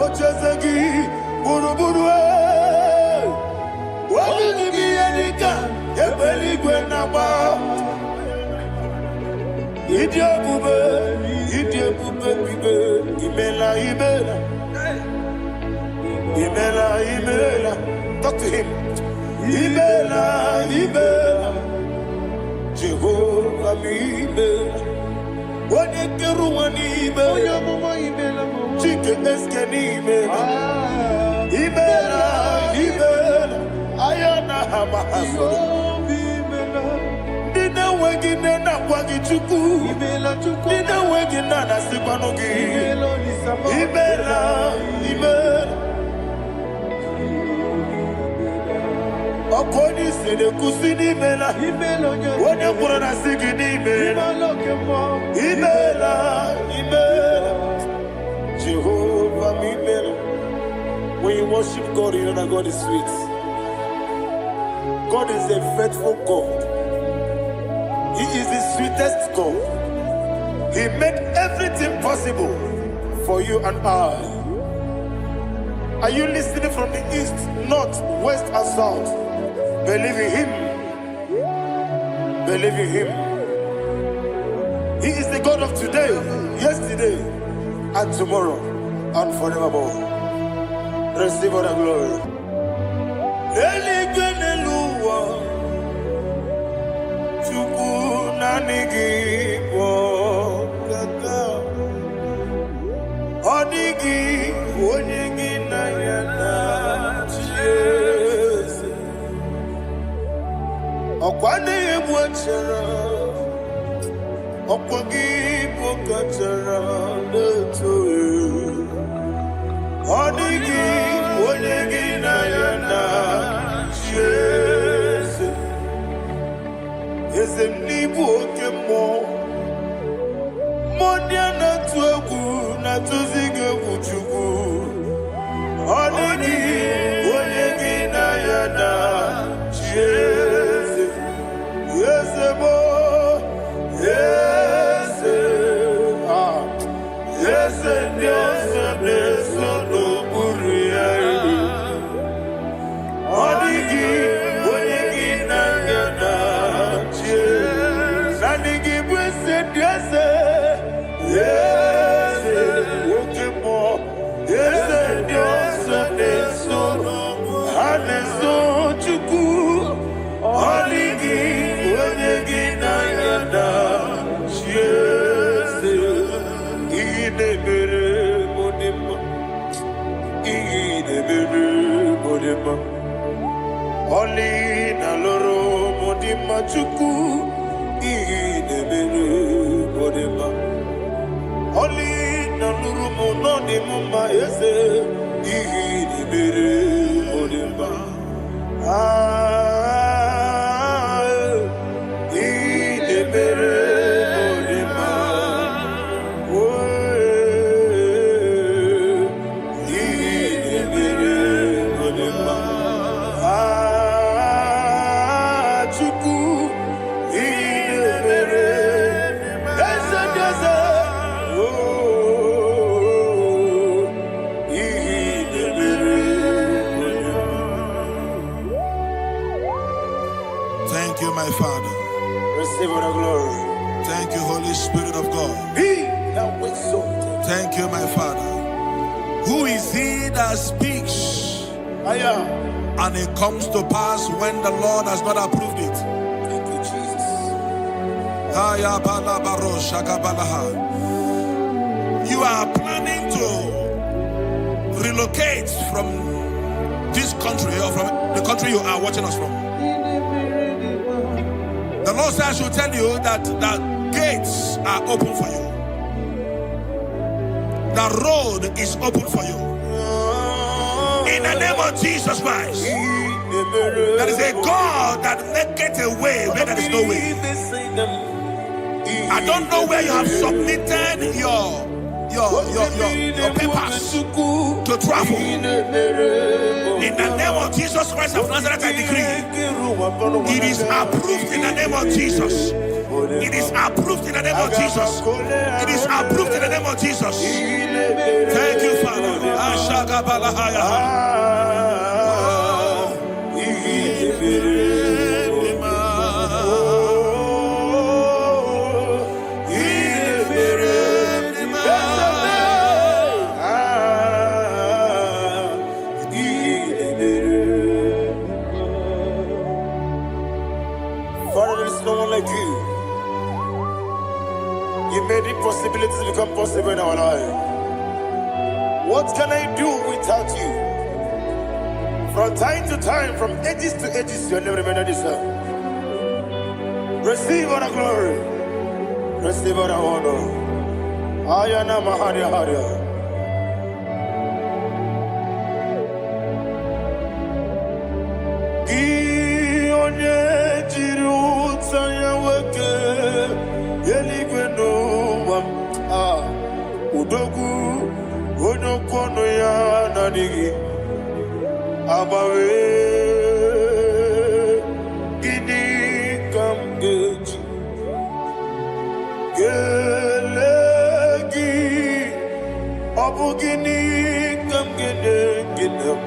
Ochezegi, Buruburu, Wadi Bianika, Ebeli Gwenaba, Idia Bube, Imela, talk to him. Imela, Jehovah, Chicken Escanime, Ibela, Ayana Hamahaso, Dina Wagina Wagichuku, Dina Wagina Sipanogi, Ibela, Okoni se de kusini mela, wone kurana sigini mela, Imela, Jehovah Imela. When you worship God, you know that God is sweet. God is a faithful God. He is the sweetest God. He made everything possible for you and I. Are you listening from the east, north, west, and south? Believe in him. Believe in him. He is the God of today, yesterday, and tomorrow, and forevermore. Receive all the glory. Okwane yemwachara, okwagi pokachara leto. Odigi onyegi na yana Jesu. Ezemnibu okemo, monia na tuegu na tuzige kuchugu. Odigi onyegi na yana Jesu. Oli na loro modima chuku idebere modima. Oli na loro monodi mumba ese idebere modima. Idebere modima. Idebere modima. Thank you, my Father. Receive all the glory. Thank you, Holy Spirit of God. Thank you, my Father. Who is he that speaks? And it comes to pass when the Lord has not approved it. Thank you, Jesus. You are planning to relocate from this country or from the country you are watching us from. The Lord says I should tell you that the gates are open for you. The road is open for you. In the name of Jesus Christ. There is a God that maketh a way where there is no way. I don't know where you have submitted your papers to travel. In the name of Jesus Christ of Nazareth, I decree it is approved in the name of Jesus. It is approved in the name of Jesus. It is approved in the name of Jesus. Thank you, Father. Father, there is no one like you. You made impossibilities become possible in our life. What can I do without you? From time to time, from ages to ages, you never remain the same. Receive all the glory. Receive all the honor. Ayana Maharia Haria. Udogu, Onokono ya nadigi, Abawe, Gini kamgeji, Gelegi, Abu Gini kamgene ginam,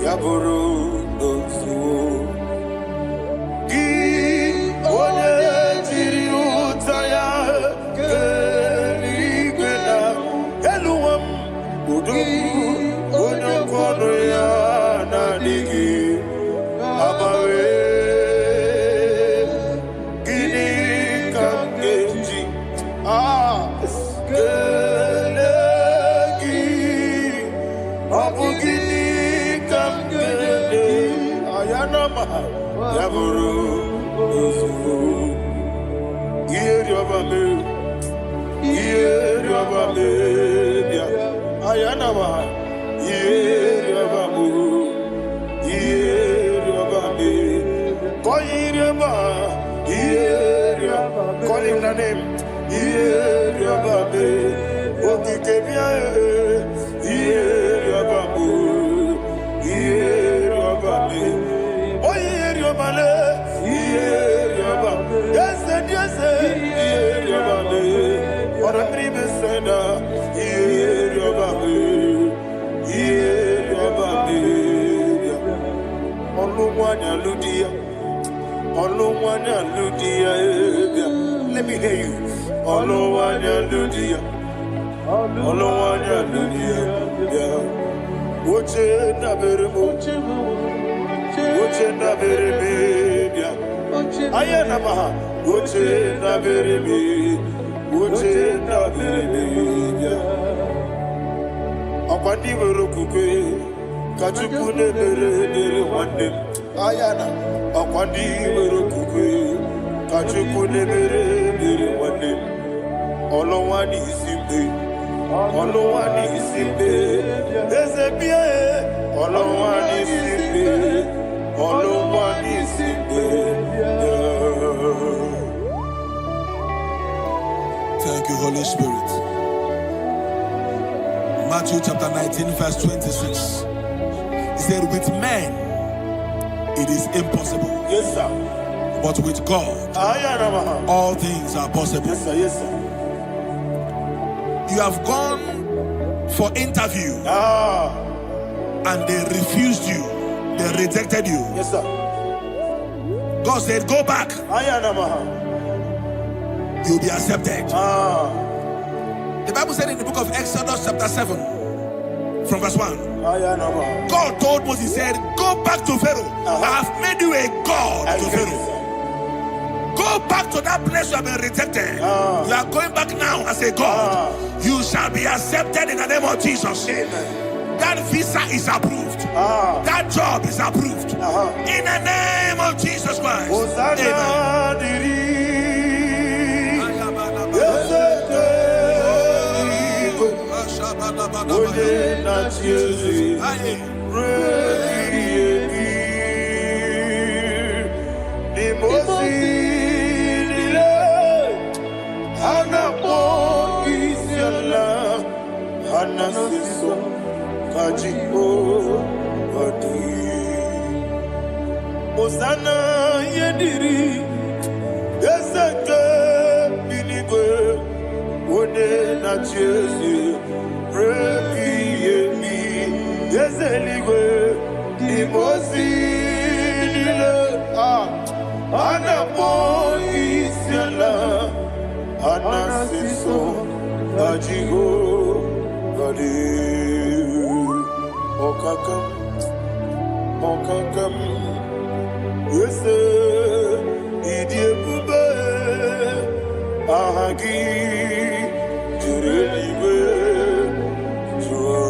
Yaburu dosu, Gi one jiri utaya. Call him the name. Let me hear you. Ayana, Akwandi Merokukwe, Kachukune Mere Wande, Olowani Simbe, Olowani Simbe, Ezebie, Olowani Simbe, Olowani Simbe. Thank you, Holy Spirit. Matthew chapter 19, verse 26. He said, with men, it is impossible. Yes, sir. But with God, all things are possible. Yes, sir. Yes, sir. You have gone for interview and they refused you. They rejected you. Yes, sir. God said, go back. You'll be accepted. The Bible said in the book of Exodus chapter 7 from verse 1. God told Moses, he said, go back to Pharaoh. I have made you a God to Pharaoh. Go back to that place you have been rejected. You are going back now as a God. You shall be accepted in the name of Jesus. That visa is approved. That job is approved. In the name of Jesus Christ. Osana yediri, ezeke binigwe, one na Chesi, Repi Yemi, Yezeligwe, Imosile, Anapo Isiala, Anasiso, Ajigo, Gadi, Okakam, Yese, Idiebube, Ahagi, Jurelibe, Jua,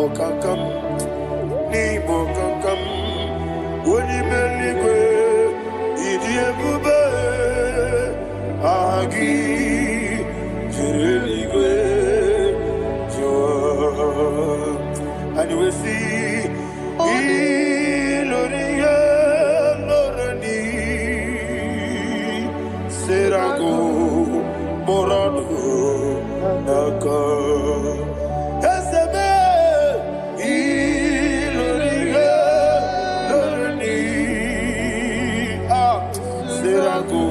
Okakam, Nibokakam, Wonimeligwe, Idiebube, Ahagi, Jurelibe, Jua, and you will see, Iloria, Lorani, Serago, Morado, Naka, Esebe, Iloria, Lorani, Serago,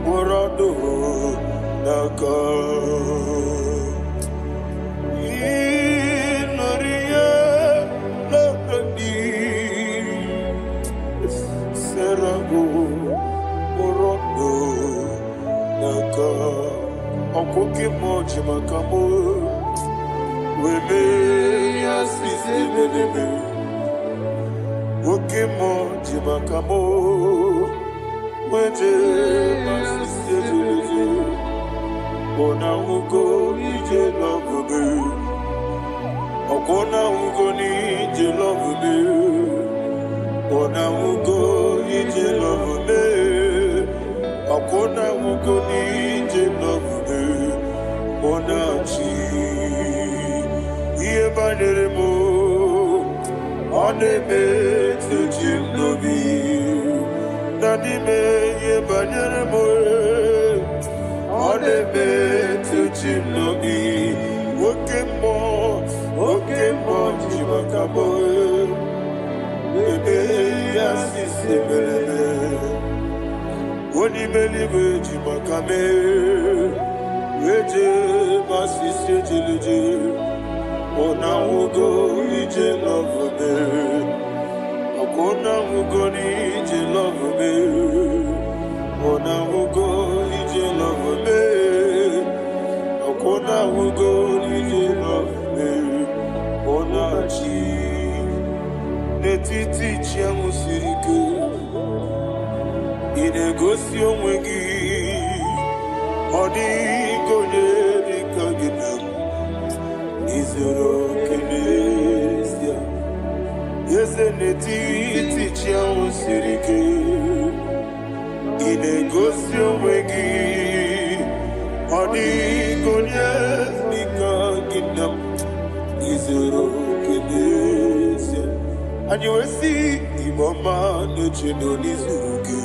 Morado, Naka. Okoke moji makamo, weme yasisi meneme. Oke moji makamo, weje masisi jeje. Ona ugo ije love me, okona ugo ni ije love me. Ona ugo ije love me, okona ugo ni ije love me. Onachi, iye banere mo, oneme tujim nobi. Nani me iye banere mo, oneme tujim nobi. Oke mo jimakamo, ebe yasisi meleme. Oni melibe jimakame. Weje masisi jilije, ona ugo ije love me, okona ugo ni ije love me, ona ugo ije love me, okona ugo ije love me, ona chi netiti chiamu sirike, inegosi onwegi. Odi konye dikaginam, izero kenesia. Yese neti tichia usirike, inegosio wegi. Odi konye dikaginam, izero kenesia. And you will see Imama Nechino Nizuke,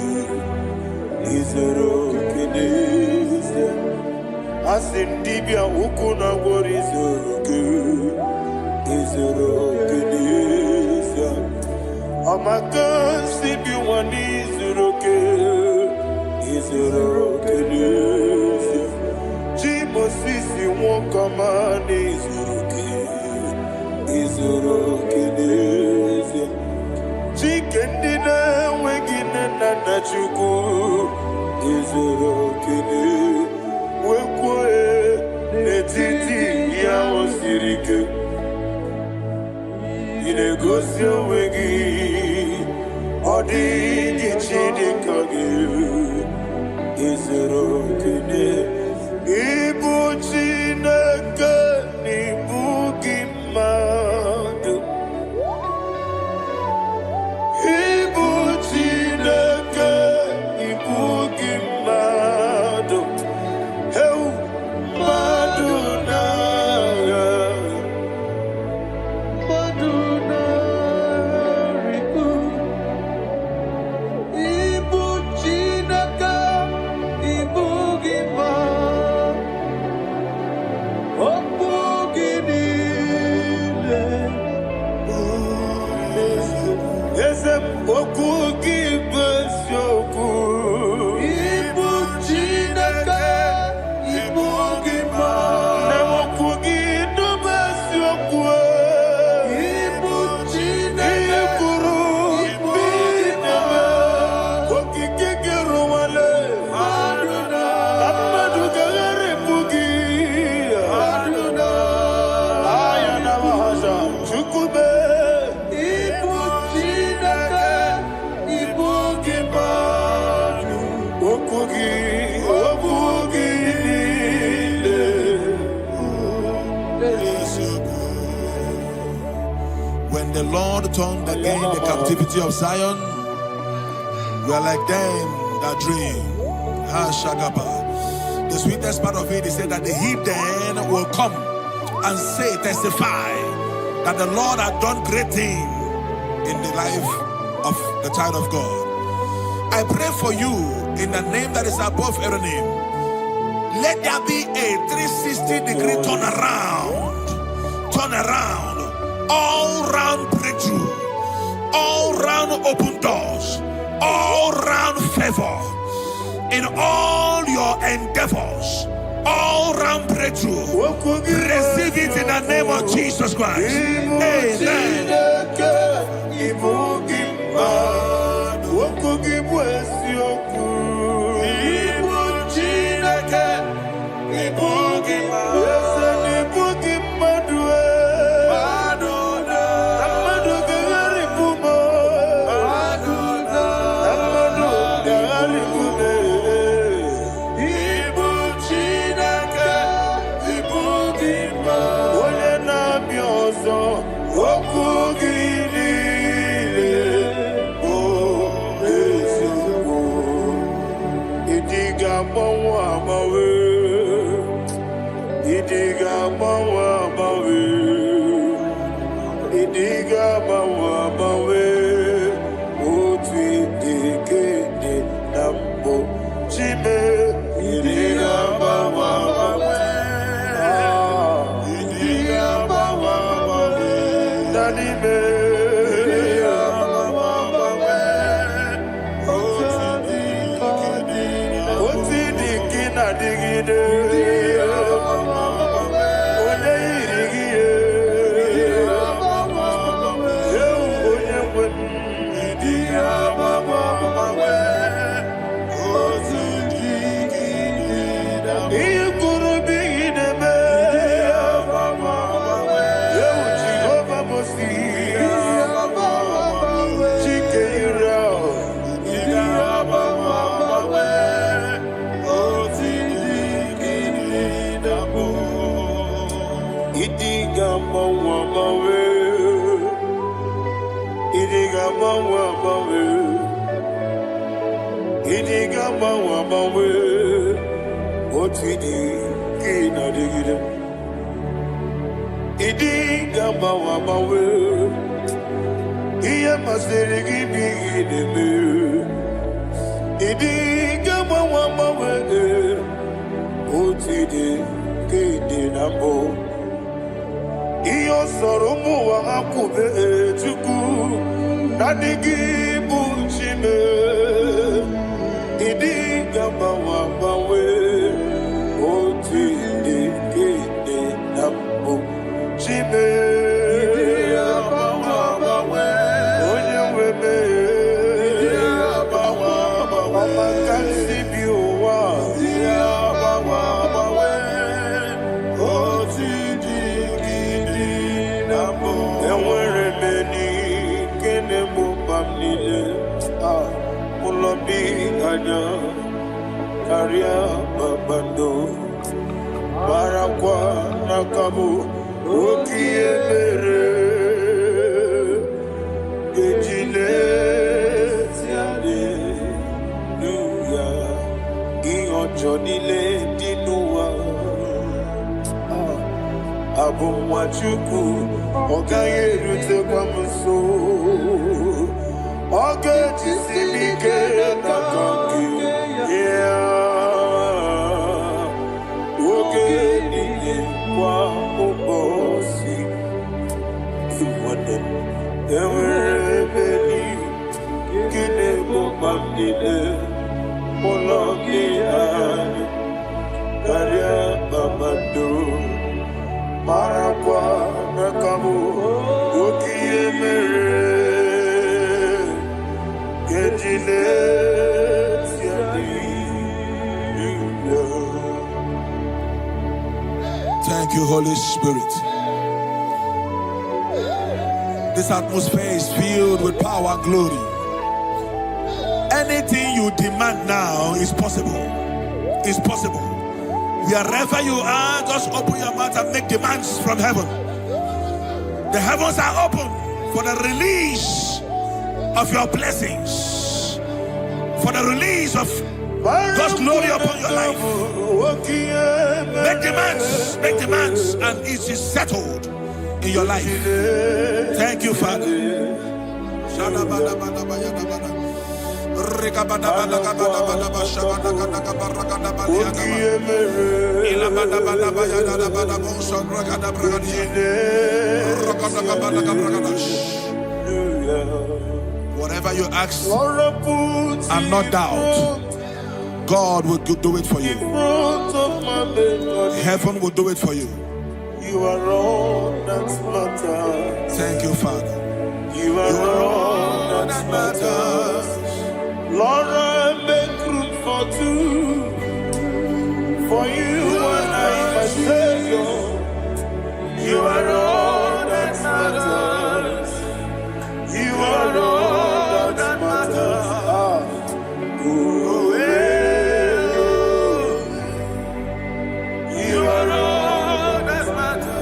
izero kenesia. Asindibia ukuna worizoke, izero kenesia. Amakansi biwani izuroke, izero kenesia. Jimosisi wokamani izuroke, izero kenesia. Chikendina wegina nanachuku, izero kenesia. Wekwe netiti ya osirike, inegosi wegi, odi gichidi kage, izero kene, ibu chineke, ibu gimadu, ibu chineke, ibu gimadu. Lord turned again the captivity of Zion. We are like them that dream. The sweetest part of it is said that the heathen will come and say, testify, that the Lord had done great things in the life of the child of God. I pray for you in the name that is above every name. Let there be a 360-degree turn around, all round breakthrough, all round open doors, all round favor in all your endeavors, all round breakthrough. Receive it in the name of Jesus Christ. Amen. Thank you, Holy Spirit. This atmosphere is filled with power and glory. Anything you demand now is possible. It's possible. Wherever you are, just open your mouth and make demands from heaven. The heavens are open for the release of your blessings, for the release of God's glory upon your life. Make demands, and it is settled in your life. Thank you, Father. Whatever you ask and not doubt, God will do it for you. Heaven will do it for you. You are all that matters. Thank you, Father. You are all that matters. Lord, I make room for two. For you and I, my Savior. You are all that matters. You are all that matters. You are all that matters.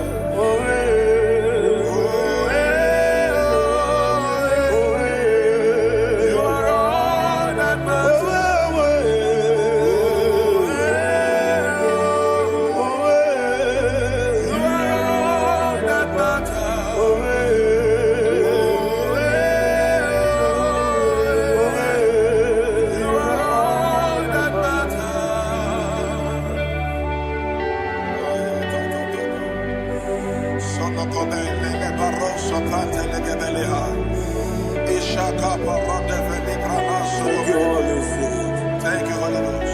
Thank you, Holy Ghost.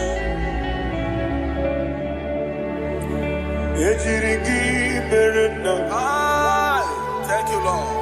Thank you, Lord.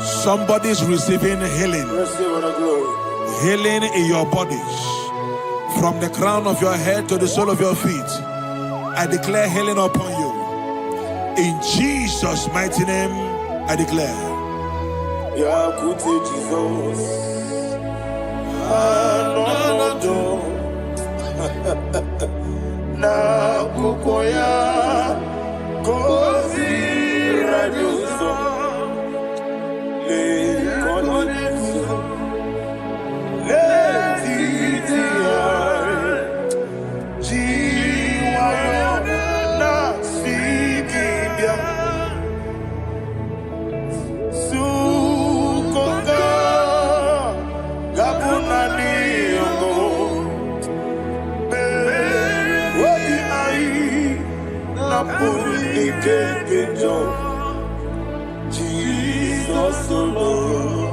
Somebody's receiving healing. Healing in your bodies. From the crown of your head to the sole of your feet. I declare healing upon you. In Jesus' mighty name, I declare. Jesus. Na kukoya kozi rajuso le konesu le titia jiwa na sikibia sukoka gabuna niongo Jesus alone.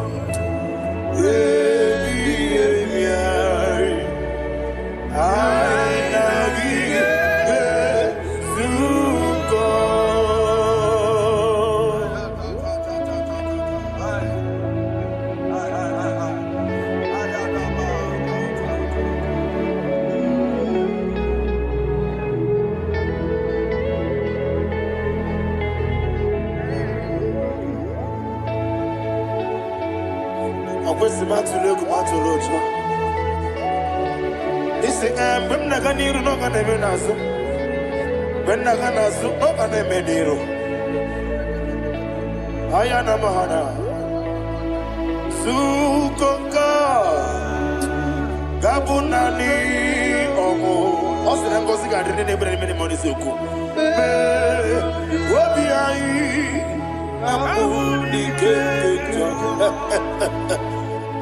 kwesi matulegu matulojo. Isi when naganiru no ganebe nazo. When naganazo no ganebe niro. Ayana mahana. Sukonga. Gabunani omo. Osina ngozi gadrini nebre mini moni suku. Wobi ai. Amuni keketa.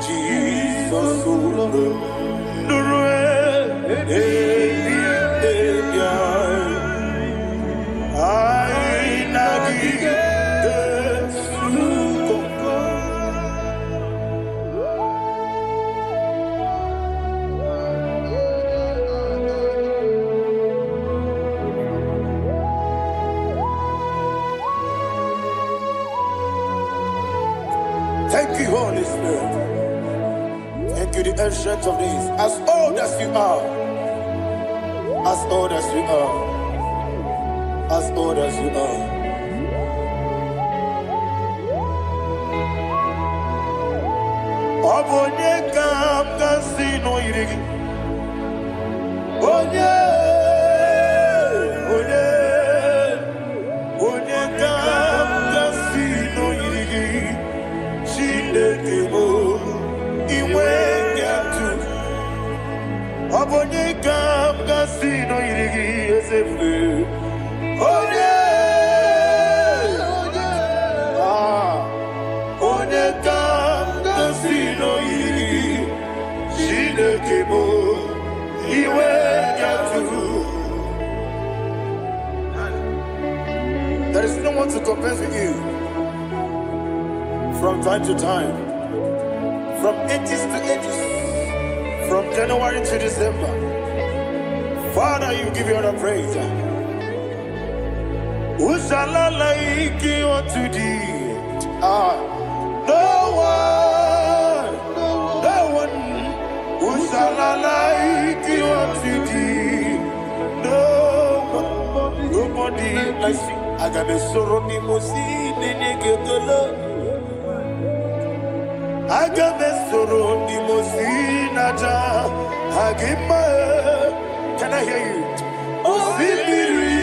Jesus Nurue. I nagi. Thank you, Holy Spirit. Thank you, the ancient of days. As old as you are. As old as you are. As old as you are. Obonye kam kasino irigi. Onye. Onye kam kasino irigi. Chinekebo iwe nyatu Obonye kam kasino irigi esefe Onye Onye kam kasino irigi Chinekebo iwe nyatu There is no one to compare with you. From time to time, from ages to ages, from January to December, Father, you give you all the praise. Who shall I like you unto thee? No one. Who shall I like you unto thee? No one, nobody like you. I got a sorrow, Agamesoro di Mosinaja Hagima. Can I hear you? Osibiri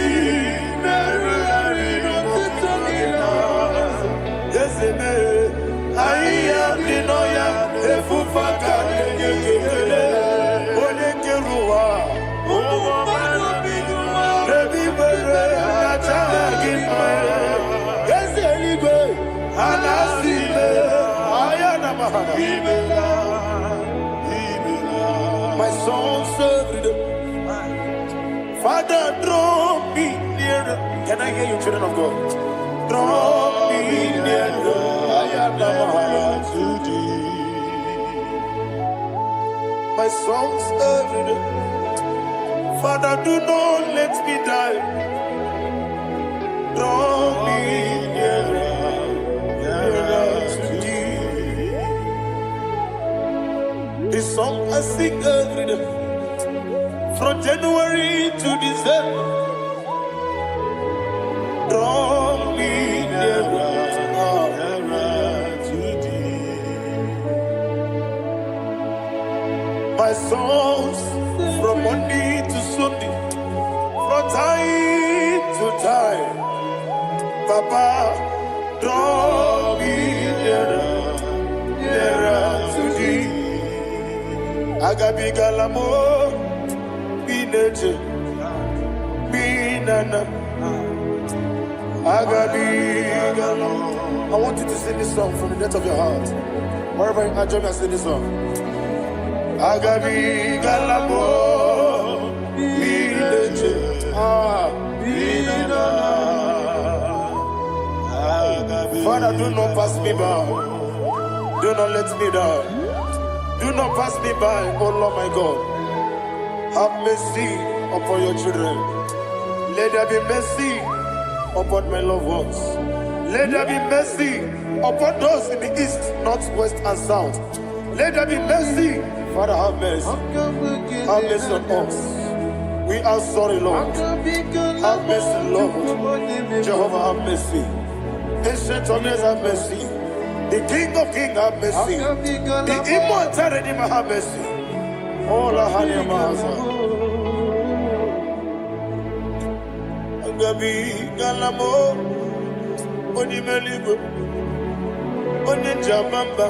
Yes, I am the Noya, Efufaka, Olekerua, Yes, anyway, my soul served. Father, draw me nearer. Can I hear you, children of God? Draw me nearer. I am to thee. My soul served. Father, do not let me die. Draw me nearer. This song I sing every day, from January to December. Draw me nearer to thee. My songs from Monday to Sunday, from time to time. Papa, draw me nearer to thee. Agabi galamo, bineje, binana. Agabi galamo. I want you to sing this song from the depth of your heart. Wherever you are, join me and sing this song. Agabi galamo, bineje, binana. Father, do not pass me by. Do not let me die. Do not pass me by, oh Lord my God. Have mercy upon your children. Let there be mercy upon my loved ones. Let there be mercy upon those in the east, north, west, and south. Let there be mercy. Father, have mercy. Have mercy on us. We are sorry, Lord. Have mercy, Lord. Jehovah, have mercy. Ancient of days, have mercy. The King of Kings have mercy. The immortal Redeemer have mercy. All I had in my Agabi Galamo Onimeligo Onijabamba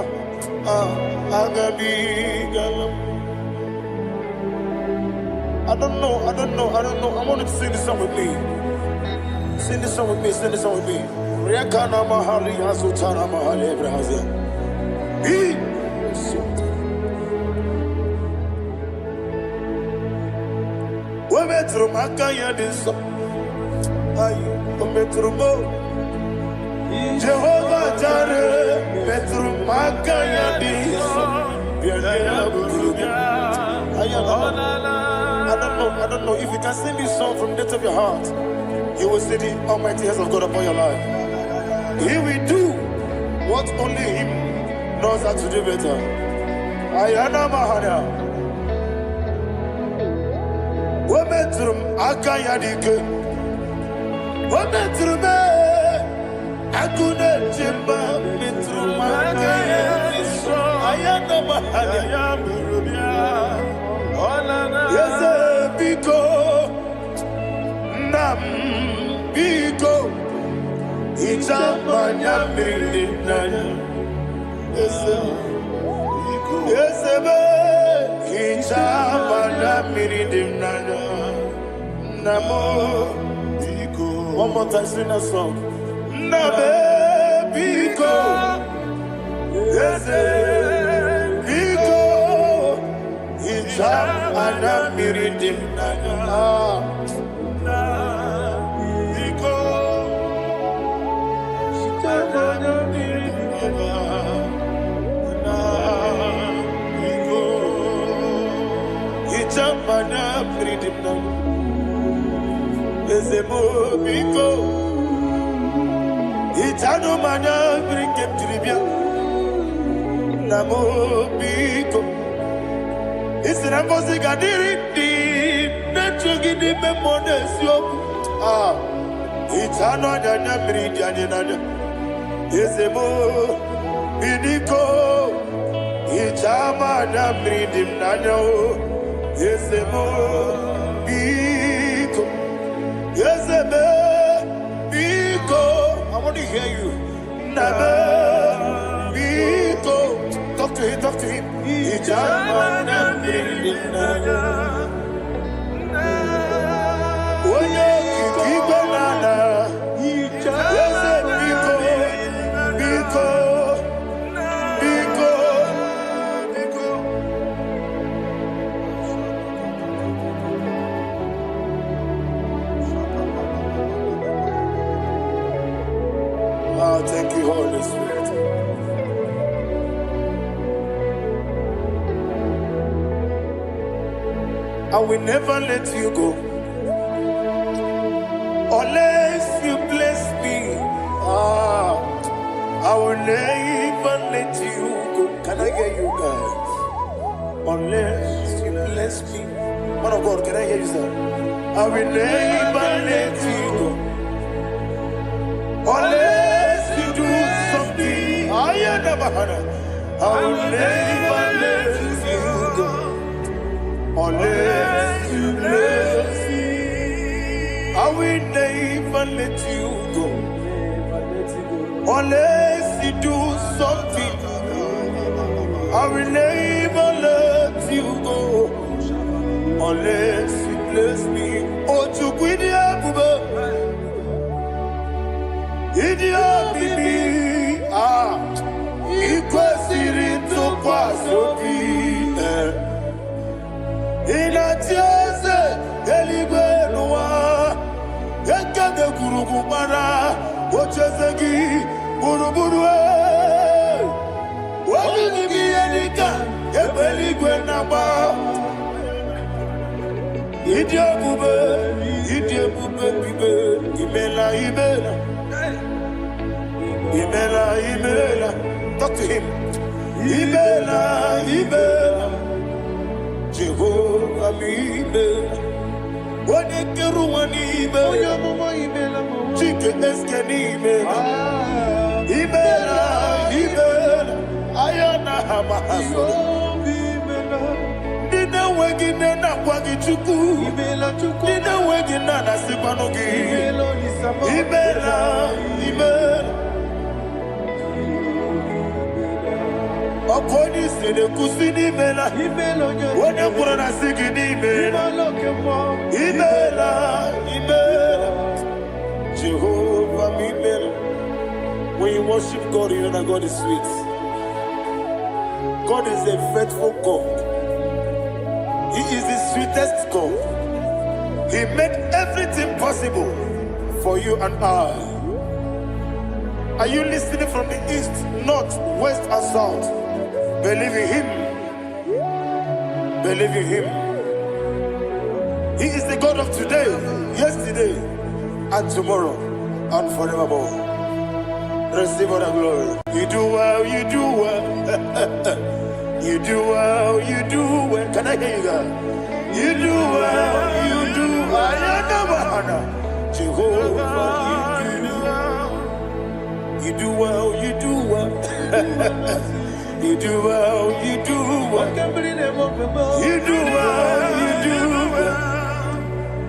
Agabi Galamo. I don't know. I want you to sing this song with me. Sing this song with me. Riakana Mahali Azutana Mahali Brazil. We metro Makaya this. Metro Jehovah Jare Metro Makaya this. I don't know if you can sing this song from the depth of your heart. You will see the almighty hands of God upon your life. He will do what only Him knows how to do better. Ayana Mahana. Wometrum Akayadike. Wometrum Akune Jimba Metrum Akayadike. Ayana Mahana. Yes, Biko. Nam Biko. Itamanya Mirinaya. Yes, Itamanya Mirinaya. Namo Biko. One more time, sing a song. Nabe Biko. Yes, Biko. Itamanya Mirinaya. Mana freedom now. Ezemo biko. Itano mana bring him tribia. Namo biko. Isina kosi kadiri di. Nechogi di memodesio. Itano danya bring danya. Ezemo biko. Itama na bring him nanya. Yes, Biko. Yes, Biko. I want to hear you. Nabe Biko. Talk to him. Ijamana Biko. Oye, Kiko Nana. Yes, Biko. Biko. Thank you, Holy Spirit. I will never let you go unless you bless me. I will never let you go. Can I hear you guys? Unless you bless me. Man of God, can I hear you, sir? I will never let you go unless you do something. I will never let you go unless you bless me. I will never let you go unless you do something. I will never let you go unless you bless me. Oh, to quit the Idia bibi ikwesiri tukwasobi inatieze eligwe nuwa ekade kurugumara ochezegi buruburu wabini bienika ebeligwe naba Idia bube bibe imela Imela, talk to him. Imela, Jehovah Imela. Wanekeru wani Imela, Chike eskeni Imela. Imela, Imela, Ayana Hamahaso. Nina wegina na kwagi chuku. Nina wegina na sipanogi. Imela, Imela. Okoni sede kusini Imela. Wone kurana sigini Imela. Imela, Imela. Jehovah Imela. When you worship God, you know that God is sweet. God is a faithful God. He is the sweetest God. He made everything possible for you and I. Are you listening from the east, north, west, and south? Believe in Him. Believe in Him. He is the God of today, yesterday, and tomorrow, and forevermore. Receive all the glory. You do well, you do well. You do well, you do well. Can I hear you guys? You do well, you do well. Jehovah, you do well, you do well. You do well, you do well. You do well, you do well.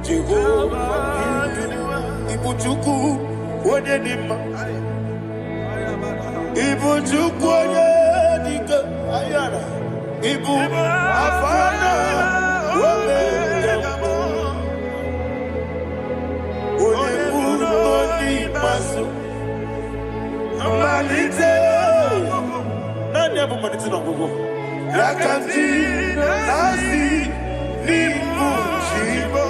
Jehovah, you do well. Ibuchuku, what did Ibu chukwoye dika ayana Ibu afana wame yamo One muni masu Manite Nani abu manite na gugu Yakanti nasi Nibu chibo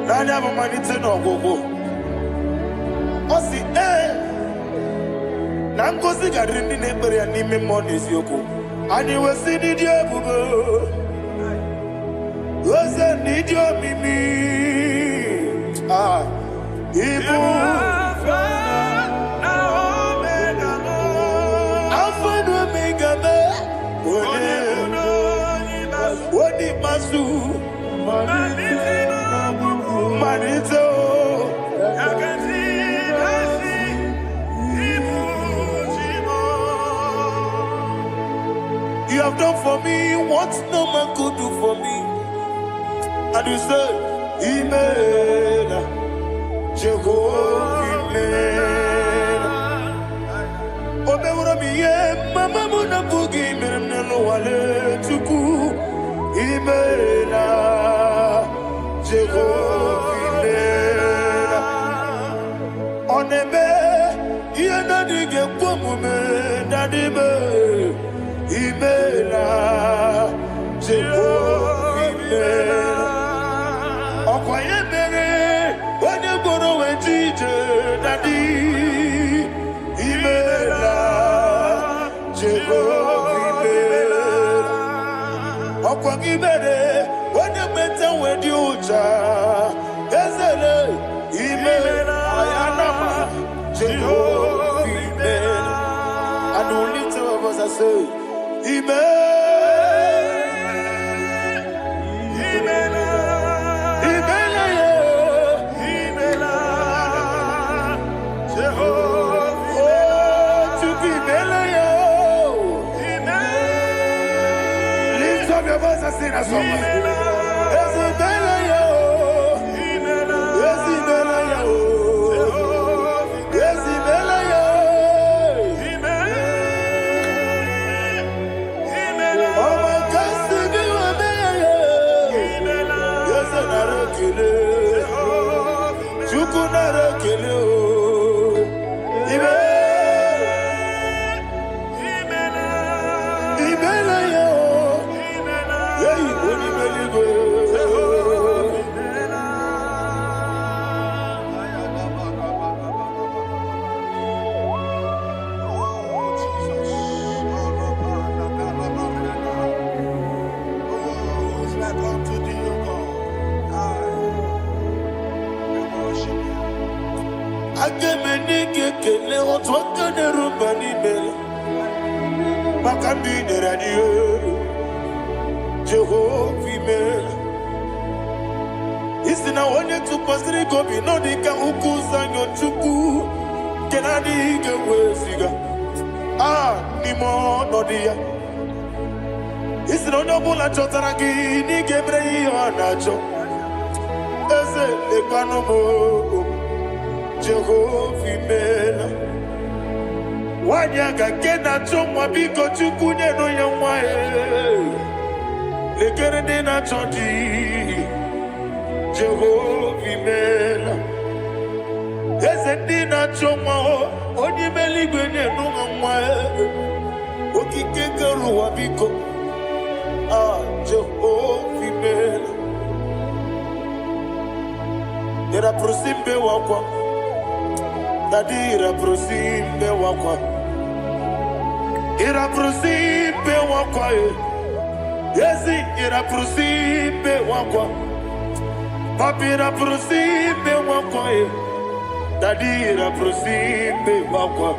Nani abu manite na gugu Osi na ngozi garindi n'ekpere ya n'ime mmụọ n'eziokwu anyị wesi n'ịdị ebube oze n'ịdị omimi Ibu Alpha na Omega Wodi masu Manito You have done for me what no man could do for me. And you say, Imela, Jehovah, Imela. Obeura miye, mama muna bugi, meremnelo wale tuku. Imela, Jehovah, Imela. Onebe, yena dige pomume, nadibe. Imela, Jehovah, Imela. Okoye mere, onye gboro wejije, Daddy. Imela, Jehovah, Imela. Okoye mere, onye meta wedi ucha, Ezele, Imela, Ayanama, Jehovah, Imela. And we lift our voice and say, Imela, Imela, Imela, Imela, Jehovah, oh, to be Imela, Imela. Lift up your voice and sing a song. Imela, Imela, Imela, yes, Imela, kele otwaka de rumba ni mele makambi de radio Jehovah mele isina onye tupasiri gobi no dika ukuza nyochuku kenadi gewesiga ni mo no dia isina onye bula chotara gi ni gebre ihe nacho eze lekwano mo Jehovah mele wanya kena chomwa biko chukunye no ya mwae lekere de na choti Jehovah mele eze ndi na chomwa onye meligwe ne no mwae okike keruwa biko Jehovah mele era prosimbe wakwa Dadira prosimbe wakwa ira prosimbe wakwa yesi ira prosimbe wakwa papira prosimbe wakwa dadira prosimbe wakwa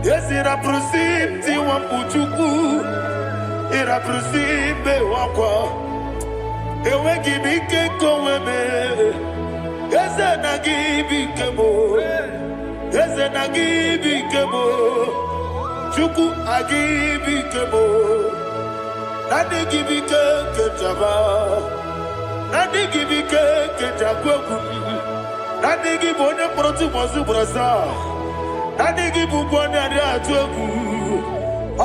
yesi ira prosimti wambuchuku ira prosimbe wakwa ewe gibike koweme eze na gibike mo eze na gibike mo chuku agibike mo nadi gibike ketaba nadi gibike ketakweku nadi gibone proti mozu brasa nadi gibubone ade atweku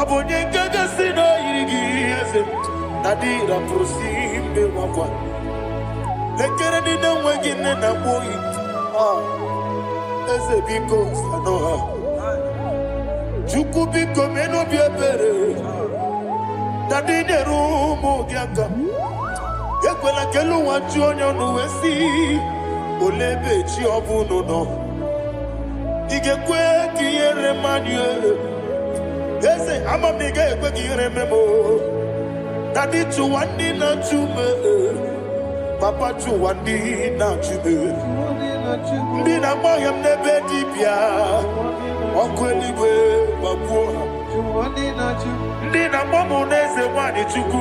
abonye kege sino yigi eze nadi ra prosimbe wakwa lekere di na wengine na boy eze biko sanoha chuku biko meno biebere dadi ne rumo giaka ekwela kelu wachu onyo nuwesi olebe chi obuno no igekwe kiyere manye eze amamiga ekwe kiyere memo dadi chuwandi na chume Papa chuwandi na chube Ndi na mayam nebe dibia Okweligwe babuha Ndi na mamu neze wani chuku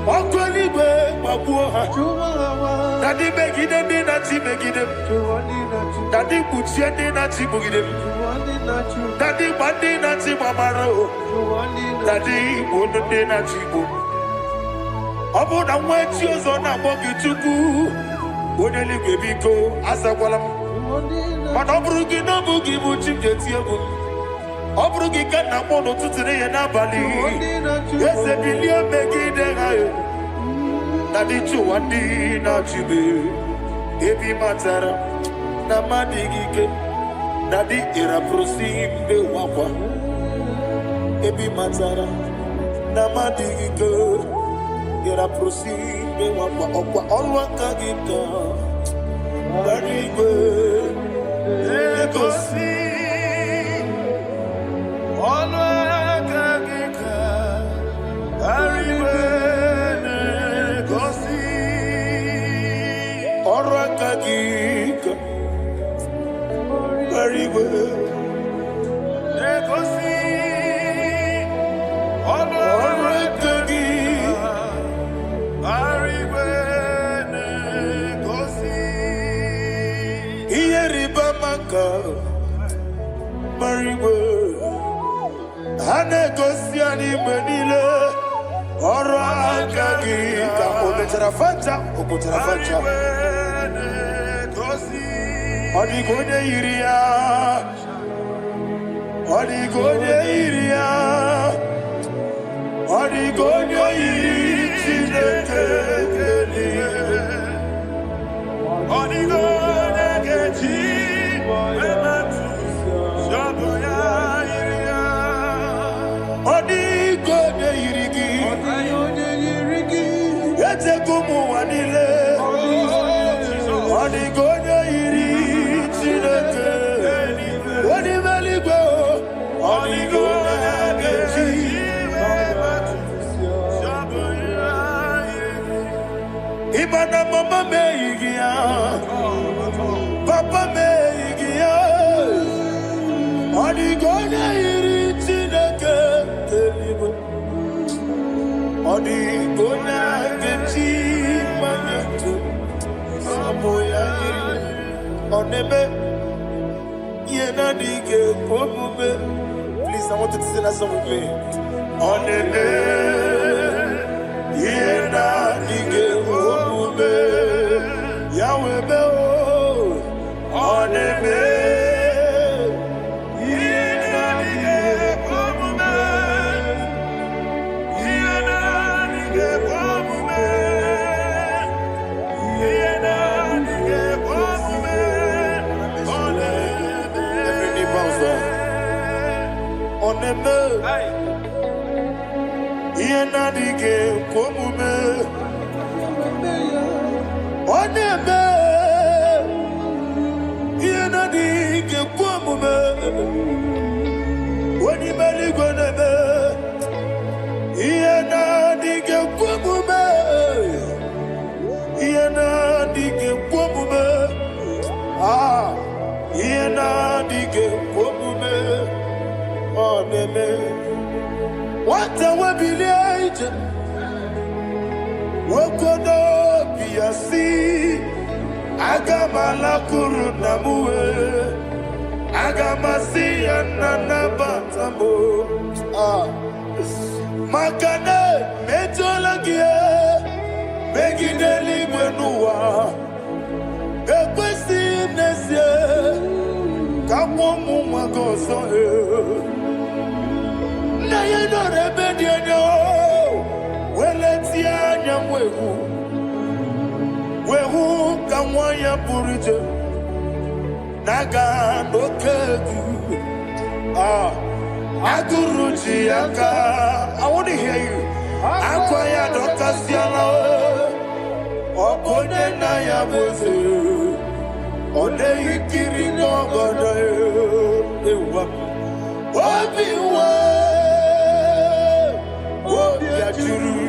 Okweligwe babuha Dadi megide ndi na chi megide Dadi kuchie ndi na chi mugide Dadi bandi na chi mamaro Dadi bono ndi na chi bo Obu na mwechi ozo na mbogi chuku Oneligwe biko asagwalam Mana obrugi no bugi buchi mjeti ebu Obrugi kana mono tutire ye nabali Yese bilia megide hayo Nadi chuwandi na chibe Ebi matara na madigike Nadi ira prosimbe wakwa Ebi matara na madigike Ira prosimbe wakwa okwa olwa kagita Barigwe Egosi olwa kagita Barigwe Egosi olwa kagita Barigwe Egosi olwa kagita Mariwe Hane gosi ani menile Oro akagi Ka ometera fanta Okotera fanta Odigonye iria Odigonye iria Odigonye iri Chineke Odigonye kechi Odigonye yirigi Ete kumu wanile Odigonye yiri Chineke Odimeligwe Odigonye kechi Ibana mama meigia Papa meigia Please, I want you to sing that song with me. Oneme, yena dige omume, Yahweh me o. Oneme, yena dige omume, yena dige omume, yena dige omume. Oneme, every knee bows down. Oneme, yena dige omume, oneme, yena dige omume, wani mali goneme, yena dige omume, yena dige omume, yena dige omume. Oneme, what a webillage, Wokodo Biasi, Agamala Kurunamue, Agamasi and Nanabatamo, Makane, Metolagia, Megideli Benua, Equesti Nesia, Kamomu Magoso. Na ye no rebellion no, weletia nyamwehu, wehu kamwaya purije, naga no kegu, aguruji aka. I want to hear you. Akwaya dokasiana, okone na ya boze, one ikiri no godo, ewa, obiwa. What be a jurube?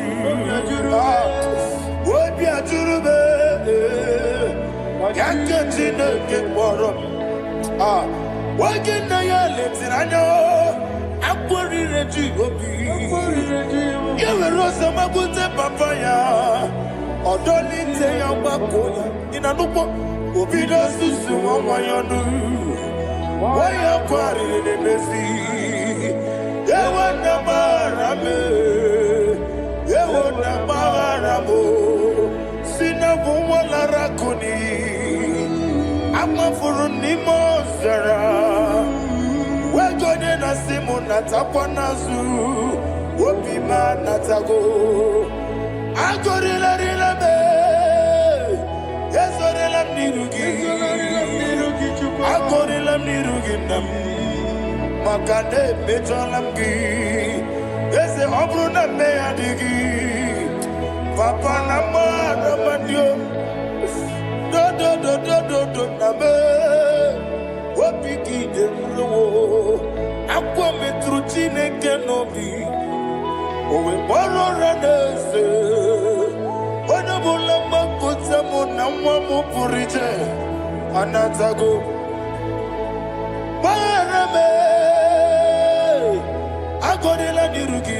Can't get in the get water. What can I let it? I know I'm worried at you. You will roast a good papaya. Or don't need to say I'm back in a look. Who be those who see what you do? Why are quarrying in the sea? They want the barame. They want the baramo. Sinabu wala rakuni. Ama furunimo zara. We're going to Simona Tapanazu. Wopima Natago. Agorilla Rilabe. Yes, Orilla Nirugi. Agorilla Niruginam. Makane Bejolamgi. Yes, the Obruna Meadigi. Papa Nama Ramandio. Do Nabe. Wapiki de Mlo. Aqua Metrucine Kenobi. Owe Boro Ranese. Wanabula Makutamo Namamu Purite. Anatago. Barame. Agorilla Nirugi.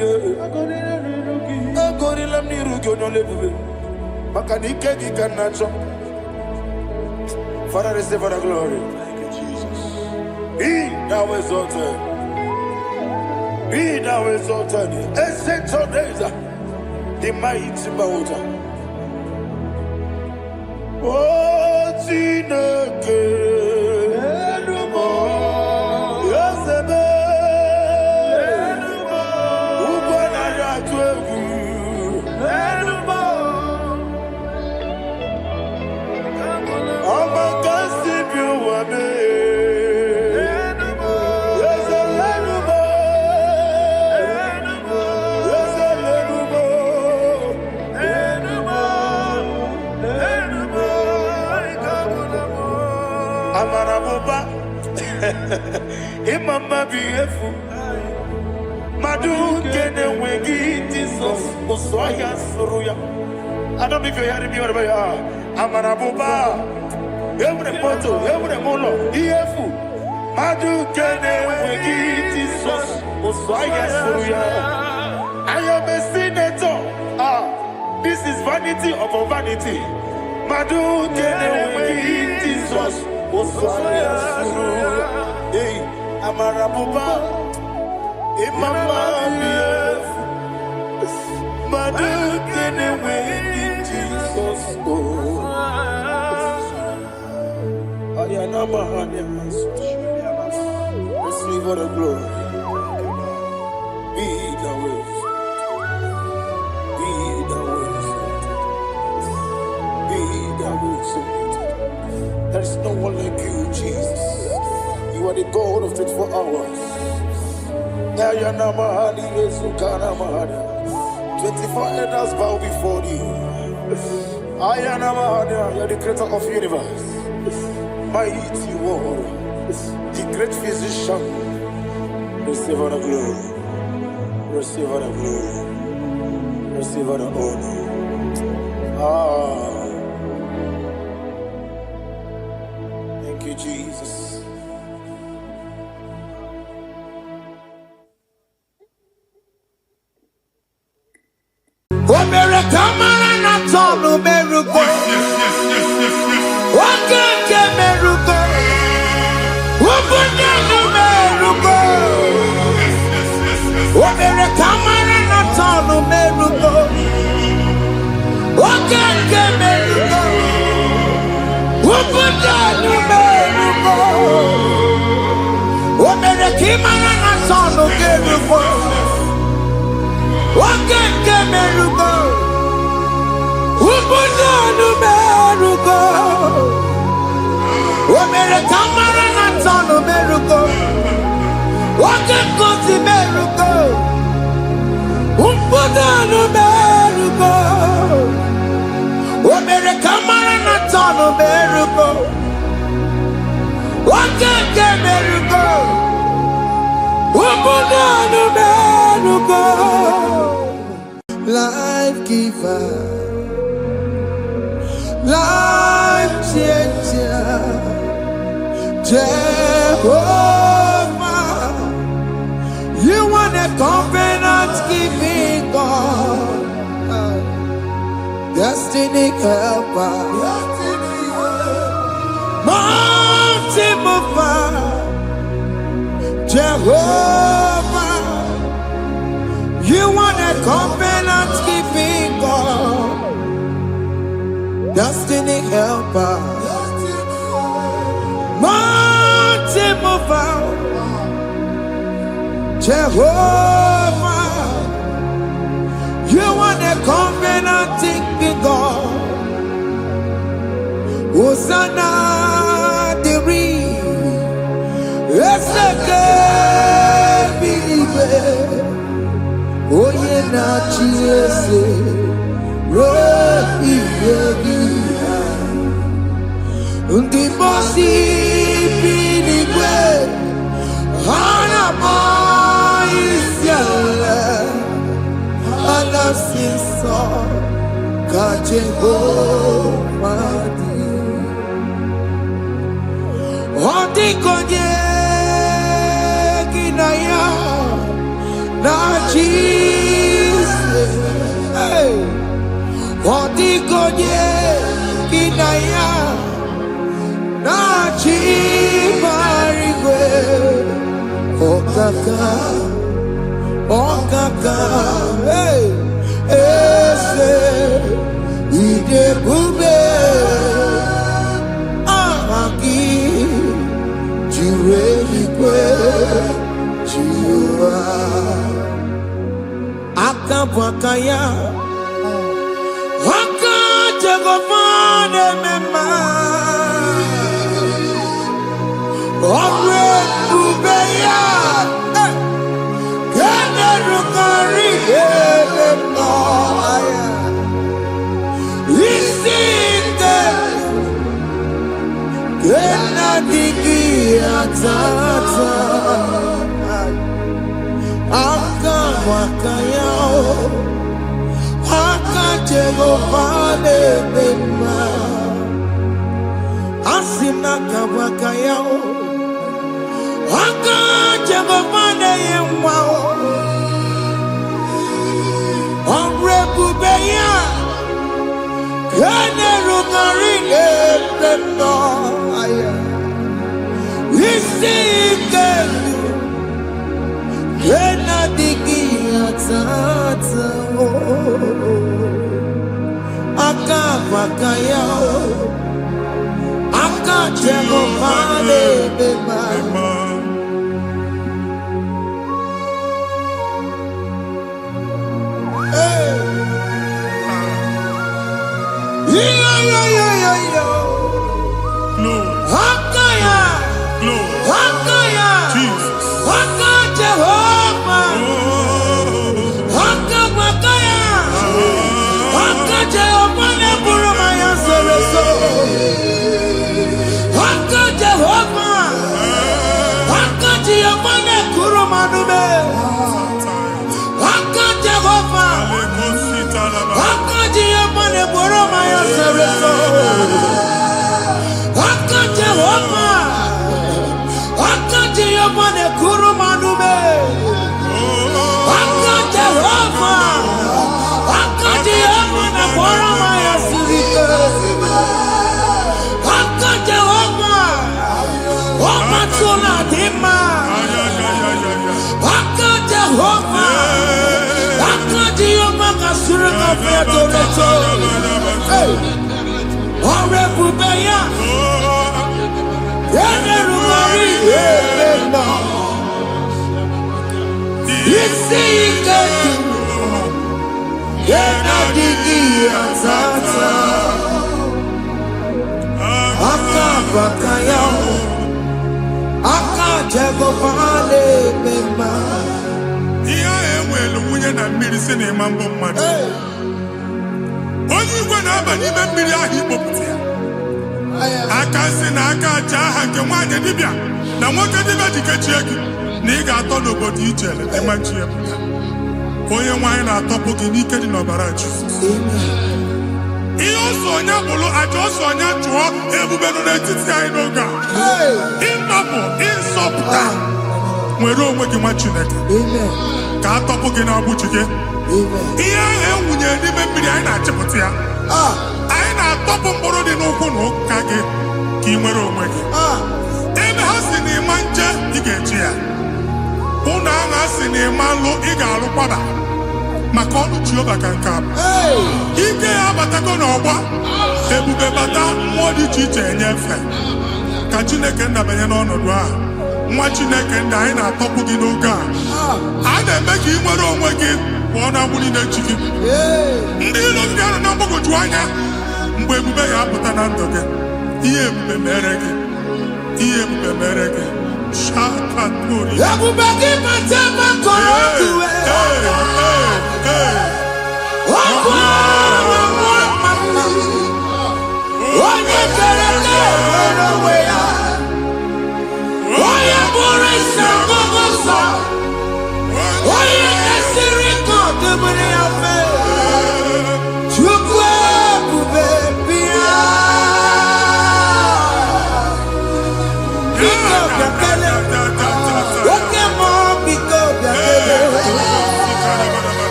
Agorilla Nirugi no level. Makanike Gikanacho. Father, receive for the glory. Thank you, Jesus. Be thou exalted. Be thou exalted. Ancient of days, the mighty mountain. Oh, Tineke. Yosebe. Ubanaya Twegu. Imama beautiful. Madu kene wegi Jesus Oswaya Suruya. I don't know if you're hearing me wherever you are. Amarabuba. Every photo, every molo. Beautiful. Madu kene wegi Jesus Oswaya Suruya. I am a senator. This is vanity of vanity. Madu kene wegi Jesus Amarabuba, Imama, Mother, get away in Jesus. Receive all the glory. Be the ways. Be the ways. Be the ways. There is no one like you, Jesus. You are the God of 24 hours. 24 elders bow before you. You are the creator of the universe. Mighty warrior, the great physician. Receive all the glory. Receive all the glory. Receive all the honor. Thank you, Jesus. Life giver, life changer, Jehovah, you want a covenant keeping God, destiny helper, mountain mover, Jehovah, you want a covenant keeping God, destiny helper, mountain mover, Jehovah, you want a covenant keeping God. Hosanna diri, eseke bilibe. Oye na chiese rohi yegi undi bosi binigwe hana maisiala ala sinso kajengo madi ondi konye kinaya na Jesus, hey, Odigonye kinaya na chimarigwe, okaka, hey, ese idebube, amaki, jirelikwe, jiwa. Akabwakaya Wakajagofane mema Omre kubeya Kene rukari Emema Isinde Kena digi atata Akabwakaya Akajagofane mema Asina kabwakaya Akajagofane yemwa Omrebubeya Kene rungari lepeno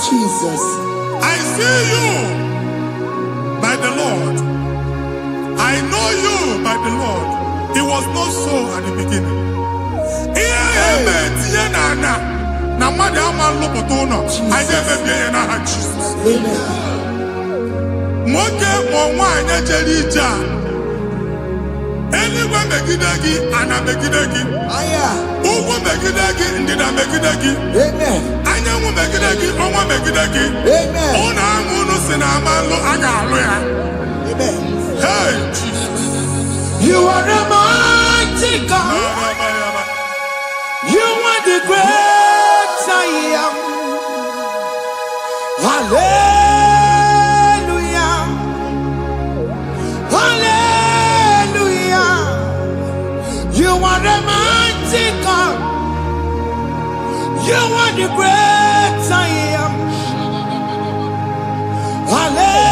Jesus. I see you by the Lord. I know you by the Lord. It was not so at the beginning. Anyone megidegi, ana megidegi. Uwu megidegi, ndida megidegi. Amen. Anyanwu megidegi, onwa megidegi. Amen. Una amunu sinamalo aga aluya. Amen. Hey, Jesus. You are the mighty God. You are the great I am. Hallelujah. Hallelujah. You are the mighty God. You are the great I am. Hallelujah.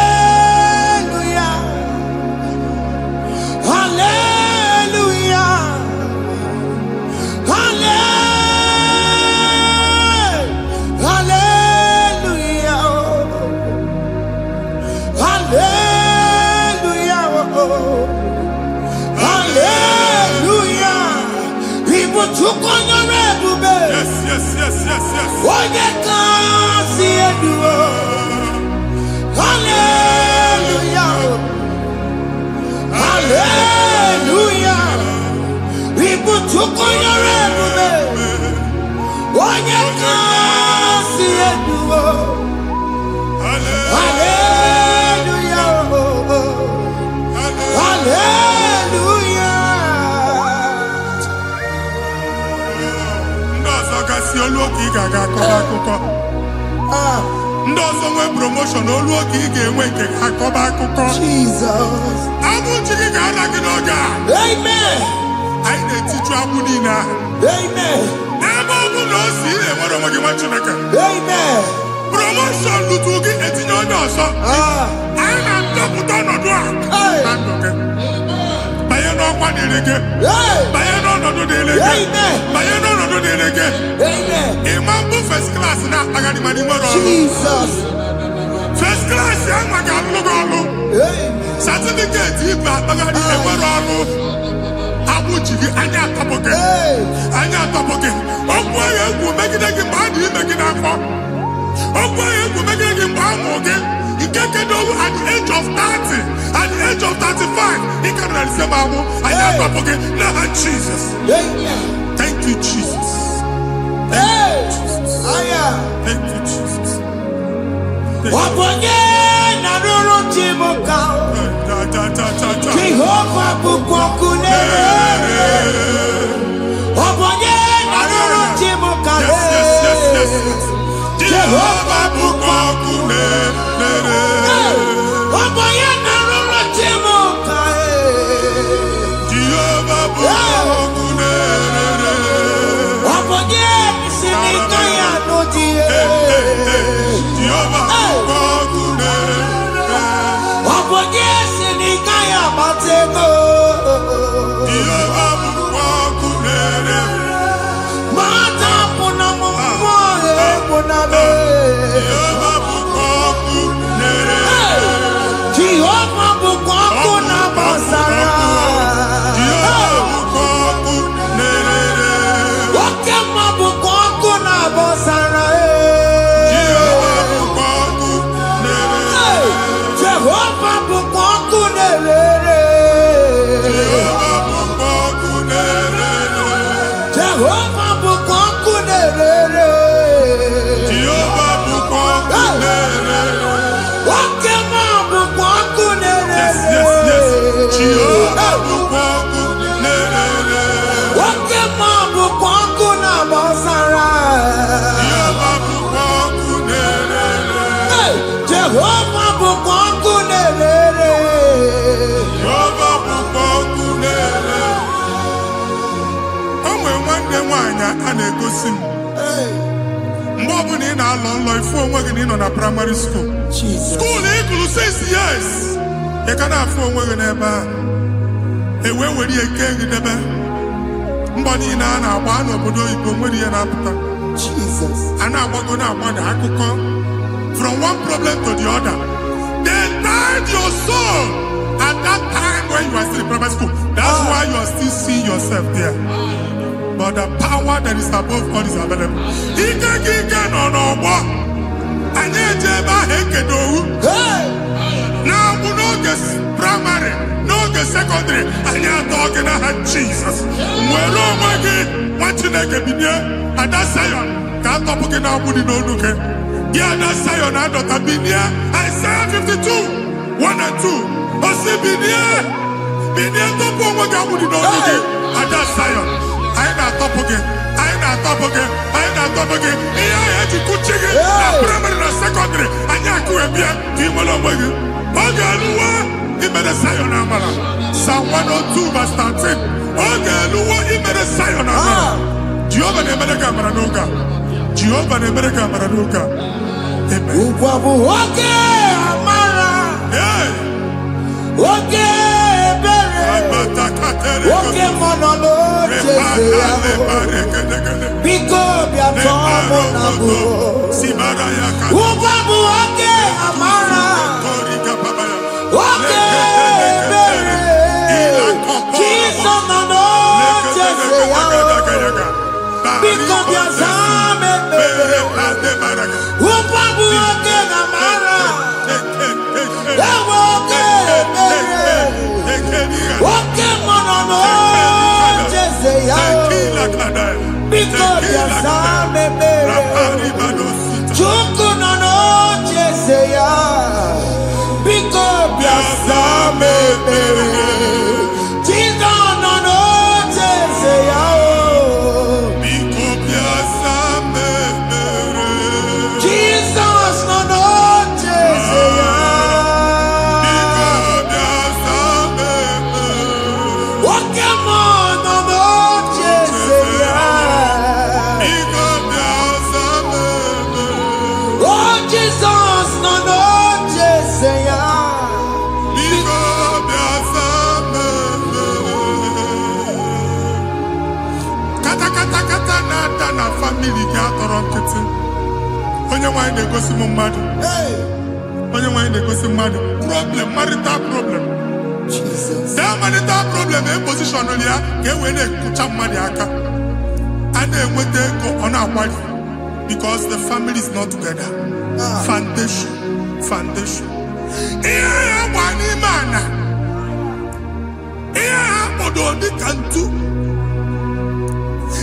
Hallelujah. Hallelujah. Hallelujah. Hallelujah. People took on your red. Yes, yes, yes, yes, yes. Why they can't see it? Hallelujah. Hallelujah. People took on your red. Why they can't see it? Hallelujah. Hallelujah. Ndozo kasi oluoki gaga akọba. Ndozo nwe promotion oluoki ga-enwe nke akọba akụkọ. Jesus. Abụ chiki ga-ala gị n'oge a. Amen. Anyị na-etiju abụ niile ahụ. Amen. Ebe ọ bụ na o si enwere onwe gị nwa Chineke. Amen. Promotion lutu gị etinye onye ọzọ. Anyị na-ndọpụta ọnọdụ a na ndụ gị. Banye n'ọkwa dịrị gị. Banye n'ọnọdụ dịrị gị. Banye n'ọnọdụ dịrị gị. Ịma mbụ first class na-akpagharị ma n'ime ọrụ. Jesus. First class ya nwa ga-alụ gị ọrụ. Certificate ibu akpagharị enwere ọrụ. Abụ ji gị anya atọpụ gị. Anya atọpụ gị. Okwu ahụ egwu megide gị mgbe a dị ime gị n'afọ. Okwu ahụ egwu megide gị mgbe a mụ gị. Nke kedowu at the age of 30, at the age of 35, he can receive abu. I am up again. Now, Jesus. Thank you, Jesus. Thank you, Jesus. Thank you, Jesus. Jehovah bukokune. Yes, yes, yes, yes. Jehovah bukokune. Primary school. Jesus. School equals 6 years. You can have 4 women ever. A way where you can't get them. Mbani na one of the Ibomani and Apta. Jesus. And I'm going to want to from one problem to the other. They tied your soul at that time when you are still in primary school. That's why you are still seeing yourself there. But the power that is above God is available. He can on our walk. Hey! Now we know this primary, no the secondary, and you're talking about Jesus. Well, oh my God, what you like a billionaire, and that's Zion. Can't talk again now, we don't look at. Yeah, that's Zion, I don't have billionaire. Isaiah 52, 1 and 2. I say billionaire, billionaire, don't go with God, we don't look at. And that's Zion. I ain't not top again. I ain't not top again. I ain't not top again. I had to cook chicken. Primary and secondary. And you could be a people of you. Okay, he made a Zion Amara. Psalm 102 verse 13. Okay, he made a Zion Amara. Jehovah ne made a camera noga. Jehovah ne made a camera noga. Amen. Okay, Amara. Yeah. Okay, okay, monolo, because we are trouble. Ubabu, okay, Amara. Okay, Jesus, no, because we are some. Ubabu, okay, Amara. Okay, monolo, because you're some Chuku no Jeseya, because you're some Jesus no Jeseya, because you're some Jesus no Jeseya. Family gather onye nwanyị na-egosi m mmadụ onye nwanyị na-egosi mmadụ problem marital problem that marital problem position ya ka e wee na-ekucha mmadụ aka a na-enweta ego ọ na-akwali because the family is not together. Foundation ihe ya gba n'ime ana ihe ha kpọdo dịka ntu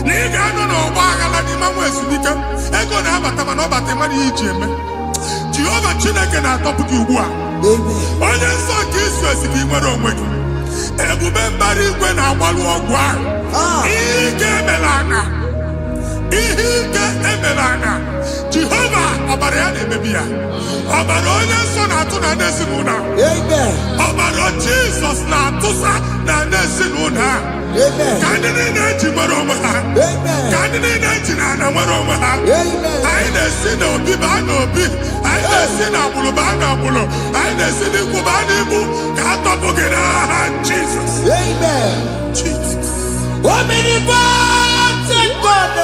nigga no bagala di mamu esubika ego na abata mana obata mari iji eme Jehova Chineke na atọpụ gị ugbu a onye nsọ nke isu esi gị nwere onwe gị ebube mbara igwe na-agbalụ ọgwụ ahụ ihe ike emela ana Jehova ọbara ya na-emebi ya ọbara onye nsọ na-atụ na ndị ezinụlọ ọbara Jizọs na-atụsa na ndị ezinụlọ Kandi na-eji nwere onwe ha kandi na-eji na ana nwere onwe ha anyị na-esi na obi baa na obi anyị na-esi na agbụrụ baa na agbụrụ anyị na-esi n'ikwu baa n'ibu ka a tọpụ gị n'aha Jizọs. Omnipotent God,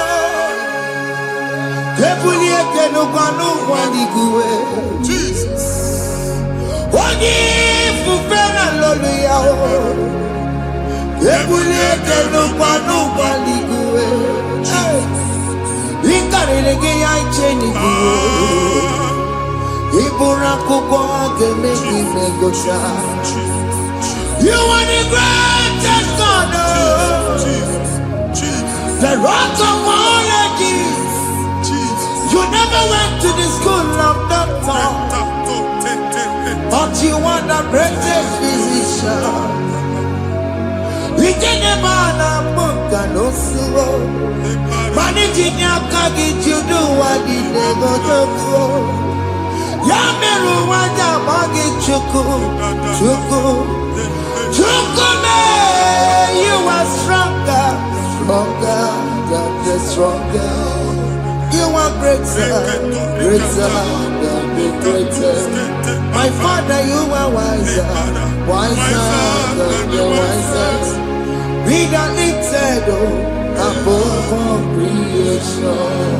ebuli eke n'ụkwa n'ụkwa n'iguwe Jesus onye ifufe na lolu ya ebuli eke n'ụkwa n'ụkwa n'iguwe ịkarịrị gị ya iche n'iguwe ịbụrụ akwụkwọ ga-eme gị megocha. You are the greatest God, the rock of all ages. You never went to the school of doctor, but you are the greatest physician. We didn't man a book and no slow. Managing your kagi, you do what you never do. Yameru waja bagi chuku. You are stronger than the stronger. You are greater than the greatest. My Father, you are wiser than the wisest. Be the lifted above all creation.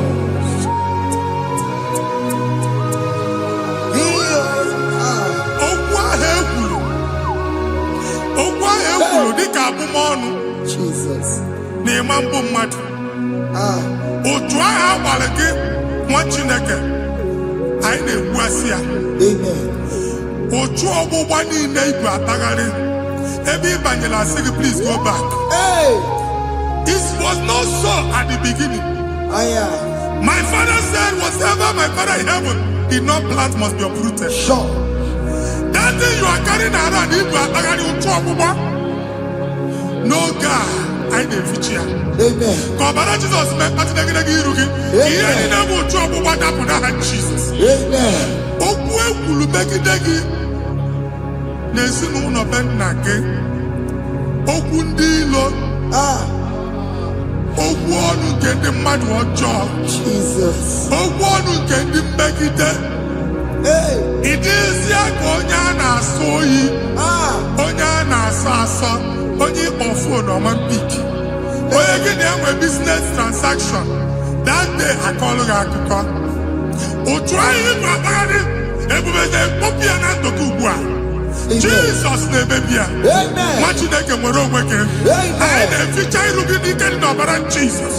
Jesus. N'imambu mmadụ. Otu ahụ agbara gị nwa Chineke anyị na-egbu asị ya. Amen. Ochu ọgbụgba niile ibu atagharị. Ebe ịbanyela asị gị, please go back. Hey. This was not so at the beginning. My father said, whatever my father in heaven did not plant must be uprooted. Sure. That thing you are carrying around, ibu atagharị ochu ọgbụgba. No God, I didn't feature. Amen. Kọbara Jesus mee kpati negidegi iru gị. Ihe niile bụ ochu ọgbụgba dapụ n'aha Jesus. Amen. Okwu ekwulu megide gị n'ezinụlọ be nna gị. Okwu ndị ilo. Okwu ọnụ nke ndị mmadụ ọjọọ. Jesus. Okwu ọnụ nke ndị mmegide. Ịdịzi ka onye a na-asọ oyi. Onye a na-asọ asọ. Onye ịkpọ fon ọma mpik. Onye gị na-enwe business transaction. That day akọlụ gị akụkọ. Otu anyị ịbụ akpagharị ebube na-ekpọpụ ya na ndụkọ ugbu a. Jesus na-emebi ya. Nwa Chineke nwere onwe gị. Anyị na-eficha iru gị n'ike dị n'ọbara Jesus.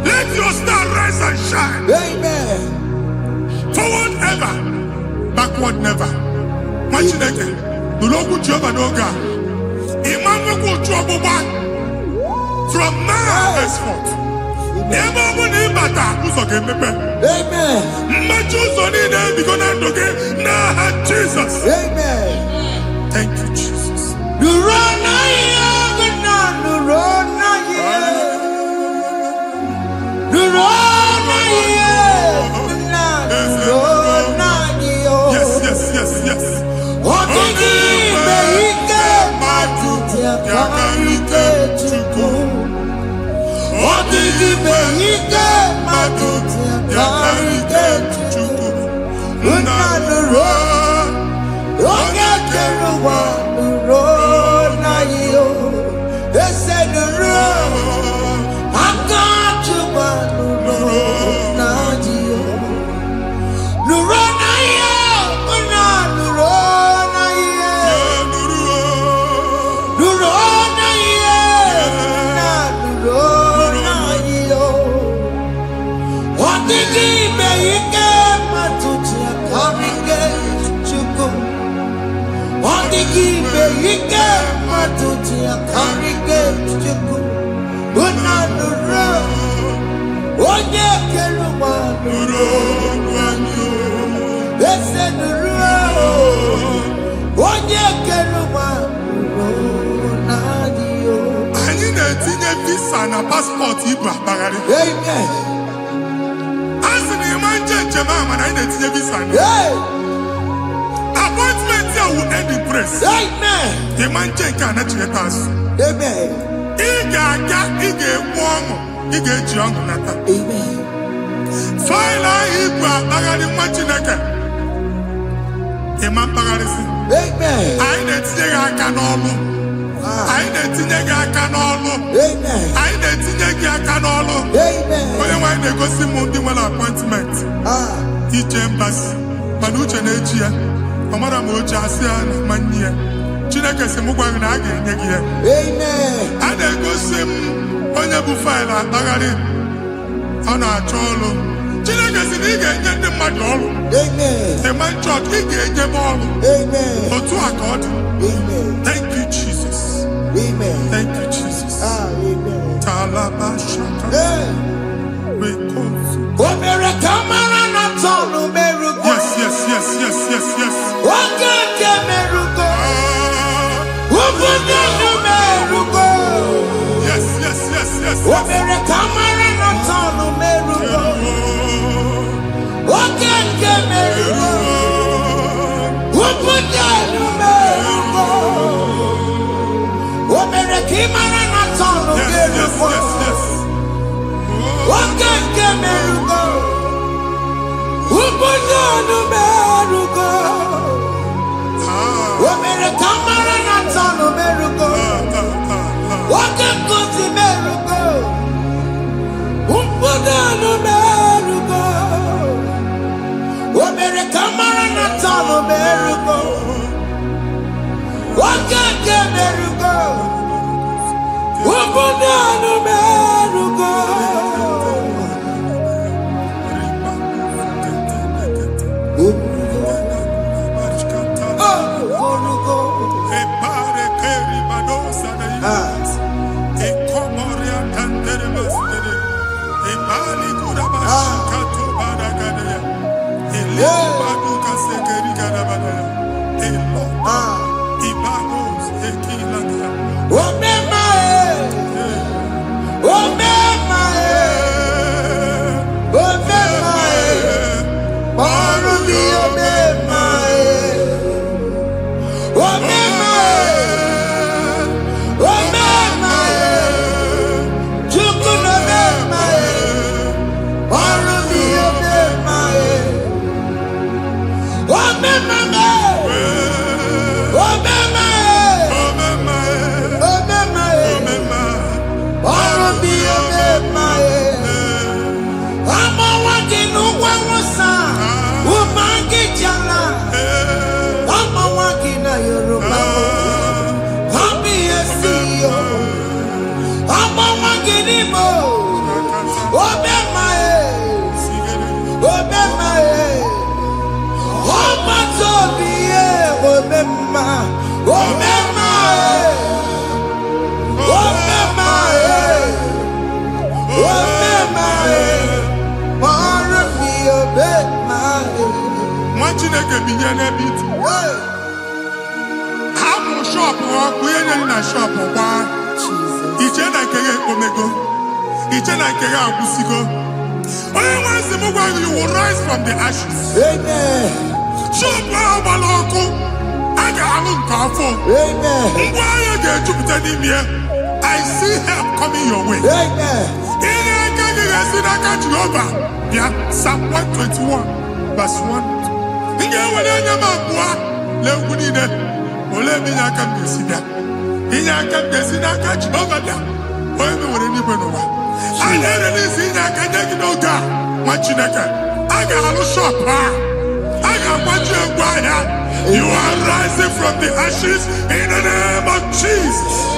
Let your star rise and shine. Forward ever, backward never. Nwa Chineke nụrụ okwu Jehova n'oge a. Ịma nwekwa ochu ọgbụgba from now henceforth. Ebe ọ bụ na ịbata ụzọ ga-emepe. Mmechi ụzọ niile ebigo na ndụ gị n'aha Jesus. Thank you, Jesus. Yes. Anyị na-etinye visa na passport ibu akpagharị. A sị na ịma njem a mana anyị na-etinye visa na. Appointment ya will end in praise. Ịma njem nke a na-echeta azụ. Ị ga-aga, ị ga-ekwu ọṅụ, ị ga-eji ọṅụ nata. Faịlụ ahụ ibu akpagharị nwa Chineke. Ịma mkpagharịsị. Anyị na-etinye gị aka n'ọlụ. Anyị na-etinye gị aka n'ọlụ. Anyị na-etinye gị aka n'ọlụ. Onye nwe anyị na-egosi m ndị nwere appointment. Ije mbasi mana uche na-eji ya. Ọ mara ma o ji asị ya na mmanyi ya. Chineke sị m gwa gị na a ga-enye gị ya. A na-egosi m onye bụ faịlụ akpagharị. Ọ na-achọ ọlụ. Chineke sị na ị ga-enye ndị mmadụ ọrụ. Ịma chọọchị ị ga-enye m ọrụ. Otu a ka ọ dị. Thank you, Jesus. Thank you, Jesus. Talabashaka. You will rise from the ashes. Amen. I see help coming your way. Psalm 121, verse 1. You are rising from the ashes in the name of Jesus.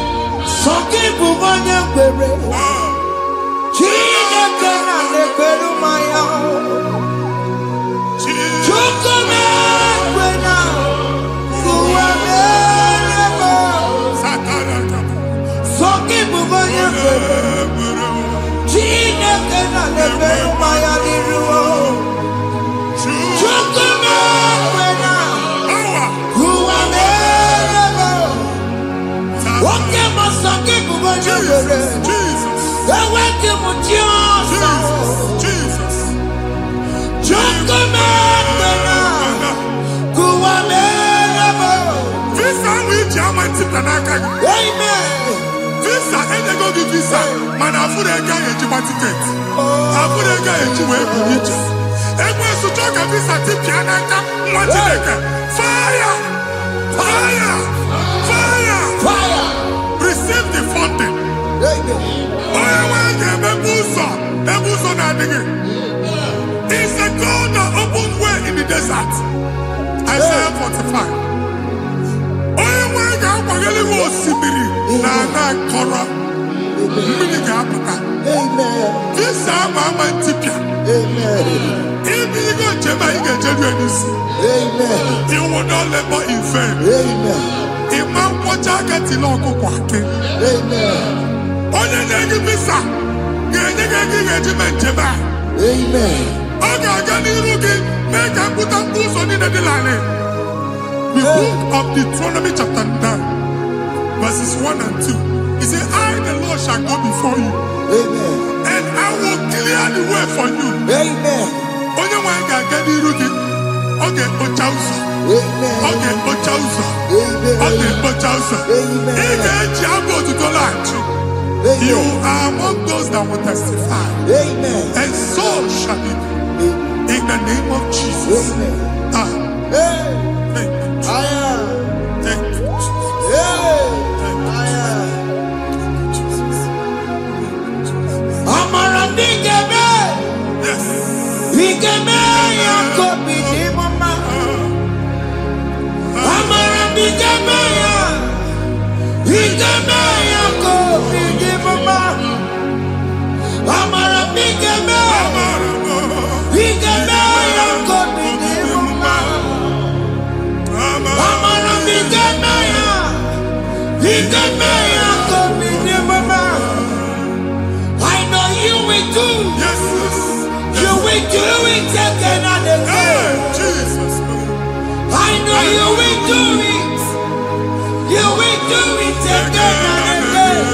Receive the funding. It's the God that opens way in the desert. Isaiah 45. You will not labor in vain. Amen. The book of Deuteronomy chapter 9, verses 1 and 2. He said, I, the Lord, shall go before you. Amen. And I will clear the way for you. Amen. Okay, Ochausa. Amen. Okay, Ochausa. Amen. Okay, Ochausa. Amen. You are among those that will testify. Amen. And so shall it be. In the name of Jesus. Amen. Thank you. Thank you, I know you will do. Yes. You will do it again and again. you will do it. You will do it again and again.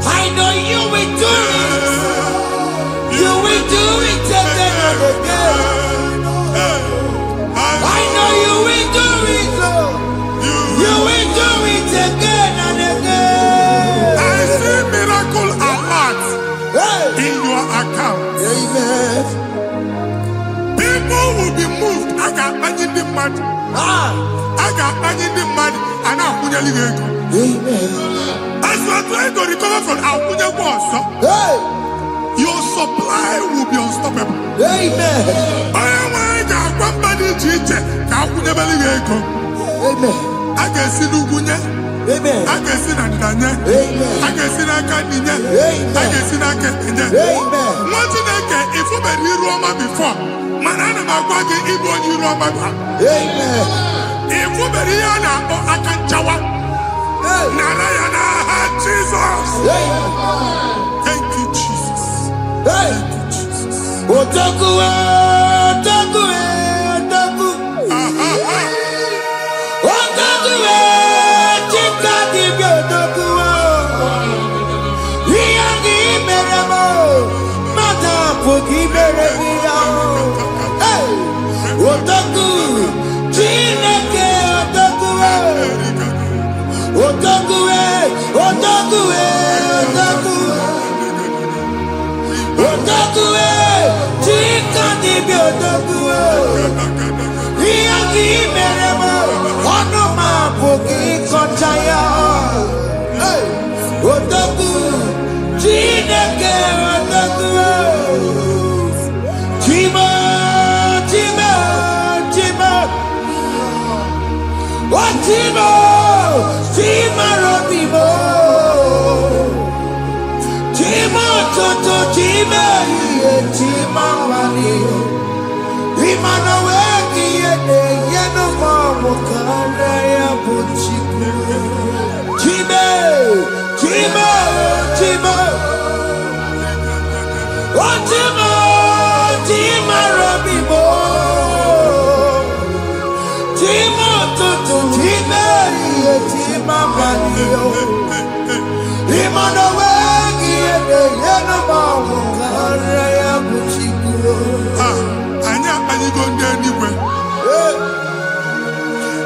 I know you will do it. You will do it again and again. I know you will do it, Lord. You will do it again and again. I see miracle alert in your account. Amen. People will be moved. I got imagine the man. I got imagine the man. And now Amen. as you are trying to recover from Abuja was, your supply will be unstoppable. Amen. Amen. I can see Lugunya. Amen. I can see Nandanya. Amen. I can see Nakaninya. I can see Nakaninya. Amen. What did I get if you were in Roma before? Manana Magwagi, Ibo, you Roma. Amen. If you were here now, I can Jawa. Narayana, Jesus. Thank you, Jesus. Thank you, Jesus. Otaku, Otaku, Otaku. Otaku, Chikati, Otaku. Yagi Meremo, Mata Puki Meremia. Otaku, Chineke, Otaku. Otaku, Otaku, Otaku. Otaku, Chikati, Otaku. Yagi Meremo, Onoma Puki Konchaya. Otaku, Chineke, Otaku. Chima, Chima, Chima. Oh, Chima, Chima, Robimo. Chima, Toto, Chima, Chima, Mani. Imano weki yene, yeno mamo kanda ya buchiku. Chima, Chima, Chima. Oh, Chima, Chima, Robimo. Chima, Toto, Chima, Chima, Mani. Imano weki yene, yeno mamo kanda ya buchiku. Anya go anywhere.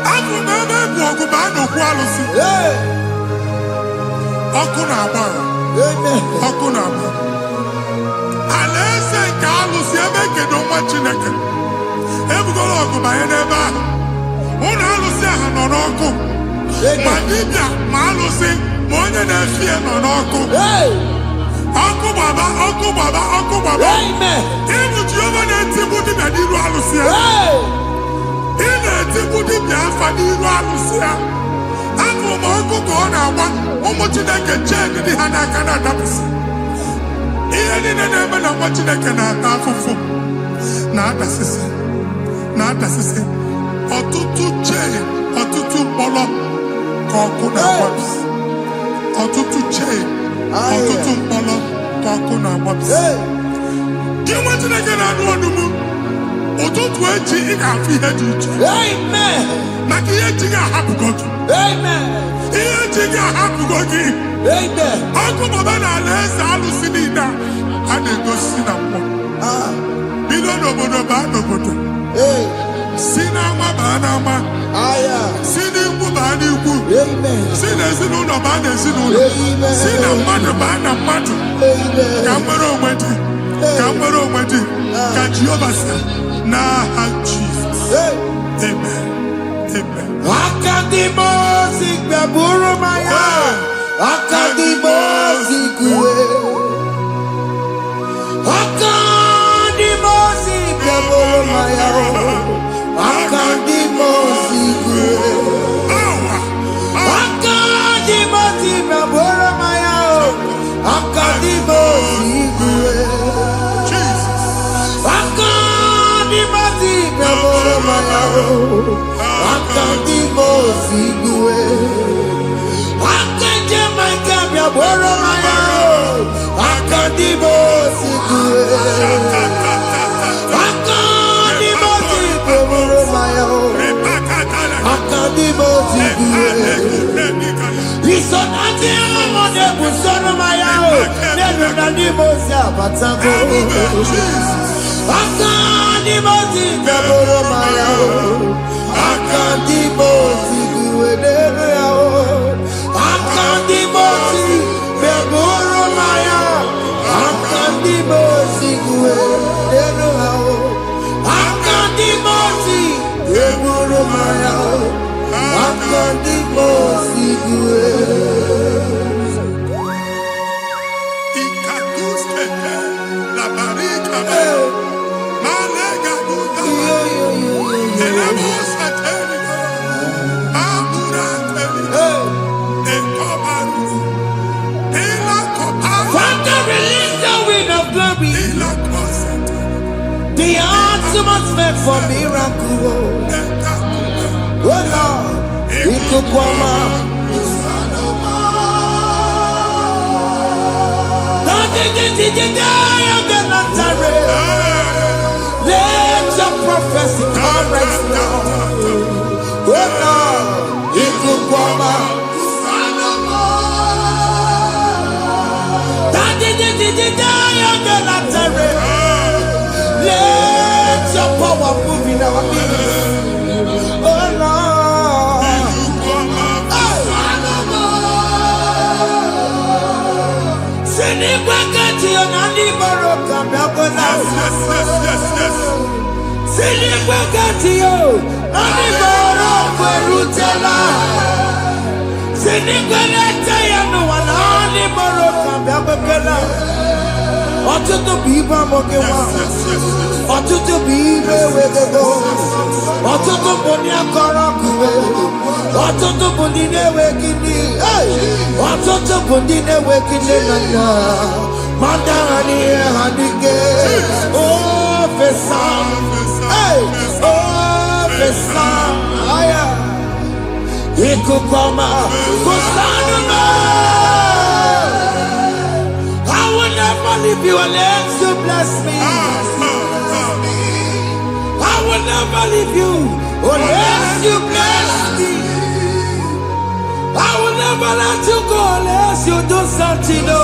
I'm never walk about no quality. Okunaba. Okunaba. Alese Carlos, you make no much in a can. Ever go to my neighbor. Una Lucia Hanoko. Madibia, Malusi, Monia Nefia Nonoko. Uncle Baba, Uncle Baba, Uncle Baba. Amen. Even Giovanni Timothy Nadiru Alucia. In a Timothy Biafaniru Alucia. Uncle Mongo Gona, Omochidaka Chen, the Hanakana Dabs. Even in the name of Mochidaka Nafu. Not assistant. Not assistant. Or tutu chain, or tutu polo, Kokuna Wabs. Or tutu chain. Ọtụtụ mkpọrọ ka ọkụ na-agbapụsị. Gị nwa Chineke na-anụ ọnụ m, ụtụtụ echi ị ga-afụ ihe dị iche. Maka ihe echi ga-ahapụgo gị. Ihe echi ga-ahapụgo gị. Ọkụ baba na alaeze alụsị niile a na-egosi na mmụọ. Bido n'obodo baa n'obodo. Si n'ama baa n'ama. Si n'ikwu baa n'ikwu. Si n'ezinụlọ baa n'ezinụlọ. Si na mmadụ baa na mmadụ. Ka nwere onwe dị. Ka nwere onwe dị. Ka Jehova sị n'aha Jizọs. Amen. Amen. Akadimosi gbaburu maya. Akadimosi kuwe. Akadimosi gbaburu maya. Akadimosi kuwe. Akadimosi gbaburu maya. Akadimosi kuwe. Akadimosi gbaburu maya. Akadimosi kuwe. Akadimosi gbaburu maya. Akadimosi kuwe. Akadimosi gbaburu maya. Unanimosia Batago. Akanimosi Gaboro Maya. Akandimosi Guedea. Akandimosi Gaboro Maya. Akandimosi Guedea. Akandimosi Gaboro Maya. Akandimosi Guedea. The ultimate faith for miracle. Oh Lord, it could come out. Let your prophecy come right now. Oh Lord, it could come out. Let your power move in our midst. Oh Lord. Ọtụtụ bụ ibe amụghị nwa, ọtụtụ bụ ibe ewegego, ọtụtụ bụ ndị akọrọ ọkụwe, ọtụtụ bụ ndị na-enweghị nne, ọtụtụ bụ ndị na-enweghị nne na nna, ma ndị agha n'ihe ha dike. Ofesa, ofesa, aya, ikuku ọma, kwụsanụ m. If you unless you bless me, I will never leave you unless you bless me. I will never let you go unless you do something. No,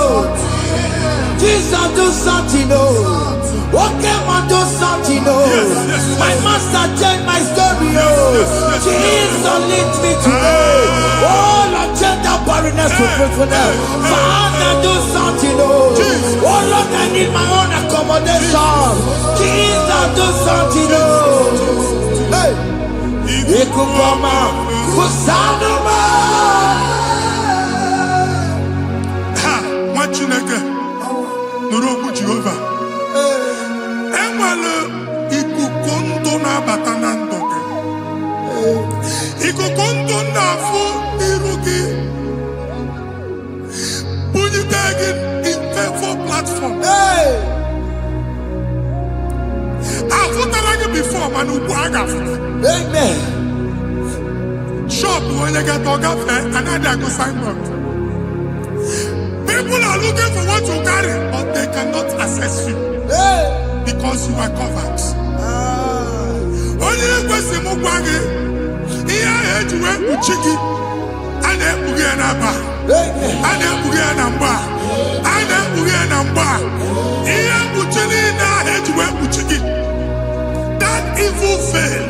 Jesus, do something. No, okay, man, do something. No, my master changed my story. Oh, Jesus, lead me today. Oh, Lord, change that barrenness to fruitfulness. Father, do something. Oh, Lord, I need my own accommodation. Jesus, do something. Hey, you could come out. Kusanuma. Ha, what you like? No, Jehovah. Emmanuel, ikukondo na batanando. Ikukondo na fu irugi. Bunitagin in for platform. Hey, I've put before, man. amen. Shop when you get dog another go signboard. People are looking for what you carry, but they cannot access you because you are covered. Only question Mugwagi, here head you went to Chiki, and then Bugianaba, and then Bugianamba, and then Bugianamba. Here Buchini now head you went to Chiki. That evil fail.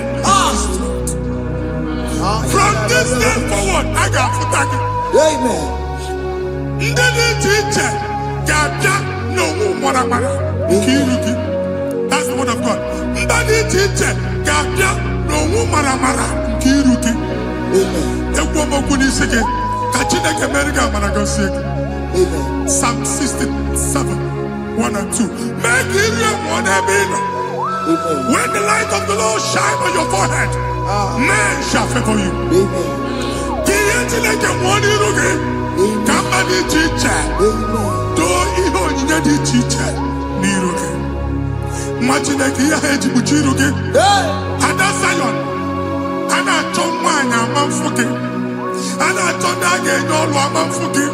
From this day forward, I got for tagging. Amen. That's the word of God. Psalm 67, 1 and 2. Make Israel one heaven. When the light of the Lord shine on your forehead, men shall favor you. Somebody teacher, do even in the teacher, Niruke. Imagine a year head to Buchiruke, and that's Zion, and I told mine, I'm fucking, and I told again, no, I'm fucking.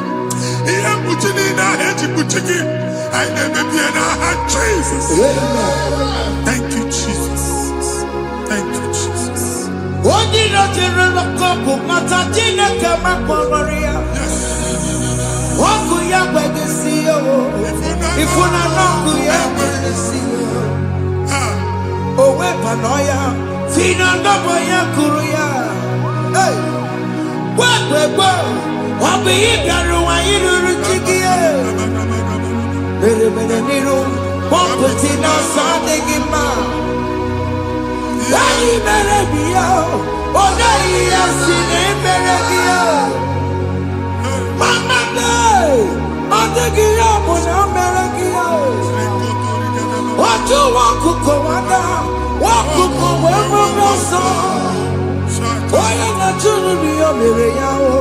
Here, Buchina head to Buchiki, I never be an Jesus. Thank you, Jesus. Thank you, Jesus. What did not you look up? Matatina come up, Maria. What could you see? yo. If you not know ya oh we panoya fina ndobo ya kuruya. Hey, we obi ibiaru wa yiruru chigiye. Mere niru pompeti na sadegima. Dai mere biyo onai asine mere biyo. Mama day adegiya mona mere biyo. Watu wakuko wada wakuko wewe so. Oya na churu biyo mere yao.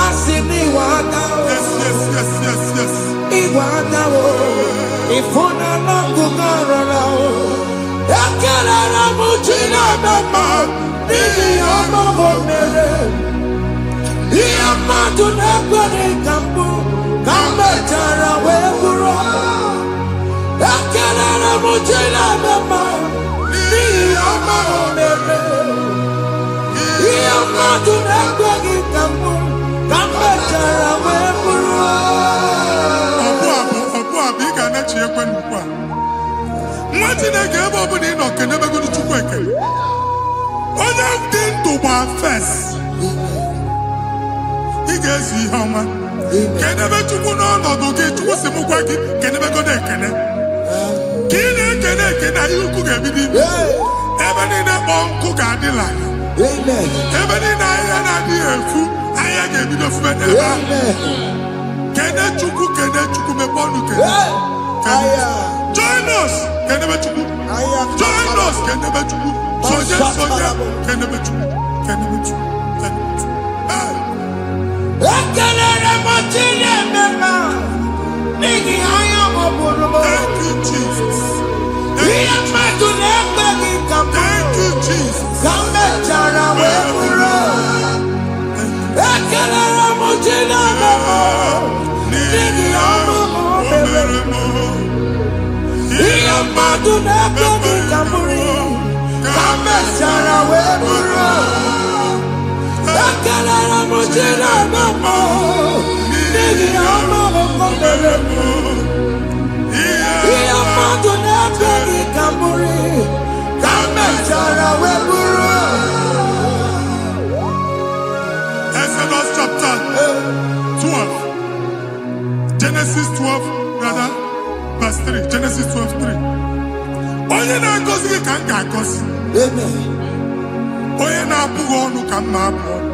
Asini wada. Yes. Iwada wo. Ifuna na kugarara wo. Ekele na mujina bema. Nini omo mere. Iya madu nekwere kambu. Kambe tara weburo. Ekele na mujina bema. Nini omo mere. Iya madu nekwere kambu. Kambe tara weburo. Biga na chi ekwe nkwa. Nwati na ga ebe obu ni no kene be gudu chukwu ekele. Onye dị ndụ gba first. Ị ga-ezi ihe ọma. Kenebe chukwu n'ọnọdụ gị chukwu si mụ gwa gị kenebe godo ekele. Ka ị na-ekele ekele ihe ukwu ga-ebido ibi. Ebe niile kpọ nkụ ga-adịla. Ebe niile ahịa na-adịghị efu ahịa ga-ebido fube n'ebe ahụ. Kene chukwu mepe ọnụ kene. Join us kenebe chukwu. Join us kenebe chukwu. Soja kenebe chukwu. Ekelere mọchiri emema n'ihi anya ọbụrụ. Thank you, Jesus. Ihe mmadụ na-ekpe gị ka mbụ. Thank you, Jesus. Ka mmechara wee bụrụ. Ekelere mọchiri emema n'ihi ọmụmụ mere mụ. Ihe mmadụ na-ekpe gị ka mbụrụ. Ka mmechara wee bụrụ. Ekelere mọchiri emema n'ihi ọmụmụ mere mụ. Ihe mmadụ na-ekpe gị ka mbụrụ. Ka mmechara wee bụrụ. Exodus chapter 12. Genesis 12, rather, verse 3. Genesis 12:3. Onye na-agọzi gị ka m ga-agọzi. Onye na-abụghị ọnụ ka m na-abụ ọnụ.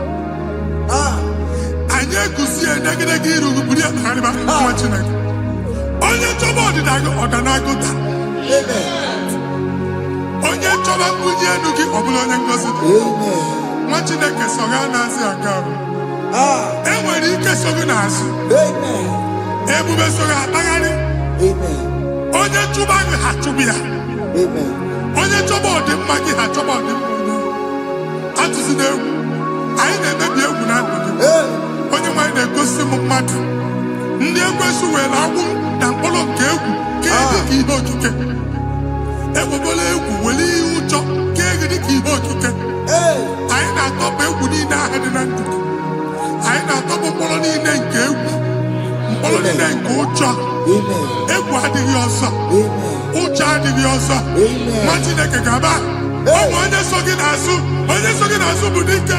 Anyị eguzie negedege iru buru ya karịba nwa Chineke. Onye chọba ọdịda gị ọdanagụta. Onye chọba mbunye elu gị ọ bụla onye ngọzi. Nwa Chineke so ga na-azị aga arụ. Enwere ike so gị n'azụ. Ebube so gị akpagharị. Onye chụba gị ha chụbụ ya. Onye chọba ọdịmma gị ha chọba ọdịmma onye. Atụzi n'egwu. Anyị na-emebi egwu na ndụ gị. Onye nwanyị na-egosi m mmadụ. Ndị ekwensu were agwụ na mkpụrụ nke egwu kee dị ka ihe okike. Egwugola egwu were ihe ụjọ kee gị dị ka ihe okike. Anyị na-atọpụ egwu niile ahụ dị na ndụ gị. Anyị na-atọpụ mkpụrụ niile nke egwu. Mkpụrụ niile nke ụjọ. Egwu adịghị ọzọ. Ụjọ adịghị ọzọ. Nwa Chineke ga-aba. Ọ bụ onye so gị n'azụ. Onye so gị n'azụ bụ dike.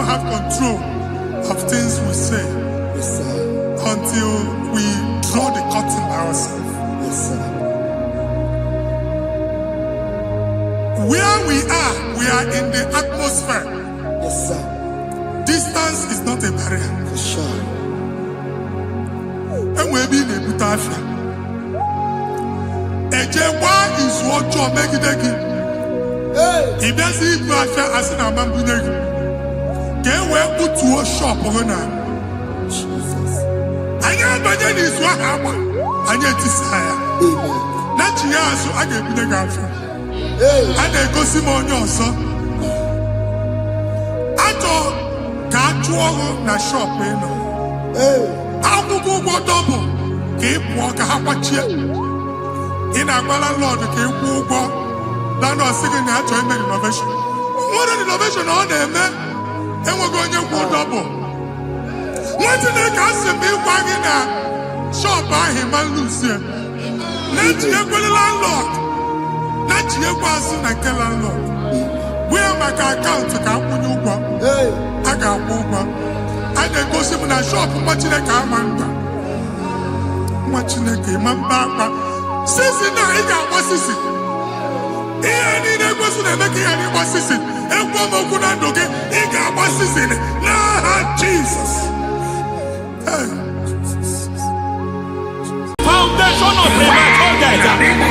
have control of things we say. Yes, sir. Until we draw the curtain ourselves. Yes, sir. Where we are in the atmosphere. Yes, sir. Distance is not a barrier. For sure. And we be in a butafia. Ejewa is what you make it again. If there's a butafia as in a mambunegi, can we put to a shop over now? Jesus. I am Bajan is what happened. I get desire. Amen. Not you, so I get the girlfriend. Hey. And then go see more your son. I thought, can't you na shop, you know? Hey. I'm going to double. Keep walk a hapachi. In a Lord, keep walk. Land was singing that to innovation. What an innovation on them, man. And we're going to go double. What did they cast me wagging at? Shop by him and Lucia. Let you go to landlord. Let you go and kill landlord. We are my account to come when you go. Hey. I got one. And then go see in a shop watching a car man. Watching a game man back. Sissy, now he got what sissy. He ain't a person that make any what sissy. And one more good and okay. He got what sissy. Nah, Jesus. Hey. Foundation of premature death.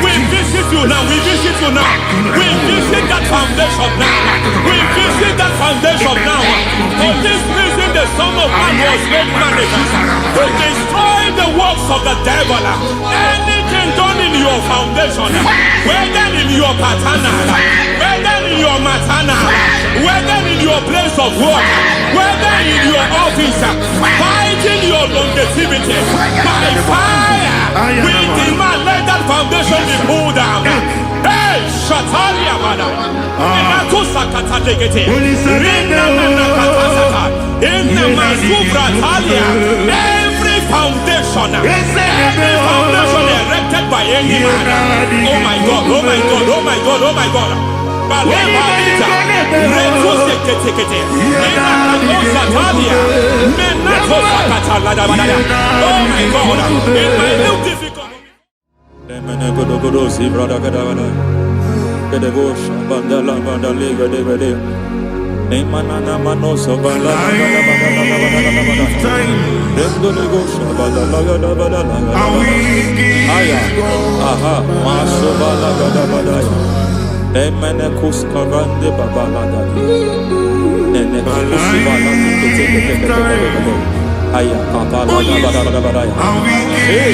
We visit you now. We visit you now. We visit that foundation now. We visit that foundation now. For this reason, the Son of Man was made manifest to destroy the works of the devil. Anything done in your foundation, whether in your paternal, whether in your maternal, whether in your place of work, whether in your office, fighting your longevity by fire. We demand let that foundation be pulled down. Hey, Shatalia, madam. Every foundation erected by any man. Oh my God, oh my God, oh my God, oh my God. Oh my God, in my new difficult. Emenekus karande babalada. Nenekus balati kete. Aya kapala badada. Hey,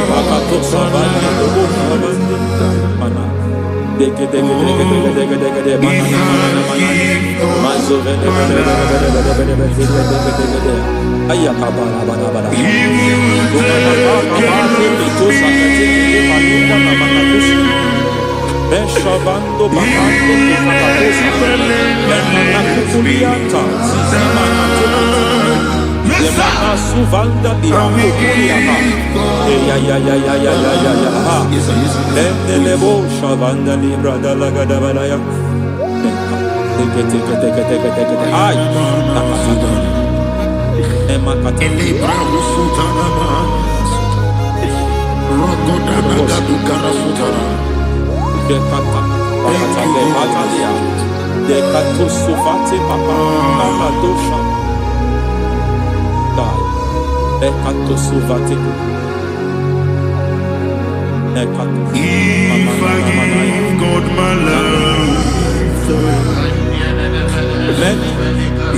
bakato sabani dobo sabani. Mana. Deke mana. Mazo vede. Aya kapala badada. Beshavando bakando kukulianta Lemana suvanda diakukuliata ya Lebo shavanda libra dalagada balaya Teke ay nakasada Emakata Libra usutana Rogoda nagaduka sutara Dekata Batalia Dekato Sufati Papa Amadosha Dai Dekato Sufati Dekato If I give God my love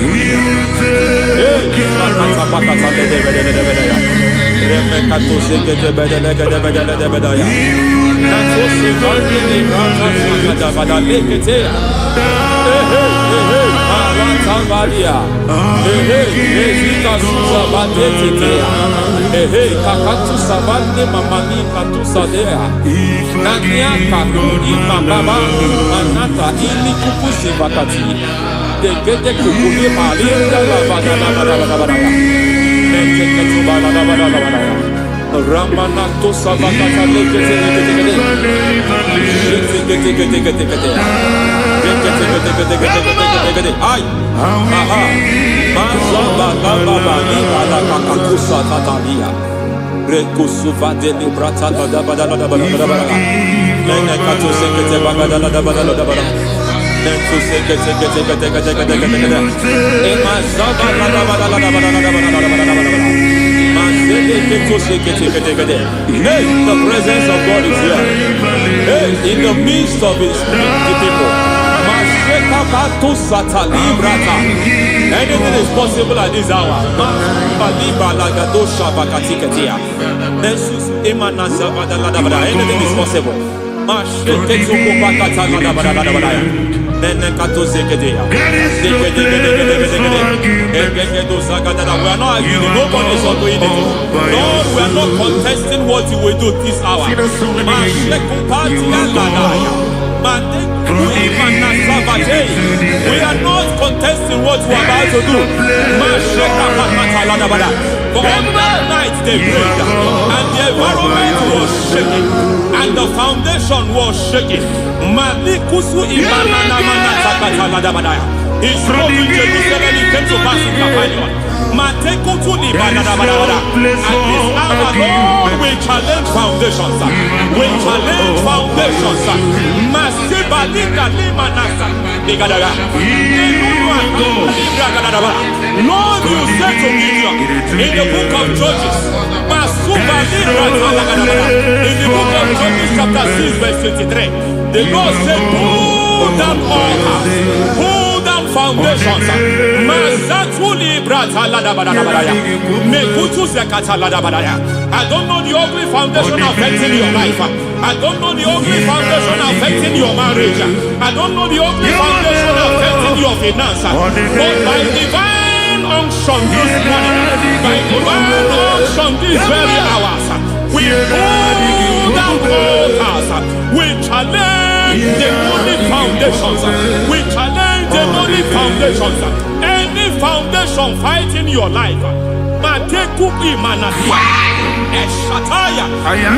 He'll take care of Ramanato Sabakata Ay, aha. Baba liba la kakakusa tatalia. Rekusuva de librata da da da da da da da. Nene kato sekete baga da da da da da da. Nentu sekete kete kete kete kete kete. Ema zaba la da da da da da da da. Masele keto sekete kete kete. Hey, the presence of God is here. Hey, in the midst of His people. Masheka kato satali brata. Anything is possible at this hour. Anything is possible. We are not arguing. Nobody is doing it. Lord, we are not contesting what you will do this hour. We are not contesting what we are about to do. For all that night they prayed, and the environment was shaking, and the foundation was shaking. He spoke in Jerusalem, he came to pass in Capernaum. At this hour, Lord, we challenge foundations. We challenge foundations. Lord, you said to Gideon in the book of Judges, in the book of Judges chapter 6 verse 23, the Lord said, pull down altars, pull down foundations. I don't know the ugly foundation affecting your life. I don't know the ugly foundation affecting your marriage. I don't know the ugly foundation affecting your finance. But by divine unction this morning, by divine unction these very hours, we pull down altars. We challenge demonic foundations. We challenge demonic foundations. Any foundation fighting your life, Matekuki Manatia, Eshataya,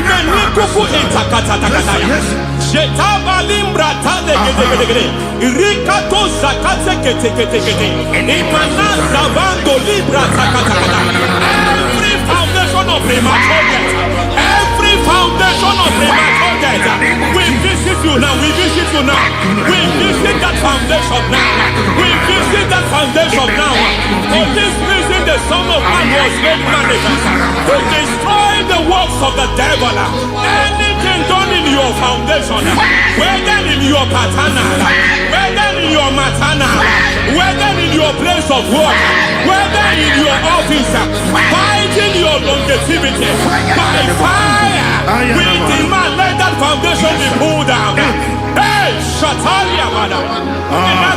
Menikuku Itakatatakataya, Shetabalim Bratale, Rikato Zakate Ketekete, Imanasa Vando Libra Takataka. Every foundation of premature death, every foundation of premature death, we visit you now, we visit you now, we visit that foundation now, we visit that foundation now. For this reason, the Son of Man was made manifest to destroy the works of the devil. Anything done in your foundation, whether in your paternal, whether in your maternal, whether in your place of work, whether in your office, fighting your longevity by fire, we demand let that foundation be pulled down. Hey, Shatalia Mada. Every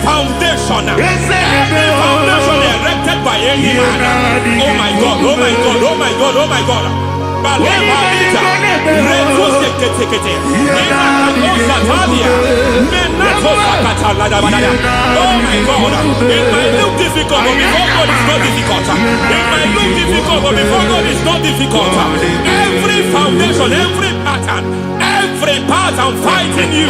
foundation erected by any man. Oh my God, oh my God, oh my God, oh my God. Oh my God, it might look difficult, but before God it's not difficult. It might look difficult, but before God it's not difficult. Every foundation, every pattern fighting you,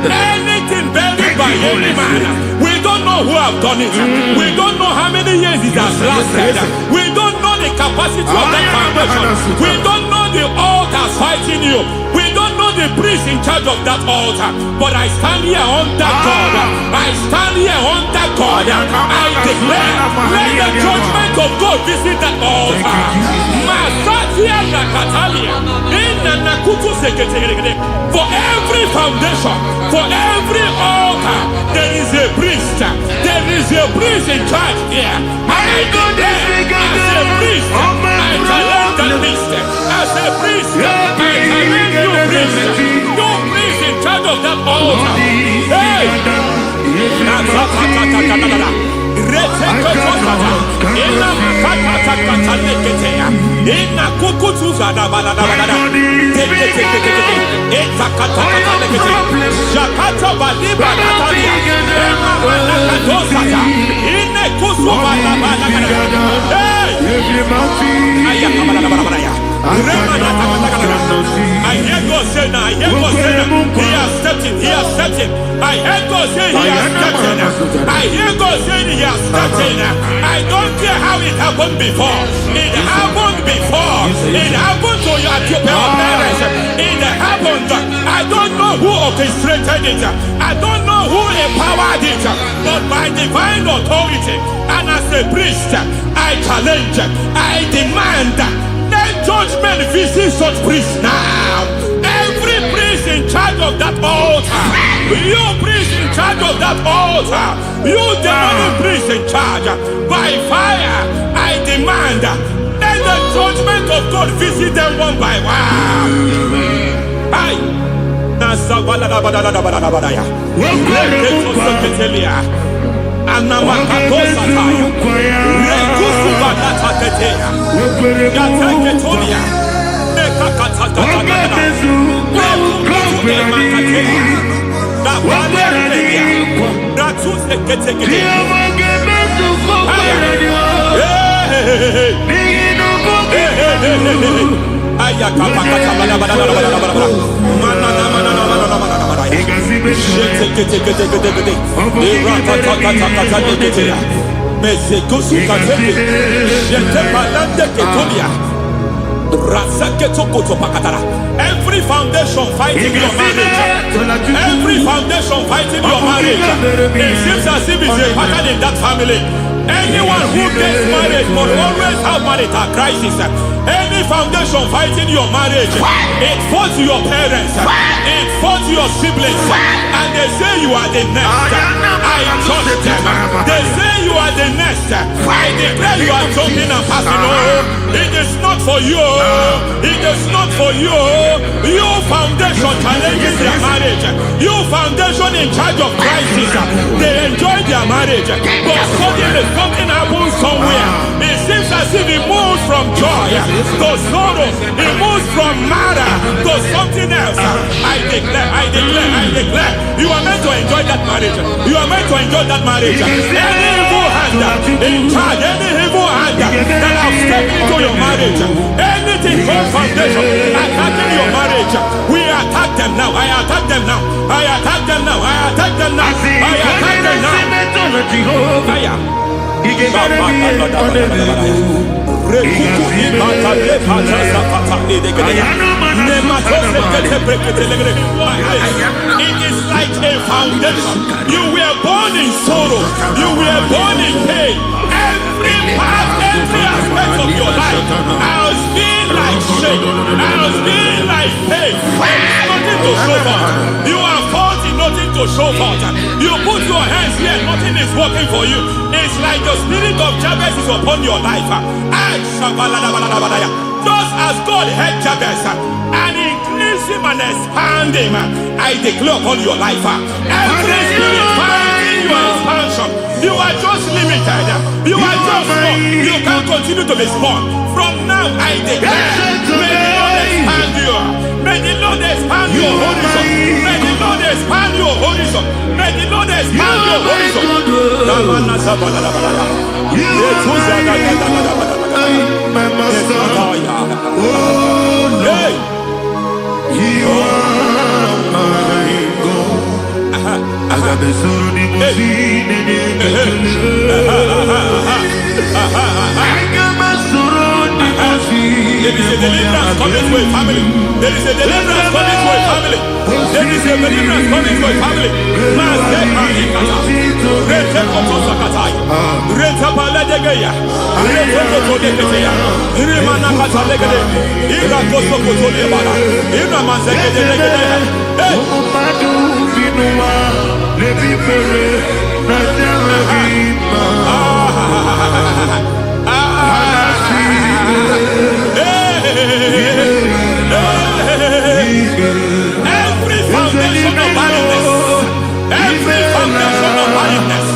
anything buried by any man, we don't know who have done it. We don't know how many years it has lasted. We don't know the capacity of that foundation. We don't know the altars fighting you. We don't know the priest in charge of that altar. But I stand here under God. I stand here under God. I declare, let the judgment of God visit that altar. For every foundation, for every altar, there is a priest. There is a priest in charge here. I declare, as a priest, I challenge that priest. As a priest, I challenge you priest. You priest in charge of that altar. Hey! I hear God say now, He has stepped in, He has stepped in. I hear God say He has stepped in. I hear God saying He has stepped in. I don't care how it happened before. It happened before. It happened to your parents. It happened. I don't know who orchestrated it. I don't know who empowered it. But by divine authority and as a priest, I challenge, I demand, let judgment visit such priests now. Every priest in charge of that altar, you priest in charge of that altar, you demonic priest in charge, by fire, I demand, let the judgment of God visit them one by one. Aye. Every foundation fighting your marriage, every foundation fighting your marriage, it seems as if it's a pattern in that family. Anyone who gets married must always have marital crisis. Any foundation fighting your marriage, it fought your parents, it fought your siblings, and they say you are the next. I judge them. They say you are the next. I declare you are jumping and passing. Oh, it is not for you. It is not for you. You foundation challenges their marriage. You foundation in charge of crisis. They enjoy their marriage, but suddenly something happens somewhere. It seems as if it moves from joy to sorrow. It moves from matter to something else. I declare, you are meant to enjoy that marriage. You are meant to enjoy that marriage. Any evil hand in charge, any evil hand that have stepped into your marriage, anything called foundation attacking your marriage, we attack them now. I attack them now. I attack them now. I attack them now. I attack them now. It is like a foundation. You were born in sorrow. You were born in pain. Every part, every aspect of your life has been like shame. Has been like pain. Nothing to show for. You are faulty, nothing to show for. You put your hands here, nothing is working for you. It's like the spirit of Jabez is upon your life. Just as God had Jabez and increased him and expand him, I declare upon your life. Every spirit finding your expansion, you are just limited. You are just small. You can't continue to be small. From now, I declare, may the Lord expand you. May the Lord expand your horizon. May the Lord expand your horizon. May the Lord expand your horizon. My master, Hey, you are my God. I got the soul in my feet, I got my soul in my feet. there is a deliverance coming to a family. There is a deliverance coming to a family. There is a deliverance coming to a family. Every foundation of barrenness, every foundation of barrenness,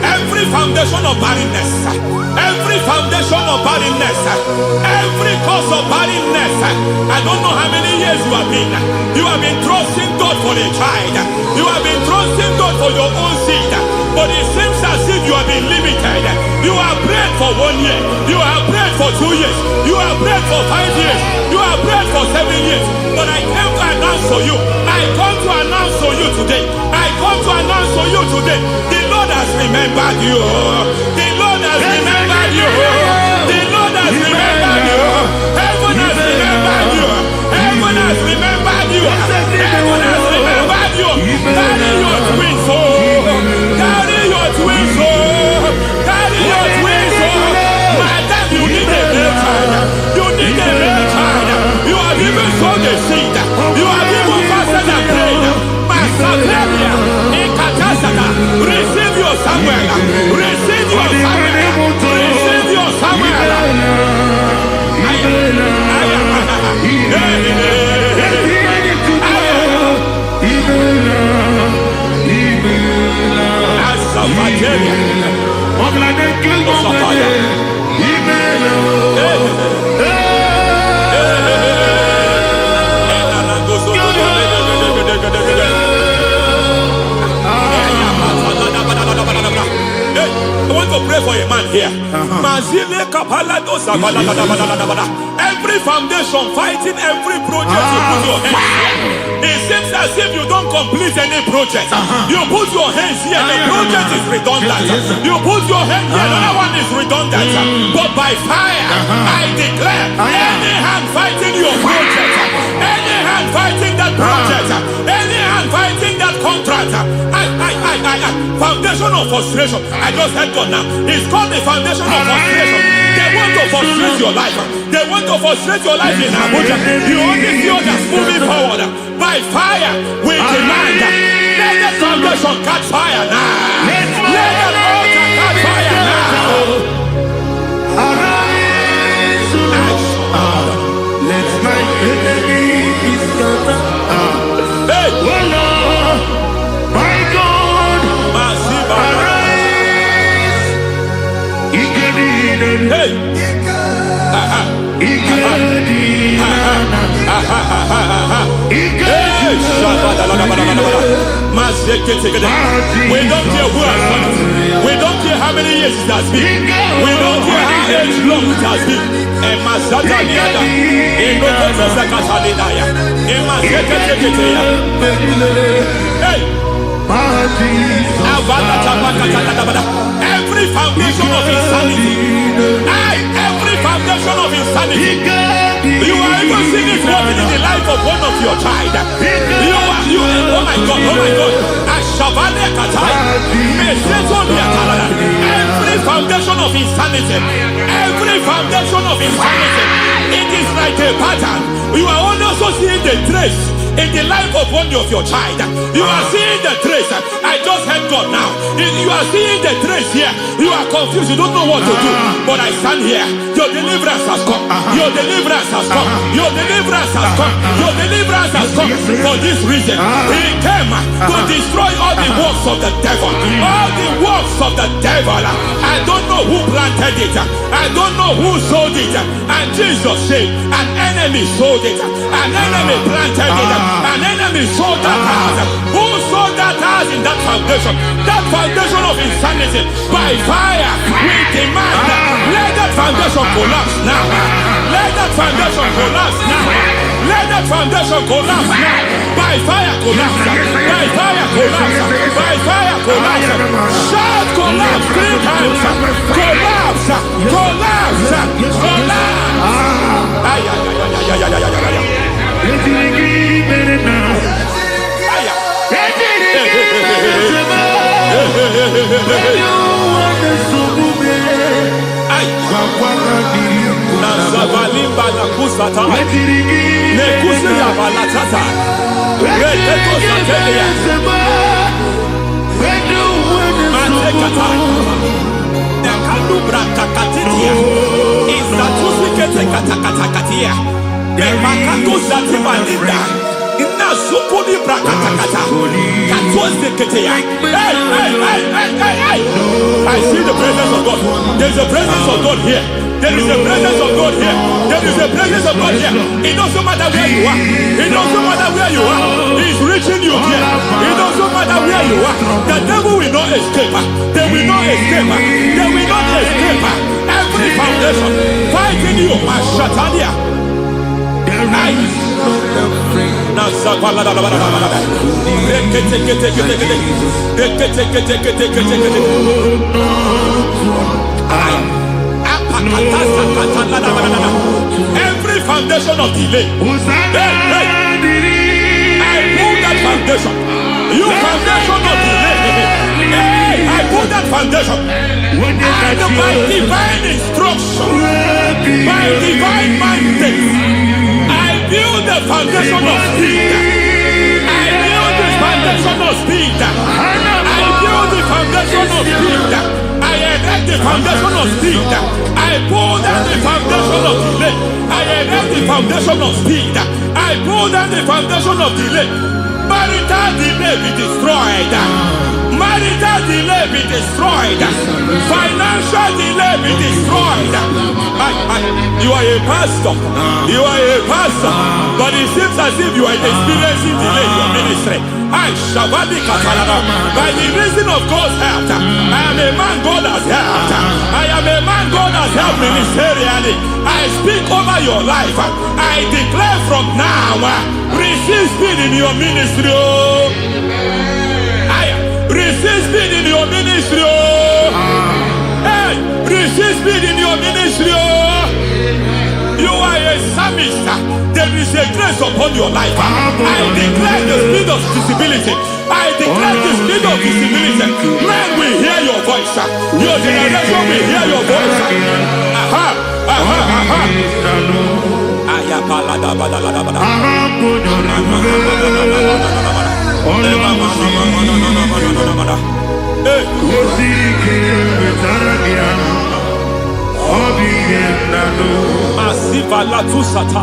Every foundation of barrenness, every foundation of barrenness, every cause of barrenness. I don't know how many years you have been trusting God for a child. You have been trusting God for your own seed, but it seems as if you have been limited. You have prayed for 1 year, you have prayed for 2 years, you have prayed for 5 years, you have prayed for 7 years. But I came to announce for you, I come to announce for you today, I come to announce for you today, the Lord has remembered you. The Lord has remembered you. The Lord has remembered you. Heaven has remembered you. Heaven has remembered you. Heaven has remembered you. Carry your twins, oh. Carry your twins, oh. Carry your twins, oh. Madam, you need a real child. You need a real child. You have even sown the seed. You have even fasted and prayed. Masakrabia, Ekatasata, receive your Samuel. Receive your Samuel. Receive your Samuel. I want to pray for a man here. Every foundation fighting every project you put your hands here. It seems as if you don't complete any project. You put your hands here, the project is redundant. You put your hand here, another one is redundant. But by fire, I declare, any hand fighting your project, any hand fighting that project, any hand fighting that contract, foundation of frustration. I just heard God now. It's called the foundation of frustration. They want to frustrate your life. They want to frustrate your life in Abuja. You only see others moving forward. By fire, we demand. Let the foundation catch fire now. Let the altar catch fire now. Arise, let my enemies scatter. Hey, Oh Lord, my God, arise. hey. We don't care who has done it. We don't care how many years it has been. We don't care how age long it has been. Hey. Every foundation of insanity, every foundation of insanity, you are even seeing it working in the life of one of your child. Oh my God, every foundation of insanity, every foundation of insanity, it is like a pattern. You are also seeing the trace in the life of one of your child. You are seeing the trace. I just heard God now. You are seeing the trace here. You are confused. You don't know what to do. But I stand here. Your deliverance has come. Your deliverance has come. Your deliverance has come. Your deliverance has come. For this reason, He came to destroy all the works of the devil. All the works of the devil. I don't know who planted it. I don't know who sold it. And Jesus said, an enemy sold it. An enemy planted it. An enemy sold that house. Who sold that house in that foundation? That foundation of insanity. By fire, we demand, let that foundation collapse now. Let that foundation collapse now. Let that foundation collapse now. By fire, collapse. By fire, collapse. By fire, collapse. Shout collapse 3 times. Collapse. Collapse. Collapse. Nazukuli brakatakata. Katwaziketea. Hey. I see the presence of God. There's a presence of God here. There is a presence of God here. There is a presence of God here. It doesn't matter where you are. It doesn't matter where you are. He's reaching you here. It doesn't matter where you are. The devil will not escape. They will not escape. They will not escape. Every foundation fighting you. Mashatalia. Every foundation of delay, I pull that foundation. You foundation of delay, I pull that foundation. And by divine instruction, by divine mandate, I build the foundation of speed. I build the foundation of speed. I build the foundation of speed. I erect the foundation of speed. I pull down the foundation of delay. I erect the foundation of speed. I pull down the foundation of delay. Marital delay be destroyed. Marital delay be destroyed. Financial delay be destroyed. You are a pastor. You are a pastor. But it seems as if you are experiencing delay in your ministry. By the reason of God's help, I am a man God has helped. I am a man God has helped ministerially. I speak over your life. I declare from now, receive speed in your ministry. Receive speed in your ministry. Hey, receive speed in your ministry. You are a psalmist. There is a grace upon your life. I declare the speed of visibility. I declare the speed of visibility. Men will hear your voice. Your generation will hear your voice. Masiva la tu sata.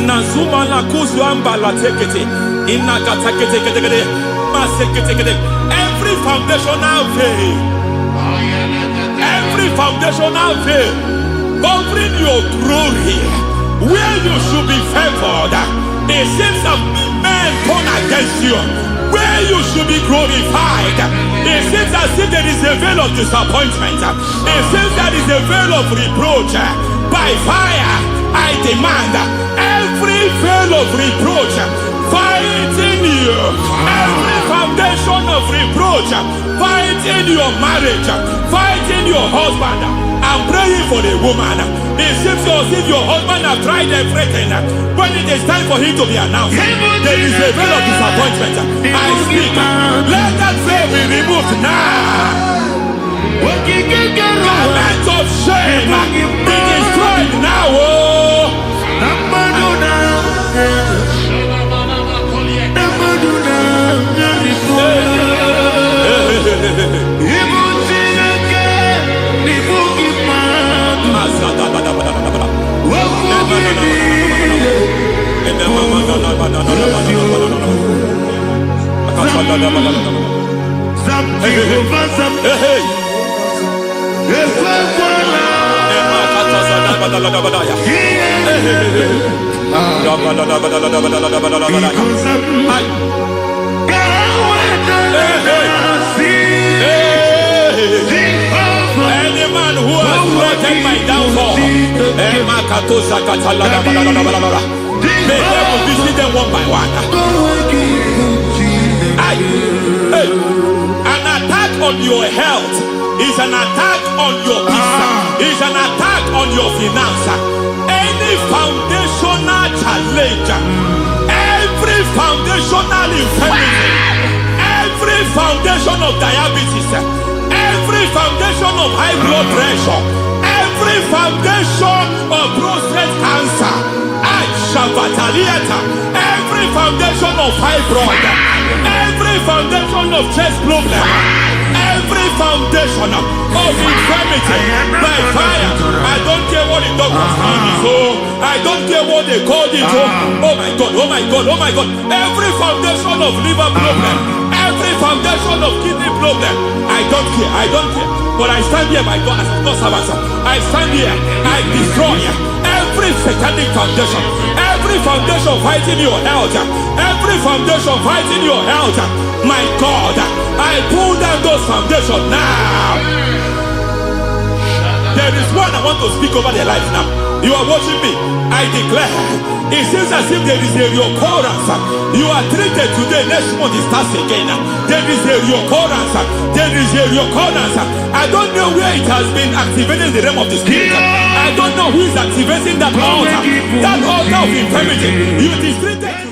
Nazuma la kuzu ambala tekete inakata kete masekete. Every foundational veil, every foundational veil covering your glory, where you should be favored, it seems that men turn against you. Where you should be glorified, it seems as if there is a veil of disappointment. It seems there is a veil of reproach. By fire, I demand every veil of reproach fighting you, every foundation of reproach fighting your marriage, fighting your husband. I'm praying for the woman. It seems as if your husband has tried everything. When it is time for him to be announced, there is a veil of disappointment. I speak, let that veil be removed now. Garment of shame be destroyed now. Any man who has plotted my downfall, may devil visit them one by one. An attack on your health. It's an attack on your peace. It's an attack on your finance. Any foundational challenge, every foundational infirmity, every foundation of diabetes, every foundation of high blood pressure, every foundation of prostate cancer, every foundation of fibroid, every foundation of chest problem, every foundation of infirmity by fire. I don't care what the doctors call it, so I don't care what they called it. Oh my God, oh my God, oh my God. Every foundation of liver problem, every foundation of kidney problem, I don't care, I don't care. But I stand here, my God, as a God servant. I stand here, I destroy every satanic foundation, every foundation fighting your health, every foundation fighting your health. My God, I pull down those foundations now. There is one I want to speak over their life now. You are watching me. I declare, it seems as if there is a reoccurrence. You are treated today, next month it starts again. There is a reoccurrence. There is a reoccurrence. I don't know where it has been activated in the realm of the spirit. I don't know who is activating that altar of infirmity. You is treated today.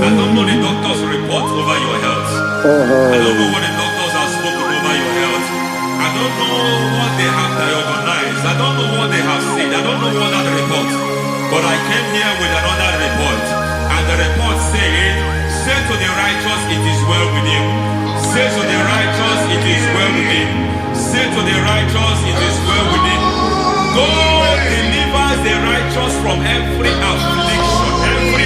I don't know the doctor's report over your health. I don't know what the doctors have spoken over your health. I don't know what they have diagnosed. I don't know what they have said. I don't know what that report. But I came here with another report. And the report said, say to the righteous, it is well with him. Say to the righteous, it is well with him. Say to the righteous, it is well with him. God delivers the righteous from every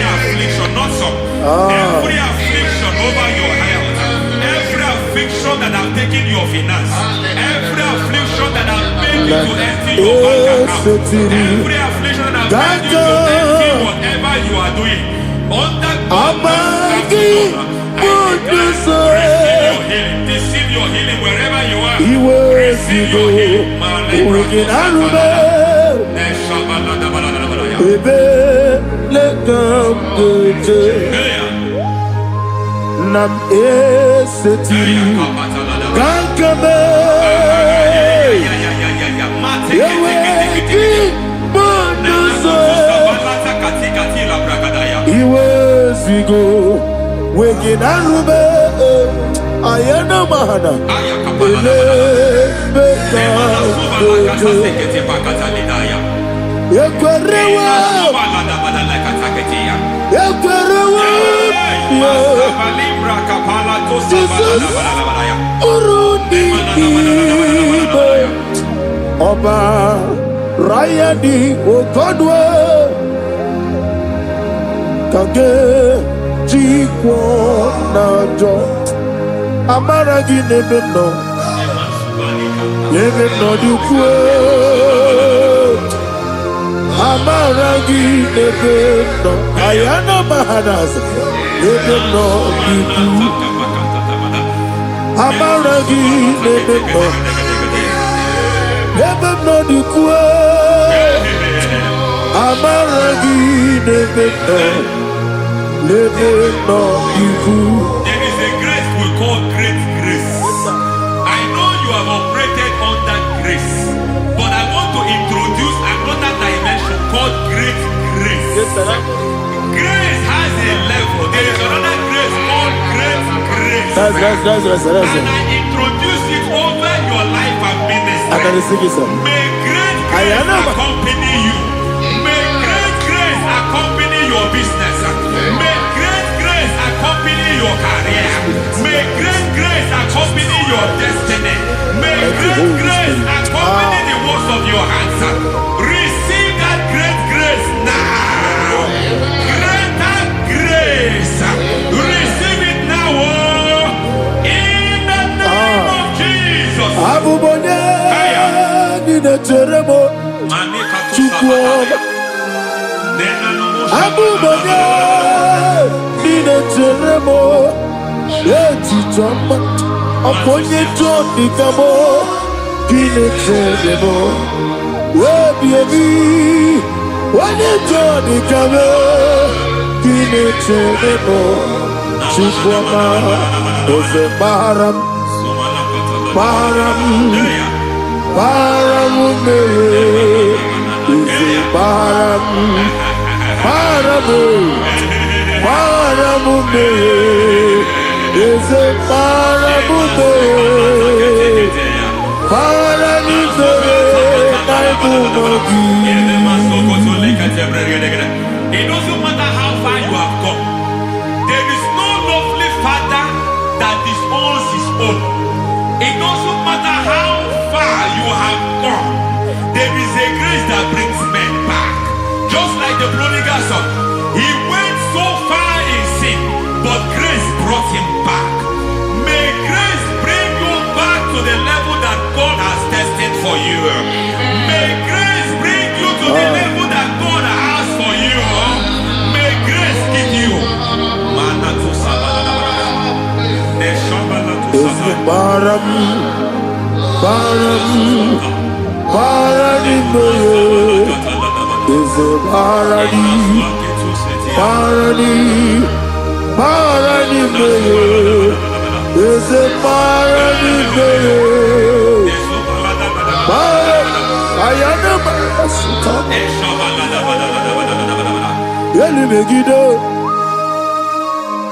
affliction, not some. Every affliction over your health, every affliction that have taken your finance, every affliction that have made you to empty your bank account, every affliction that have made you to empty whatever you are doing. Under God, receive your healing wherever you are. Receive your healing. Nam esetiri kankame yeweki bonuso iwezigo weginarube ayana mahana ele beka yekwerewa Ọba Rayadi Ogodwe Kage Jikwo Najo Amaragi Nebeno Nebeno Dukwe Amaragi Nebeno Ayana Mahanas Nebeno Dukwe Amaragi Nebeno Nebeno Dukwe Amaragi Nebeno Nebeno Dukwe. There is a grace we call great grace. I know you have operated under grace, but I want to introduce another dimension called great grace. Yes, sir. Grace has a level. There is another grace called great grace. That's And I introduce it over your life and May great grace accompany you. May great grace accompany your business. May great grace accompany your career. May great grace accompany your destiny. May great grace accompany the works of your hands. Receive that great grace now. Greater grace. Receive it now. In the name of Jesus. It doesn't matter how far you have gone. There is no lovely father that disowns his own. It doesn't matter how far you have gone. There is a grace that brings men back. Just like the prodigal son. He went so far in sin, but grace brought him back. May grace bring you back to the level that God has destined for you. May grace bring you to the level that God has for you. May grace give you.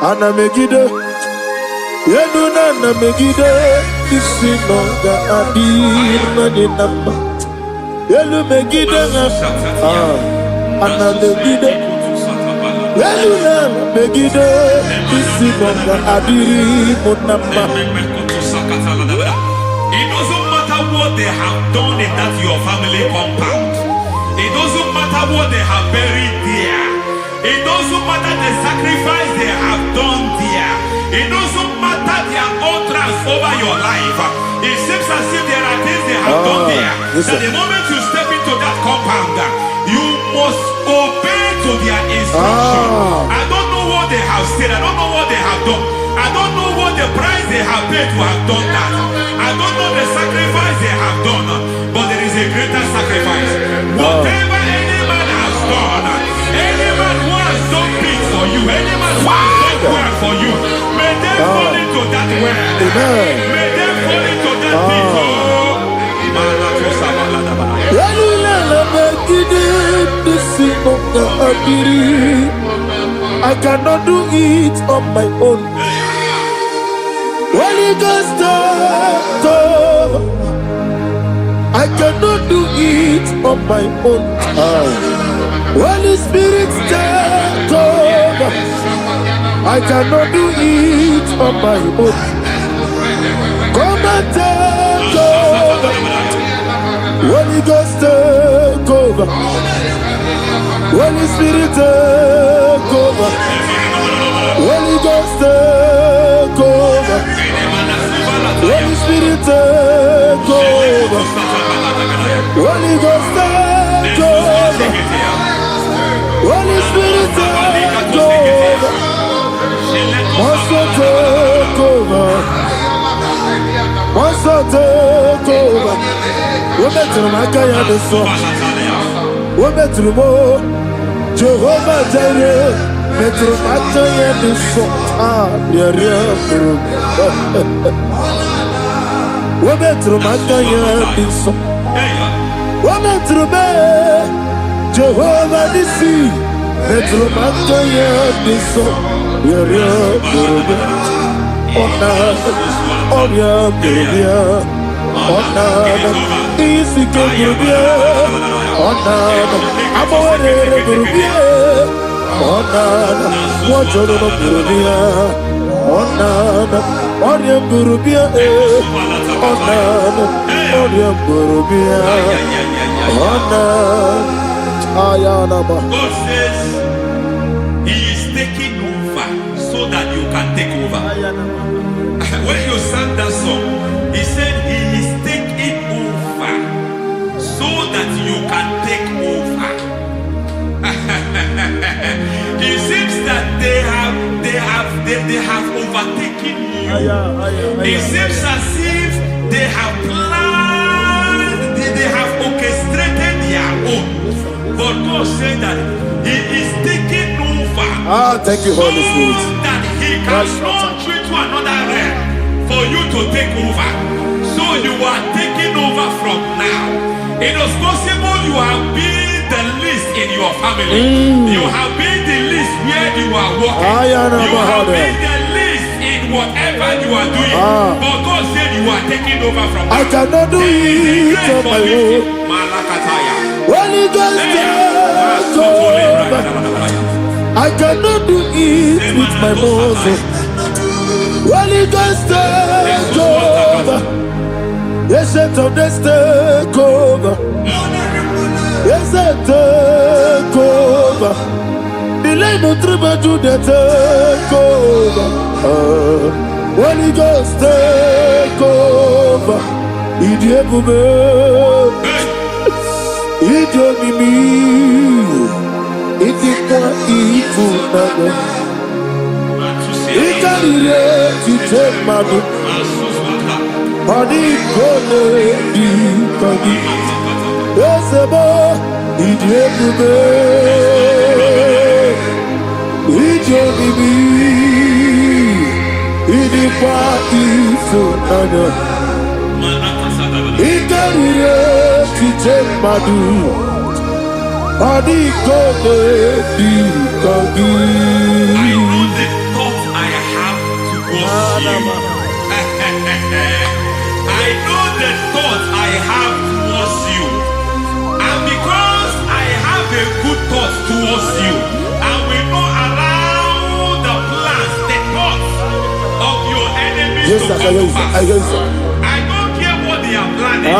Ana Megiddo, Yeduna Megiddo, Isinonga Adir Nadinamba, Yelu Megiddo, Ana Megiddo, Yeduna Megiddo, Isinonga Adir Munamba. It doesn't matter what they have done in that your family compound. It doesn't matter what they have buried there. It doesn't matter the sacrifice they have done there. It doesn't matter their utterance over your life. It seems as if there are things they have done there. That the moment you step into that compound, you must obey to their instruction. I don't know what they have said. I don't know what they have done. I don't know what the price they have paid to have done that. I don't know the sacrifice they have done. But there is a greater sacrifice. Whatever any man has done, any man who has done things for you, any man who has done well for you, may they fall into that well. May they fall into that pit. I cannot do it on my own. Holy Ghost, I cannot do it on my own. Holy Spirit, take over. I cannot do it on my own. Come and take over. Holy Ghost, take over. Holy Spirit, take over. Holy Ghost, take over. Holy Spirit, take over. Holy Ghost, take over. Holy Spirit, take over. Master, take over. Master, take over. We better make a the song. We better more. Jehovah Jireh. Better make a the song. Yeah. We better make a the song. We better make Jehovah Nissi. Better make a the song. Yeah. Onana, Isi Kurubia, Onana, Amore Kurubia, Onana, Wajoro Kurubia, Onana, Oriam Kurubia, Onana, Oriam Kurubia, Onana, Ayanaba. God says He is taking over so that you can take over. When you sang that song, He said He is taking over so that you can take over. It seems that they have overtaken you. It seems as if they have planned, they have orchestrated their own. But God said that He is taking over. Thank you, Holy Spirit. So that He can launch you to another realm for you to take over. So you are taking over from now. It is possible you have been the least in your family. You have been the least where you are working. You have been the least in whatever you are doing. But God said you are taking over from now. I cannot do it on my own. Holy Ghost, take over. I cannot do it with my muscle. Holy Ghost, take over. Yes, of this take over. Yes, take over. Delay no trouble to the take over. Holy Ghost, take over. Idiomimi, idikwa ifunado. Ikarire titemadu. Adi kone di kagi. Esebo idiomimi, idiomimi, idikwa ifunado. Ikarire titemadu. Adi kone di kagi. I know the thoughts I have towards you. I know the thoughts I have towards you. And because I have a good thought towards you, I will not allow the plans, the thoughts of your enemies to come to pass. I don't care what they are planning,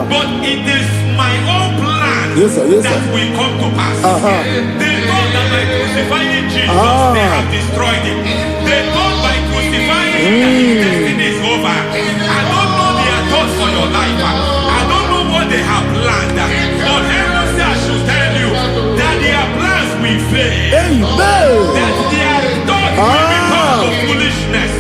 but it is my own plan that will come to pass. They thought that by crucifying Jesus, they have destroyed him. They thought by crucifying that his destiny is over. I don't know their thoughts for your life. I don't know what they have planned. But heaven says I should tell you that their plans will fail. That their thoughts will be turned to foolishness.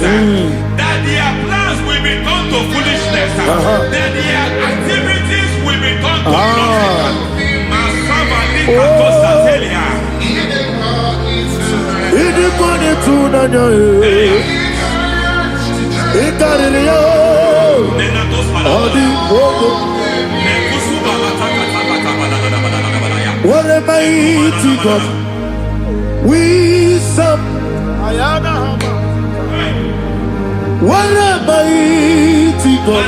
That their plans will be turned to foolishness. That their activities will be turned to nothing. What a mighty God we serve. What a mighty God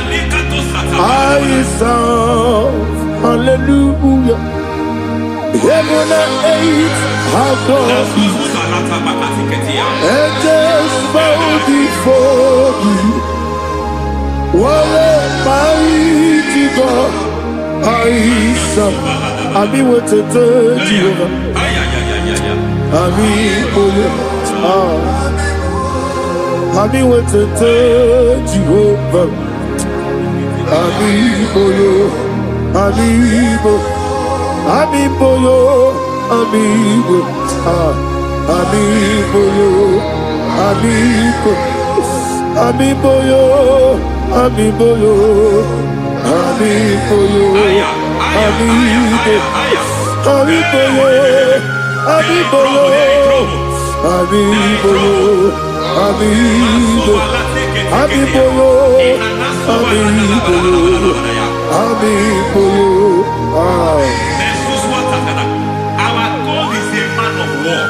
I serve. Hallelujah. Heaven and earth have done it. Angels bow before you. What a mighty God I serve. I be what to tell you. I be what to tell you. Our God is a man of war.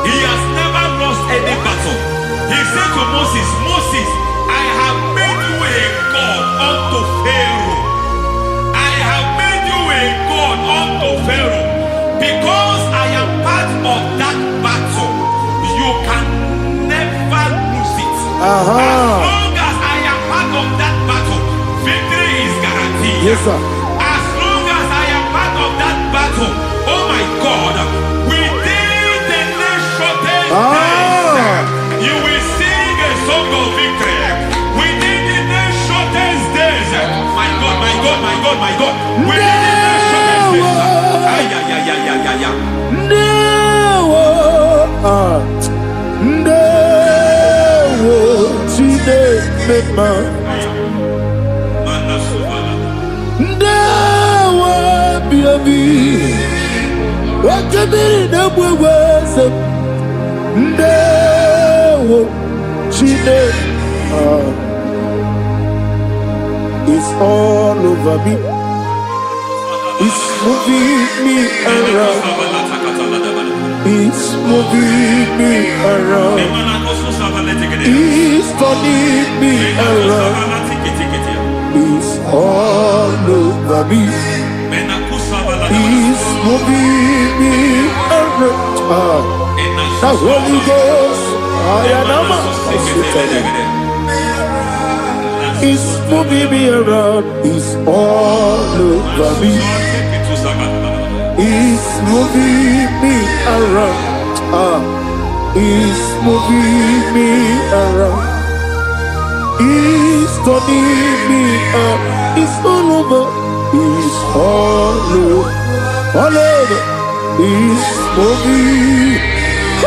He has never lost any battle. He said to Moses, Moses, I have made you a God Yes, sir. As long as I am part of that battle, oh my God, within the next shortest days, you will sing a song of victory. Within the next shortest days, my God, my God, my God, my God. Within the next shortest days, It's all over me. It's moving me around. It's moving me around. It's turning me around. It's all over me. It's moving me around. The Holy Ghost, it's moving me around. It's all over me. It's moving me around. It's moving me around. It's turning me up. It's all over. It's all over. All over. It's moving.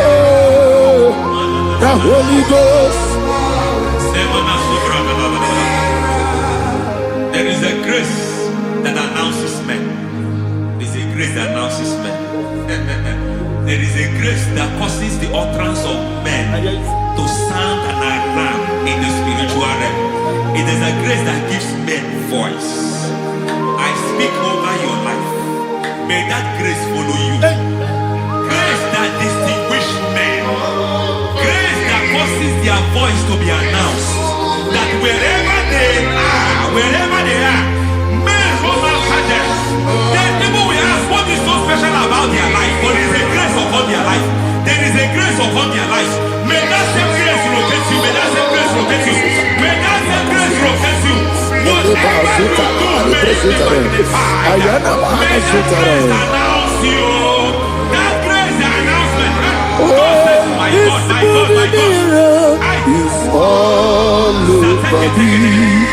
Oh, the Holy Ghost. There is a grace that announces men. There is a grace that announces men. There is a grace that causes the utterance of men to sound an alarm in the spiritual realm. It is a grace that gives men voice. I speak over your life. May that grace follow you. Grace that distinguishes men. Grace that causes their voice to be announced. That wherever they are, men hold after them. Then people will ask what is so special about their life. But there is a grace upon their life. There is a grace upon their life. May that same grace locate you. May that same grace locate you. May that same grace locate you. Whatever you do, may it be magnified. May that grace announce you. That grace, the announcement. God says, my God, my God, my God. It's all over me.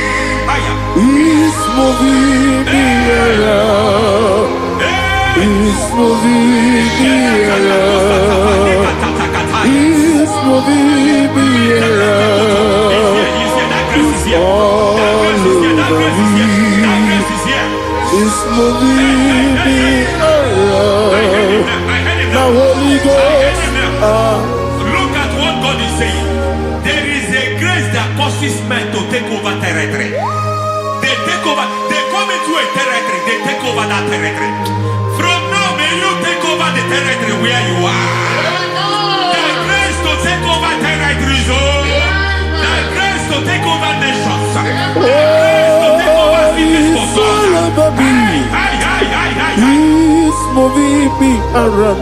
It's moving me around. It's moving me around. It's moving me around. It's all over me. It's moving me around. The Holy Ghost. Look at what God is saying. There is a grace that causes men to take over territory. They take over, they come into a territory, they take over that territory. From now, may you take over the territory where you are. The grace to take over territories, the grace to take over nations, the grace to take over cities for God. He's moving me around.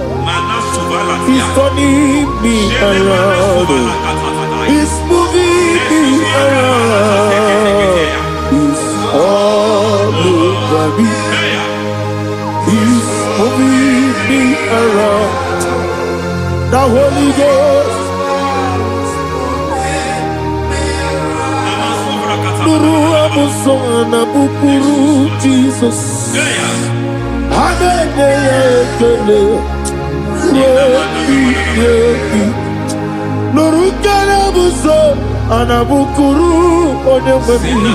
He's turning me around. He's moving me around. He's all over me. He's moving me around. The Holy Ghost. Nuru amusona bukuru Jesus. Nurukana buso anabukuru onyamani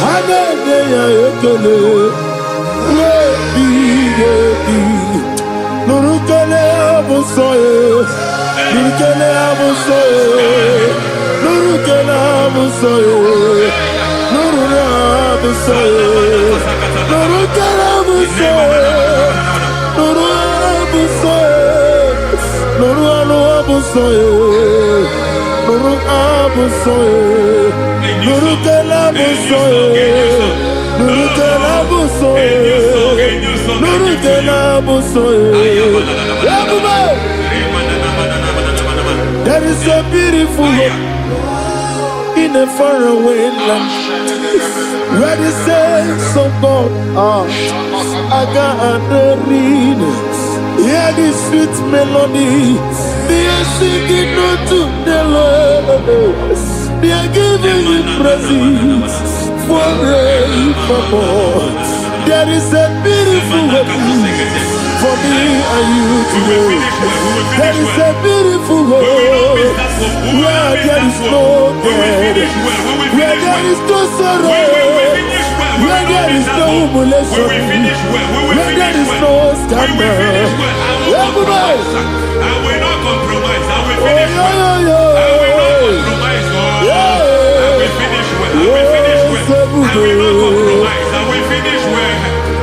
hagane ya ekele nurukana buso nurukana buso nurukana buso nurukana buso nurukana buso There is a beautiful hope in in a faraway land, where the saints of God are, I gathering. Hear the sweet melody, they are singing unto the Lord. They are giving you praise forevermore. There is a beautiful way for me and you to go. There is a beautiful way where there is no death, where there is no sorrow, where there is no humiliation, where there is no scandal. Everybody, I will not compromise. I will finish well. I will not compromise. I will finish well. I will finish well.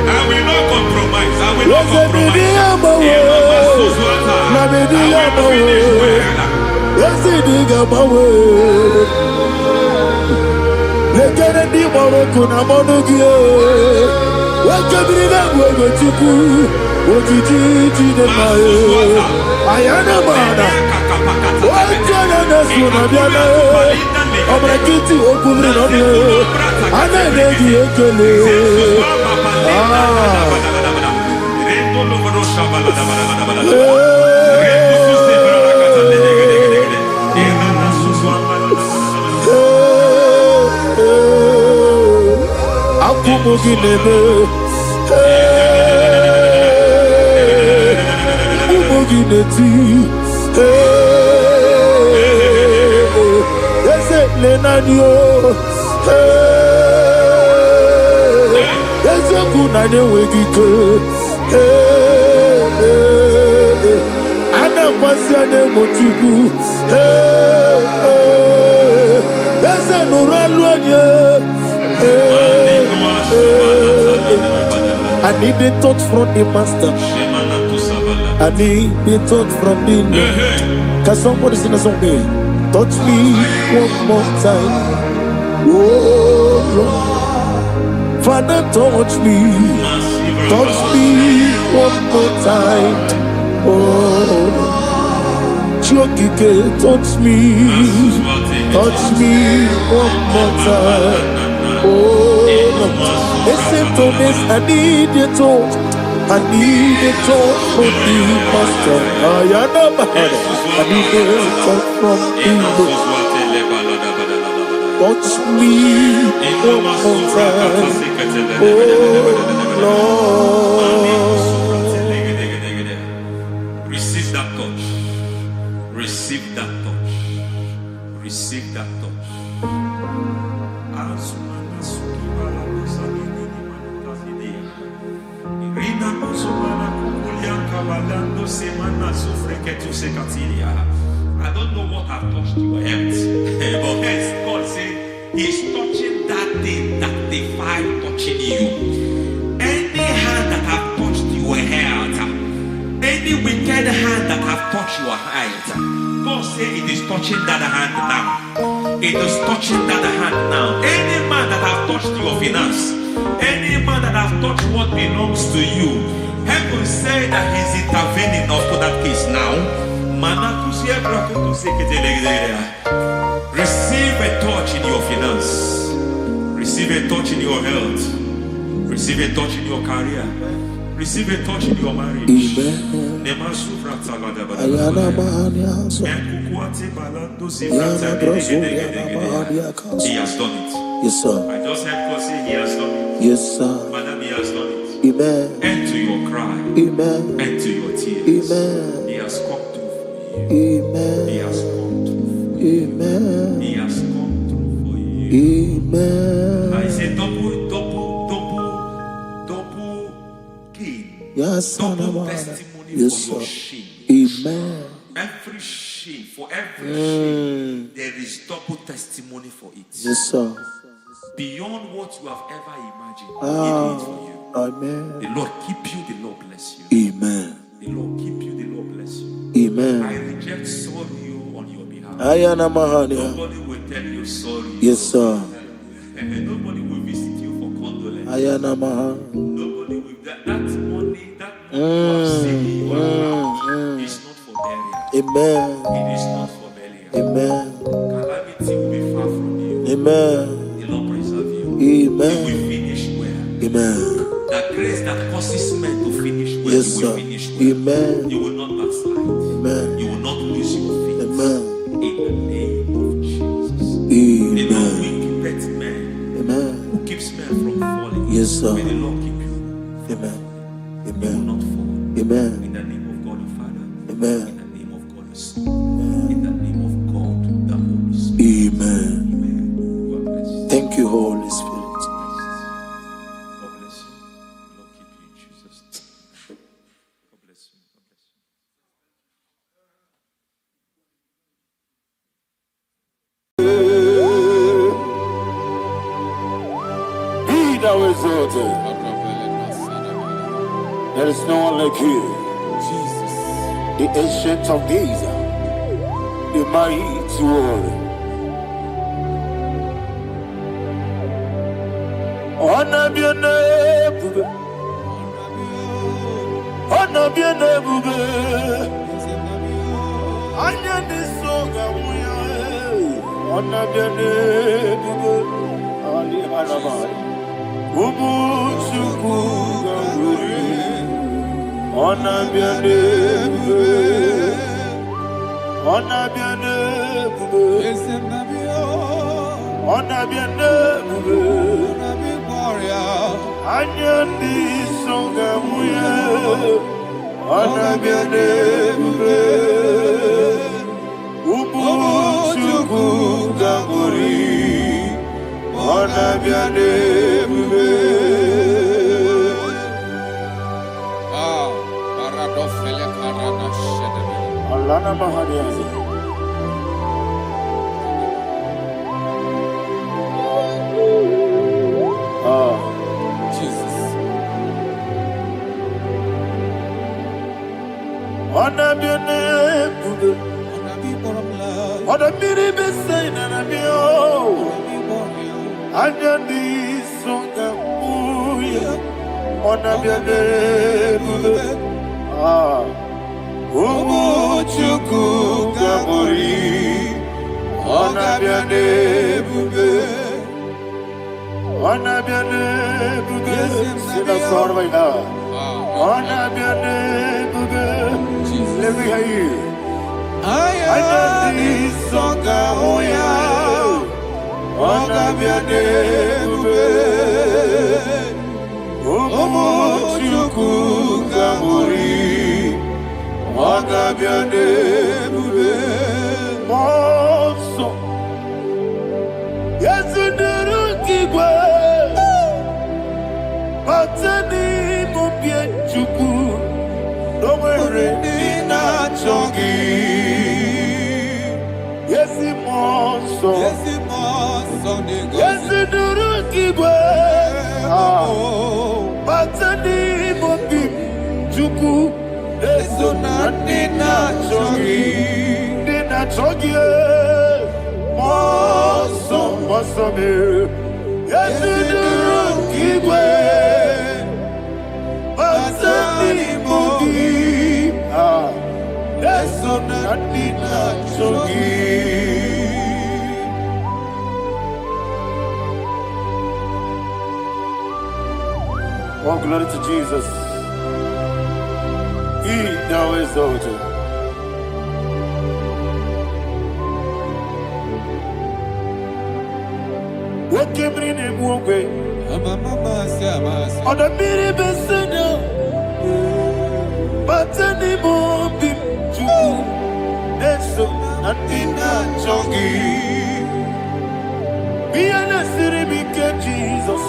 I will not compromise. I will finish well. I will not compromise. I will not compromise. I need the touch from the master. I need the touch from the Lord. Can somebody sing a song here? Touch me one more time. Oh Lord, Father, touch me. Touch me one more time. Oh, Chokike, touch me. Touch me one more time. Oh, listen to this. I need your touch. I need a touch from the master. I need a touch from the Lord. Touch me one more time. Oh Lord. Receive that touch. Receive that touch. Receive that touch. I don't know what I've touched your health, but hence God said He's touching that thing that defied touching you. Any hand that have touched your health, any wicked hand that have touched your health, God said it is touching that hand now. It is touching that hand now. Any man that have touched your finance, any man that have touched what belongs to you, heaven say that He's intervening for that case now. Receive a touch in your finance. Receive a touch in your health. Receive a touch in your career. Receive a touch in your marriage. Amen. He has done it. Yes, sir. I just heard God say He has done it. Yes, sir. Madam, He has done it. Amen. End to your cry. Amen. End to your tears. Amen. He has come through for you. Amen. He has come through for you. Amen. He has come through for you. Amen. I say double gain. Yes, double testimony yes, for your sir. shame. Amen. Every shame, for every shame, there is double testimony for it. Yes, sir. Beyond what you have ever imagined, He did it for you. Amen. The Lord keep you, the Lord bless you. Amen. The Lord keep you, the Lord bless you. Amen. I reject sorrow on your behalf. Nobody will tell you sorry. Yes, sir. And nobody will visit you for condolence. Nobody will. That money you have saved in your account is not for burial. Amen. It is not for burial. Amen. Calamity will be far from you. Amen. You will finish well. Amen. The grace that causes men to finish well, Yes, you will sir. finish well. Amen. You will not backslide. Amen. You will not lose your faith. Amen. In the name of Jesus. Amen. The Lord will keep men. Amen. Who keeps men from falling. Yes, sir. May the Lord keep you. Amen. You will Amen. not fall. Amen. In the name of God the Father. Amen. In the name of God the Son. In the name of God the Holy Spirit. Amen. Amen. God bless you. Thank you, Holy Spirit. God bless you. The Lord keep you in Jesus' name. God bless you. God bless you. Be thou exalted. There is no one like you. Jesus. The ancient of days. The mighty warrior. Honor be your name. Honor be your name. Anya ni soga muya. Honor be your name. Ali Alabari. Ubu chuku gamburi. Honor be your name. Honor be your name. Honor be your name. Anya ni soga muya. Honor be your name. Ubu chuku gamburi. Honor be your name. Alana Mahadiazi. Jesus. Honor be your name. Honor be the best and I be all. Anya di songa uya. Honor be your name. Umu chuku gabori. Honor be your name. Honor be your name. Sing a song right now. Honor be your name. Let me hear you. Anya di songa uya. Honor be your name. Umu chuku gabori. Honor be your name. Monso. Yes, you do keep well. Batani mubie chuku. No worry, Nina Chongi. Yes, monso. Yes, you do keep well. Batani mubie chuku. Eso na Nina Chongi. Nina Chongi. Monso me. Yes, you do keep well. Batani mubie. Eso na Nina Chongi. Oh, glory to Jesus. He thou exalted. What came in him one way? On the mini besena. But anymore be true. That's so nothing not chongi. Be an city became Jesus.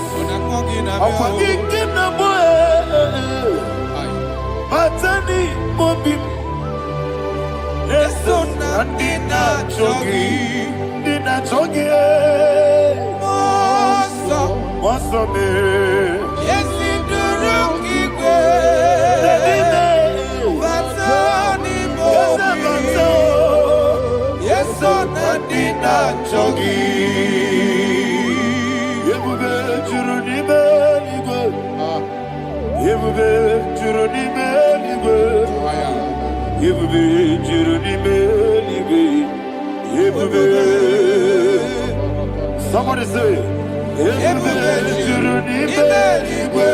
I'm forgetting the boy. But anymore be. That's so nothing not chongi. Did not chongi. What's up, man? Yes, you do look Yes, so Nadina Chogi. Yebube Juruni Beligo. Yebube Juruni Beligo. Yebube Juruni Beligo. Yebube. Somebody say. Ebube juru n'ime igwe.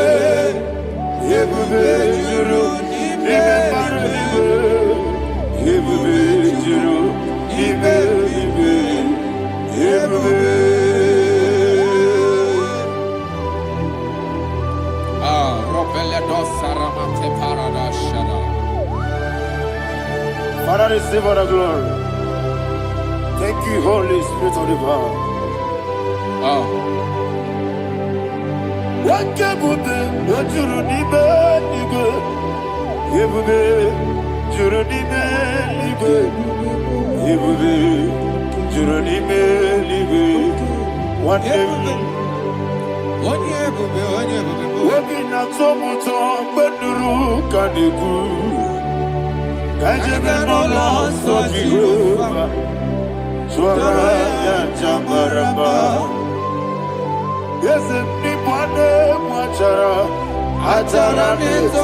Ebube juru n'ime mbara igwe. Ebube juru n'ime igwe. Ebube. Father, receive all the glory. Thank you, Holy Spirit of divine. Wakebube, juru n'ime igwe. Ebube, juru n'ime igwe. Ebube, juru n'ime igwe. Obi na-atọ m ụtọ mgbe nụrụ ka na-ekwu. Ka ejebe n'ụlọ nsọ Jehova, tụọrọ ya aja mara mma. Eze ndị bụ anụ egwu achara na-eto.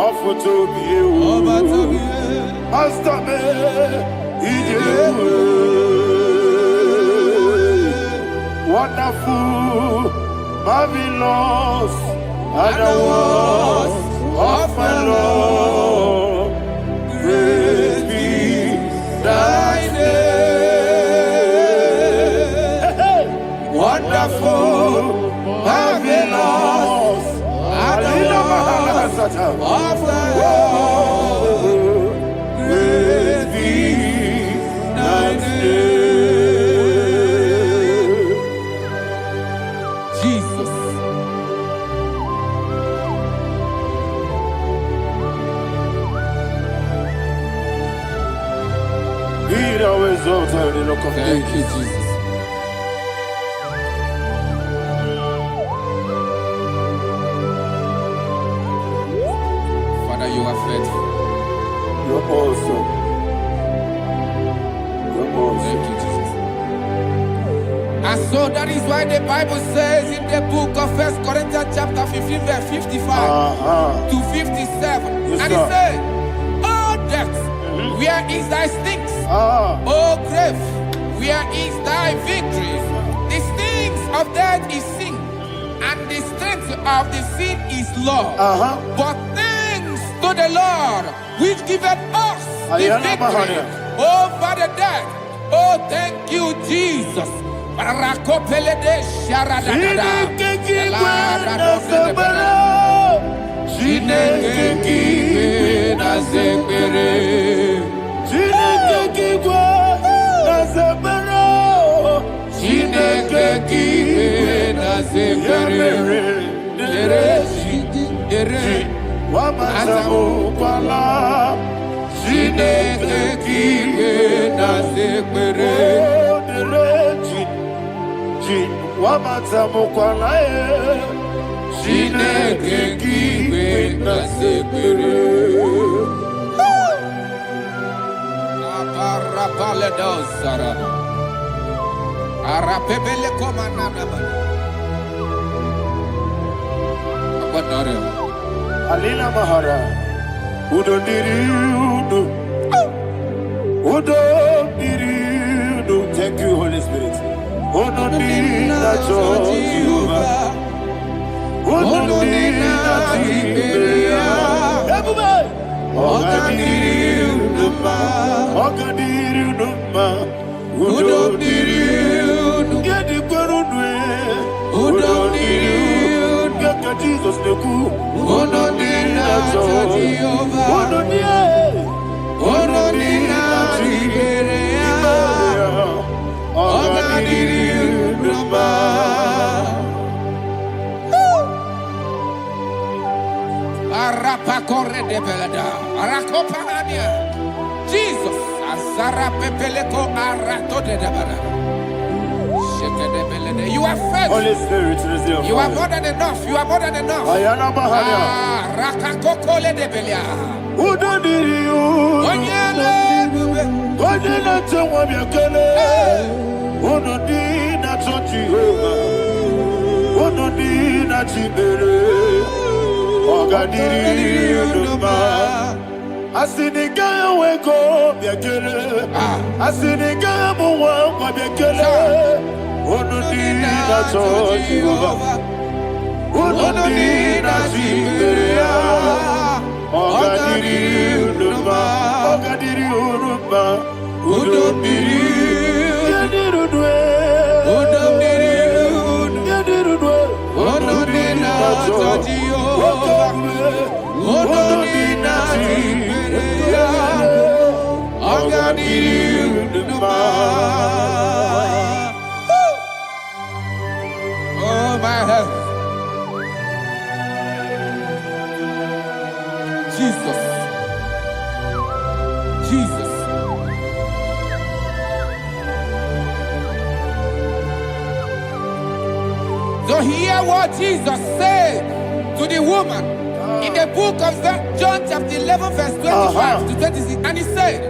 Ọfụta obi ewu. Pasta me ije ewu. Wonderful, marvelous, are the words of my Lord. Praise be thy name. Wonderful, marvelous, are the words of my Lord. Praise be thy name. Thank you, Jesus. Father, you are faithful. You're awesome. You're awesome. Thank you, Jesus. And so that is why the Bible says in the book of 1 Corinthians chapter 15, verse 55 to 57. Yes, and it says, "Oh death, where is thy stings? Oh grave, where is thy victory? The stings of death is sin, and the strength of the sin is law. But thanks to the Lord, which giveth us the victory over the death." Oh, thank you, Jesus. Alina Mahara, Udo Diriudo, Udo Diriudo. Thank you, Holy Spirit. Udo Dina Jehovah, Udo Dina Jehovah. Everybody, Oga Diriudo, Oga Diriudo, Udo Diriudo. Get the Gurudwe, Udo Diriudo. Jesus the cool, Udo Dina Jehovah, Udo Dina Jehovah, Oga Diriudo. Arapa corre de belada, Arakopania, Jesus, Azara Pepeleko Arato de Dabara. You are faithful. Holy Spirit, you are more than enough. You are more than enough. Rakakokole de Belia. Who don't need you? Onyele tewa miakele. Who don't need that Jehovah? Who don't need that Jibere? Ogadiri Uduma. Asinika weko miakele. Asinika muwa miakele. Ononina Jehovah. Ononina Jiberia. Ogadiri Unuba. Ogadiri Unuba. Udomiri. Yadirudwe. Udomiri. Yadirudwe. Ononina Jehovah. Ononina Jiberia. Ogadiri Unuba. Oh my health. Jesus. Jesus. So hear what Jesus said to the woman in the book of John chapter 11 verse 25 to 26. And he said,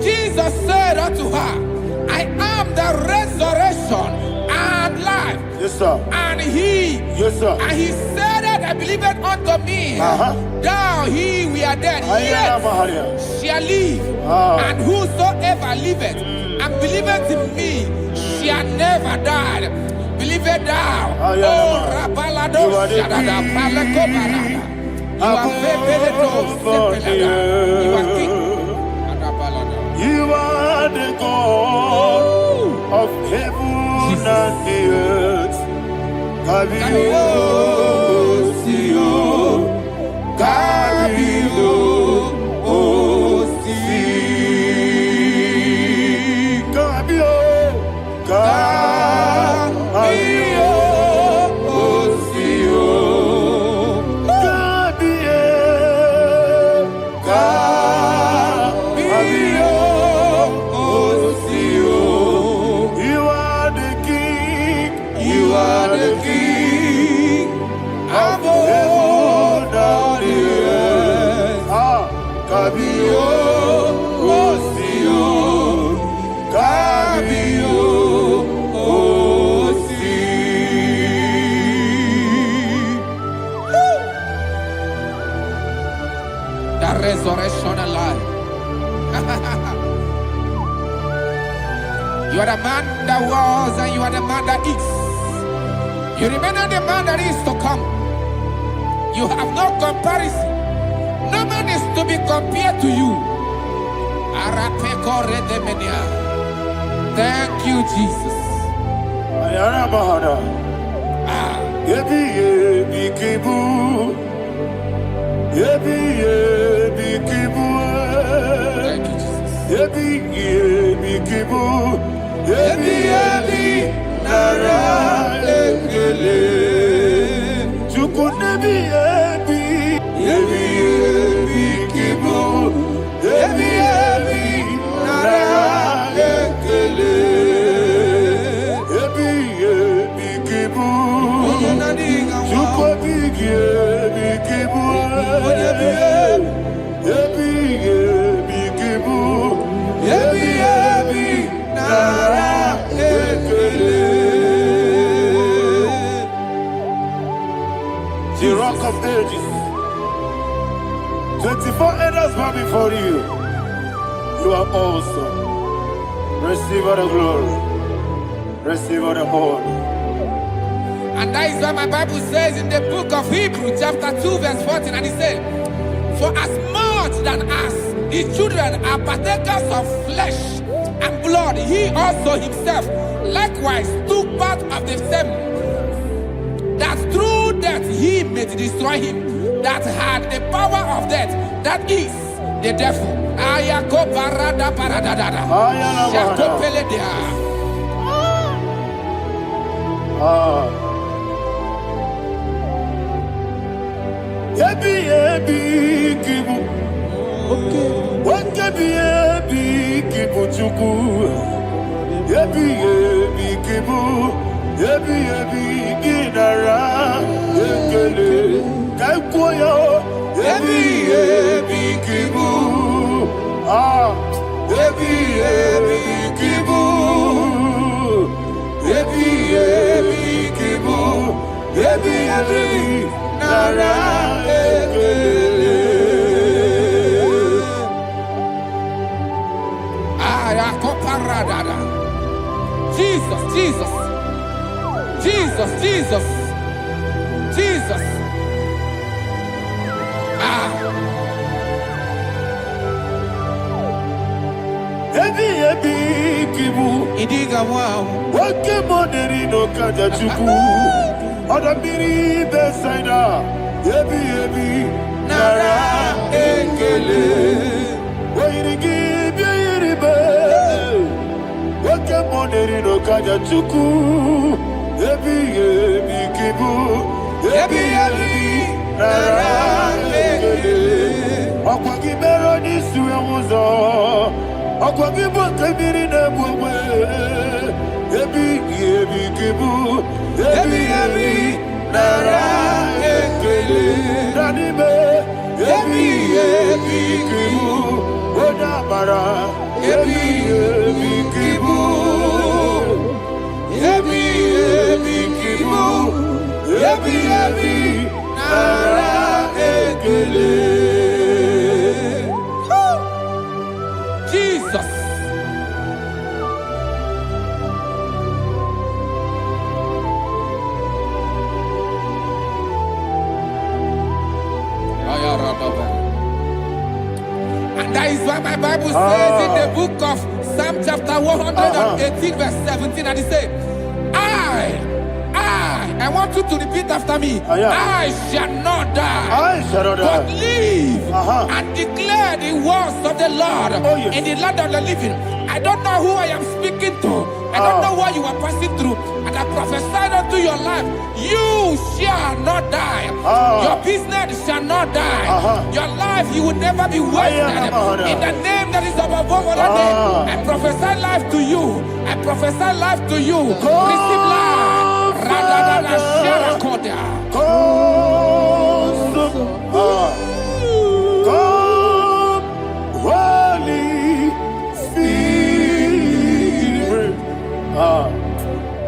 Jesus said unto her, I am the resurrection and life. Yes, sir. And he, Yes, sir. and he said that I believe it unto me. Thou he we are dead, yet shall live. And whosoever liveth and believeth in me shall never die. Believe it thou. Oh, Rabalado Shadada Palakobarada. You are Febeledo. You are king. You are the God of heaven and the earth. Kabio, Sio, Kabio, Osi, Kabio, Kabio, Osio, Kabio, Kabio, Osio. You are the king. You are the king of heaven and the earth. Kabio, Osio, Kabio, Osi. The resurrection and life. You are the man that was and you are the man that is. You remember the man that is to come. You have no comparison. No man is to be compared to you. Thank you, Jesus. Ayana Mahana. Yebi yebi kibu. Yebi yebi kibu. Thank you, Jesus. Yebi yebi kibu. Yebi yebi nara ekele. Chukunebi yebi. Yebi yebi kibu. Yebi yebi nara ekele. Yebi yebi kibu. Chukobi yebi kibu. Yebi yebi kibu. Yebi yebi nara ekele. The rock of ages. 24 elders bow before you. You are awesome. Receive all the glory. Receive all the honor. And that is what my Bible says in the book of Hebrews chapter 2 verse 14. And it said, for as much than us, the children are partakers of flesh and blood, he also himself likewise took part of the same, that through death he may destroy him that had the power of death, that is the devil. Ayako parada paradadada. Shakopeledea. Yebi yebi kibu. Wakebi yebi kibu chuku. Yebi yebi kibu. Yebi yebi ginara ekele. Kaikoyo. Yebi yebi kibu. Yebi yebi kibu. Yebi yebi kibu. Yebi yebi nara ekele. Ayakoparadada. Jesus, Jesus. Jesus, Jesus, Jesus. Ebi kibu. Idiga wow. Wake money no kaja chuku. Odamiri besaida. Ebi Nara ekele. Wairigi biiribe. Wake money no kaja chuku. Ebi kibu. Ebi nara ekele. Okwagi mero ni suwe muzo. Okwagi boke miri ne bwe. Ebi kibu. Ebi nara ekele. Nanibe. Ebi kibu. Odabara. Ebi kibu. Ebi kibu. Ebi nara ekele. Jesus. And that is why my Bible says in the book of Psalm chapter 118 verse 17, and it says, I want you to repeat after me. I shall not die, but live and declare the words of the Lord in the land of the living. I don't know who I am speaking to. I don't know what you are passing through. And I prophesy unto your life, you shall not die. Your business shall not die. Your life, you will never be wasted. In the name that is above all other name, I prophesy life to you. I prophesy life to you. Receive life. Radadada Sharakoda. Come, Holy Spirit.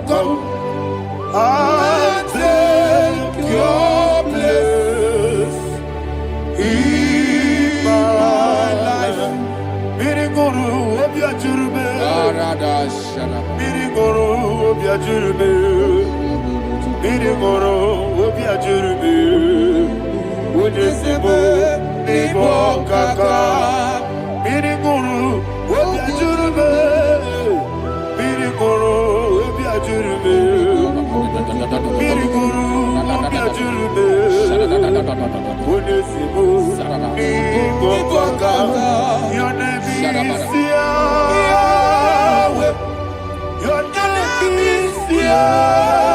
Come and take your place in my life. Miriguru obiajurube. Miriguru obiajurube. Miriguru obiajurube. Ujesibo nibo kaka. Miriguru obiajurube. Miriguru obiajurube. Miriguru obiajurube. Ujesibo nibo kaka. Your name is Yahweh. Your name is Yahweh.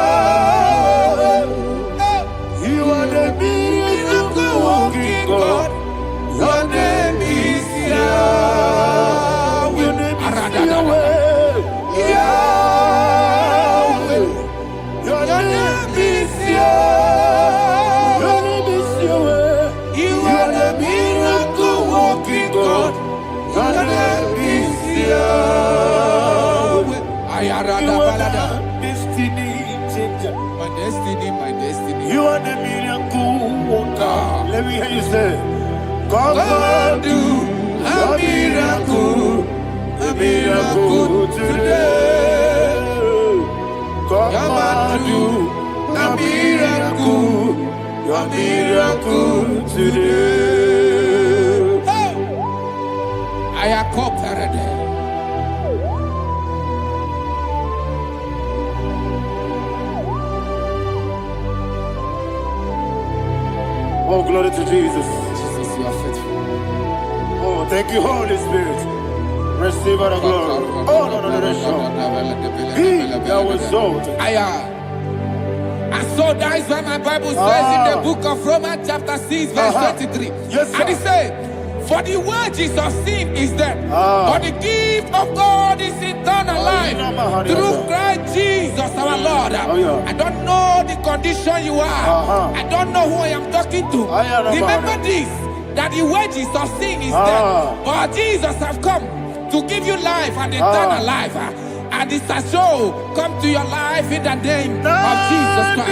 You are the miracle working God. Your name is Yahweh. Your name is Yahweh. Yahweh. Your name is Yahweh. Your name is Yahweh. You are the miracle working God. Your name is Yahweh. You are the destiny changer. My destiny. You are the miracle worker. Let me hear you say, come and do a miracle today. Come and do a miracle today. I am cooperative. Oh, glory to Jesus. Jesus, you are faithful. Oh, thank you, Holy Spirit. Receive our glory. Oh, no. He that was exalted. And so that is why my Bible says in the book of Romans chapter 6 verse 23. Yes, sir. And it says, for the wages of sin is death, but the gift of God is eternal life through Christ Jesus our Lord. I don't know the condition you are. I don't know who I am talking to. Remember this, that the wages of sin is death, but Jesus has come to give you life and eternal life. And this has so come to your life in the name of Jesus Christ.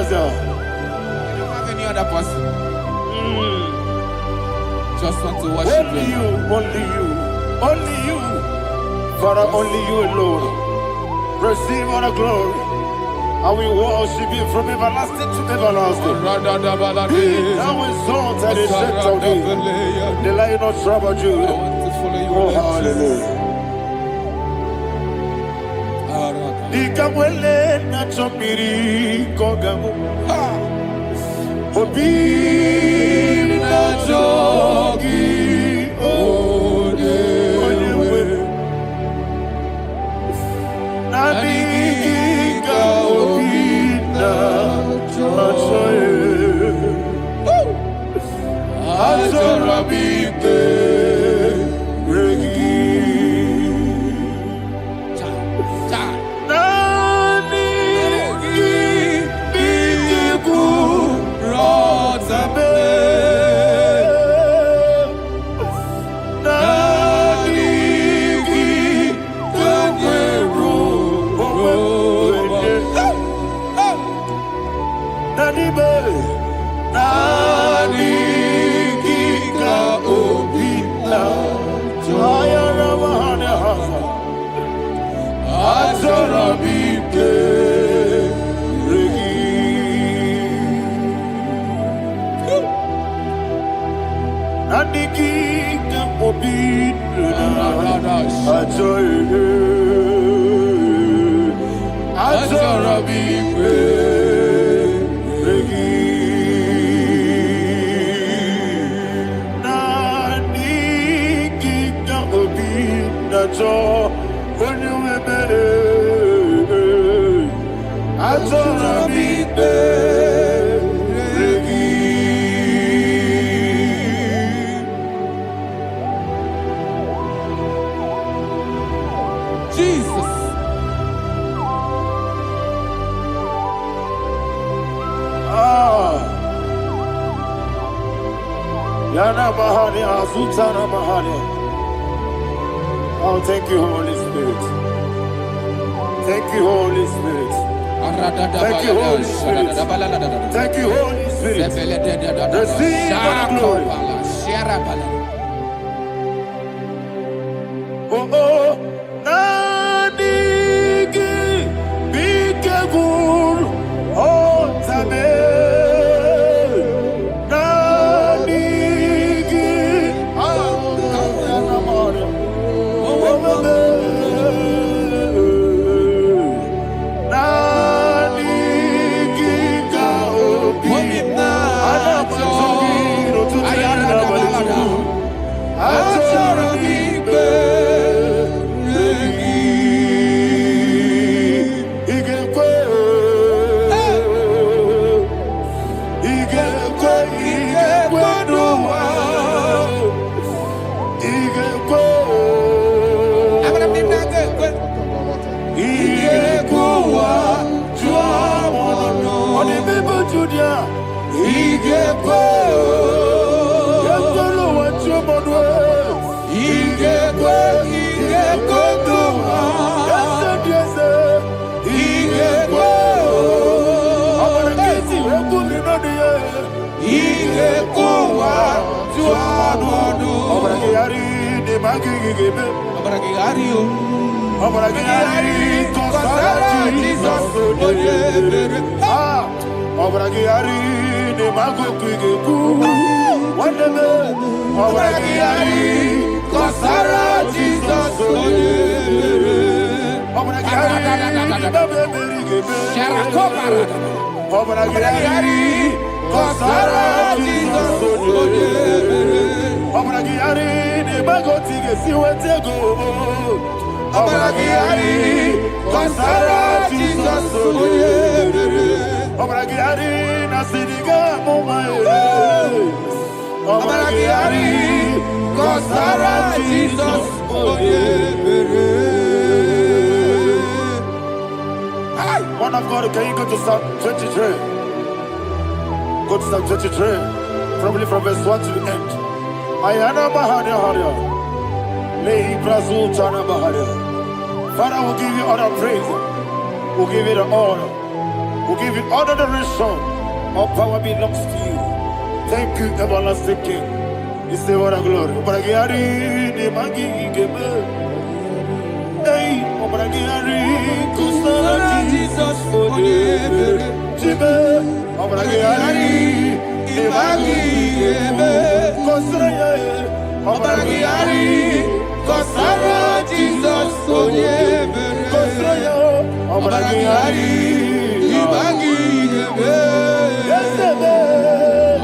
Jesus. You don't have any other person. Just want to worship Only you, only you, only you. Father, only you alone. Receive all the glory. And we worship you from everlasting to everlasting. Be thou exalted and set of thee. The Lion of Tribe of Judah. I want to follow you. Oh, hallelujah. Ikamwele na chomiri kogamu. Obi na jogi onewe. Nabika obi na choye. Azorabike regi. Jesus. Yana Mahani Azutana Mahani. Oh, thank you, Holy Spirit. Thank you, Holy Spirit. Thank you, Holy Spirit. Thank you, Holy Spirit. Receive all the glory. Oh, oh, Nadigi, Bigagul, oh, Tame. One of God, can you go to Psalm 23? Go to Psalm 23, probably from verse 1 to the end. Ayana Mahania Haria. Lay Brazil Chana Mahania. Father, we'll give you all the praise. We'll give you the honor. We give you all adoration. All power belongs to you. Thank you, everlasting King. You say what a glory. Obragiari, the Magi, Gebe. Hey, Obragiari, Kusara, Jesus, for the Jibe. Obragiari, the Magi, Gebe. Kusara, Obragiari, Kusara, Jesus, for the Kusara, Obragiari, the Magi, Gebe.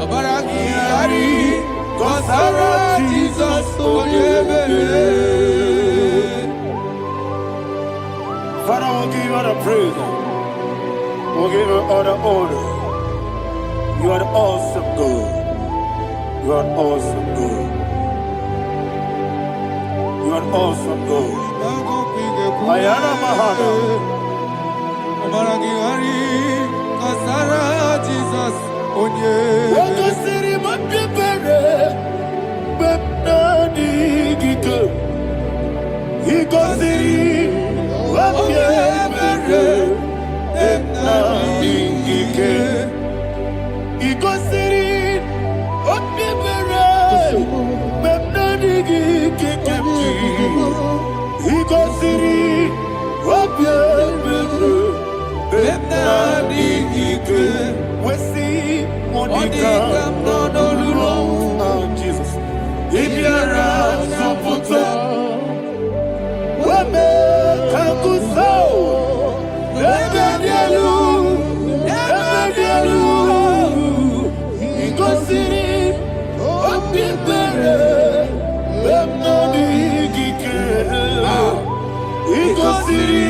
Obragiari, Kusara, Jesus, for the Father, we'll give you all the praise. We'll give you all the honor. You are the awesome God. You are an awesome God. You are an awesome God. Ayana Mahana. Jesus, Onye. Waka siri mapipere. Bepnani gike. Iko siri. Wapyebere. Bepnani gike. Iko siri. Wapyebere. Bepnani gike. Iko siri. Wapyebere. Bepnani gike. Wesi Monica. Oh, Jesus. Ibiara Soputo. Wame Kakuso. Ebedielu. Ebedielu. Igosiri. Opipere. Bepnani gike. Igosiri.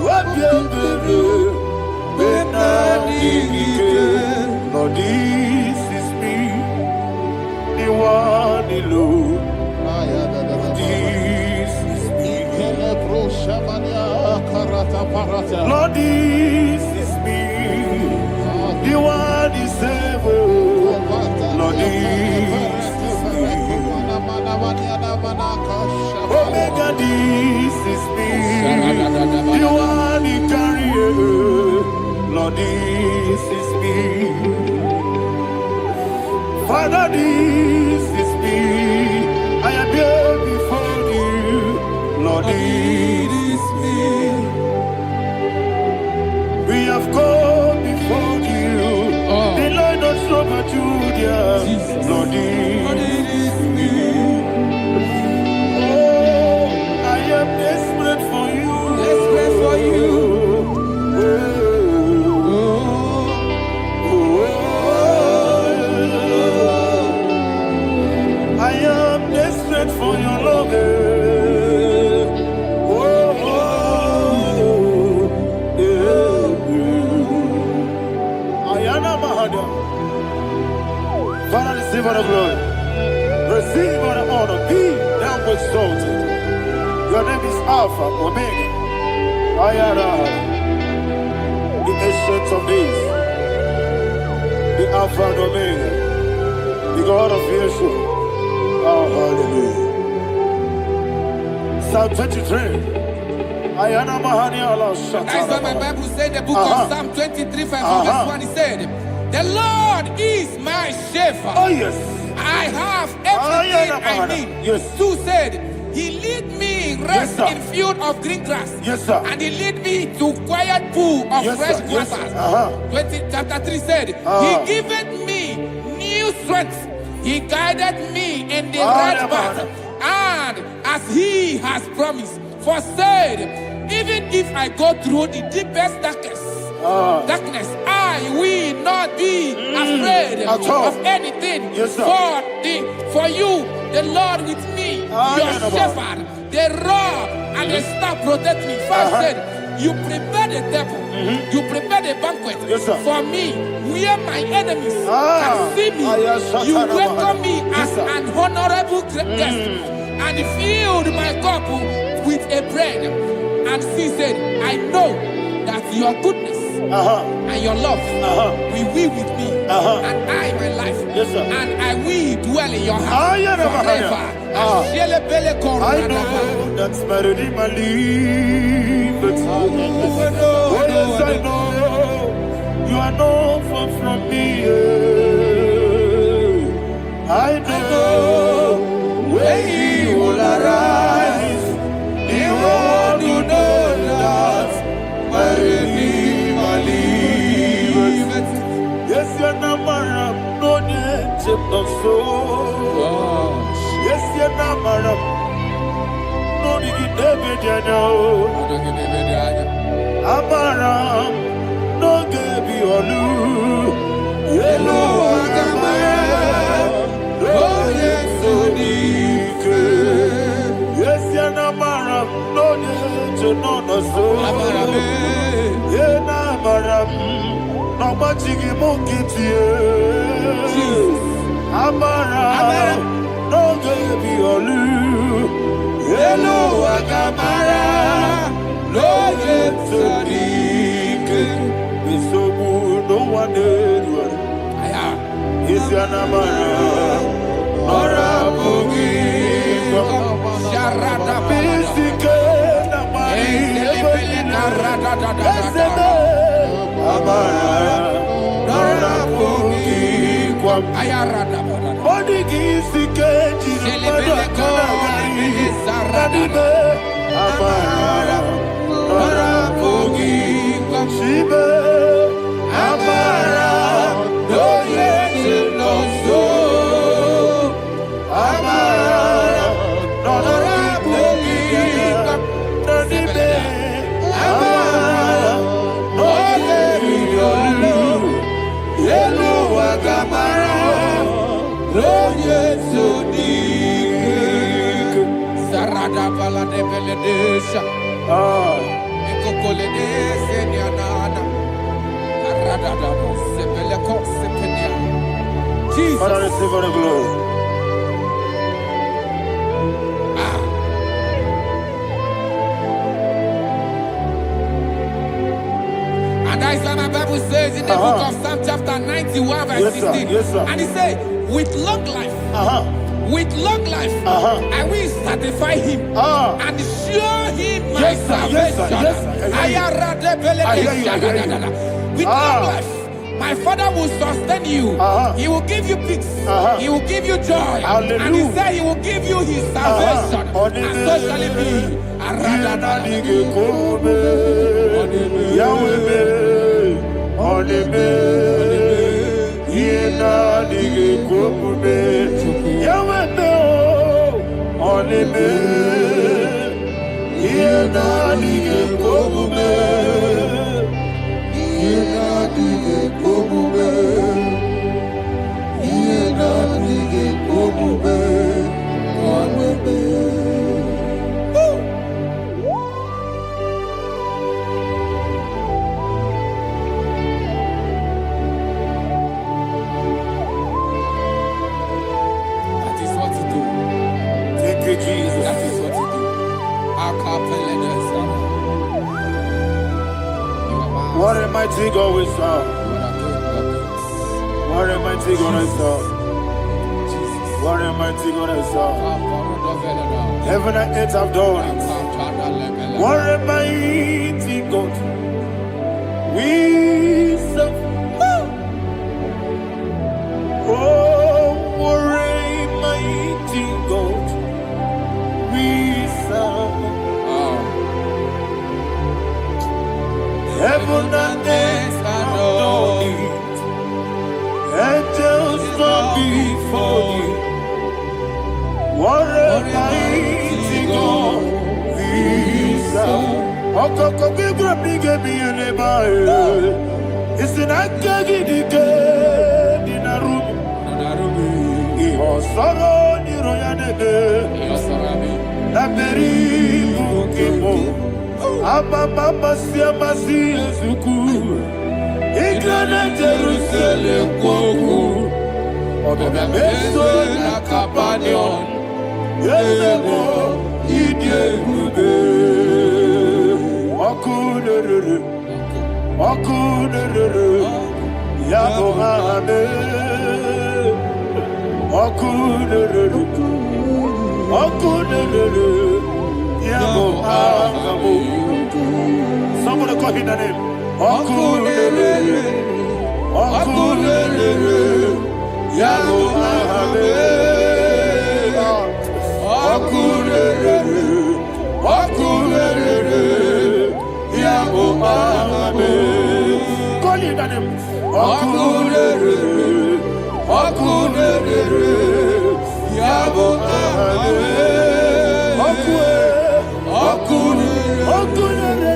Opipere. Lord, this is me, the one alone. This is me. Lord, this is me, the one is ever. Lord, this is me. Omega, this is me, the one in carrier. Lord, this is me. Father, this is me. I am here before you. Lord, this is me. We have come before you. The Lord not so but you, dear. Lord, this is me. Oh, I am desperate for you. Desperate for you. For your love, Ayana Mahada. Father, receive all the glory, receive all the honor. Be thou exalted. Your name is Alpha, Omega. Ayana, the ancient of days, the Alpha and Omega, the God of Yeshua. Oh, hallelujah. Psalm 23. Ayana Mahani Allah Shata. That's why my Bible said the book of Psalm 23, 5, verse 1, he said, the Lord is my shepherd. Oh, yes. I have everything I need. Yes. 2 said, he lead me rest in field of green grass. Yes, sir. And he lead me to quiet pool of fresh waters. 20, chapter 3 said, he giveth me new strength. He guided me in the right path, and as he has promised, for said, even if I go through the deepest darkness, I will not be afraid of anything. Yes, for you, the Lord with me, your shepherd, the rod and the staff protect me. First said, you prepare the table, you prepare the banquet for me, where my enemies can see me. You welcome me as an honorable guest, and filled my cup with a bread. And she said, I know that your goodness and your love will be with me, and I, my life, and I will dwell in your house forever. I know that's better than my life. Oh, yes, I know You are not far from me. I know when He will arise. He will do that my Redeemer liveth. Yes, you're not married. No need to so. Yes, you're not married. No need to David, you know. Amaram, no gebi olu. Yellow agamara, no yesodike. Yes, yana maram, no yeso no no so. Yena maram, no machigi mukiti. Amaram, no gebi olu. Yellow agamara. No yesodike. So no one did. Is your number? Ora bugi, sharada bisike na mari, amara, ora bugi kwam, ayarada, odigi sike jiri kana mari, sarada, amara, ora bugi kwam, shibe, amara. Sarada bala de beledesha. Ekokole de senyanana. Arada da sebele ko sepenya. Jesus. Father, receive all the glory. And that is what my Bible says in the book of Psalm chapter 91 verse 16. Yes, sir. And it says, with long life, with long life, I will satisfy him and show him my salvation. With long life, my Father will sustain you. He will give you peace. He will give you joy. Hallelujah. And He said He will give you His salvation. And so shall it be. What a mighty God we serve. What a mighty God I serve. What a mighty God I serve. Heaven and earth have done it. What a mighty God we serve. Oh, what a mighty God we serve. Heaven and earth have done it. Angels bow before you. What a mighty God we serve. Okoko bigre bige bi eleba. It's an akagi dike dinarum. Iho soro ni royanebe. La beri bukipo. Ababa siamasi ezuku. Igrana Jerusalem kwoku. Obebe meso na kapanion. Yelebo idye gube. Okunere. Okunere. Yabo hame. Okunere. Okunere. Yabo hame. Somebody call him the name. Okunere. Okurere, Yabo Ahabe. Okurere, Okurere, Yabo Ahabe. Call it name. Okurere, Okurere, Yabo Ahabe. Okurere, Okurere,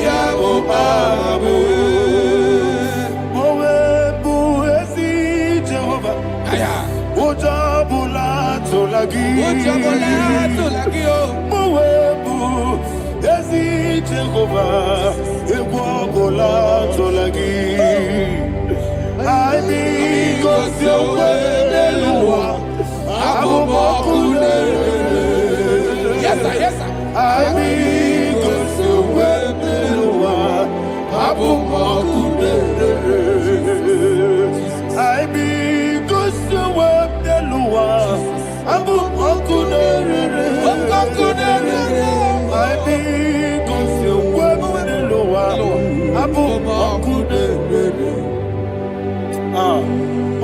Yabo Ahabe. Mowebu ezi Jehovah. Ojabula tolagi. Mowebu ezi Jehovah. Egwabola tolagi. I need God's way. Abubakune. Yes, sir. Yes, sir. I need God's way. Abubakune. I need God's way. Abubakune. I need God's way. Abubakune.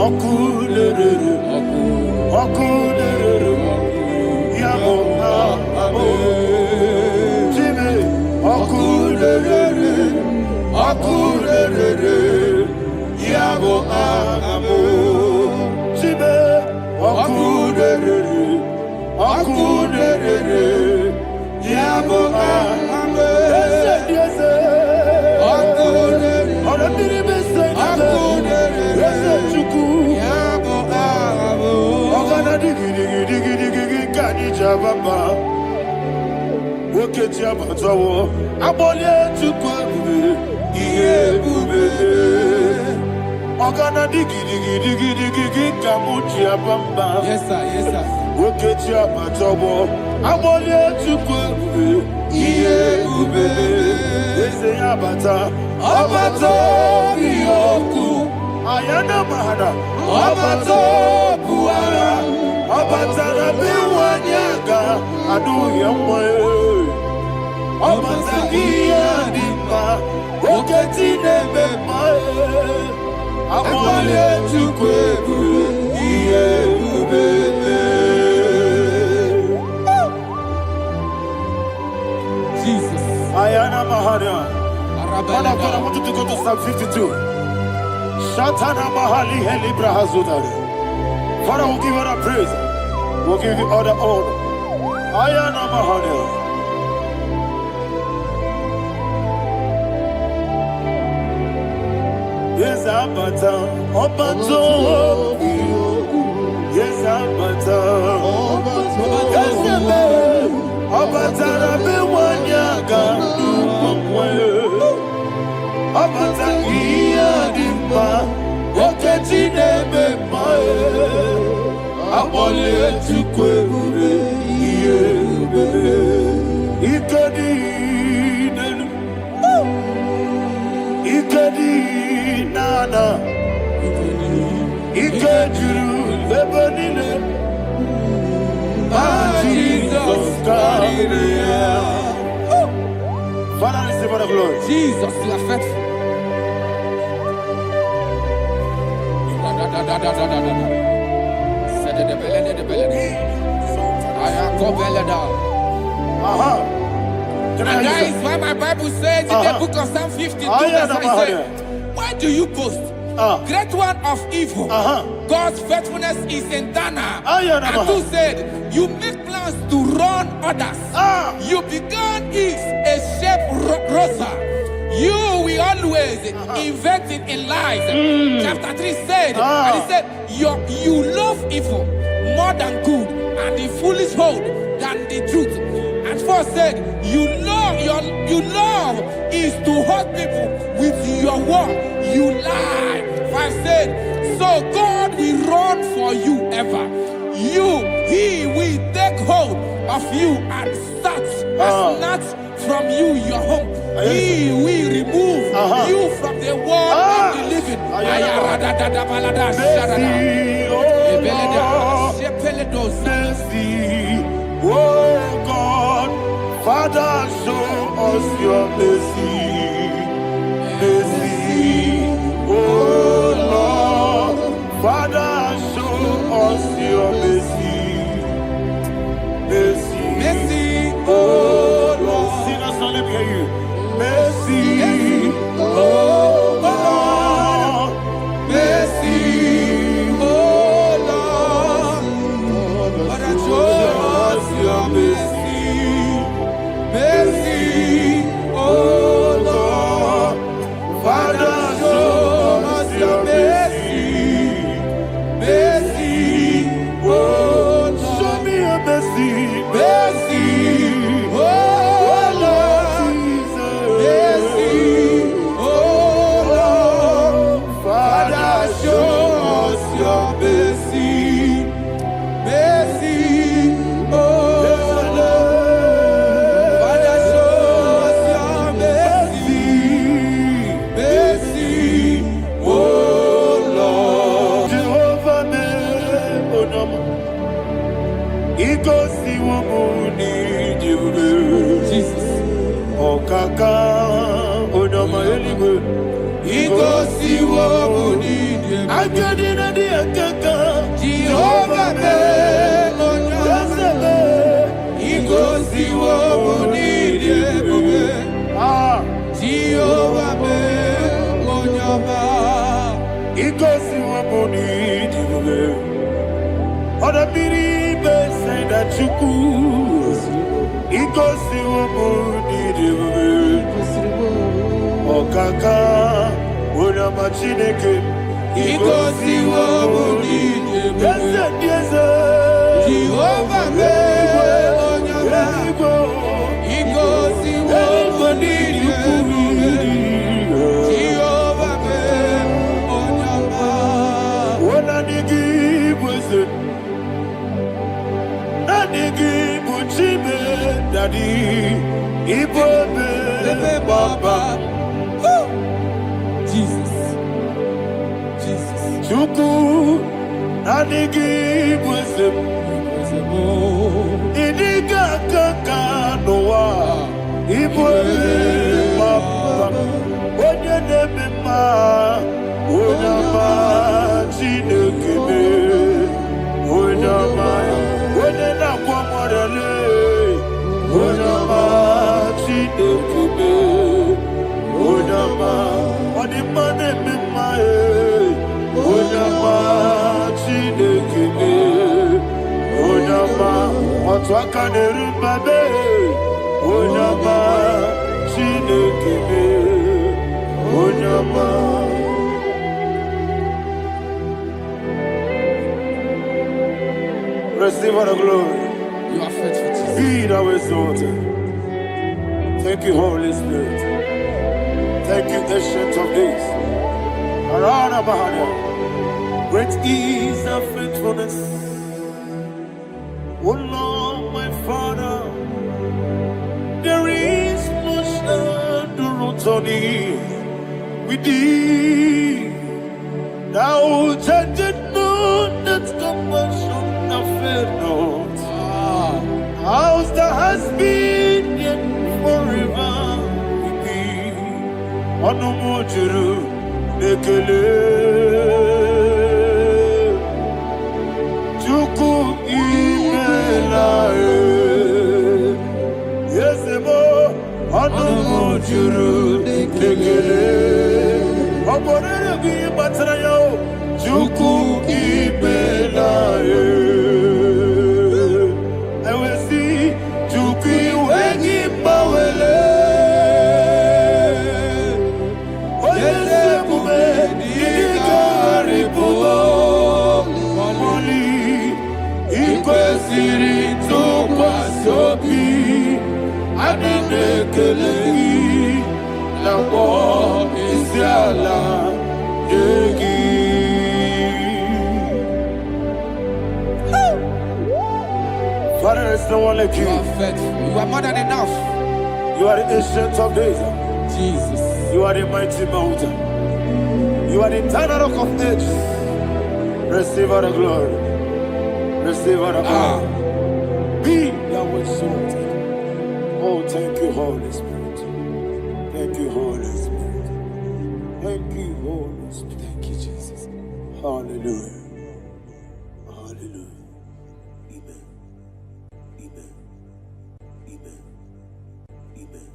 Okulere, okulere, yabo abo, Jimmy, okulere, okulere, yabo abo, Jimmy, okulere, okulere, yabo abo, yes, okulere, okulere, Baba, woke Jabatawo, Abolia to Kwabu, Yebube, Ogana digi, Kamutia Bamba. Yes, sir. Yes, sir. Woke Jabatawo, Abolia to Kwabu, Yebube, Ese Abata, Abato, Yoku, Ayana Mahana, Abato, Buara. Abatara biwanyaga adu yamwe Abatagia dimba Oketi nebema Amale tukwebu Iye ubebe Jesus. Ayana Mahana. Man of God, I want you to go to Psalm 52. Shatana Mahali Heli Brahazudari. Father, we'll give you all the praise. We'll give you all the honor. Ayana Mahana. Yes, Abata. Obato. Yes, Abata. Yes, Abata. Rabiwanyaga. Abata. Iya dimba. Oketi nebe mae. Abole tukweure. Iye ubebe. Ikedi nenu. Ikedi nana. Ikediru lebanile. Jesus God. Father, receive all the glory. Jesus, you are faithful. Can I And that hear is why my Bible says in the book of Psalm 52, verse 9, says, why do you boast? Great one of evil. God's faithfulness is eternal. And who said, you make plans to run others. You began is a shape rosa. You will always invent it in lies. Chapter 3 said, and he said, you love evil more than good, and the foolish hold than the truth. And 4 said, you love is to hurt people with your word. You lie. 5 said, so God will run for you ever. He will take hold of you and snatch from you your home. He will remove you from the world of the living. Oh God, Father, show us your mercy. Igosi wabuni jibube. Jesus. Okaka odoma eligwe. Igosi wabuni jibube. Agadina di akaka. Jehovah be onyame. Igosi wabuni jibube. Jehovah be onyame. Igosi wabuni jibube. Oda biri be say that you could. Igosi wabuni jibube. Okaka una machineke. Igosi wabuni jibube. Yes. Jehovah be onyame. Igosi wabuni jibube. Jehovah be onyame. Wona nigi bwese. Na nigi buchime dadi. Ibobe baba. Jesus. Chuku na nigi bwese. Idiga kaka noa. Ibobe baba. Onye nebe ma. Onyama chinekebe. Onyama. Onye na kwa mwarele. Onyama chinekebe. Onyama. Onima nebe ma. Onyama chinekebe. Onyama. Otwaka nerubabe. Onyama chinekebe. Onyama. Receive all the glory. You are faithful, Jesus. Be thou exalted. Thank you, Holy Spirit. Thank you, Ancient of Days. Arana Bahana. Great is thy faithfulness. O Lord, my Father, there is much endurance on thee. With thee, thou judgest not that compassion of faith not. How's the has been yet forever with thee? Onomojuru nekele. Chuku imelae. Yesemo onomojuru nekele. Oborere bi batrayo. Chuku imelae. Father, there's no one like you. You are faithful. You are more than enough. You are the ancient of days. Jesus. You are the mighty mountain. You are the eternal rock of ages. Receive all the glory. Receive all the honor. Be thou exalted. Oh, thank you, Holy Spirit. Thank you, Holy Spirit. Thank you, Holy Spirit. Thank you, Jesus. Hallelujah. Hallelujah. Amen. Amen. Amen. Amen.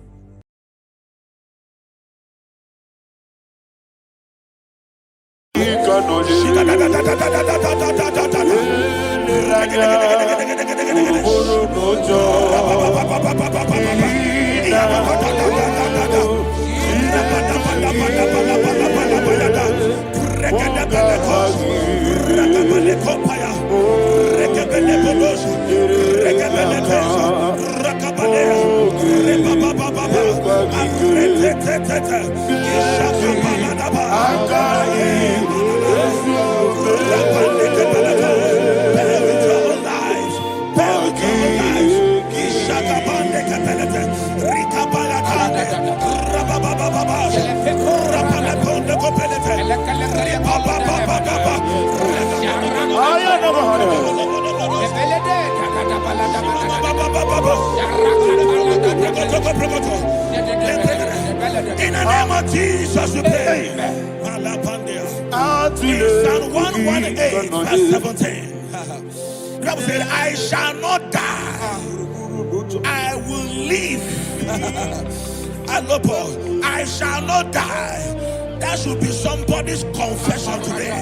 In the name of Jesus, we pray. In Psalm 118, verse 17. The Bible said, I shall not die, I will live. I shall not die. That should be somebody's confession today.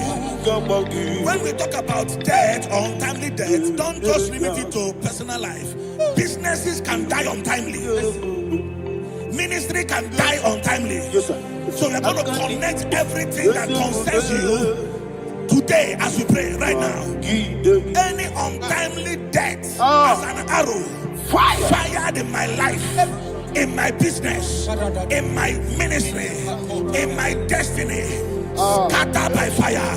When we talk about death or untimely death, don't just limit it to personal life. Businesses can die untimely. Ministry can die untimely. Yes, sir. So we're going to connect everything that concerns you today as we pray right now. Any untimely death as an arrow fired in my life, in my business, in my ministry, in my destiny, scattered by fire.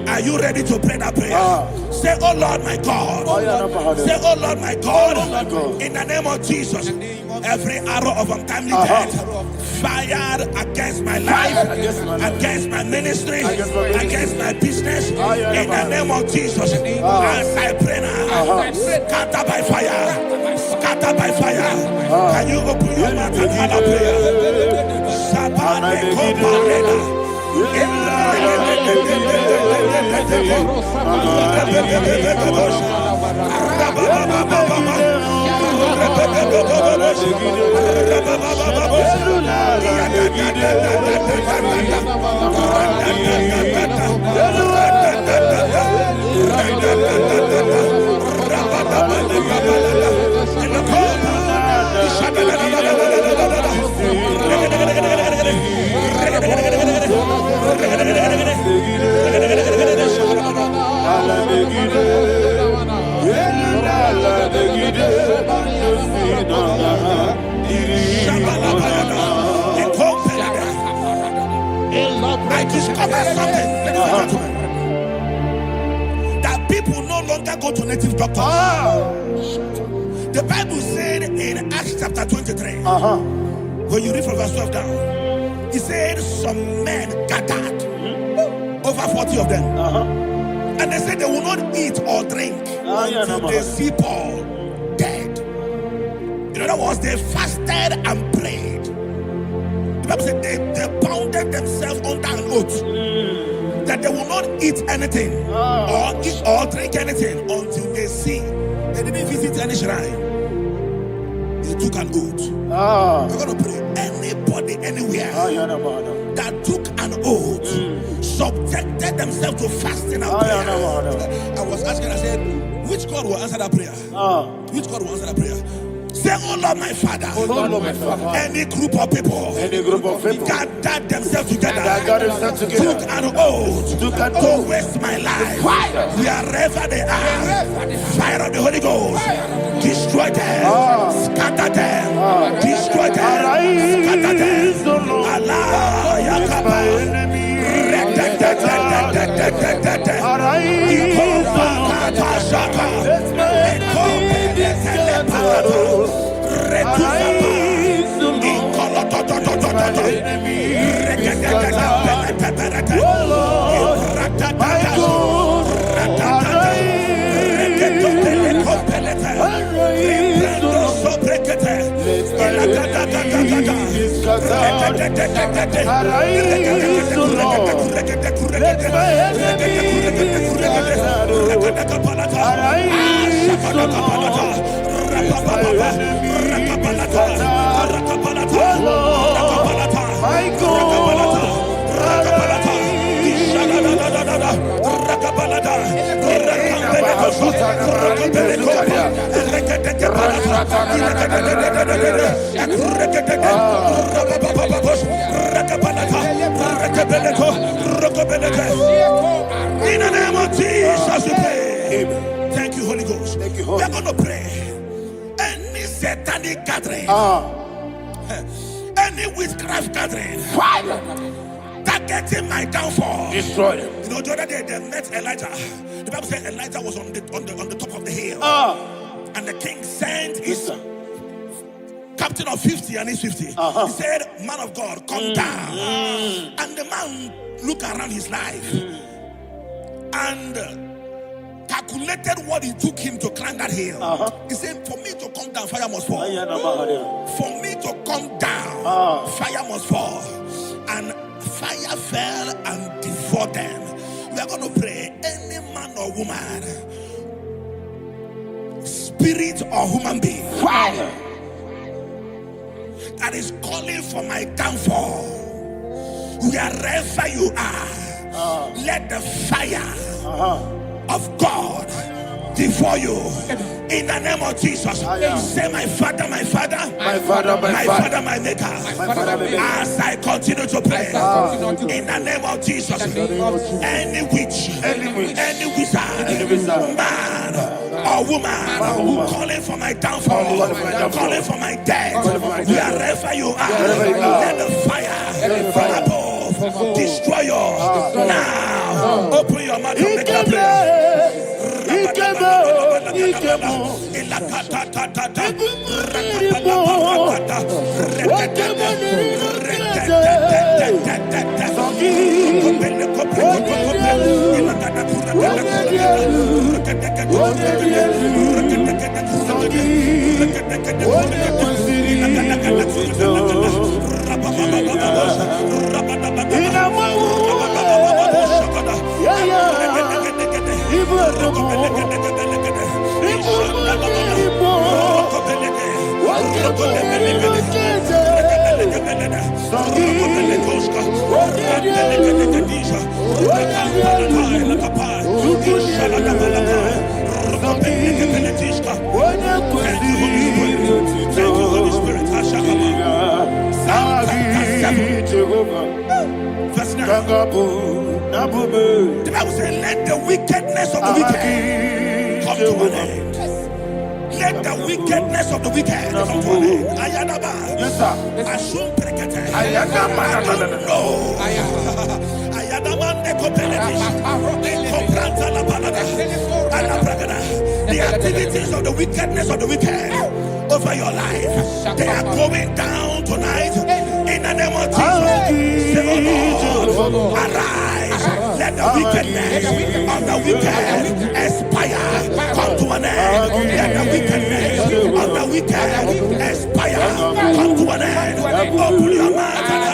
Are you ready to pray that prayer? Say, oh Lord my God. Say, oh Lord my God. In the name of Jesus, every arrow of untimely death fired against my life, against my ministry, against my business, in the name of Jesus, as I pray now, scattered by fire, scattered by fire. Can you open your mouth and have a prayer? I discovered something, that people no longer go to native doctors. The Bible said in Acts chapter 23, when you read from verse 12 down, it said some men gathered, over 40 of them, and they said they will not eat or drink until they see Paul dead. In other words, they fasted and prayed. The Bible said they bounded themselves under an oath that they will not eat anything or eat or drink anything until they see. They didn't visit any shrine. They took an oath. We're going to pray. Anybody, anywhere that took an oath, subjected themselves to fasting and prayer. I was asking, I said, which God will answer that prayer? Which God will answer that prayer? Say, oh Lord my Father, any group of people gathered themselves together, took an oath to waste my life. Wherever they are, fire of the Holy Ghost, destroy them, scatter them, destroy them, scatter them. Allah Yakaba, In the name of Jesus, we pray. Thank you, Holy Ghost. We are going to pray. Any satanic gathering, any witchcraft gathering, targeting my downfall, destroy them. You know, the other day they met Elijah. The Bible said Elijah was on the top of the hill, and the king sent his captain of 50 and his 50. He said, man of God, come down. And the man looked around his life and calculated what it took him to climb that hill. He said, for me to come down, fire must fall. For me come down. Fire must fall. And fire fell and devoured them. We are going to pray. Any man or woman, spirit or human being, Fire. that is calling for my downfall, wherever you are, let the fire of God devour you in the name of Jesus. Say, my Father, my Father, My Father, my Father, my Maker. my Father, my Maker. As I continue to pray in the name of Jesus, any witch, any wizard, man or woman calling for my downfall, calling for my death, wherever you are, let the fire from above destroy you now. Open your mouth and make a prayer. The Bible says, let the wickedness of the wicked come to an end. Let the wickedness of the wicked come to an end. Ayadaba. Yes, sir. Assume prekete. Ayadaba. No. Ayadaba ne kopeletis. Kompranta la balada. Ala bragada. The activities of the wickedness of the wicked over your life, they are going down tonight in the name of Jesus. Say, oh Lord, arise. Let the wickedness of the wicked expire. Come to an end. Let the wickedness of the wicked expire. Come to an end. Open your mouth and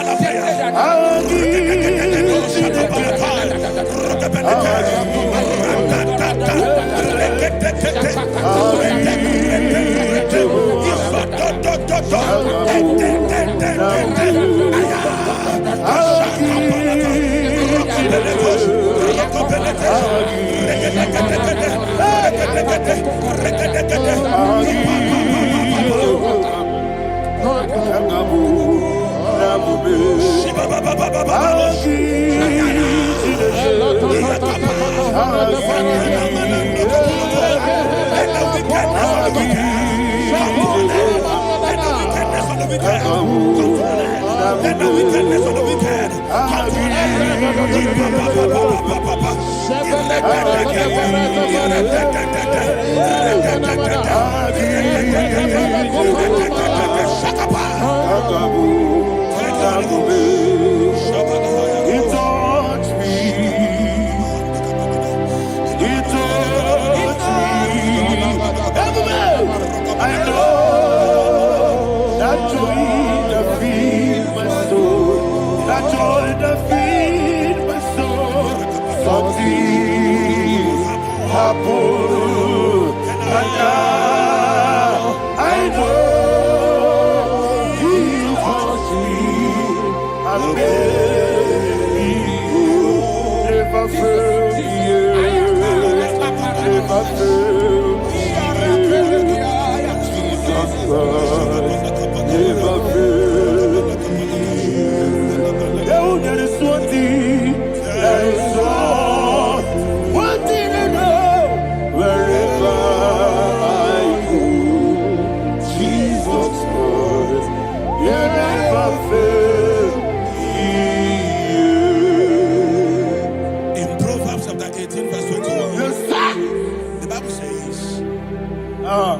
let the wickedness of the wicked come to an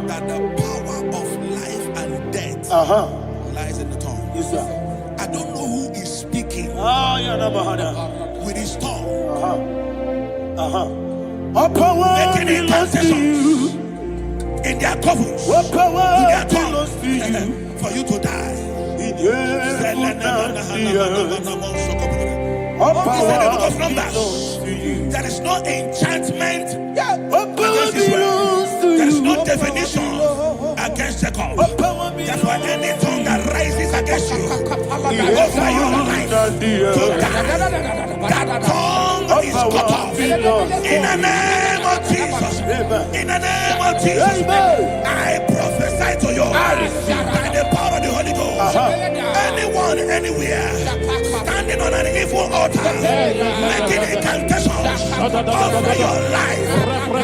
that the power of life and death lies in the tongue. Yes, sir. I don't know who is speaking with his tongue, making incantations in their covens with their tongue for you to die. There is no enchantment against Israel. There is no definition against Jacob. Therefore, any tongue that rises against you over your life to die, that tongue is cut off. In the name of Jesus. In the name of Jesus. I prophesy to you by the power of the Holy Ghost. Anyone, anywhere, standing on an evil altar, making incantations over your life,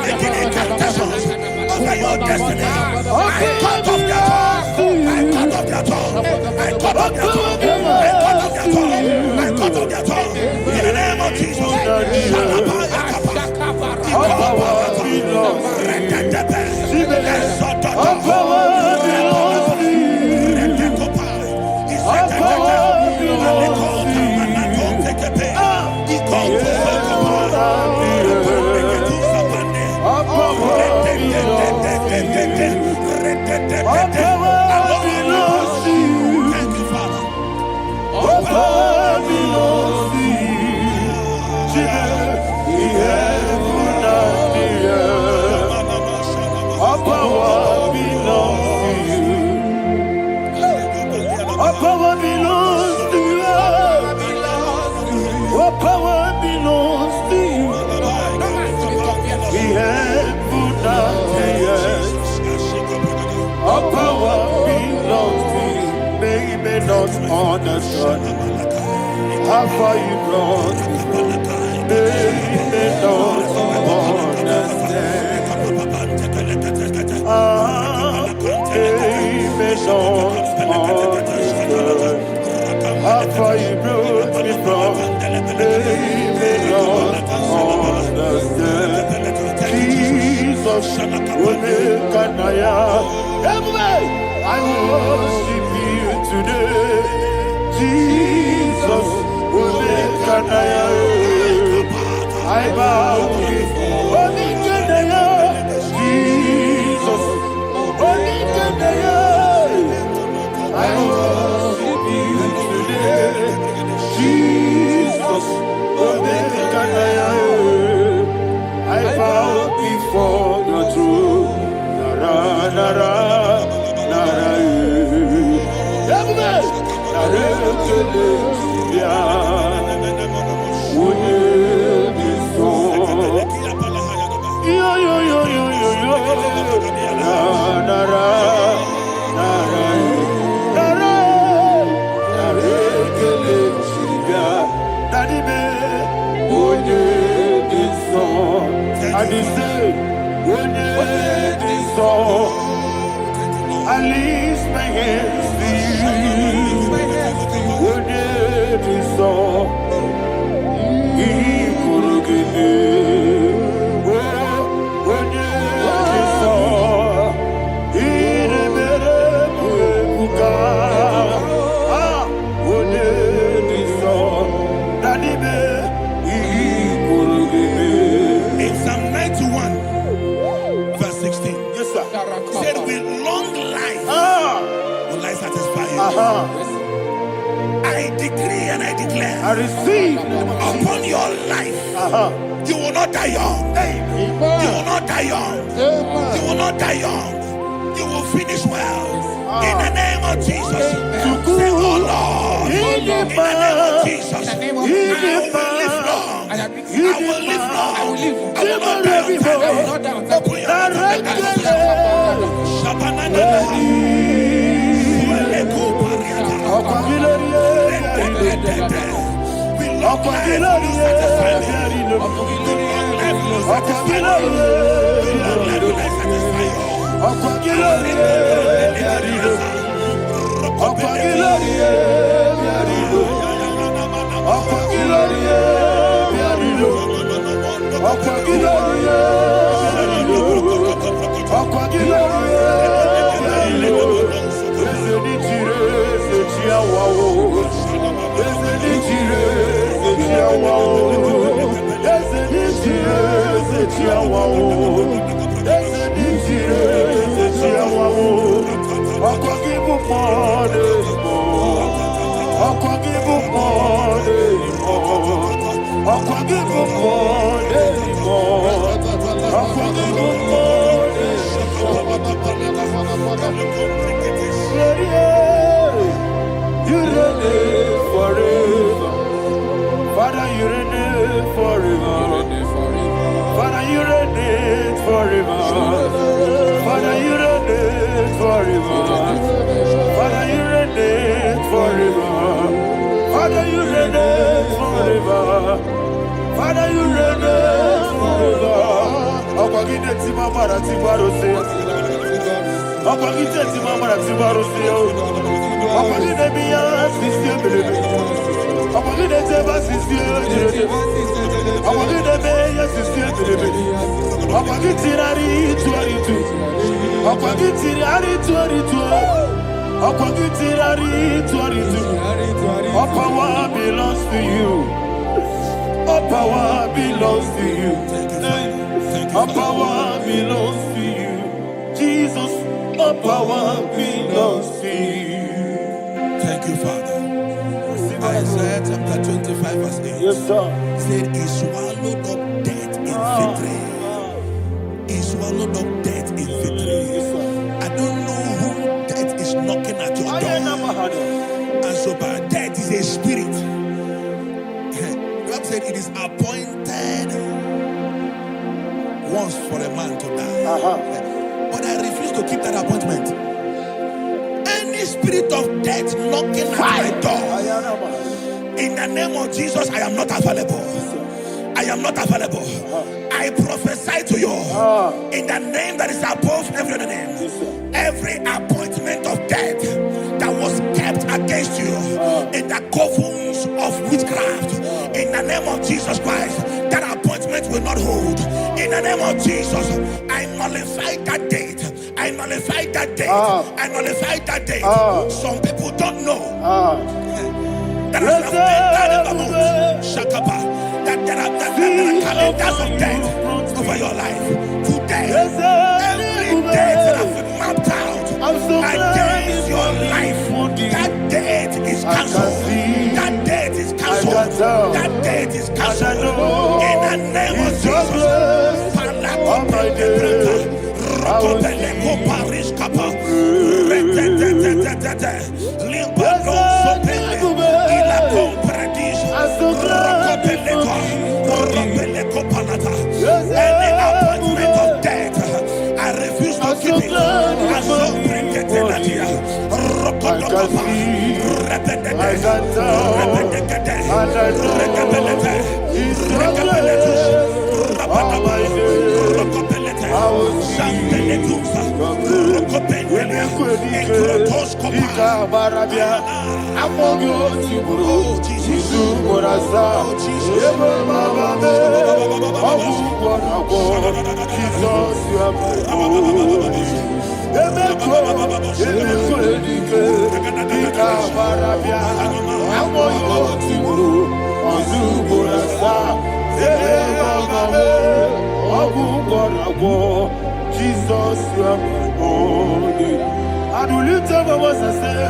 making incantations over your destiny, I cut off their tongue. I cut off their tongue. I cut off their tongue. I cut off their tongue. I cut off their tongue. In the name of Jesus. Understand how far you brought me. They don't understand. They don't understand how far you brought me from. They don't understand. Jesus, will make a naya. I worship you today. Jesus, I bow before Jesus, I worship you today. Jesus, I bow before your throne. Nara, nara, nara, I lift my hands to you. In Psalm 91, verse 16, yes, sir. Said, with long life will I satisfy you. I decree and I declare, I receive upon your life, you will not die young. You will not die young. You will not die young. You will finish well. In the name of Jesus. Say, oh Lord, in the name of Jesus, I will live long. I will live long. I will not die on time. Open your I You reign forever. Father, you reign forever. Father, you reign forever. Father, you reign forever. Father, you reign forever. Father, you reign forever. Father, you reign forever. Akwagide timamara tibarose. Akwagide timamara tibarose. Akwagide biya sisiye. Akwagide teba sisiye. Akwagide beya sisiye. Akwagide rari tuaritu. Akwagide rari tuaritu. Akwagide rari tuaritu. All power belongs to you. All power belongs to you. All power belongs to you. Jesus, all power belongs to you. Thank you, Father. Isaiah chapter 25 verse 8. Yes, sir. Said he swallowed up death in victory. He swallowed up death in victory. I don't know who death is knocking at your door. And so by death is a spirit. God said it is appointed once for a man to die. But I refuse to keep that appointment. Any spirit of death knocking at my door, in the name of Jesus, I am not available. I am not available. I prophesy to you in the name that is above every other name. Every appointment of death that was kept against you in the covens of witchcraft, in the name of Jesus Christ, that appointment will not hold. In the name of Jesus, I nullify that date. I nullify that date. I nullify that date. Some people don't know that there are calendars of death over your life. Today, every date that has been mapped out against your life, that date is cancelled. That date is cancelled. That date is cancelled. In the name of Jesus. Any appointment of death, I refuse to keep it. I so bring it in Jesus, you are my holy. I do lift up my voice and say,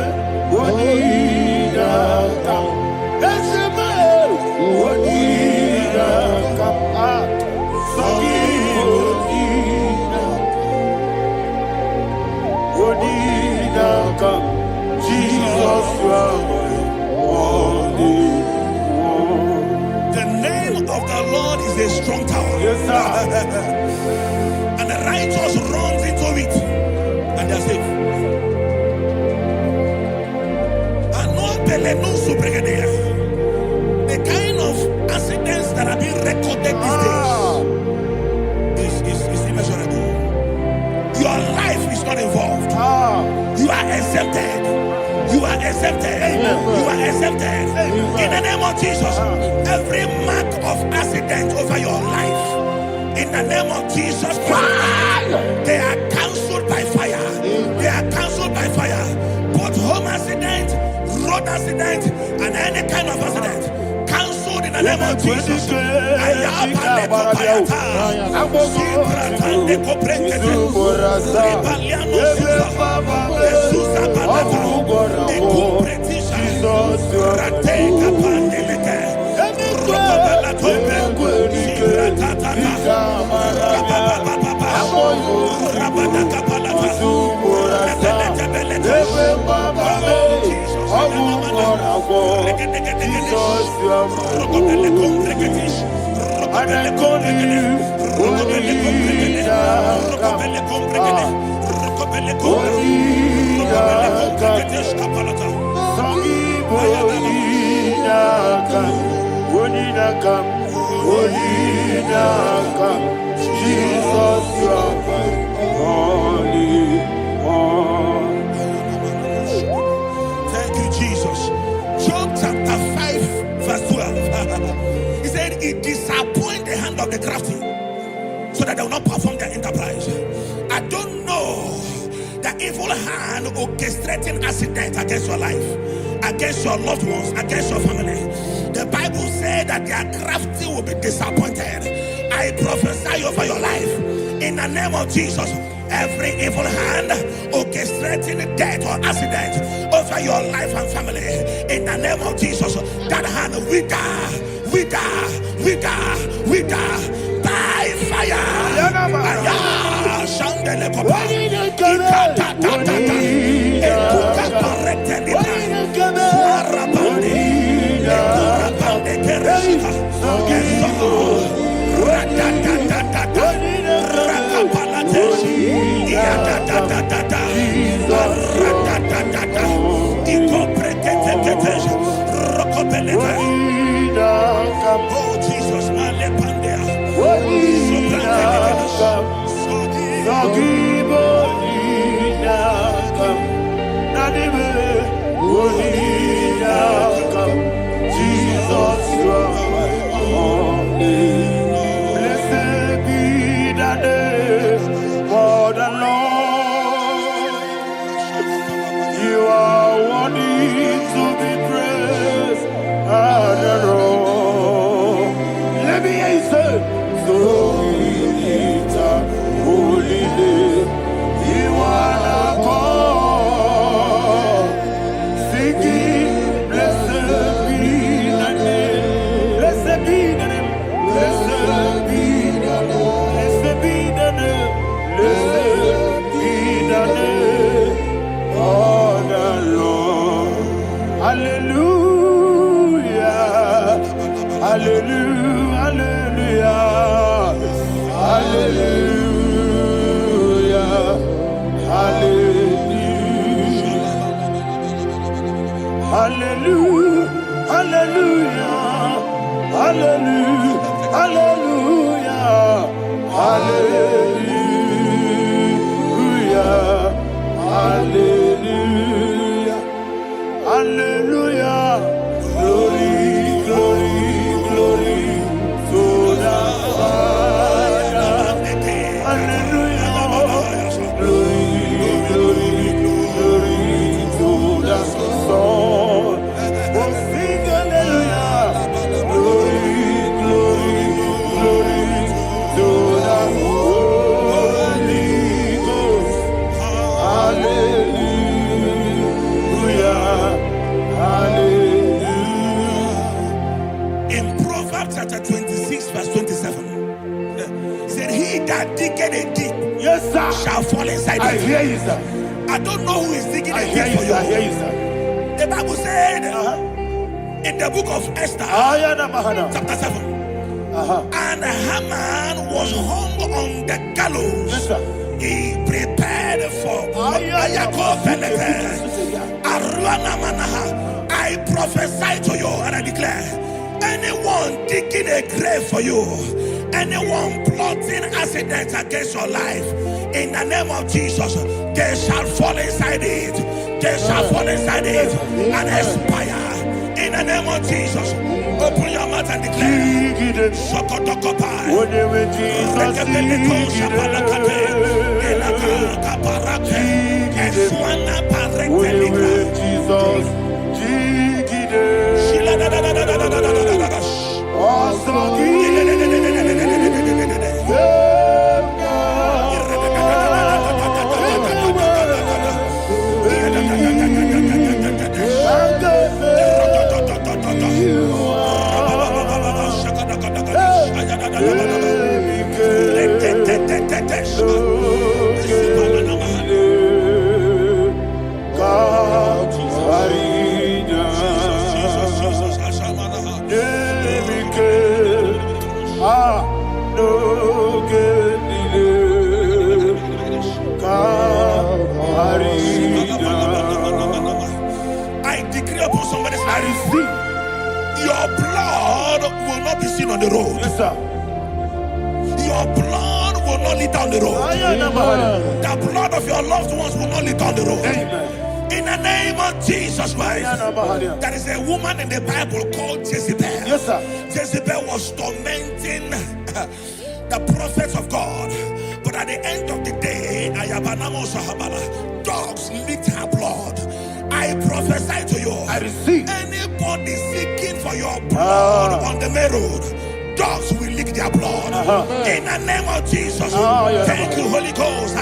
Odina kam, Eshema, Odina kam, Sagi Odina kam, Jesus, you are my holy. The name of the Lord is a strong tower. Yes, sir. And the righteous runs into it and they are safe. The kind of accidents that are being recorded these days is immeasurable. Your life is not involved. You are exempted. You are exempted. You are exempted. In the name of Jesus, every mark of accident over your life, in the name of Jesus Christ, they are cancelled by fire. They are cancelled by fire. Both home accident, road accident, and any kind of accident, cancelled in the name of Jesus. for Jesus, you are my hope. And I call you Jesus, you are my only one. Thank you, Jesus. Job chapter 5, verse 12. He said, it disappoints the hand of the crafty so that they will not perform their enterprise. I don't know the evil hand orchestrating accidents against your life, against your loved ones, against your family. The Bible said that their crafty will be disappointed. I prophesy over your life in the name of Jesus. Every evil hand orchestrating death or accident over your life and family, in the name of Jesus, that hand wither by fire. Oh Jesus, Jesus, you are my only. Blessed be the name for the Lord. You are worthy to be praised and adored. Let me hear you say, so we lift up holy name. You are the God. Singing, blessed be the name. Blessed be the name. Blessed be the name. Blessed be the name. Blessed be the name of the Lord. Hallelujah. Hallelujah. Hallelujah. Hallelujah. Hallelujah. Hallelujah. Hallelujah. Hallelujah. Hallelujah. Hallelujah. Hallelujah. Glory, glory, glory to the Father. Hallelujah. Glory, glory, glory to the Son. Oh, sing hallelujah. Glory, glory, glory to the Holy Ghost. Hallelujah. Hallelujah. in Proverbs chapter 26, verse 27, said, he that diggeth a deep, Yes, sir. shall fall inside I it. hear you, sir. I don't know who is digging I a hear deep you, for sir. I hear you. you, sir. The Bible said in the book of Esther, chapter 7, and Haman was hung on the gallows. Yes, sir. He prepared for I prophesy to you and I declare, anyone digging a grave for you, anyone plotting accidents against your life, in the name of Jesus, they shall fall inside it. They shall fall inside it and expire. In the name of Jesus, open your mouth and declare. somebody's I life. receive. Your blood will not be seen on the road. Yes, sir. Your blood will not lead down the road. The blood of your loved ones will not lead down the road. Amen. In the name of Jesus Christ. There is a woman in the Bible called Jezebel. Yes, sir. Jezebel was tormenting the prophets of God. But at the end of the day, dogs licked her blood. I prophesy to you. I receive. Anybody seeking for your blood on the main road, dogs will lick their blood. In the name of Jesus. Thank you, Holy Ghost.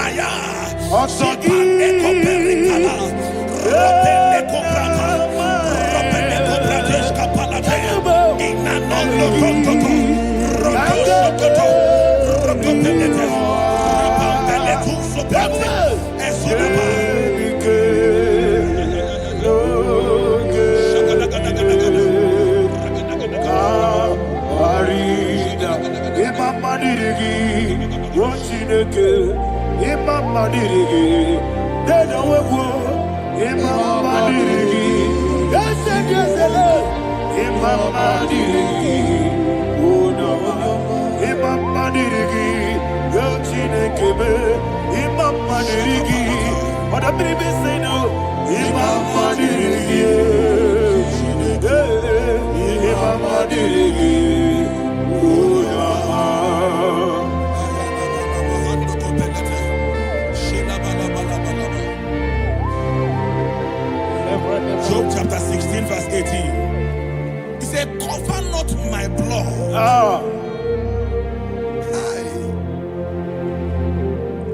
Job chapter 16 verse 18. He said, cover not my blood.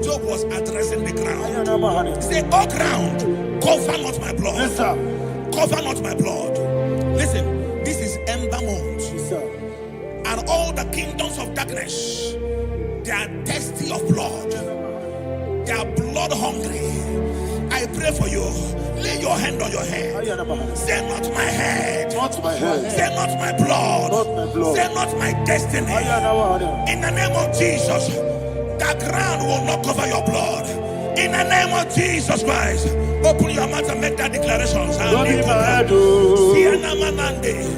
Job was addressing the ground. He said, oh ground, cover not my blood. Yes, sir. Cover not my blood. Listen, this is ember month. Yes, sir. And all the kingdoms of darkness, they are thirsty of blood. They are blood hungry. I pray for you. Lay your hand on your head. Say not my head. Not my head. Say not my blood. Not my blood. Say not my destiny. In the name of Jesus, the ground will not cover your blood. In the name of Jesus Christ, open your mouth and make that declaration. Don't be mad, oh.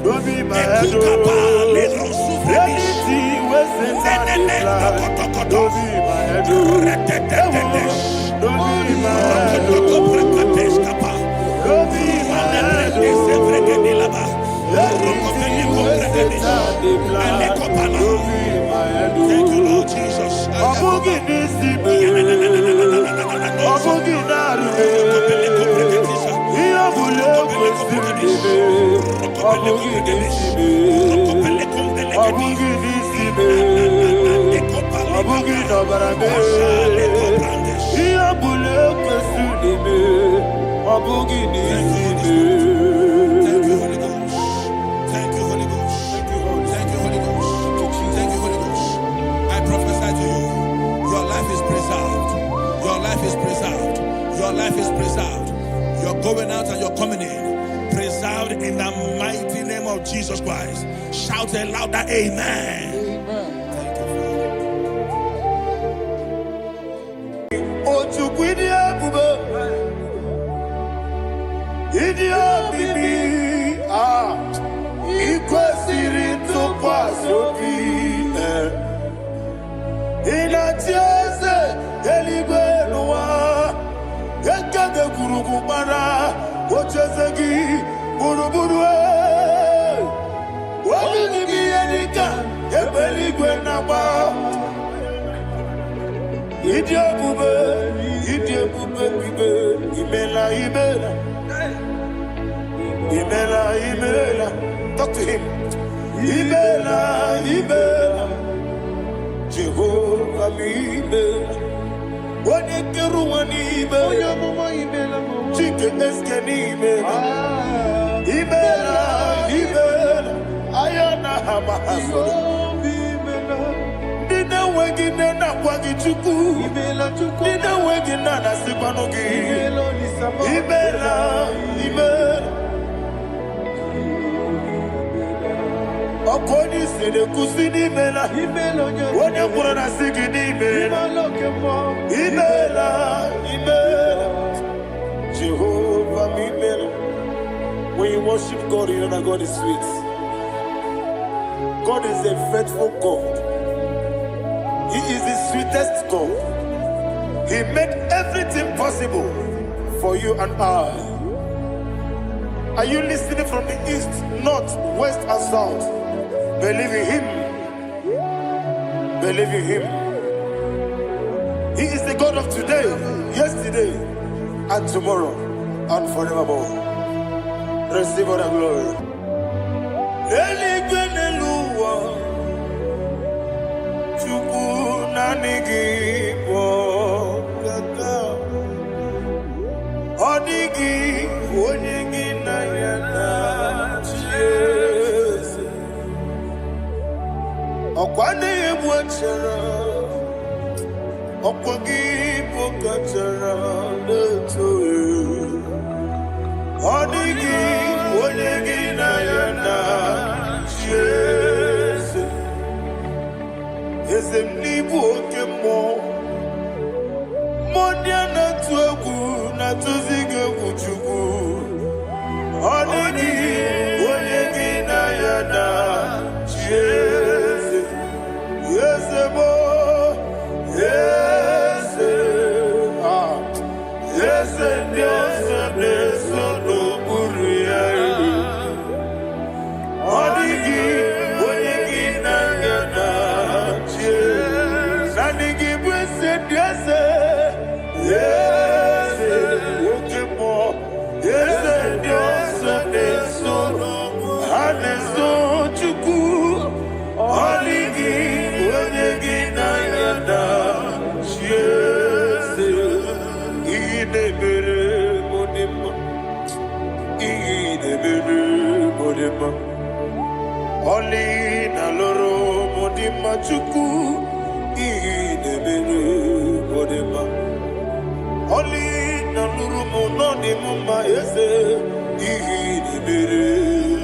Don't be mad, oh. Anything was in that blood. Don't be mad, oh. Don't be mad, oh. Don't be mad, oh. Anything was in that blood. Don't be mad, oh. Thank you, Lord Jesus. Your life is preserved. You're going out and you're coming in. Preserved in the mighty name of Jesus Christ. Shout a louder amen. Thank you, Talk to him. Jehovah chicken ayana Nina wegina na kwagi chuku. Nina wegina na sipanogi. Ibela. Okoni sede kusini mela. Wone kura na sigidi mela. Ibela. Jehovah mimela. When you worship God, you know that God is sweet. God is a faithful God. He is the sweetest God. He made everything possible for you and I. Are you listening from the east, north, west, and south? Believe in Him. Believe in Him. He is the God of today, yesterday, and tomorrow, and forevermore. Receive all the glory. Oli na loro modima chuku idebere modima. Oli na loro monodi mama ese idebere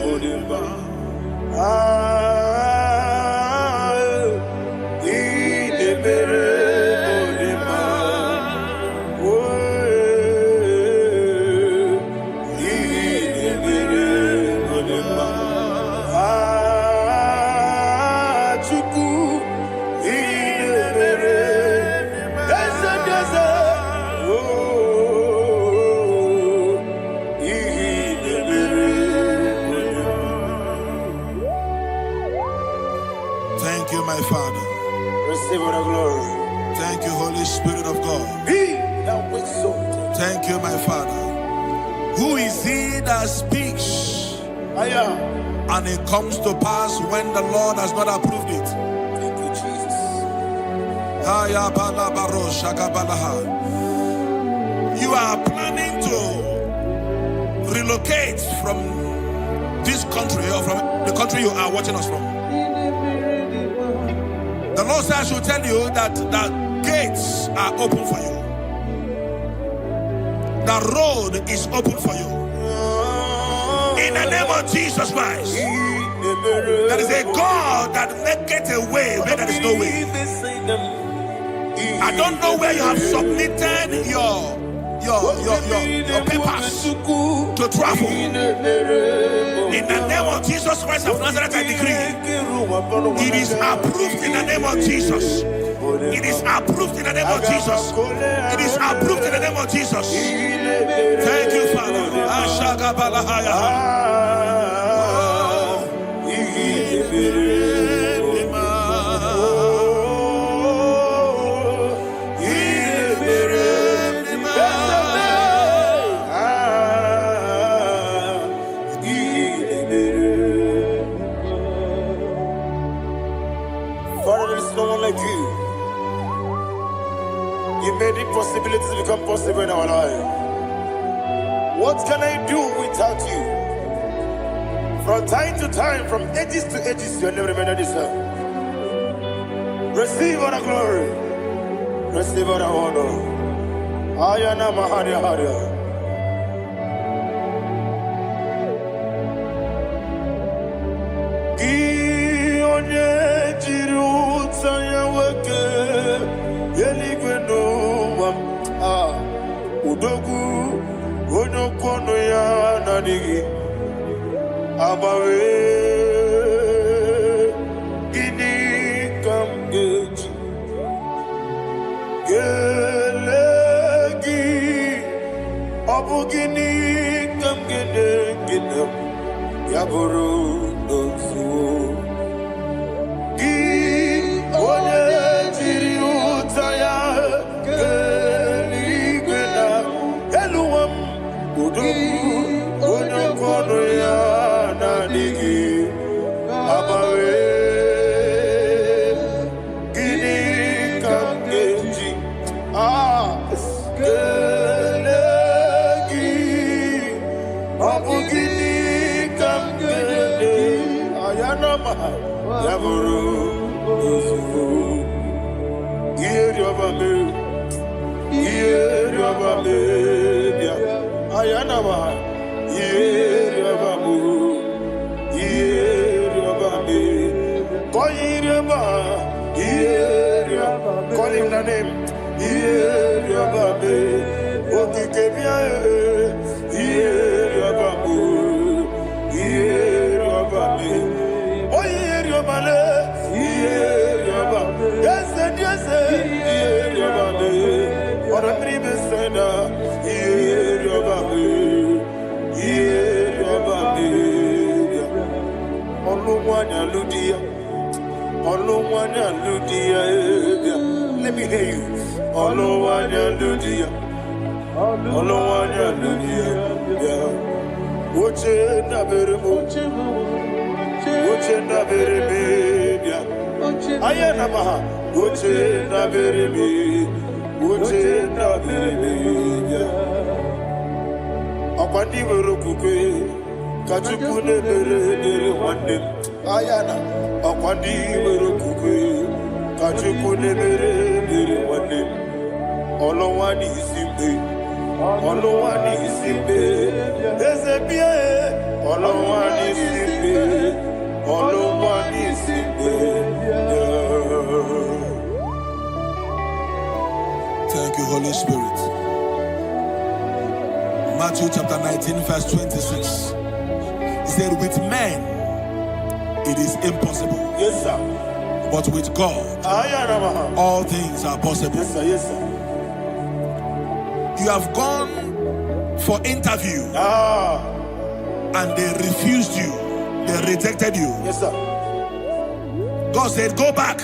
modima. Idebere modima. Idebere modima. Thank you, my Father. Receive all the glory. Thank you, Holy Spirit of God. Be thou exalted. Thank you, my Father. Who is he that speaks and it comes to pass when the Lord has not approved it? Thank you, Jesus. You are planning to relocate from this country or from the country you are watching us from. The Lord says I should tell you that the gates are open for you. The road is open for you. In the name of Jesus Christ. There is a God that maketh a way where there is no way. I don't know where you have submitted your papers to travel. In the name of Jesus Christ of Nazareth, I decree it is approved in the name of Jesus. It is approved in the name of Jesus. It is approved in the name of Jesus. Thank you, Father. Father, there is no one like you. You made impossibilities become possible in our life. What can I do without you? From time to time, from ages to ages, you never remained the same. Receive all the glory. Receive all the honor. Ayana Maharia Haria. Udogu, Onokono ya Nadigi, Abawe ini kam geji gelegi abu gini kam gede gidam ya buru dosu gi one jiri utaya geli gena eluam udu udu kono ya nadigi abawe gini kam geji gelegi abu gini kam gede ayanama yaburu usufu yeri obame bia ayanama yeri obamu yeri obame koyireba yeri call him the name yeri obame okike bia yeri obamu yeri obame oyeri obale yeri obame yes yeri obame ora pribe sena yeri obame Oluwanya ludia let me hear you Oluwanya ludia yeah. Oche na bere media ayana maha oche na bere media akwandi wero kukwe kachuku ne bere wande ayana akwandi wero kukwe kachuku ne bere wande olowani isimbe ezebie olowani isimbe Thank you, Holy Spirit. Matthew chapter 19, verse 26. He said, with men it is impossible. Yes, sir. But with God, all things are possible. Yes, sir. Yes, sir. You have gone for interview and they refused you. They rejected you. Yes, sir. God said, go back.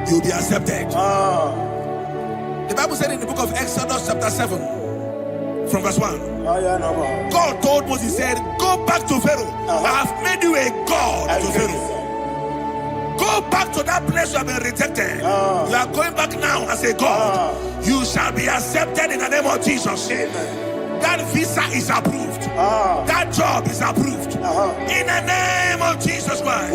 You'll be accepted. The Bible said in the book of Exodus chapter 7 from verse 1. God told Moses, he said, go back to Pharaoh. I have made you a God to Pharaoh. Go back to that place you have been rejected. You are going back now as a God. You shall be accepted in the name of Jesus. Amen. That visa is approved. That job is approved. In the name of Jesus Christ.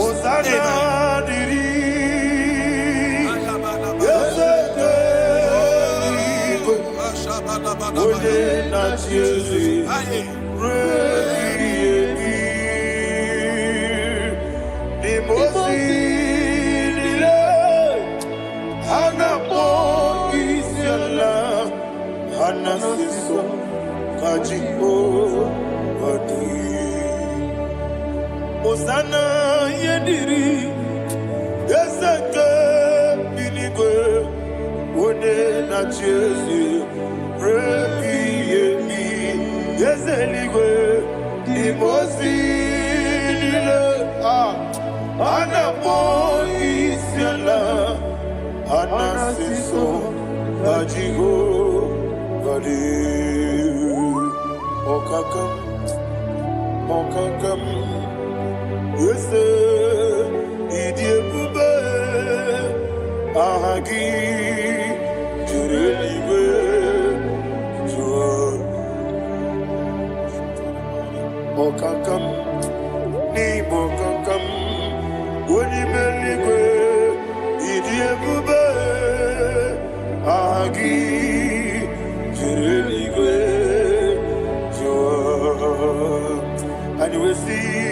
Osana yediri ezeke binigwe one na chezi rebi yemi ezeligwe imosi nile anapo isiala anasiso ajigo gadi okakam Yese idiebube ahagi jurelibe jua okakam ni bokakam wonimeligwe idiebube ahagi jurelibe jua and we see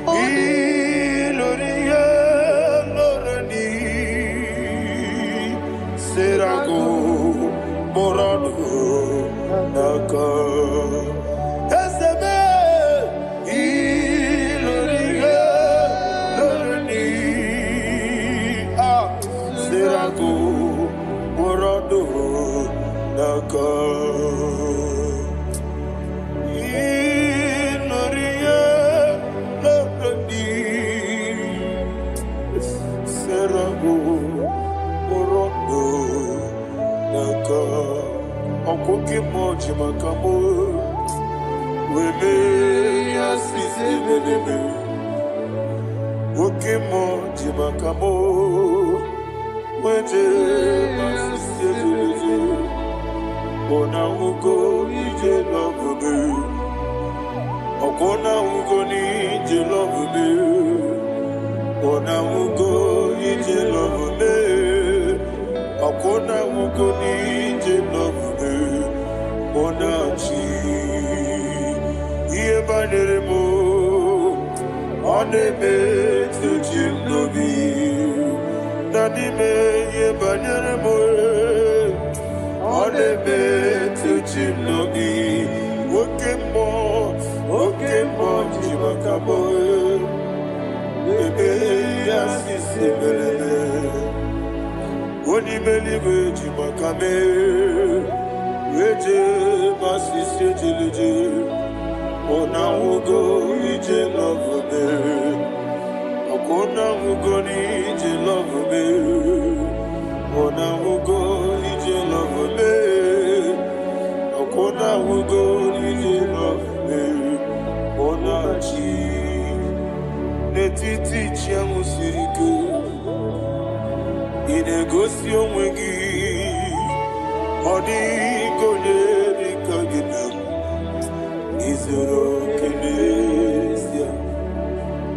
Iloria Lorani Serago Morado Naka Ezebe moji makamo. Weme asise belebe. Oke moji makamo. Weje asise belebe. Ona ugo ije love me. Okona ugo ni ije love me. Ona ugo ije love me. Okona ugo ni ije love me. Ona chi iye banere mo. One me to chinobi. Nani me iye banere mo. One me to chinobi. Oke mo jimakabo. Ebe asise belele. Oni believe jimakame. Weje masise jileje. Ona ugo ije love me. Okona ugo ni ije love me. Ona ugo ije love me. Okona ugo ije love me. Ona chi netiti chiamu sirike. Inegosi onwegi. Odi konye dikagina. Izoro kenesia.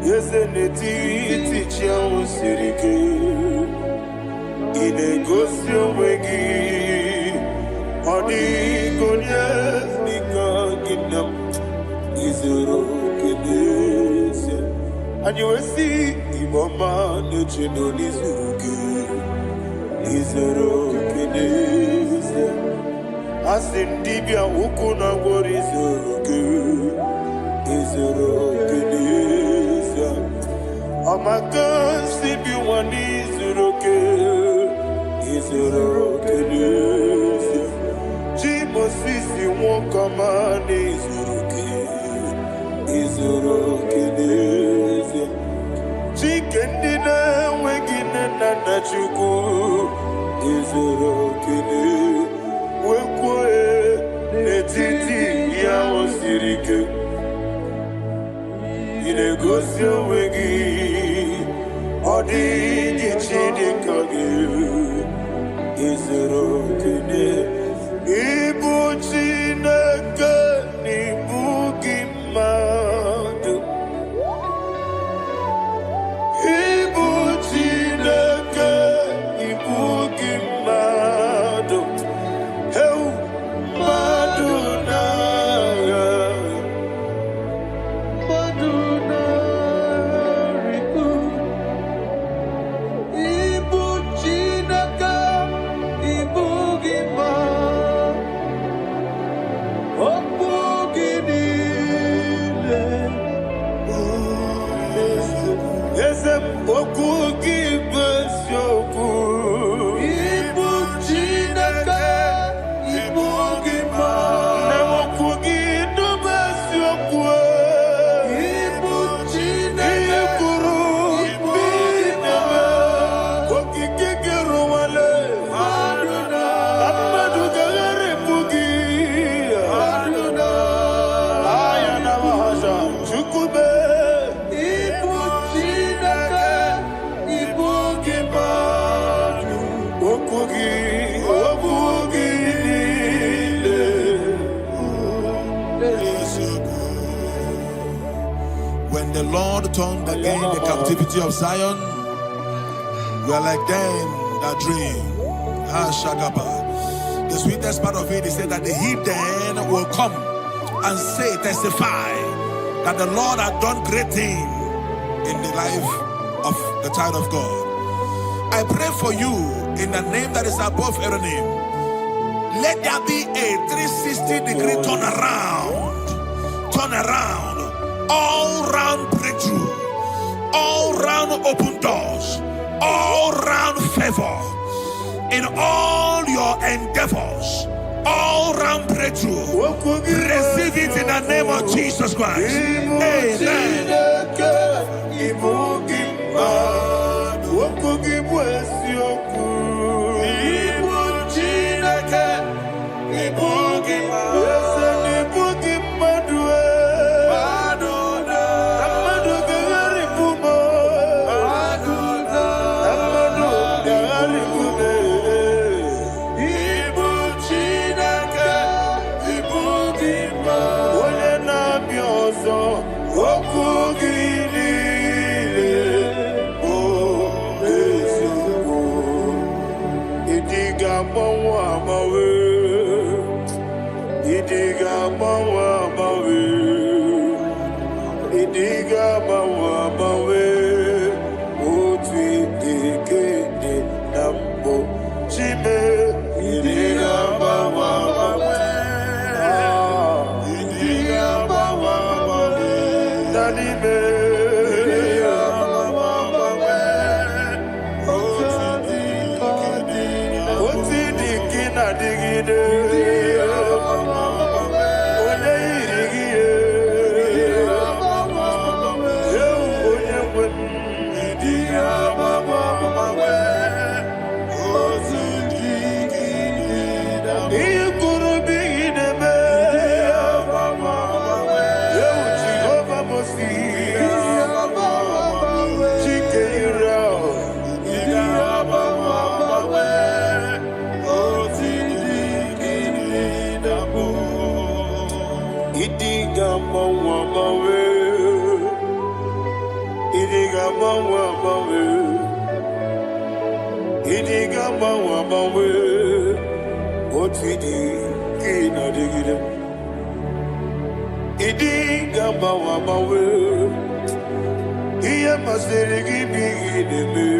Yese netiti chiamu sirike. Inegosi onwegi. Odi konye dikagina. Izoro kenesia. And you will see Imama Nechino Nizuruke. Izoro kenesia. Asindibia ukuna worizuruke. Izoro kenesia. Amaka sibi wanizuruke. Izoro kenesia. Jimo sisi wokama nizuruke. Izoro kenesia. Chikendina wegina nana chuku. Izoro kenesia. Wekwe netiti ya osirike. Inegosi wegi. Odi gichidi kage. Izoro kenesia. Ibu chineke n'ibu gị mmadụ. Ibu Chineke n'ibu gị mmadụ. Heu mmadụ n'agha. Mmadụ n'arịkụ. Ibu Chineke n'ibu gị mmadụ. Okwu gị niile. Eze okwu gị bụ eziokwu. Ibu Chineke, ibu gị ma. Na okwu gị dube eziokwu. Ibu Chineke, ikwuru ibu na-eme. Okike gị rụwale. Mmadụ ga-agharịpụ gị. Aya na mahasha Chukwube. Ibu Chineke, ibu gị mmadụ. Okwu gị niile. When the Lord turned again the captivity of Zion, we are like them that dream. Shagaba. The sweetest part of it is said that the heathen will come and say, testify that the Lord had done great things in the life of the child of God. I pray for you in the name that is above every name. Let there be a 360-degree turn around, all round breakthrough, all round open doors, all round favor in all your endeavors, all round breakthrough. Receive it in the name of Jesus Christ. Amen. Ibu Chineke, ibu gị Idiga mawa mawe, idiga mawa mawe, oti dikede nambo chime. Idiga mawa mawe, idiga mawa mawe, danime. Idiga mawa mawe, oti dikina digide. Idiga mawa mawe, idiga mawa mawe, idiga mawa mawe, otidi kina digide. Idiga mawa mawe, iya masiri gibi ideme.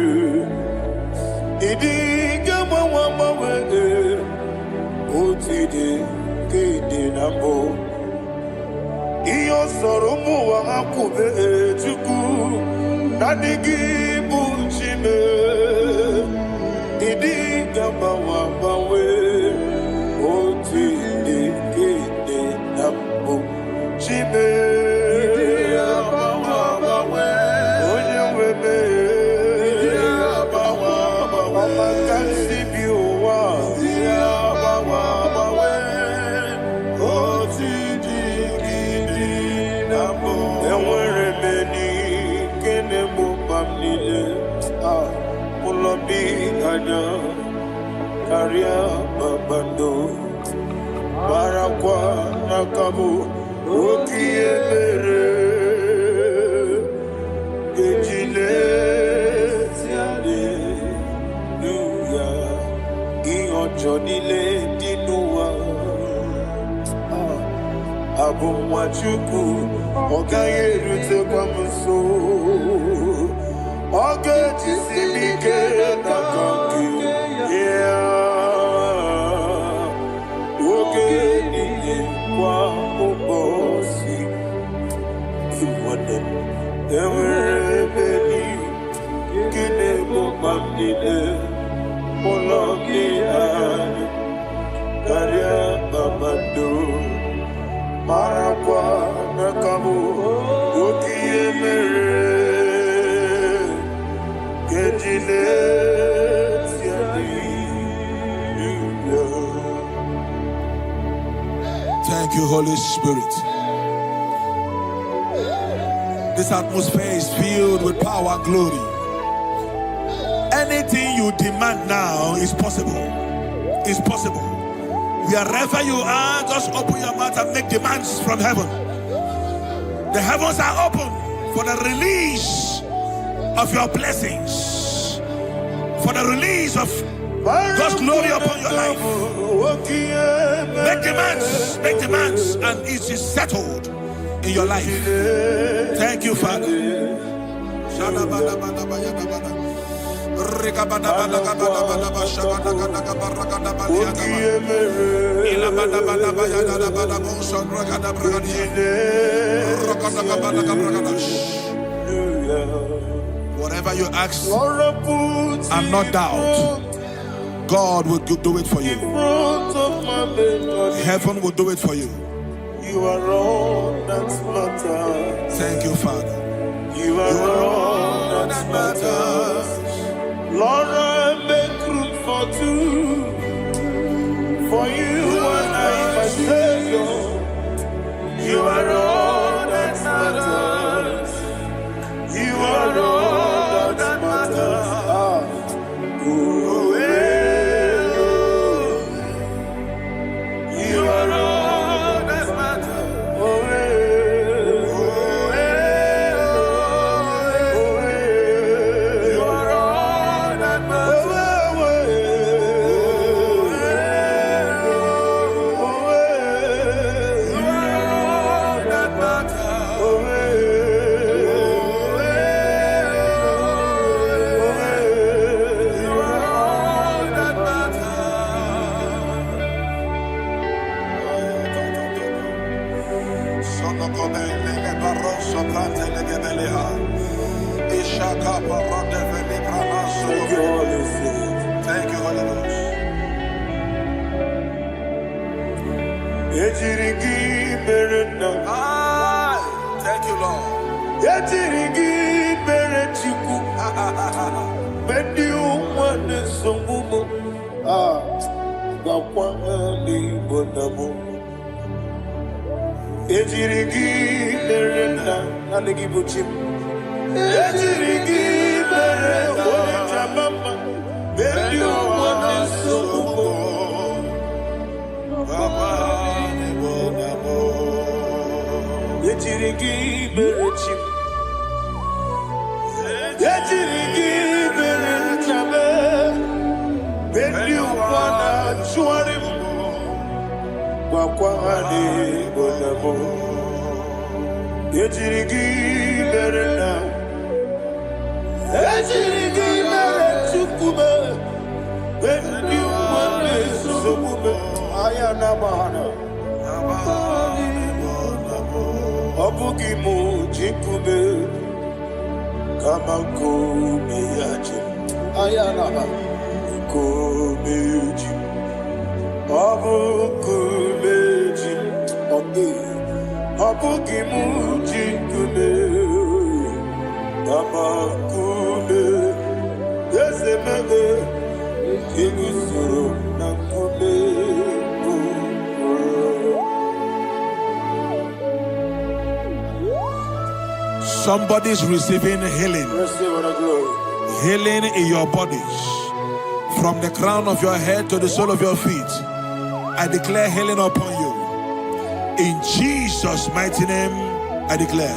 Idiga mawa mawe, otidi kina nambo. Iyo soromu wa akube chuku nadigi bunchime idiga mawa mawe oti dikede nambu chime idiga mawa mawe onye weme idiga mawa mawe makansi biwa idiga mawa mawe oti Mulobi anya karia babando barakwa nakabu okiemere gejile tiade luya iyojo nile dinuwa abumwachuku ogayerute kwamuso oge jisimike nakanki oge niye kwa ubosi iwane ewerebeni kine mumamnile mologi ani karia babando marakwa nakabu okiemere Thank you, Holy Spirit. This atmosphere is filled with power and glory. Anything you demand now is possible. It's possible. Wherever you are, just open your mouth and make demands from heaven. The heavens are open for the release of your blessings, for the release of God's glory upon your life. Make demands, and it is settled in your life. Thank you, Father. Whatever you ask and not doubt, God will do it for you. Heaven will do it for you. You are all that matters. Thank you, Father. You are all that matters. Lord, I make room for two. For you and I, my Savior. You are all that matters. You are all that matters. You are all that matters. You are all that matters. Thank you, Holy Ghost. Thank you, Lord. Somebody's receiving healing. Healing in your bodies. From the crown of your head to the sole of your feet. I declare healing upon you. In Jesus' mighty name, I declare.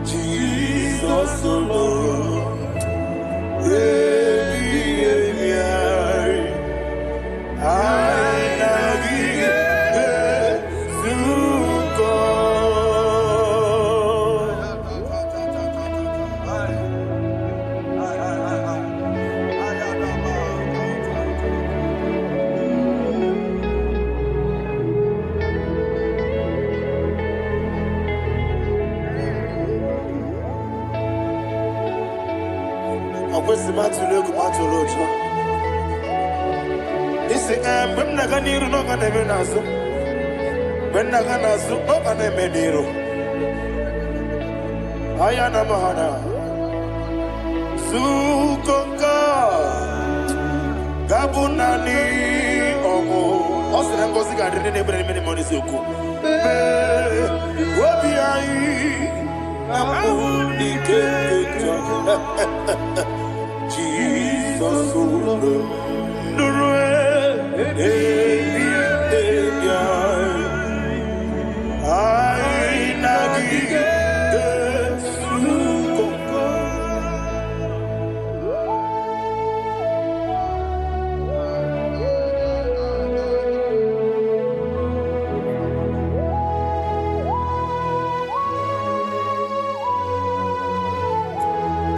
Jesus.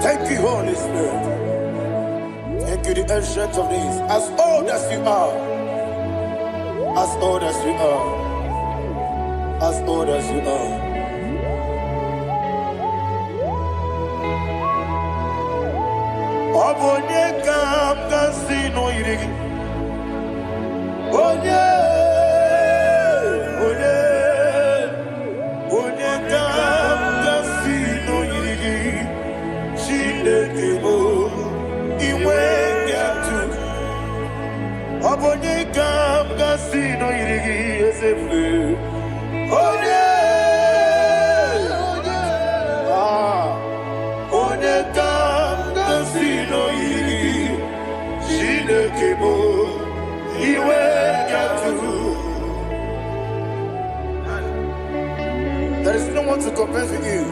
Thank you, Holy Spirit. Thank you, the ancient of days. As old as you are, as old as you are, as old as you are. Obonye kam kasino irigi. Onye kam kasino irigi. Chinekebo iwe nyatu. Obonye kam kasino irigi esefu. Onye There is no one to compare to you.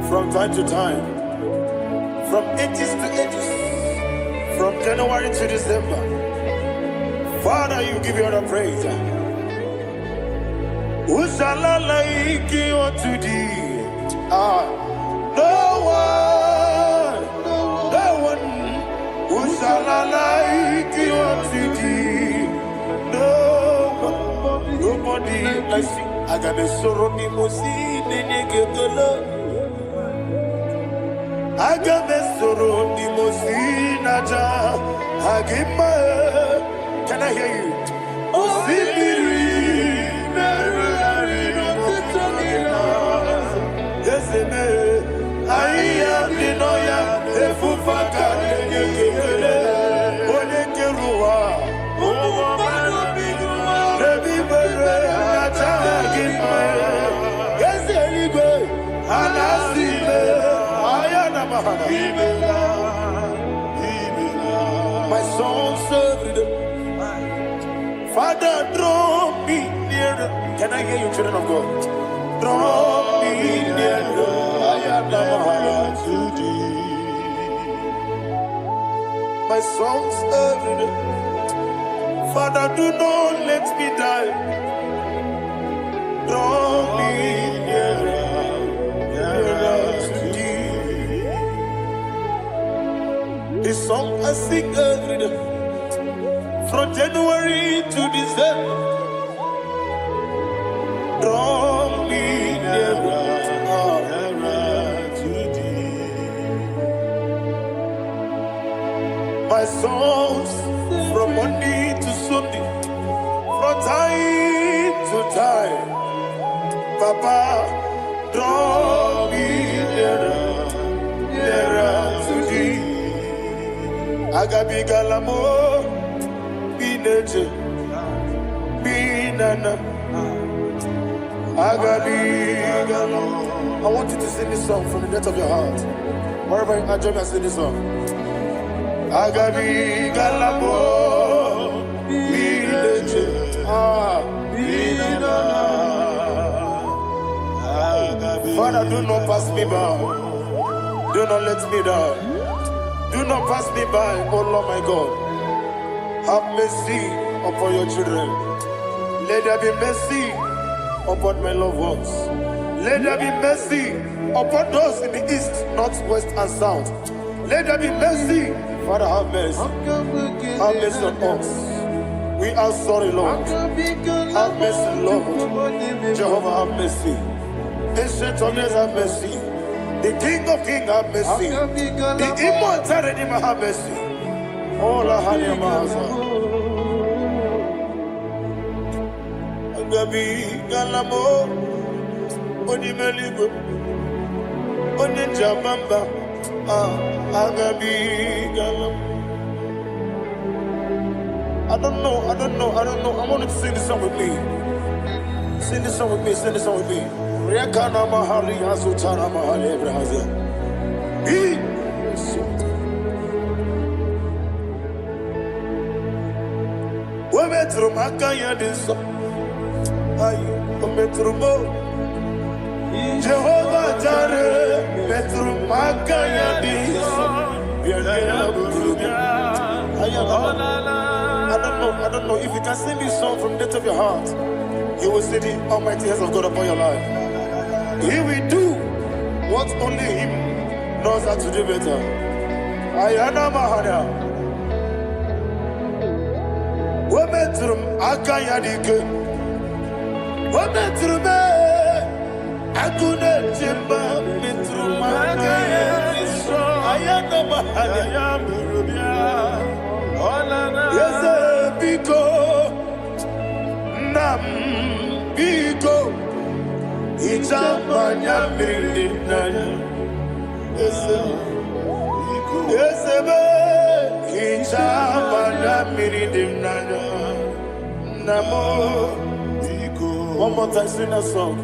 From time to time, from ages to ages, from January to December, Father, you give you all the praise. Who shall I like you unto thee? No one. Who shall I like you unto thee? Nobody. Like I got a sorrow, I got a sorrow, can I hear you? I am the Noya, the Fufaka, my soul served. Father, draw me nearer. Can I hear you, children of God? Draw me nearer. I am to thee. My soul served. Father, do not let me die. Draw me nearer to thee. This song I sing every day, from January to December. Draw me nearer to thee. My songs from Monday to Sunday, from time to time. Papa, draw me nearer to thee. Agabi galamo, bineje, binana. Agabi galamo. I want you to sing this song from the depth of your heart. Wherever you are, join me and sing this song. Agabi galamo, bineje, binana. Father, do not pass me by. Do not let me die. Do not pass me by, oh Lord my God. Have mercy upon your children. Let there be mercy upon my loved ones. Let there be mercy upon those in the east, north, west, and south. Let there be mercy. Father, have mercy. Have mercy on us. We are sorry, Lord. Have mercy, Lord. Jehovah, have mercy. Ancient of days, have mercy. The King of Kings, have mercy. The immortal Redeemer, have mercy. All I had your master. Agabi galamo, oni meligo, oni jamamba. Agabi galamo. I don't know. I want you to sing this song with me. Sing this song with me. Sing this song with me. Rekana mahali asutana mahali ebrahaza. We metro makanya diso. Ayo, we metro mo. Jehovah Jireh, metro makanya diso. I don't know if you can sing this song from the depth of your heart. You will see the almighty hands of God upon your life. He will do what only Him knows how to do better. Ayana Mahana. Wometrum Akayadike. Wometrum Akuna Jimba Metrum Akayadike. Ayana Mahana. Yes, Biko Nam Biko. Ichamanya mirinaya, esebe. Ichamanya mirinaya, namo. One more time, sing a song.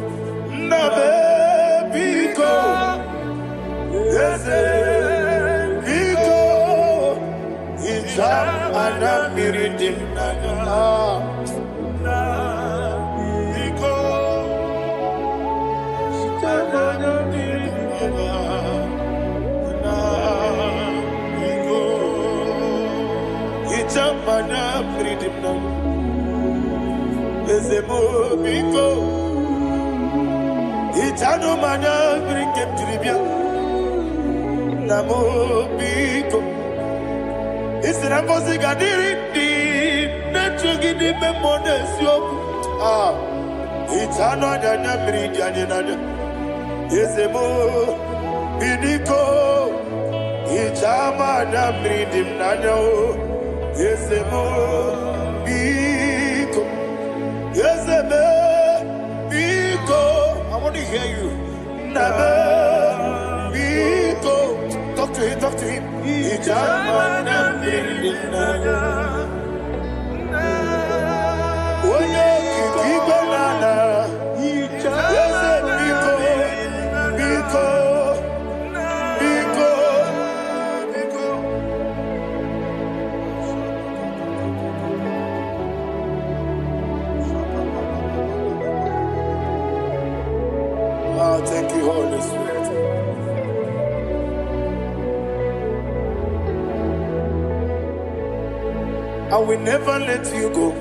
Nabe biko, esebe biko. Ichamanya mirinaya. Itano mana brinkem tribia namo biko isira kosi gadiri di nechugi di memone sioku itano danya bridia nada isemo biniko itama na bridim nanya isemo biko iseme biko. I want to hear you. Never go. Talk to him, talk to him. Thank you, Holy Spirit. I will never let you go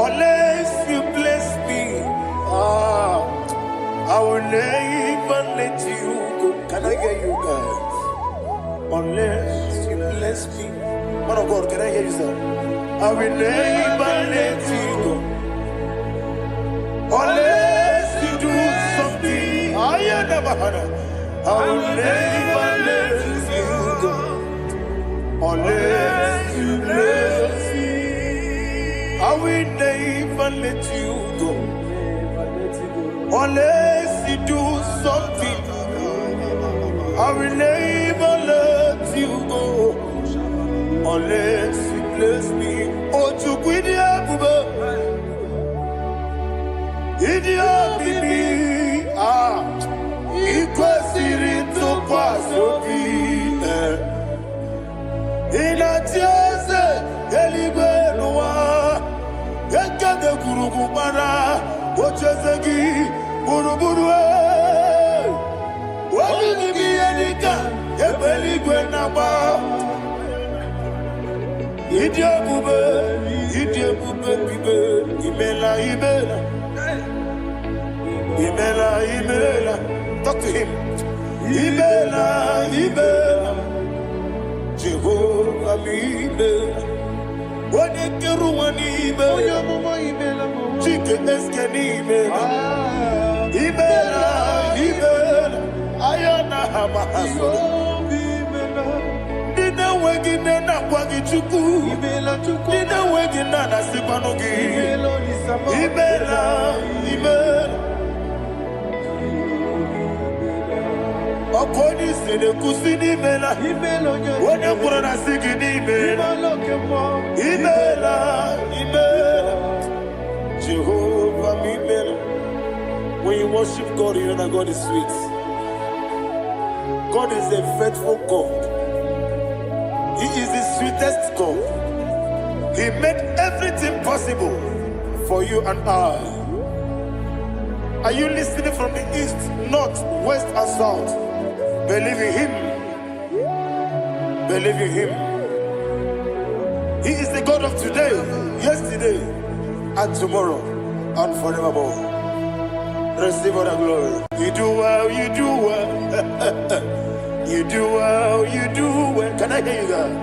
unless you bless me. I will never let you go. Can I hear you guys? Unless you bless me. Man of God, can I hear you, sir? I will never let you go unless you do something. I will never let you go unless you bless me. I will never let you go unless you do something. I will never let you go unless you bless me. Oh, to quit Idia bibi ikwesiri tukwasobi inatieze eligwe nuwa yekade kurugubara ochezegi buruburu wabigi yedika ebeligwe naba Idia bube bibe imela Imela, talk to him. Imela, Jehovah Imela. What you do, Imela, chicken Imela, Ayana Hamahaso. Dina wegina na kwagi chuku. Dina wegina na sipanogi. Imela. Okoni sene kusini mela wone kurana sigini mela imela Jehovah imela. When you worship God, you know that God is sweet. God is a faithful God. He is the sweetest God. He made everything possible for you and I. Are you listening from the east, north, west, and south? Believe in him. Believe in him. He is the God of today, yesterday, and tomorrow, and forevermore. Receive all the glory. You do well, you do well. You do well, you do well. Can I hear you guys?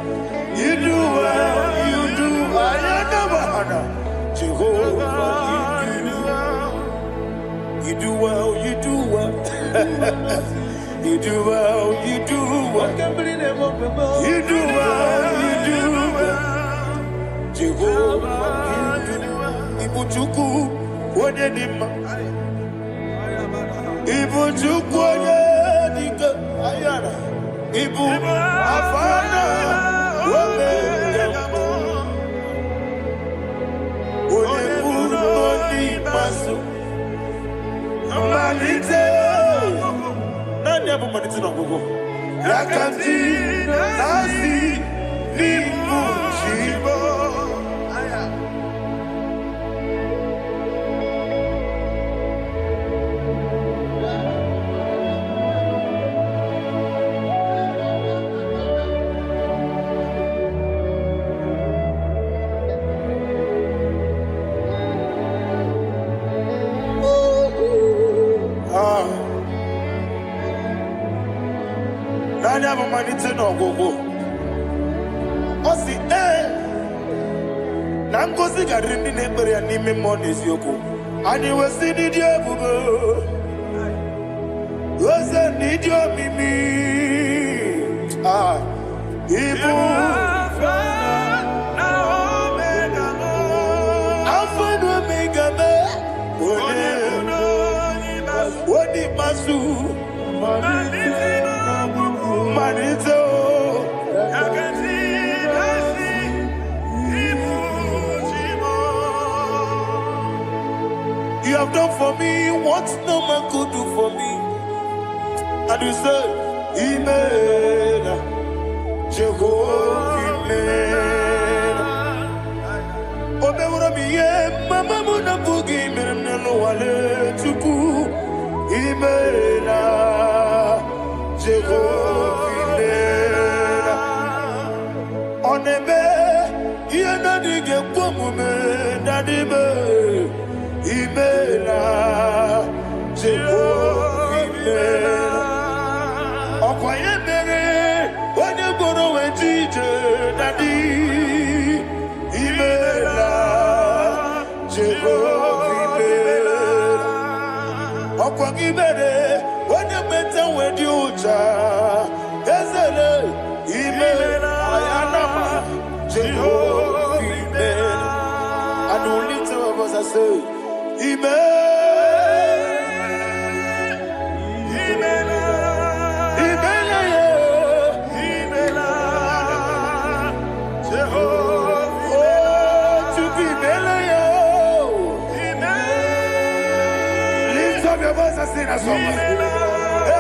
You do well, you do well. Jehovah, you do well, you do well. You do well, you do well. You do well, you do well. Jehovah, you do well. Ibuchuku, Wadedima. Ibuchuku, Wadedika. Ayana. Ibu, Afana. Wadedima. Wadedima. Pasu. Malite. Yakanti nasi ni mujibo. Anya mamanite no gogo. Osi na ngozi gari ndị na-ekpere ya n'ime mmụọ n'eziokwu. Anyị wesi n'ịdị ebube. Eze n'ịdị omimi. Ibu Alpha and Omega me. Wodi masu. Manito. You have done for me what no man could do for me. And you said, Amen. Jehovah, Amen. Obeura mi mama muna bugi meremnelo wale tuku. Amen. Jehovah, Amen. Onebe, yena dige pomume nadibe. Imela, Jehovah, Imela. Okoye mere, onye goro wetije nadi. Imela, Jehovah, Imela. Okoye mere, onye meta wedi uja. Ezele, Imela, Ayanama, Jehovah, Imela. And only two of us are saved. Lift up your voice and sing a song.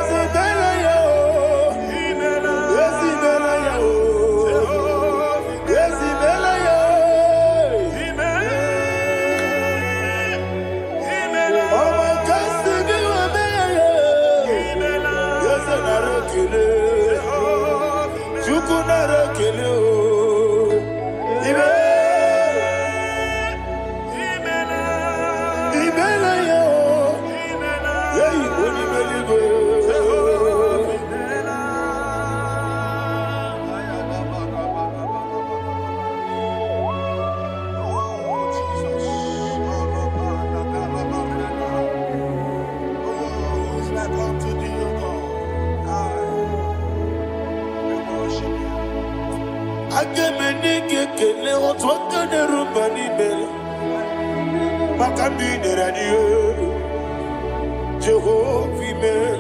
Jehovah,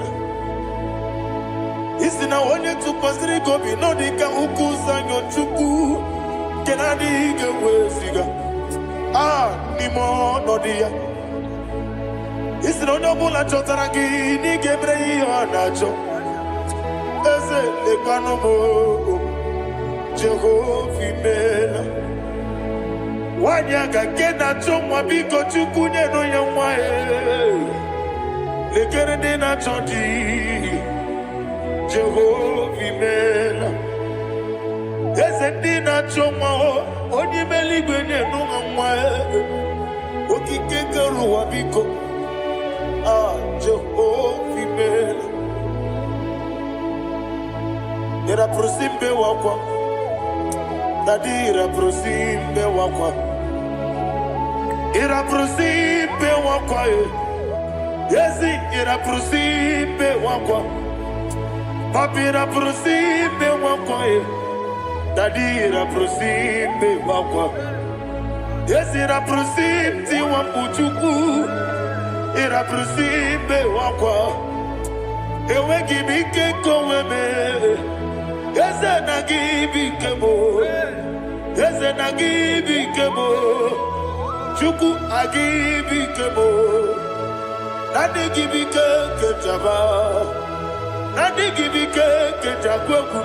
isi na onye tụkwasịrị gị obi nọ dịka ukwu zanyo Chukwu nke na-adịghị eweziga n'ime ọnọdụ ya. Isi na onye ọbụla chọtara gị na ị ga-emere ya ihe ọ na-achọ. Eze lekwanụ m, Jehovah imela. Nwanyị aga nke na-achọ nwa, biko Chukwu nyenụ ya nwa ya. Lekere ndị na-achọ di, Jehovah imela. Eze ndị na-achọ nwa, onye imela igwe nyenụ ha nwa ya. Okike kere ụwa biko, Jehovah imela. Ira prosimbe wakwa, dadira prosimbe wakwa. Ira prosimbe wakwa, yesi ira prosimbe wakwa. Papi ira prosimbe wakwa, dadira prosimbe wakwa. Yesi ira prosimti wakuchuku, ira prosimbe wakwa. Ewe gibike koweme. Eze na gibi kemo, Eze na gibi kemo, Chukwu agibi kemo, Nadi gibi kejaba, Nadi gibi kejakweku,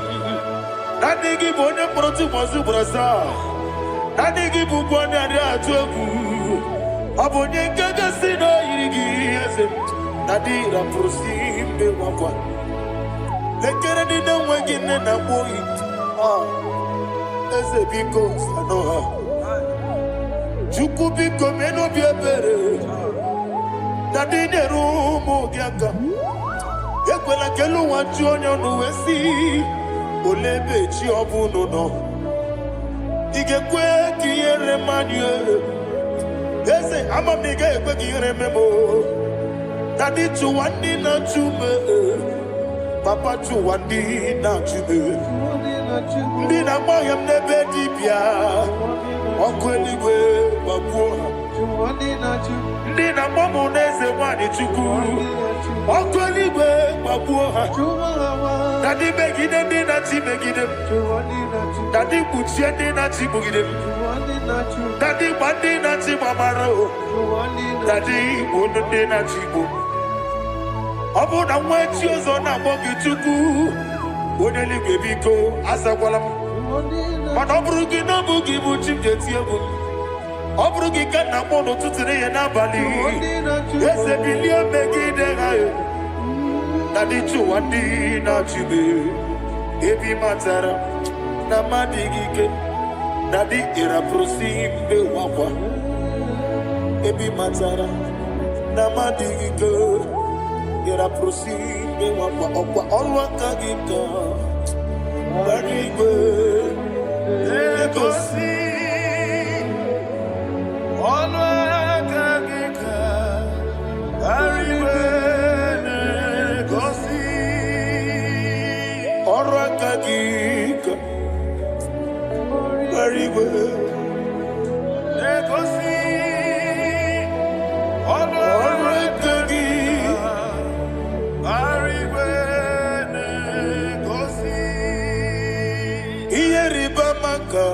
Nadi gibi one proti mozu brasa, Nadi gibi bwane ari atweku, Abonye kega sino irigi Eze, Nadi ra prosimbe wakwa. Lekere di na wengine na boy. Eze biko sanoha. Chukwu biko meno biebere. Dadi ne rumo gyaka. ekwela kelu nwa chi onye ọnụ wee si ole ebe chi ọ bụ unu nọ ị ga-ekwe ka ihere mmadụ eze ama m na ị ga-ekwe ka ihere memo dadi chụwa ndị na-achụ me papa chụwa ndị na-achụ me ndị na-agba ọhịa m n'ebe dibịa ọkụ eluigwe gbagbuo ha ndị na-agba m n'eze nwanyị chukwu ọkụ eluigwe gbagbuo ha dadi megide ndị na-achị megide m dadi kpuchie ndị na-achị kpugide m dadi gba ndị na-achị gbamara o dadi igbo ndị na-achị igbo ọ bụ na nwa echi ọzọ na-akpọ gị chukwu onye eluigwe biko azakwala m mana ọ bụrụ gị na ọ bụ gị bụ chi m ga-eti egwu ọ bụrụ gị ka nna mụ n'ụtụtụ n'ihe n'abalị eze bilie megide ha na dị chụwa ndị na-achịbe ebe matara na mmadụ gị ike na dị ịrapụrụsi mbe wakwa ebe matara na mmadụ gị ike ịrapụrụsi mbe wakwa ọkwa ọrụ aka gị ka gbara igwe egosi ọnụ aka gị ka arịwe na-egosi ọrụ aka gị ka arịwe na-egosi ọnụ aka gị arịwe na-egosi ihe rịba maka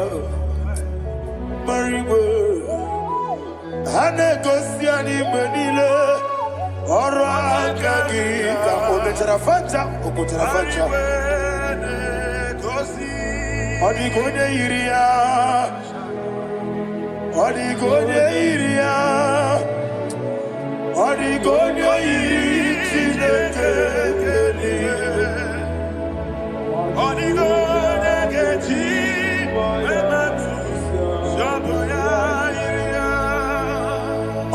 marịwe ha na-egosi anyị mgbe niile ọrụ aka gị ka o mechara facha o kwụchara facha ọ dịghị onye yiri ya ọ dịghị onye yiri ya ọ dịghị onye yiri Chineke eluigwe ọ dịghị onye ga-eji emetụ shọbụ ya yiri ya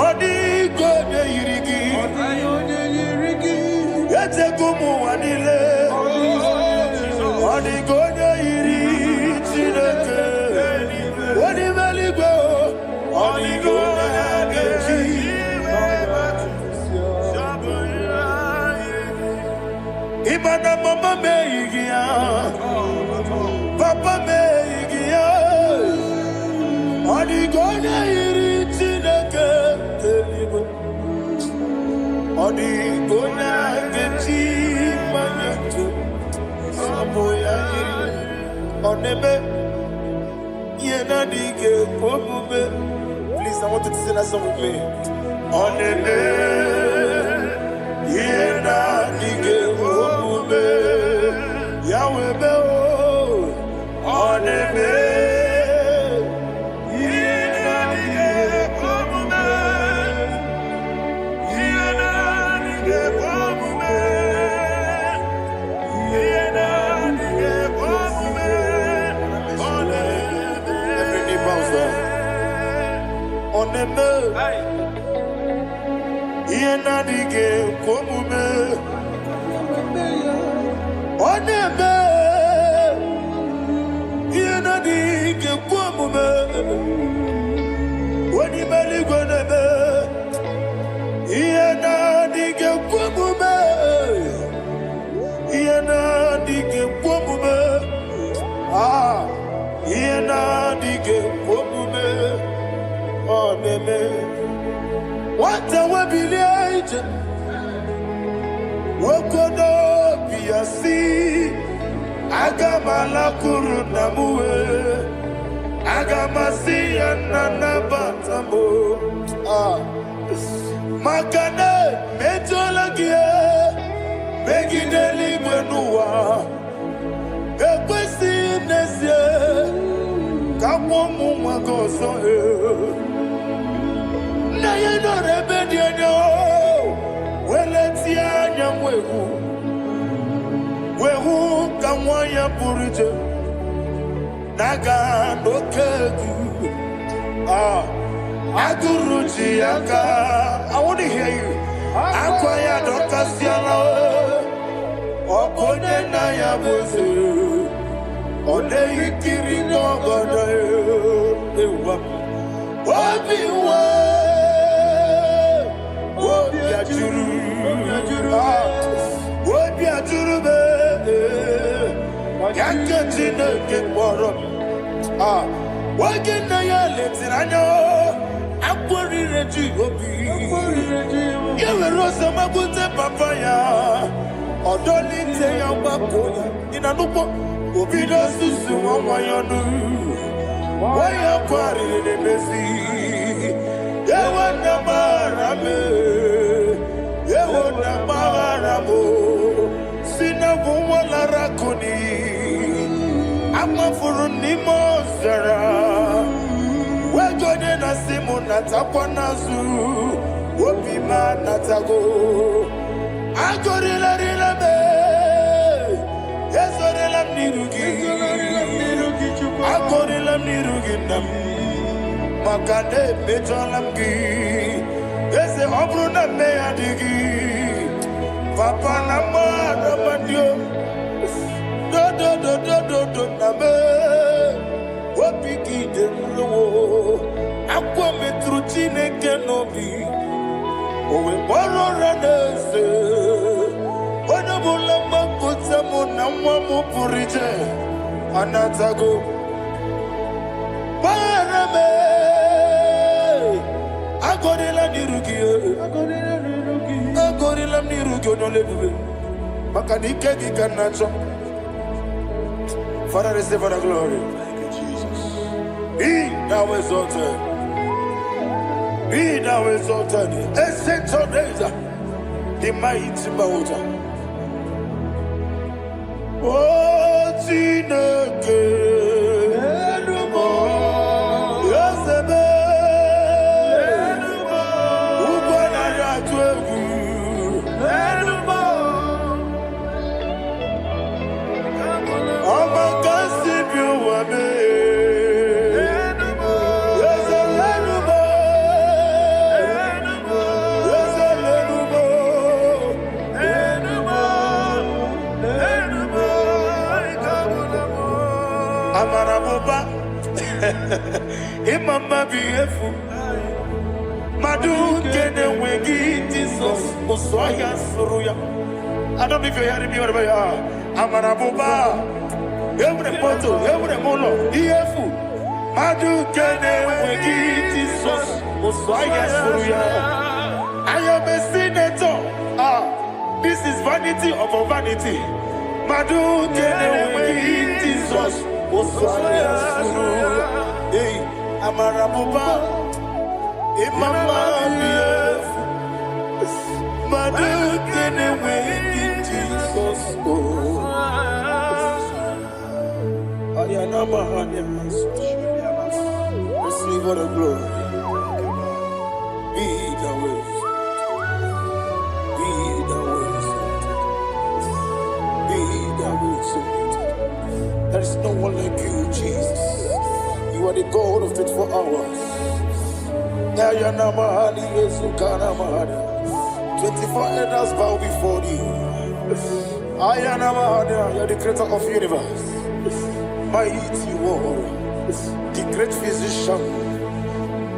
ọ dịghị onye yiri gị echego ụmụ ụwa niile ọ dịghị onye yiri Chineke onye ime eluigwe ọ dịghị onye ga-eji ịma na mama m eyighị ya papa m eyighị ya ọ dịghị onye yiri Chineke eluigwe ọ dịghị onye ga-eji mmanya ntụ sabụ ya yiri ọ na-eme ihe na-adịghị ekwe omume. Please, I want you to sing that song with me. Ọ na-eme ihe na-adịghị ekwe omume ya wee mee ọ na-eme ihe na-adịghị ekwe omume ọ na-eme ihe na-adịghị ekwe omume onye ime eluigwe na-eme ihe na-adịghị ekwe omume ihe na-adịghị ekwe omume ihe na-adịghị ekwe omume ọ na-eme nwata webilie ije nwokodo obi ya si aga m alakụrụ nna m wee aga m asị ya nna nabata m maka na emejuola gị megide eluigwe n'ụwa ekwesịghị n'ezie ka nwa ụmụ nwa gị ọzọ nna ya nọrọ ebe dị anya weletie anya m wehu ka nwa ya pụrụ ije na-aga n'oke egwu agụrụ ji ya ka I want to hear you akwa ya dọkasịala Okonye na ya boze. Ode ikiri n'ogodo ewa. Obiwa. Obi ajuru. Obi ajuru be. Yanke Chineke kpọrọ. Oge na ya letiri anya. Akwarire ji obi. Ya were ọsọ mabute papa ya. Ọdọlite ya gbapụ ya. Ịna n'ụgbọ obi n'osisi nwa ya n'uru. Waya kwarire n'emezi. Ewa na mara me. Ewa na mara mo. Sina bụ nwa lara kuni. Amafuru n'ime ọzara. Wegode na simu natakwa nazu. Obi ma natago. Agorila rila me. Ezorila mnirugi. Agorila mnirugi nam. Makane mejolam gi. Eze obru na me adigi. Papa na ma na mandio. Do na me. Obi ki de mlo. Akwa metru Chineke n'obi. Owe moro ranese. Ona bula makuta mo na mwa mo purije. Anatago. Parame. Agorila nirugi. Agorila nirugi onolebube. Makanike di kanacho. Father, receive the glory. Be thou exalted. Be thou exalted. Ancient of days, the mighty mountain. Oh, Chineke. Yosebe. Ubana ya twegu. Amaraboba, Imama Biefu, Madu Kene Wegi, Jesus, Osoya Suruya. I don't know if you're hearing me wherever you are. Amaraboba, every photo, every mono, Iefu, Madu Kene Wegi, Jesus, Osoya Suruya. I am a senator. This is vanity of a vanity. Madu Kene Wegi, Jesus. Hey, Amarabuba, Imama Biefu, Madu Kene Wegi, Jesus. Ayanama Anyamas. Receive all the glory. Be the way. Be the way. Be the way. There is no one like you, Jesus. You are the God of 24 hours. 24 elders bow before you. You are the creator of the universe. Mighty warrior, the great physician.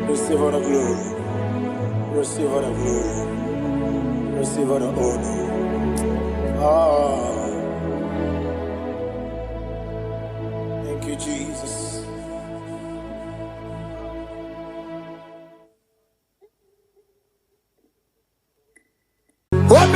Receive all the glory. Receive all the glory. Receive all the honor. Thank you, Jesus. What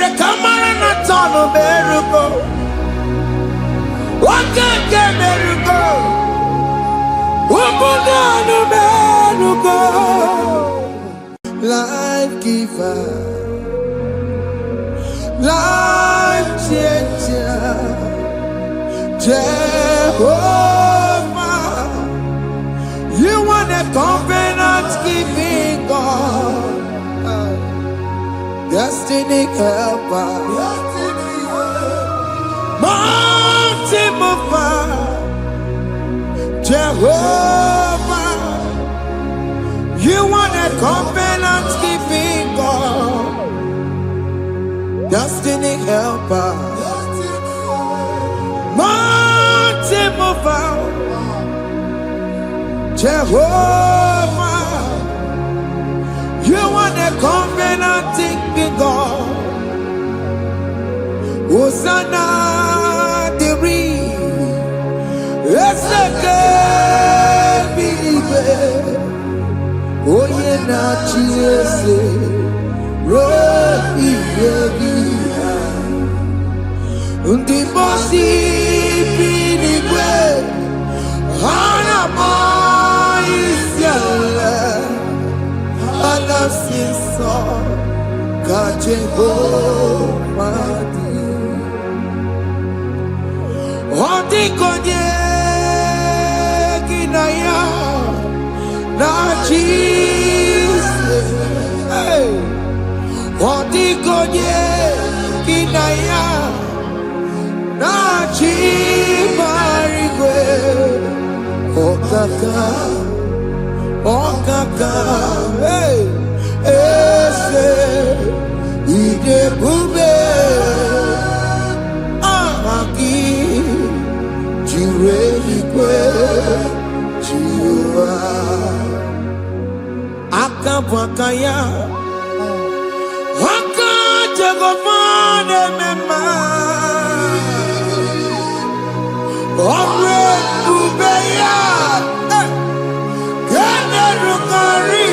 the camera not on a berugo. What can get berugo? Wabudano berugo. Life giver, life changer, Jehovah. You want a covenant keeping God, destiny helper, mountain mover, Jehovah. You want a covenant keeping God, destiny helper, mountain mover, Jehovah. You want a covenant keeping God. Hosanna the oh yeah, not Jesus. Rohi Yogia. Undi bosi pinigwe. Hana maisela. Ana sinso. Kajehova di. Ondi konye kinaya. Na Jesus, hey, Odigonye kinaya, na Chibarigwe, Okaka, hey, Ese, Idebube, Amaki, Jireligwe, Jiwa. Akabwakaya Akajagofane mema Omre ubeya Kene rukari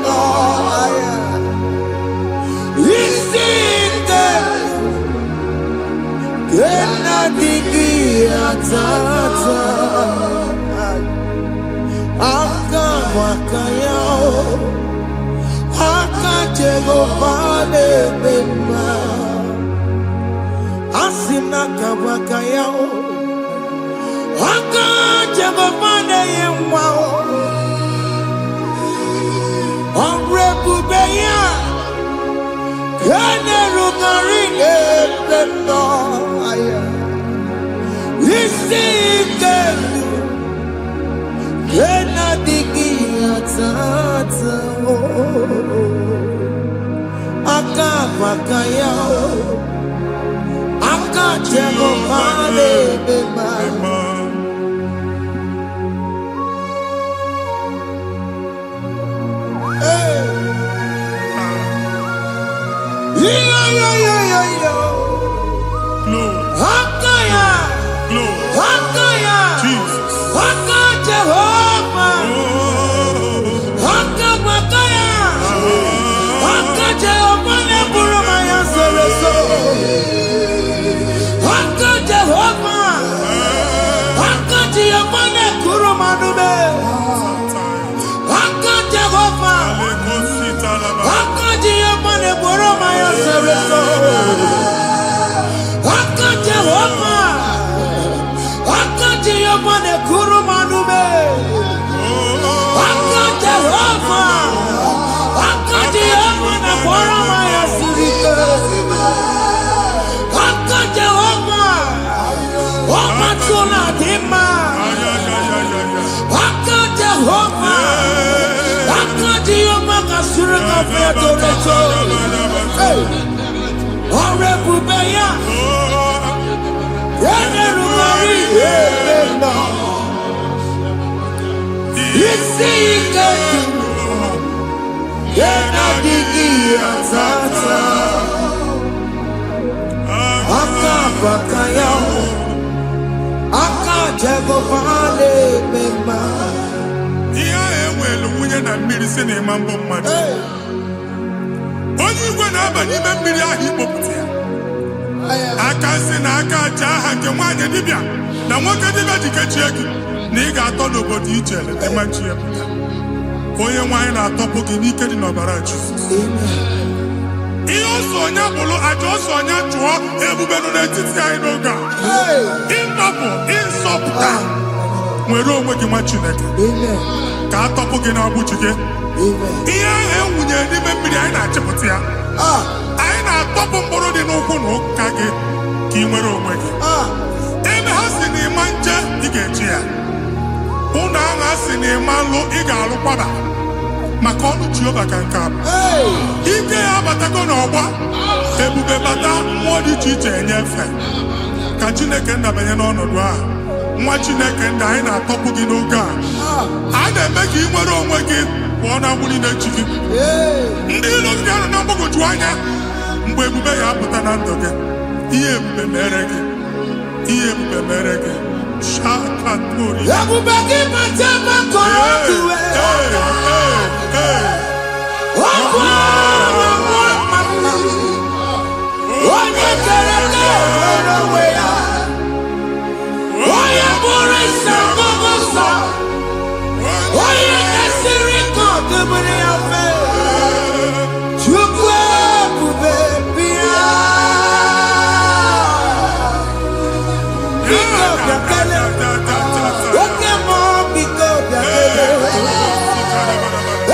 noaya Isite Kena digi atata Akabwakaya Akajagofane mema Asina kabwakaya Akajagofane yemwa Omrebubeya Kene rugari ebeno aya Isike Kena digi atata Akabwakaya Akajagofane mema onye igwe na-aba n'ime mmiri ahụ ikpopụta ya aka si na aka aja aha nke nwaanyị dibịa na nwoke dibịa ji kechie gị na ị ga-atọ n'obodo ije emachi ya pụta onye nwaanyị na-atọpụ gị n'ike dị n'ọbara Jizọs ihe ọsọ onye bụrụ aja ọsọ onye chụọ ebube nọ n'etiti anyị n'oge a ịtọpụ ịsọpụta nwere onwe gị nwa Chineke ka atọpụ gị na-agbụchi gị ihe ahụ ewunye n'ime mmiri anyị na-achịpụta ya anyị na-atọpụ mkpụrụ dị n'ụkwụ na ụka gị ka ị nwere onwe gị ebe ha si na ịma nje ị ga-eji ya ụlọ ahụ ha si na ịma nlụ ị ga-alụkwaba maka ọnụ Jehova ka nke abụ ike ya abatago n'ọgba ebube bata mmụọ dị iche iche enyefe ka Chineke ndabanye n'ọnọdụ ahụ nwa Chineke ndị anyị na-atọpụ gị n'oge a na-eme ka ị nwere onwe gị pụọ na mgburi na-echi gị ndị ilo gị anọ na mgbagwoju anya mgbe ebube ya apụta na ndụ gị ihe ebube mere gị ihe ebube mere gị shakatori ebube gị mata maka onye kere onwe ya onye bụrụ isi ọgụgụ nsọ onye kesịrị ka ọdụbụrụ ya fe Chukwu ebube bịa biko bịakele oke mmụọ biko bịakele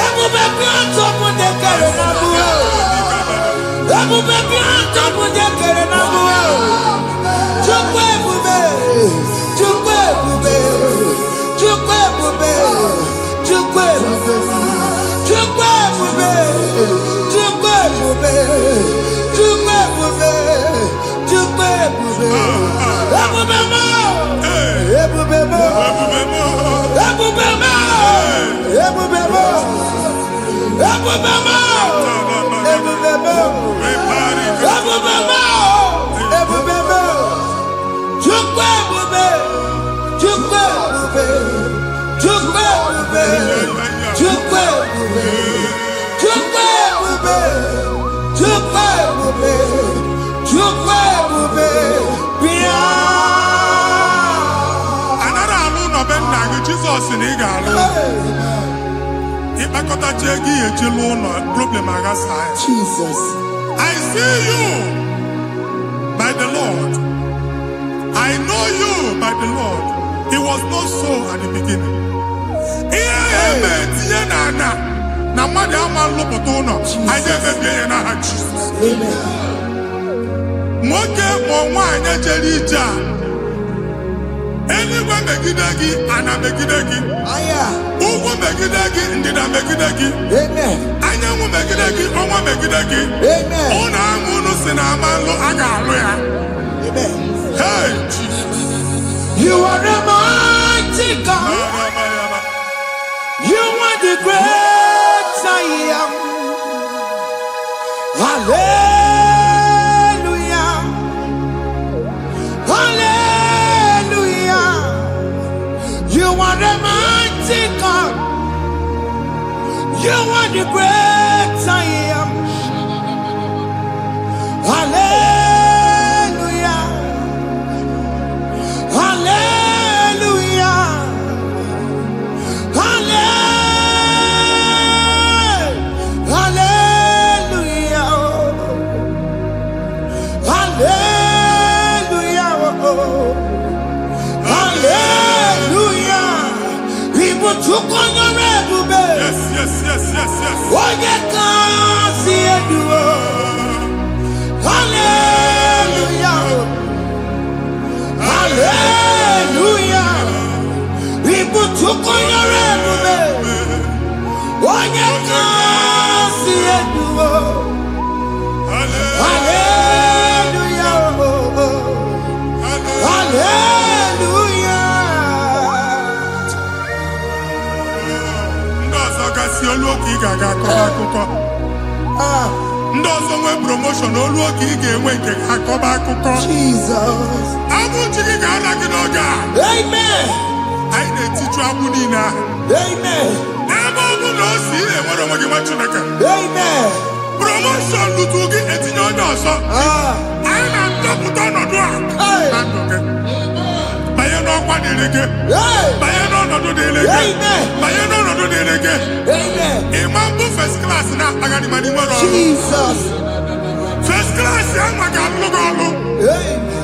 ebube bịa tọpụ dekere na mbuo ebube bịa tọpụ dekere na mbuo Chukwu ebube Chukwu ebube Chukwu ebube Chukwu ebube Chukwu ebube Chukwu ebube Chukwu ebube Chukwu ebube ebube mo ebube mo ebube mo ebube mo ebube mo ebube mo ebube mo ebube mo ebube mo Chukwu ebube Chukwu ebube Chukwu ebube Chukwu ebube Chukwu ebube Chukwu ebube Chukwu ebube bịa anara alụ n'obe nna gị Jizọs na ị ga-alụ ịkpakọtacha ego ihe eji lụọ ụlọ problem aghasa ya Jesus I see you by the Lord I know you by the Lord it was not so at the beginning ihe eme tinye na mmadụ ama nlụpụta ụlọ anyị emebie ya n'aha Jizọs nwoke ma nwaanyị jere ije a eluigwe megide gị ana megide gị ugwu megide gị ndịda megide gị anyanwụ megide gị ọnwa megide gị ụlọ ahụ unu si na ama nlụ a ga-alụ ya hey Jesus You are a mighty God You are the great I am Hallelujah Hallelujah You are a mighty God You are the great I am Hallelujah Hallelujah Hallelujah Hallelujah Hallelujah People took on your ebube yes onye ka si eduo Hallelujah Hallelujah People took on your ebube onye ka si eduo Hallelujah Hallelujah ndị ọzọ gasị olu oke ị ga-aga akọba akụkọ ndị ọzọ nwee promoshọn olu oke ị ga-enwe nke akọba akụkọ Jesus abụ chi gị ga-ala gị n'oge a Amen anyị na-etiju agbụ niile ahụ Amen ebe ọ bụ na o si ị na-enwere onwe gị nwa Chineke Amen Promotion lutugi etinyo nyoso. Aina ndoputo nodua. Nandoke. Baye no kwa delege. Baye no nodo delege. Baye no nodo delege. Imambu first class na agani mani moro. Jesus. First class ya magalu golu.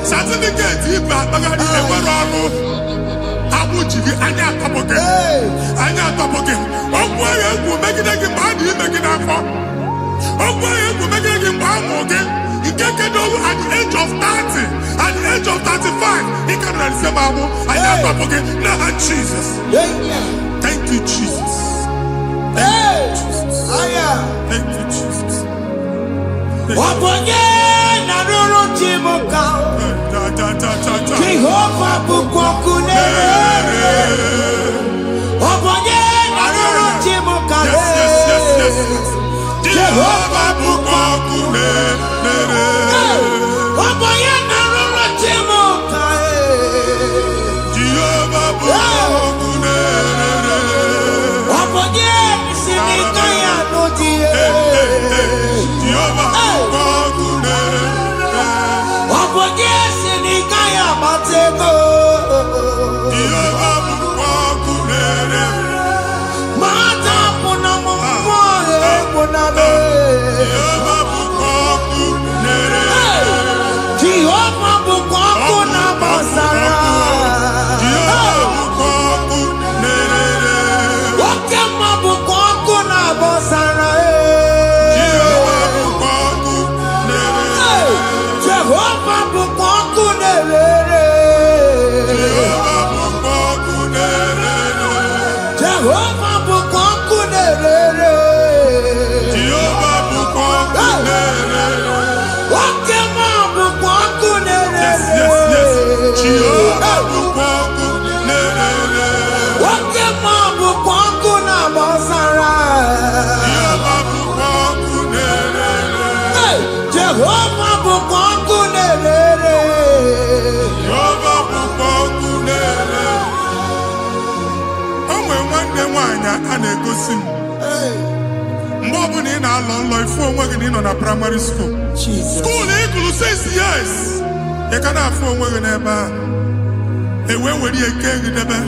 Certificate iba agani moro. Abu jibi anya topoke. Anya topoke. Ogwa ye ku megidegi madi megidafo. Ogwa ye ku megidegi mbamoge. At the age of 30, at the age of 35, he can receive Bible. I am again. Now, Jesus. Thank you, Jesus. Thank you, Jesus. Thank you, Jesus. Jehovah Bukokune. Primary school. School equal 6 years. You can have 4 women ever. And when we came in the bed,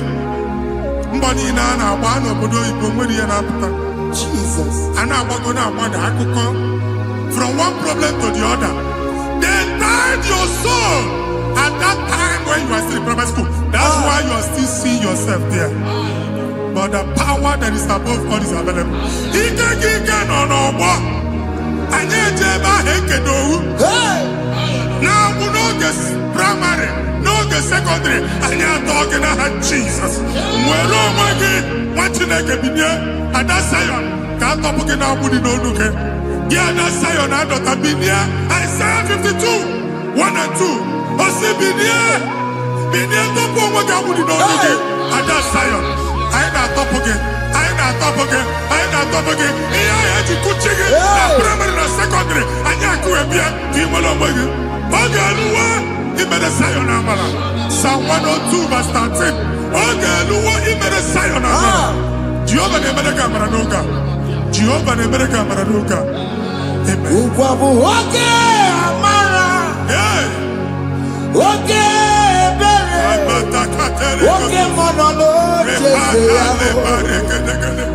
Mbani na one of the Jesus. And I was going to want from one problem to the other. They tied your soul at that time when you were still in primary school. That's why you are still seeing yourself there. But the power that is above all is available. He can on our walk. And yet, now we know this primary, know the secondary, and you're talking about Jesus. Well, what you like a billion, and that's Zion. Can't talk about what you don't look at. Yeah, that's Zion, I don't have been here. Isaiah 52, 1 and 2. I say, Billion, don't go what you don't look at. And that's Zion. I ain't top again. I ain't top again. I ain't top again. You could check it. Primary and secondary. And you could be a people of you. Ogaluwa, he made a Zion Amala. Psalm 102, verse 13. Ogaluwa, he made a Zion Amala. Jehovah ne made a camera noga. Jehovah ne made a camera noga. Amen. Okay, Amara. Okay. Okay, monolo,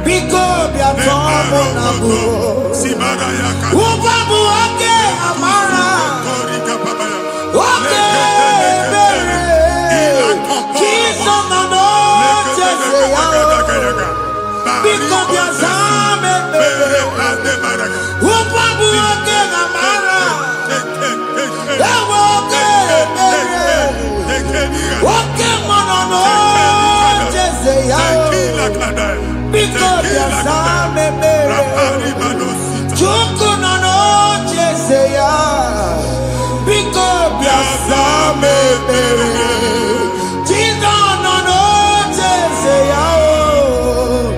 because we are from Ubabu, okay, Amara. Okay, Jesus, no, because we are Zame. Ubabu, okay, Amara. Okay, monolo, because we are Zame. Chuku no cheseya, because we are Zame. Chizo no cheseya,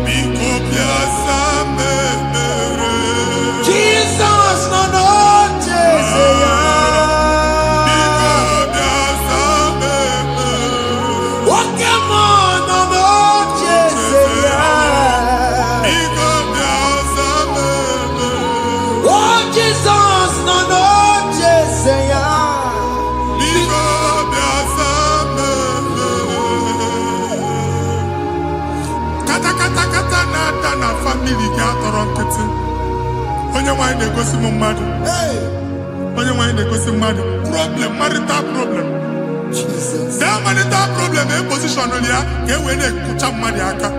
because we are Zame. Jesus no cheseya, because we are Zame. Okay, no cheseya, because we are nkịtị. Onye nwanyị na-egosi m mmadụ. Onye nwanyị na-egosi mmadụ. Problem, marital problem. That marital problem in position ya ka e wee na-ekucha mmadụ aka.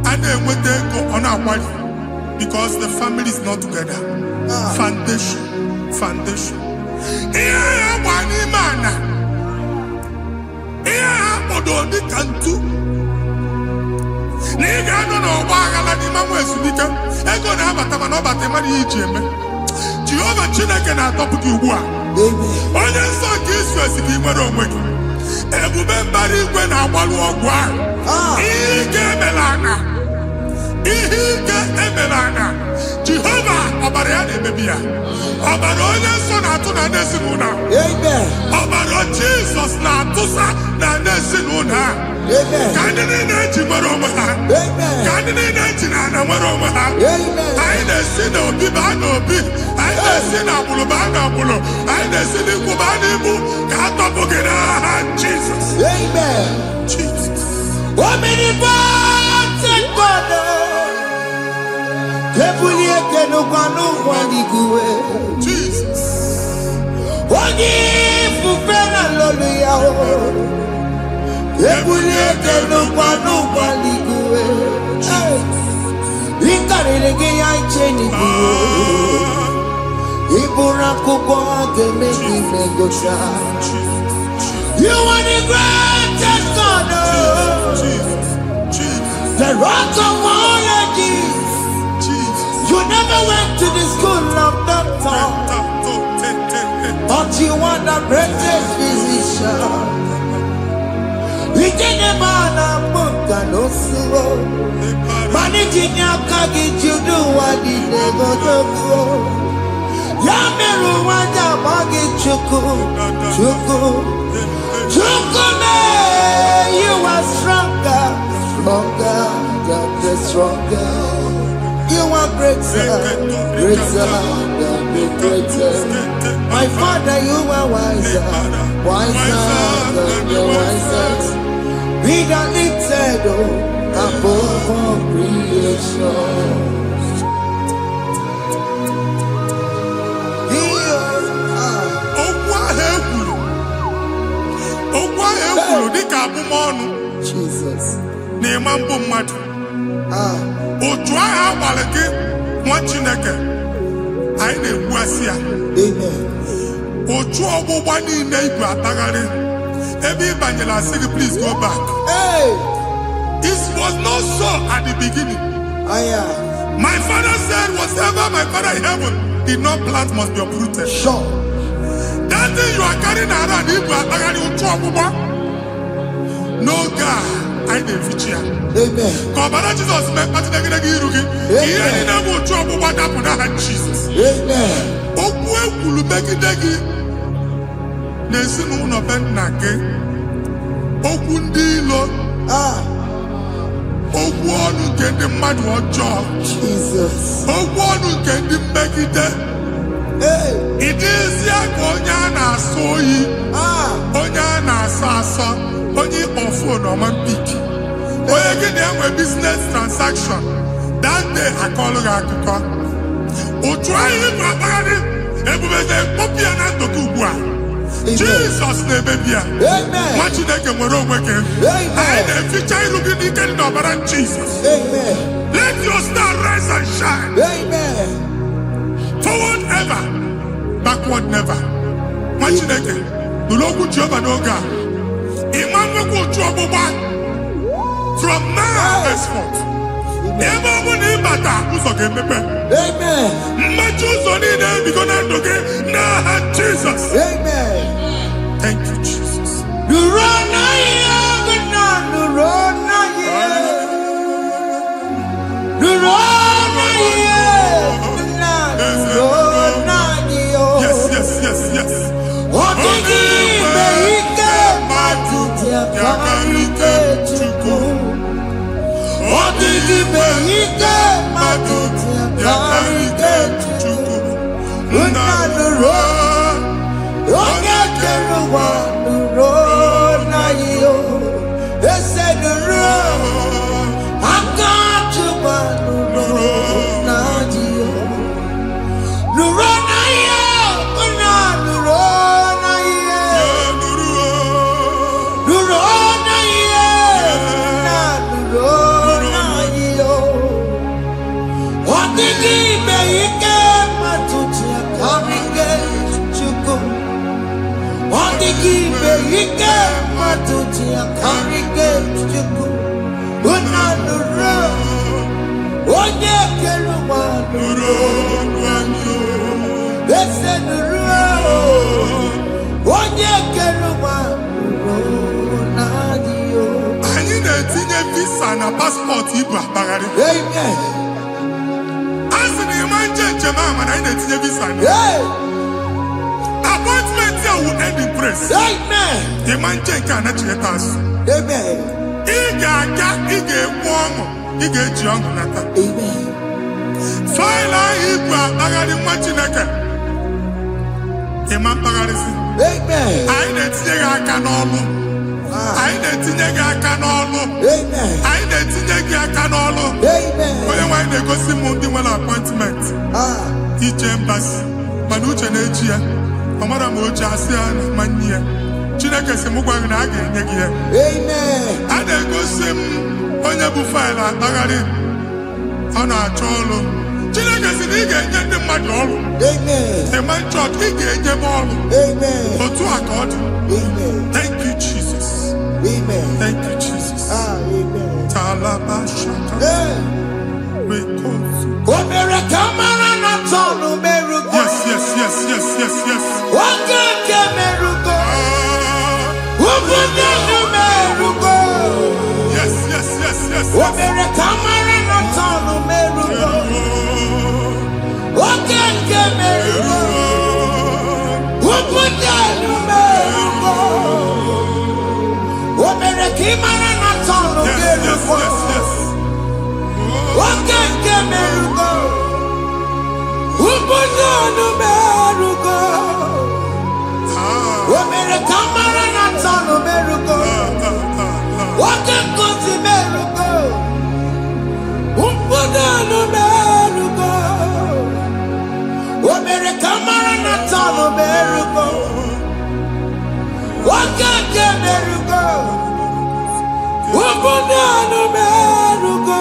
A na-enweta ego ọ na-akwali because the family is not together. Foundation. Ihe ya gba n'ime ana. Ihe ha kpọdụ dị ka ntu. Na ị ga-anọ n'ọgba aghara n'ime nwa ezumike. Ego na-abata mana ọ bata mmadụ ihe iji eme. Jehova Chineke na-atọpụ gị ugbu a. Onye nsọ nke Israel gị nwere onwe gị. Ebube mbara igwe na-agbalụ ọgwụ ahụ. Ihe ike emela ana. Jehova ọbara ya na-emebi ya. Ọbara onye nsọ na-atụ na ndị ezinụlọ. Ọbara Jizọs na-atụsa na ndị ezinụlọ. Ka ndị niile eji nwere onwe ha. Ka ndị niile eji na ana nwere onwe ha. Anyị na-esi n'obi baa n'obi. Anyị na-esi n'agbụrụ baa n'agbụrụ. Anyị na-esi n'ikwu baa n'ikwu. Ka a tọpụ gị n'aha Jizọs. Jesus. Jesus. You are the greatest God, the rock of all ages. You never went to the school of doctor, but you are the greatest physician. We did a man a book and also managing your kagi to do what he never do. Yameru wanja magi chuku. Chukume, you are stronger than stronger. You are greater than the greatest. My Father, you are wiser than the wisest. Be the lifted above all creation. Jesus. Na-emambo mmadụ. Otu ahụ agbalị gị nwa Chineke. Anyị na-egbu asị ya. Otu ọgbụgba niile ibu atagharị. Ebe ị banyere asị gị, please go back. It was not so at the beginning. My father said, whatever my father in heaven did not plant must be uprooted. Sure. That thing you are carrying around, ibu atagharị otu ọgbụgba. No God, I didn't feature. Amen. Kọbara Jesus mee kpati degedege iru gị. Ihe ndị na-eme otu ọgbụgba dapụ n'aha Jesus. Amen. Okwu ekwulu megide gị n'ezinụlọ be nna gị. Okwu ndị ilo. Okwu ọnụ nke ndị mmadụ ọjọọ. Jesus. Okwu ọnụ nke ndị mmegide. Ịdịzi ka onye a na-asọ oyi. Onye a na-asọ asọ. Onye ọfụ na ọma mpiki. Onye gị na-enwe business transaction. That day akọlụ gị akụkọ. Otu anyị bụ akpagharị. Ebube na-ekpọpụ ya na ndụ gị ugbu a. Jesus na-emebi ya. Nwa Chineke nwere onwe gị. Anyị na-eficha iru gị n'ike dị n'ọbara Jesus. Let your star rise and shine. Forward ever, backward never. Nwa Chineke nụrụ okwu Jehova n'oge a. From now henceforth, ebe ọ bụ na ịbata ụzọ ga-emepe. Mmachi ụzọ niile ebigo na ndụ gị n'aha Jesus. Thank you, Jesus. Yes. give ike matuti karige chuku. Only give ike matuti karige chuku. Unanuro, onye keluwa nuro, ese nuro, onye keluwa nuro nadio. Anyị na-etinye visa na passport Igbo akpagharị. Amen. Asị na ịma njem ama na anyị na-etinye visa na. Appointment ya will end in praise. Amen. Ịma njem nke a na-echeta azụ. Amen. Ị ga-aga, ị ga-ekwu ọṅụ, ị ga-eji ọṅụ nata. Amen. Faịlụ ahụ Igbo akpagharị nwa Chineke. Ịma mkpagharịsị. Amen. Anyị na-etinye gị aka n'ọlụ. Anyị na-etinye gị aka n'ọlụ. Amen. Anyị na-etinye gị aka n'ọlụ. Amen. Onye nwaanyị na-egosi m ndị nwere appointment ije mbasi mana uche na-eji ya ọ mara ma o ji asị ya na manye ya. Chineke sị m gwa gị na a ga-enye gị ya. Amen. A na-egosi m onye bụ faịlụ akpagharị ọ na-achọ ọrụ. Chineke sị na ị ga-enye ndị mmadụ ọrụ. Amen. Ịma chọọchị ị ga-enye m ọrụ. Amen. Otu a ka ọ dị. Amen. Thank you Jesus. Amen. Thank you Jesus. Amen. Talabashaka. Rekosu. Omere kamara na tonu merugo. Yes. Okeke merugo. Ubunye merugo. Yes. Omere kamara na tonu merugo. Okeke merugo. Ubunye merugo. Omere kamara na tonu merugo. Okeke merugo. Ubunye merugo. Omere kamara na tonu merugo. Okeke merugo. Ubunye merugo. Omere kamara na tonu merugo. Okeke merugo. Ubunye merugo.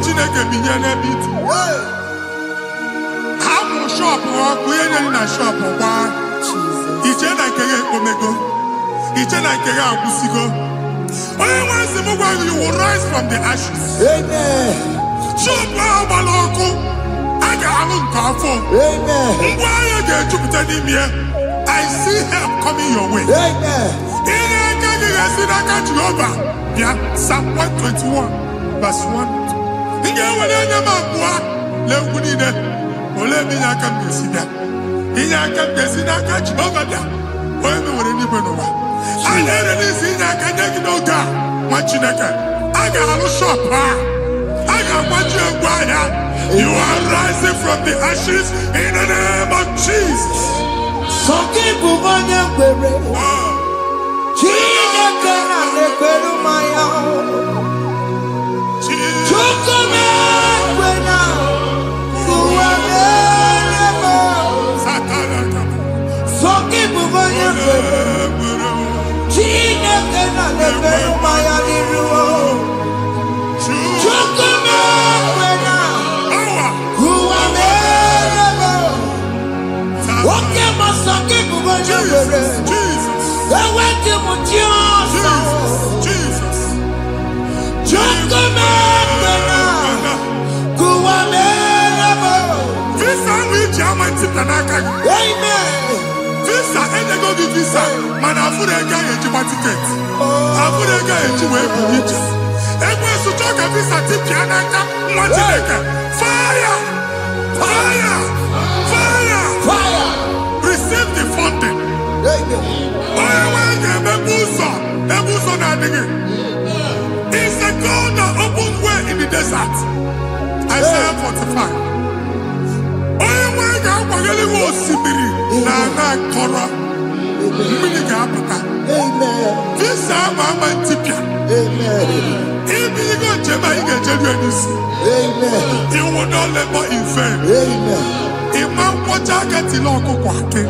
Chineke binye n'ebe itu. Hapụ shọpụ ọkụ ihe nyere na shọpụ gbaa. Iche na nke ya ekpomego. Iche na nke ya agwụsigo. Onye nwe nsị m gwa gị, you will rise from the ashes. Amen. Shọpụ ahụ gbara ọkụ, a ga-alụ nke afọ. Amen. Ngwa ahịa ga-ejupụta n'ime ya. I see help coming your way. Amen. Ihe aka gị ga-esi n'aka Jehova bịa. Psalm 121 verse 1. Ị ga-ewere anya m abụọ legwu niile. Olee ebe inye aka m ga-esi bịa? Inye aka m ga-esi n'aka Jehova bịa. Onye mewere n'igwe n'ụwa. A na-ere n'isi inye aka nye gị n'oge a, nwa Chineke. A ga-alụ shọpụ a. A ga-agbaji egwu ahịa. You are rising from the ashes in the name of Jesus. Some people want to Visa, and they go to visa. Man, I put a guy in your ticket. I put a guy in your way. And when you talk a visa, fire! Fire! Fire! Fire! Receive the funding. It's the God that opens way in the desert. Isaiah 45. You will not labor in vain. Imam Wajagati Loko Kwake.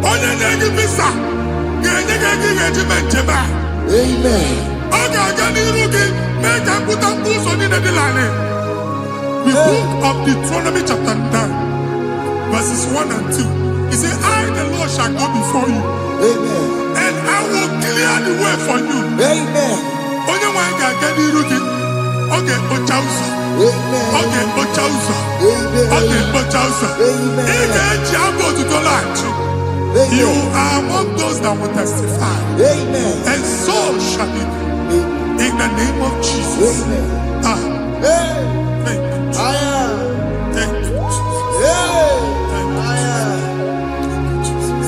Onye negi visa. Genye regiment jeba. Oga gani rugi. Mega kuta kuso ni nedilane. The book of Deuteronomy chapter 9, verses 1 and 2. He said, I, the Lord, shall go before you. Amen. And I will clear the way for you. Amen. Onye wanga gani rugi. Okay, Ochausa. Okay, Ochausa. Okay, Ochausa. You are among those that will testify. Amen. And so shall it be. In the name of Jesus. Amen. Thank you, Jesus. Thank you, Jesus. Thank you, Jesus.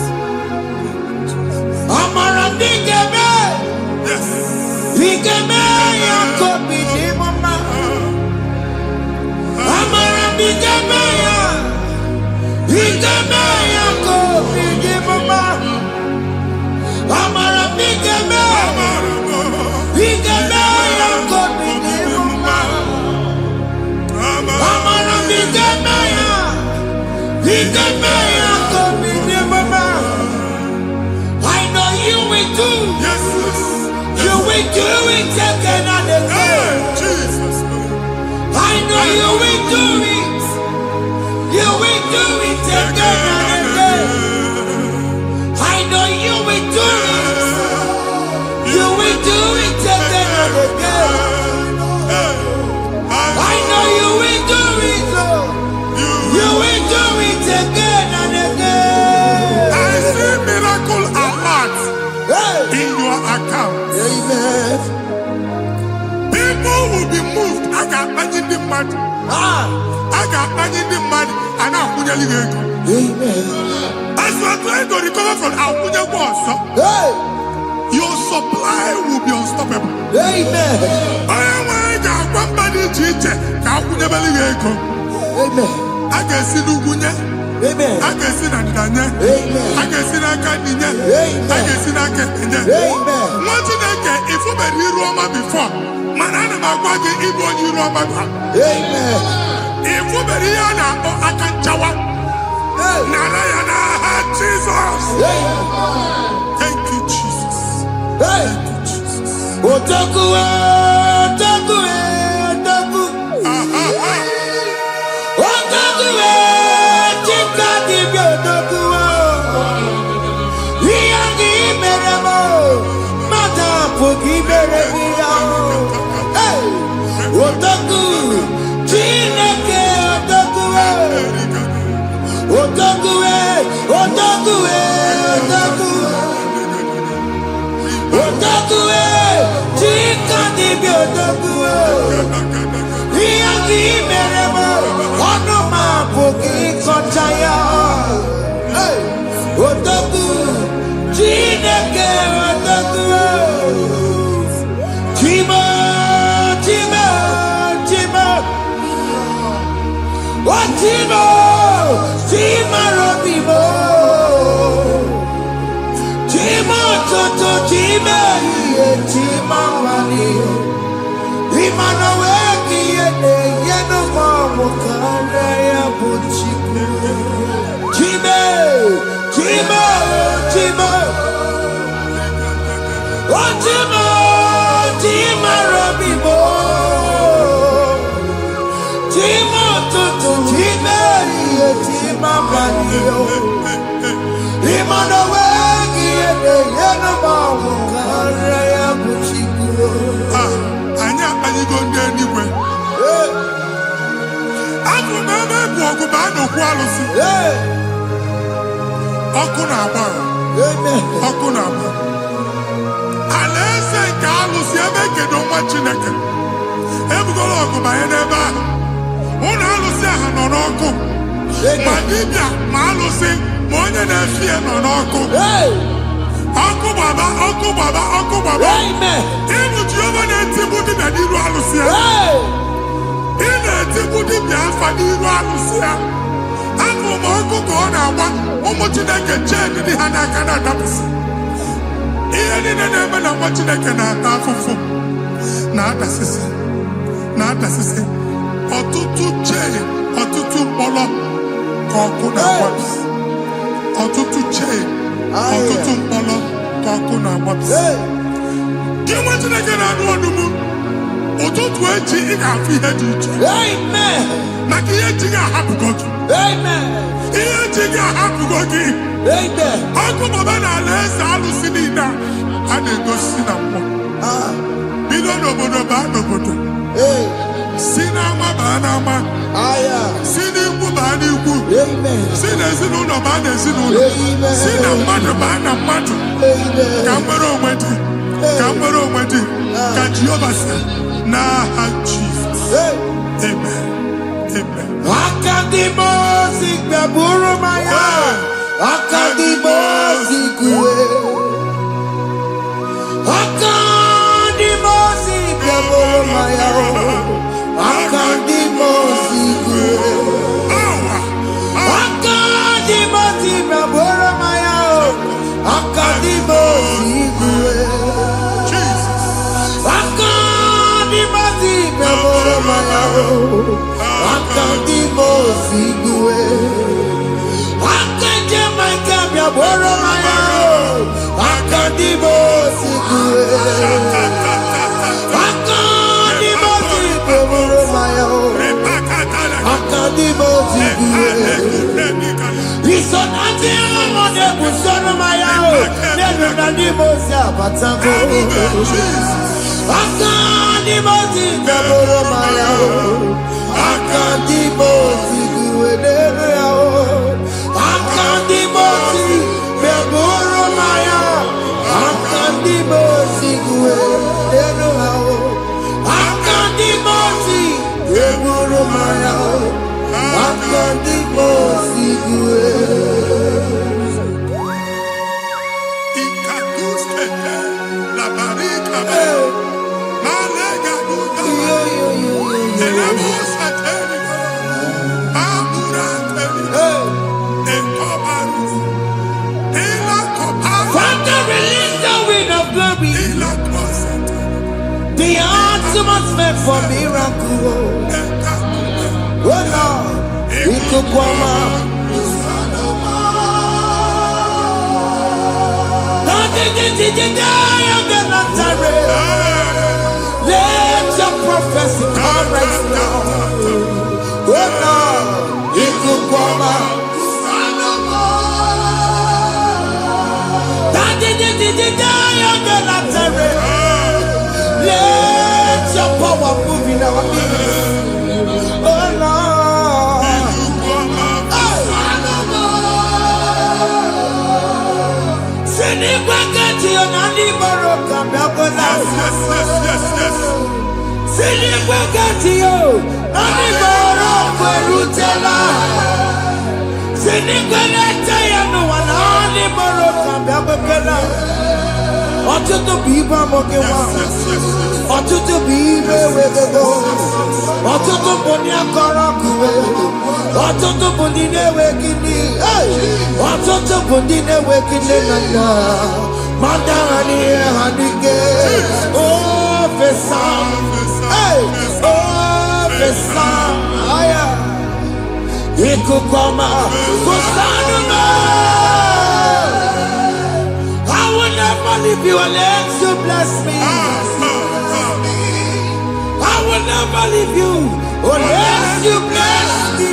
I know you will do. Yes. You will do it again and again. Jesus. I know you will do it. You will do it again and again. I know you will do it. You will do it again and again. I know you will do it. You will do it again and again. I see miracle alert in your account. Amen. People will be moved. I got money in the mud. I got money in the mud. And I'm going to go. Amen. As you are trying to recover from Abuja Wars, your supply will be unstoppable. Amen. I got one body teacher. Amen. I can see Lugunya. Amen. I can see Nadanya. Amen. I can see Nakaninya. I can see Nakaninya. Amen. What you think if you were in Roma before? Manana Magwagi, if you were Roma. Amen. If you were Rihanna or Akanchawa. Narayana, Jesus. Thank you, Jesus. Thank you, Jesus. Otaku, Otaku, Otaku. Otaku, Chika Dibi Otaku. Riyangi Meremo, Mata Pugi Meremia. Otaku, Chineke Otaku. Otaku, Otaku, Otaku. Otaku, Chika Dibi Otaku. Riyangi Meremo, Onoma Pugi Kochaya. Otaku, Chineke Otaku. Chima, Chima, Chima. Oh, Chima, Chima Robimo. Chima, Toto, Chima. Let your prophecy come right now. Oh no, it could come out. Let your power move in our midst. Oh Lord. Ọtụtụ bụ ibe amụghị nwa, ọtụtụ bụ ibe ewegego, ọtụtụ bụ ndị akọrọ ọkụwe, ọtụtụ bụ ndị na-enweghị nne, ọtụtụ bụ ndị na-enweghị nne na nna. Mandani Hanike. Oh, Fesam. Hey, oh, Fesam. Aya. Ikukoma. Kusanuma. I will never leave you unless you bless me. I will never leave you unless you bless me.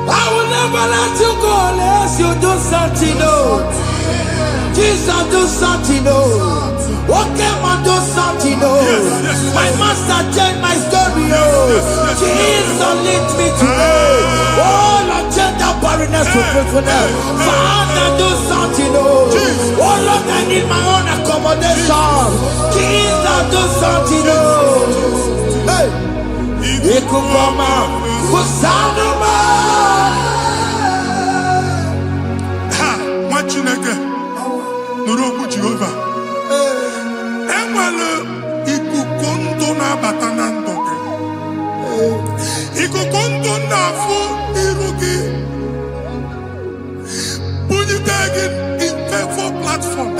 I will never let you go unless you do something, no. Jesus, do something, no. Okay, man, do something, no. My master changed my story, oh. Jesus, lead me today. Oh, Lord, change that barrenness to fruitfulness. Father, do something, no. Oh, Lord, I need my own accommodation. Jesus, do something, no. Hey, Ikukoma, Kusanuma. Chineke nụrụ okwu Jehova enwere ikuku ndụ na-abata na ndụ gị ikuku ndụ na-afụ iru gị bunyite gị info platform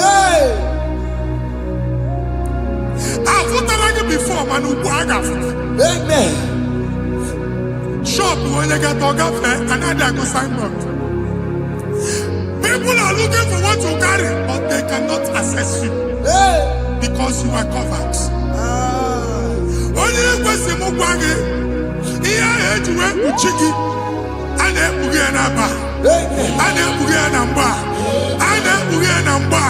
afụtara gị before mana ugbu a ga-afụta shop onye gata ọ gafee anaghị agụ signboard. People are looking for what to carry, but they cannot access you because you are covered. Only question mugwage, iya ejuwe uchiki, ane uge namba, ane uge namba, ane uge namba,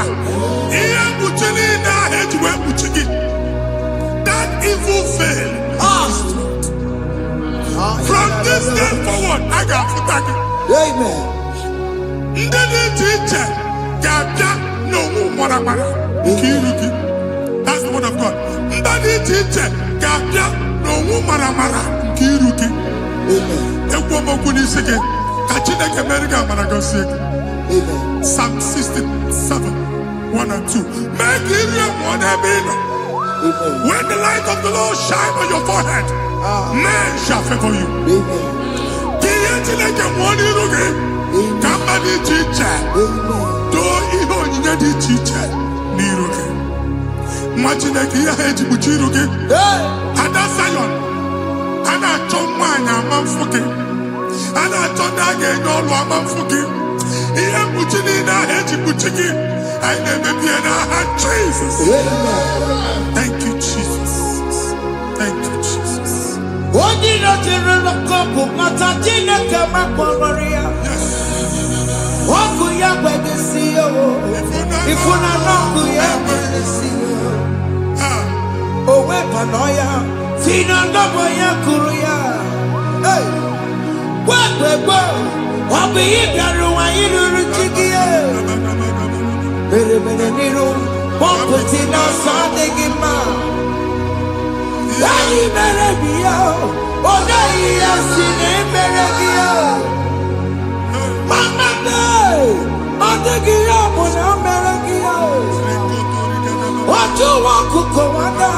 iya uchini na ejuwe uchiki. That evil fail. From this day forward, I got futaki. Amen. That's the word of God. Psalm 67, 1 and 2. Make Israel one heaven. When the light of the Lord shine on your forehead, men shall favor you. Somebody teacher, do even you need teacher, Niruke. Machinaki, I hate you, Buchiruke. And that's Zion. And I told mine, I'm unfucking. And I told again, no, I'm unfucking. Here, Buchini, I hate you, Buchiki. I never be an I Jesus. Thank you, Jesus. Thank you, Jesus. What did I tell a couple? Matatina come up on Maria. Waku ya kwebe siyo, ifuna noku ya kwebe siyo. Owe panoya, fina ndobo ya kuruya. Hey, wakwebe, wabi ibiaru wa iruru chigiye. Bere niru, pomputi na sadegima. Dali bere biyo, odayi ya sine bere biyo. Mama day, Adegiya muna meragiya. Watu wakuko wanda,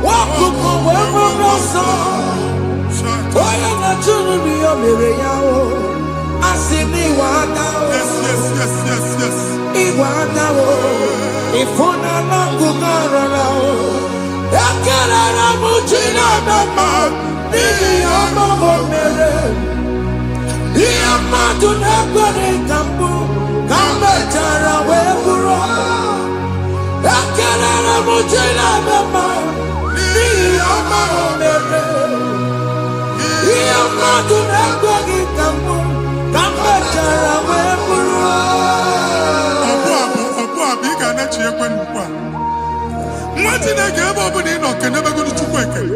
wakuko wewe rosa. Oya na chunu niyo mereya o, asini wanda o. Yes. Iwanda o, ifuna na kumarana o. Yakera na mujina mama, nini amamo mere. Iyamadu negwere kambu, kambe tara weburo. Akelele mujina mema, iyamadu mere. Iyamadu negwere kambu, kambe tara weburo. Obu abiga na chiekwe nkwa. Mwati nege ebe obu ni no kenebe gudu chukwu ekele.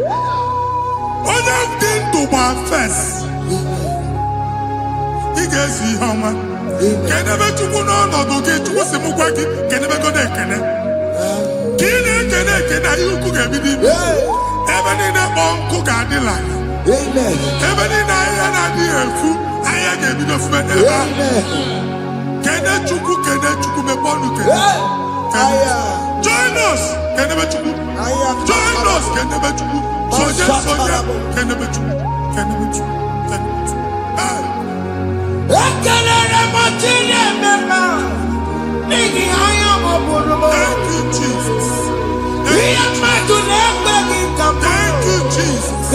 Onye dị ndụ gba fes. Ị ga-esi ihe ọma. Kenebe chukwu n'ọnọdụ gị, chukwu si mụ gwa gị, kenebe godo ekele. Ka ị na-ekele ekele, ihe ukwu ga-ebido ibi. Ebe niile kpọ nkụ ga-adịla. Ebe niile ahịhịa na-adịghị efu, ahịhịa ga-ebido fube n'ebe ahụ. Kene chukwu mepe ọnụ kene. Join us, kenebe chukwu. Join us, kenebe chukwu. Soja, kenebe chukwu. Ekelere mo ti le mema, nigi ayo Thank you, Jesus. Thank you, Jesus.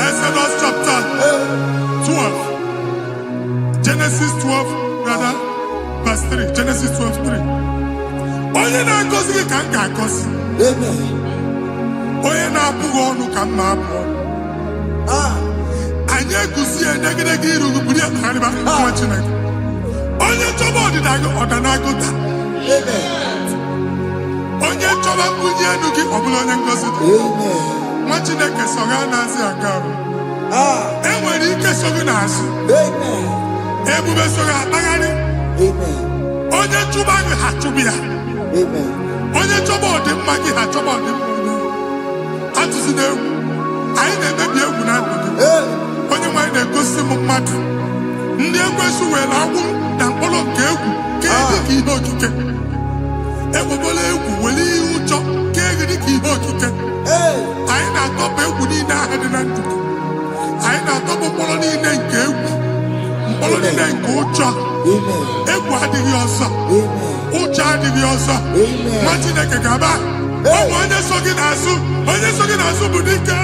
Exodus chapter 12. Genesis 12, rather, verse 3. Genesis 12, 3. Onye na-agọzi gị ka m ga-agọzi. Onye na-abụghị ọnụ ka m na-abụ. Anyị eguzi edegedege iru buru ya karịba nwa Chineke. Onye chọba ọdịda gị ọdanagụta. Onye chọba mbunye elu gị ọ bụla onye ngọzi dị. Nwa Chineke so gị na-azị aga arụ. Enwere ike so gị n'azụ. Ebube so gị akpagharị. Onye chụba gị ha chụbụ ya. Onye chọba ọdịmma gị ha chọba ọdịmma gị. Atụzi n'egwu. Anyị na-emebi egwu na ndụ gị. Onye nwanyị na-egosi m mmadụ. Ndị ekwensu were agwụ na mkpụrụ nke egwu kee dị ka ihe okike. Ekwebola egwu were ihe ụjọ kee gị dị ka ihe okike. Anyị na-atọpụ egwu niile ahụ dị na ndụ. Anyị na-atọpụ mkpụrụ niile nke egwu. Mkpụrụ niile nke ụjọ. Egwu adịghị ọzọ. Ụjọ adịghị ọzọ. Nwa Chineke ga-aba. Ọ bụ onye so gị n'azụ. Onye so gị n'azụ bụ dike.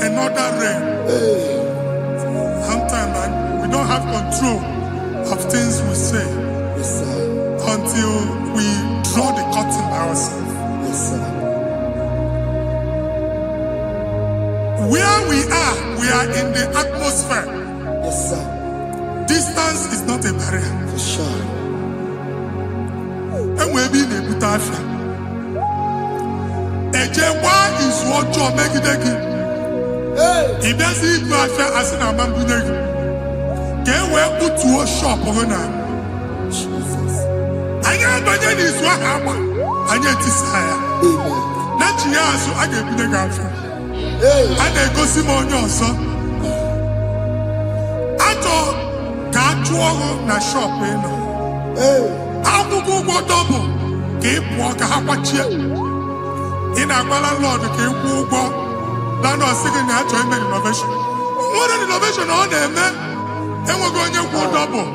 Another realm. Sometimes we don't have control of things we say until we draw the curtain by ourselves. Where we are in the atmosphere. Distance is not a barrier. And we'll be in a butafia. Ejewa is what you're making. If there's a affair as an amambuneg, get where put to a shop over now. I am by then is what happened. I get desire. Not years, I get the girlfriend. And they go Simon also. I thought, can't you na shop, you know? How to go double? Keep walk a hapachi. In a Lord, keep walk. Now, no second enjoyment innovation. What an innovation on them, man. And we're going to go double.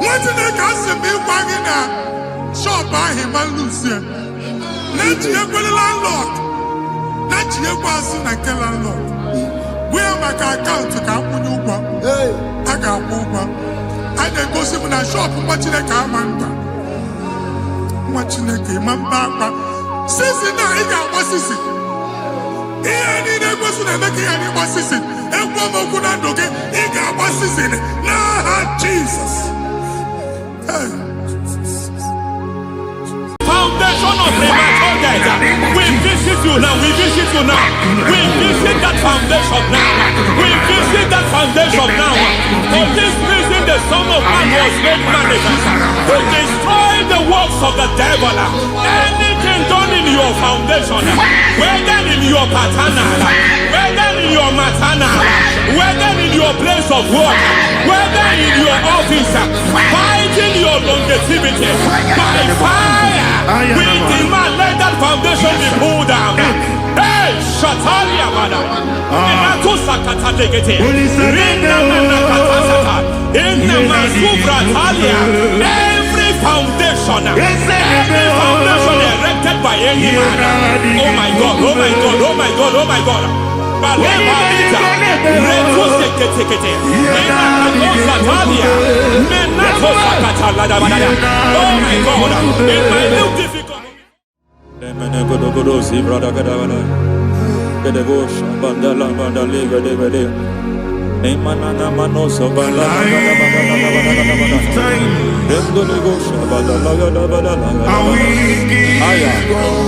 What's in the castle? Me wagging a shop by him and Lucia. Not your landlord. Not your person and kill landlord. We are my account to come with you. I got over. And then go see in a shop watching a car man. Watching a game and back. Sissy, now he got what's this? Ihe niile kwesị na-emeke ya n'ịgbasisi ekwu okwu na ndụ gị ị ga-agbasisi n'aha Jizọs. Foundation of premature death. We visit you now. We visit you now. We visit that foundation now. We visit that foundation now. For this reason, the Son of Man was made manifest to destroy the works of the devil. Anything done in your foundation, whether in your paternal, whether in in your matana, whether in your place of work, whether in your office, fighting your longevity by fire, we demand let that foundation be pulled down. Hey, Shatalia Mada, Inato Sakata Legate, Rina Nakatasata, Inna Masubra Talia, every foundation erected by any man. Oh my God, oh my God, oh my God, oh my God. Baleba Lita, Reto Sekete, Inna Nakatasatalia, Menato Sakata Ladabadaya. Oh my God, in my new difficult. Godogodosi, brother Gadavana, Gadagosha, Bandala, Bandali, Gadavade, Emanana Manoso, Bandala, Gadavana, Bandala, Gadavana, Aya,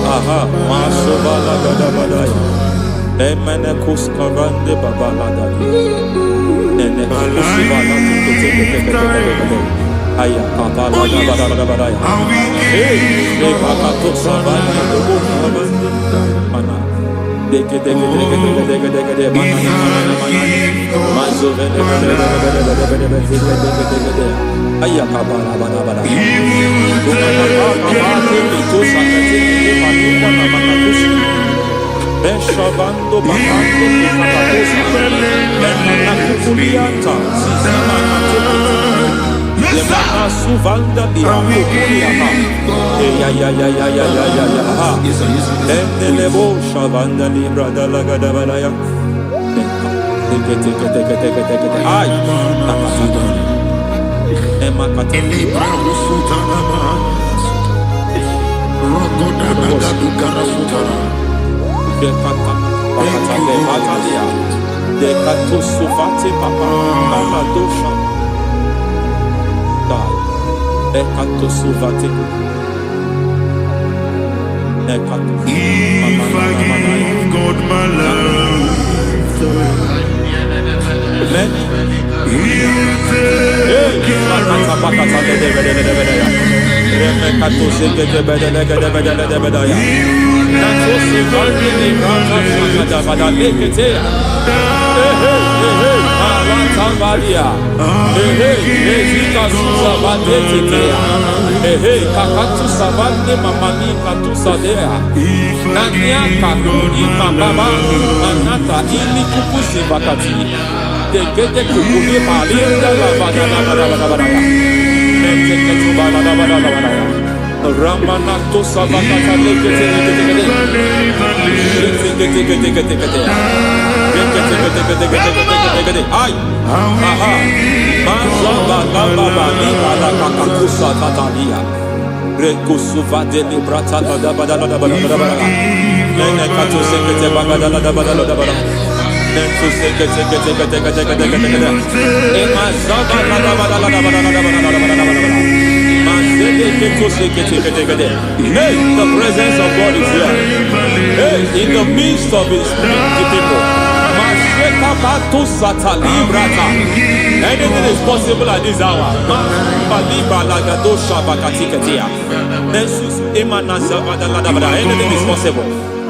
Aha, Maso Bala Gadavadaya, Emenekus Kavande Babalada, Enekusibana, Aya kapala badaya. Hey, bakato sabani dogo mana. Deke mana. Mazo vede. Aya kapala badaya. Itu sakati patinda mana kusi. Beshavando bakando kakakosa. Enna kukulianta. Sisama Lemana suvanda di akukuliaka. Ya. Enelebo shavanda libra dalagadabadaya. Teke. Ay. Emakata. Libra usutanama. Rogoda nagadukara sutara. Dekata. Bakata bematalia. Dekato suvati papa. Amadosha. Ekato suvati. Ekato. If I give God my love, He'll take care of Ramanato Sabakata Ay, aha, Mazaba Baba Libala Kakakusa Tatalia, Rekusuva de Librata Badabada, Nenekato Sekete Bagadala, Nentu Sekete, Emazaba Hey, the presence of God is here. Hey, in the midst of His people. Anything is possible at this hour. Anything is possible. We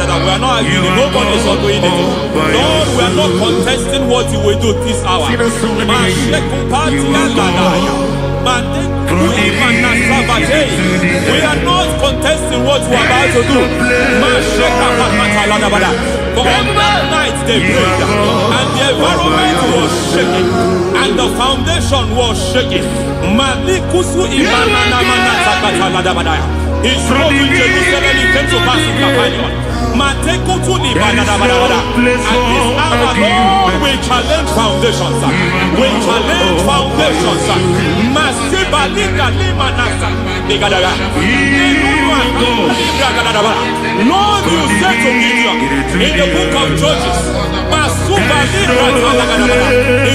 are not arguing, nobody is arguing it. Lord, we are not contesting what you will do this hour. We are not contesting what you are about to do. For all that night they prayed, and the environment was shaking, and the foundation was shaking. He drove in Jerusalem, he came to pass in Capernaum. At this hour, Lord, we challenge foundations. We challenge foundations. Lord, you said to Gideon in the book of Judges, in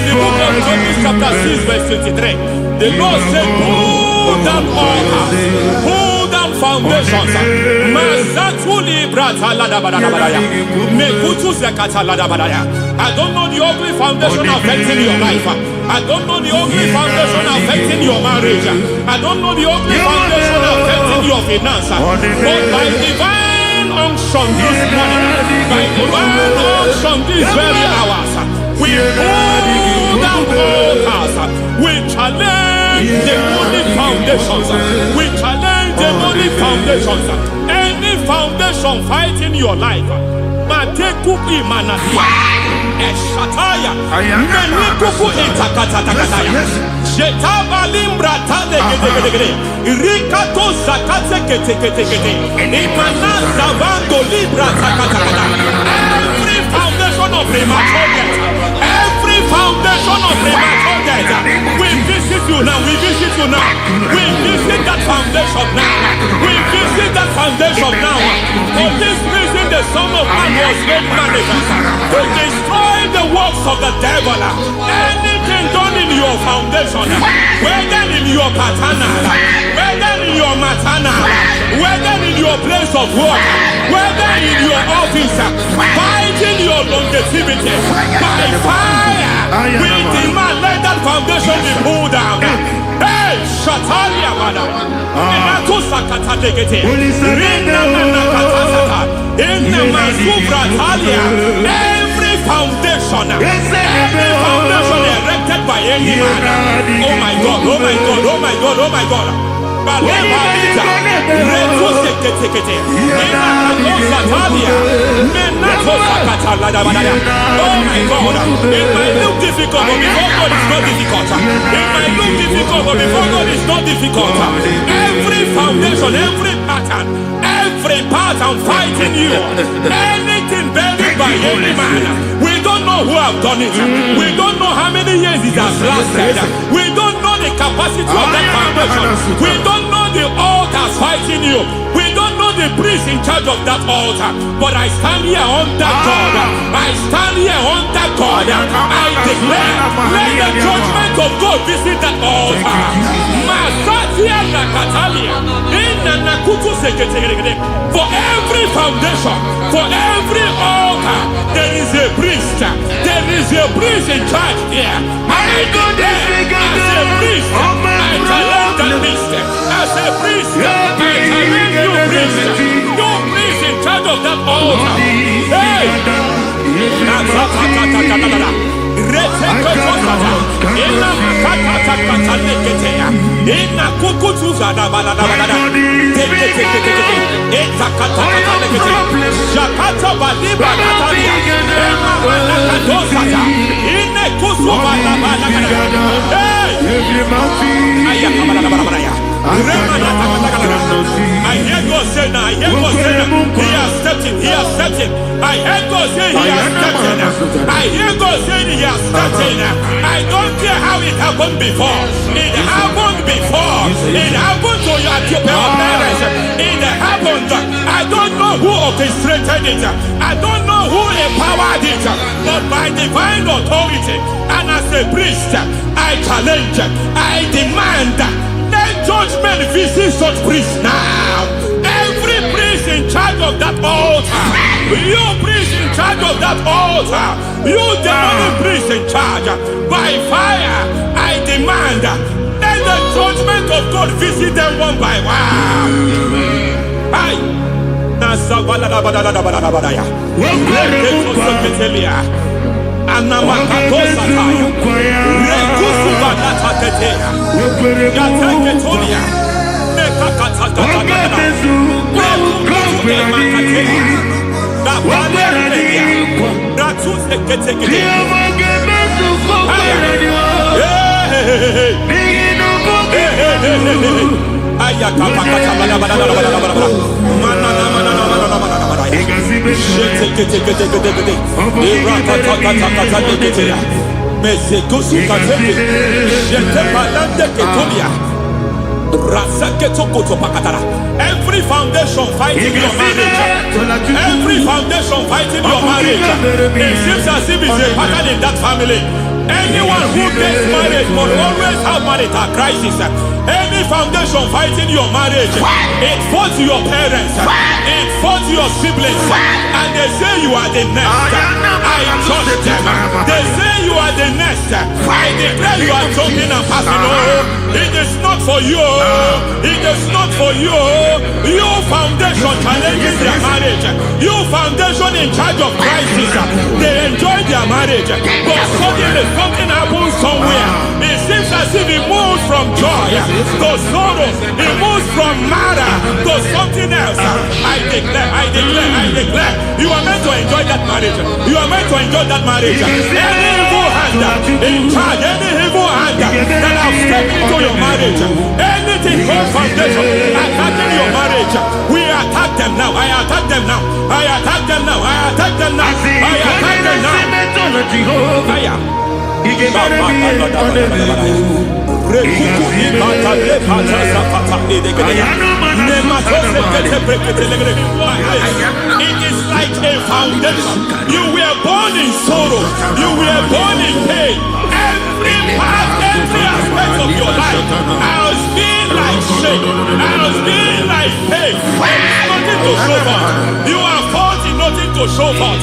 the book of Judges chapter 6 verse 23, the Lord said, pull down altars, pull down foundations. I don't know the ugly foundation affecting your life. I don't know the ugly foundation affecting your marriage. I don't know the ugly foundation affecting your finance. But by divine unction this morning, by divine unction these very hours, we pull down altars. We challenge demonic foundations. We challenge demonic foundations. Any foundation fighting your life, Mateku Imanatia, Eshataya, Menikuku Itakatatakataya, Jetavalimbra Tadegede, Rikato Zakate Ketekete, Imanaza Vando Libra Takatakata. Every foundation of premature death, every foundation of premature death, we visit you now, we visit you now, we visit that foundation now, we visit that foundation now. For this reason, the Son of Man was made manifest to destroy the works of the devil. Anything done in your foundation, whether in your paternal, whether in your maternal, whether in your place of work, whether in your office, fighting your longevity by fire, we demand let that foundation be pulled down. Hey, Shatalia Bada, Enatusa Katalegete, Rina Nakatasata, Enamazubra Talia, every foundation erected by any man. Oh my God, oh my God, oh my God, oh my God. Oh my God, it might look difficult, but before God it's not difficult. It might look difficult, but before God it's not difficult. Every foundation, every pattern fighting you, anything buried by any man, we don't know who have done it. We don't know how many years it has lasted. We don't know the capacity of that foundation. We don't know the altars fighting you. We don't know the priest in charge of that altar. But I stand here under God. I stand here under God. I declare, let the judgment of God visit that altar. For every foundation, for every altar, there is a priest. There is a priest in charge here. I declare, as a priest, I challenge that priest. As a priest, I challenge you priest. You priest in charge of that altar. Hey! I hear God say now, he has stepped in, he has stepped in. I hear God say he has stepped in. I hear God say he has stepped in. I don't care how it happened before. It happened before. It happened to your parents. It happened. I don't know who orchestrated it. I don't know who empowered it. But by divine authority and as a priest, I challenge, I demand, let judgment visit such priests now. Every priest in charge of that altar, you priest in charge of that altar, you demonic priest in charge, by fire, I demand, let the judgment of God visit them one by one. Every foundation fighting your marriage, every foundation fighting your marriage, it seems as if it's a pattern in that family. Anyone who gets married must always have marital crisis. Any foundation fighting your marriage, it fought your parents, it fought your siblings, and they say you are the next. I I judge them. They say you are the next. I declare you are jumping and passing. Oh, it is not for you. It is not for you. You foundation challenging their marriage. You foundation in charge of crisis. They enjoy their marriage, but suddenly something happens somewhere. It seems as if it moves from joy to sorrow. It moves from matter to something else. I declare, you are meant to enjoy that marriage. You are meant to enjoy that marriage. Any evil hand in charge, any evil hand that have stepped into your marriage, anything called foundation attacking your marriage, we attack them now. I attack them now. I attack them now. I attack them now. I attack them now. It is like a foundation. You were born in sorrow. You were born in pain. Every part, every aspect of your life has been like shame. Has been like pain. There is nothing to show for. You are faulty, nothing to show for.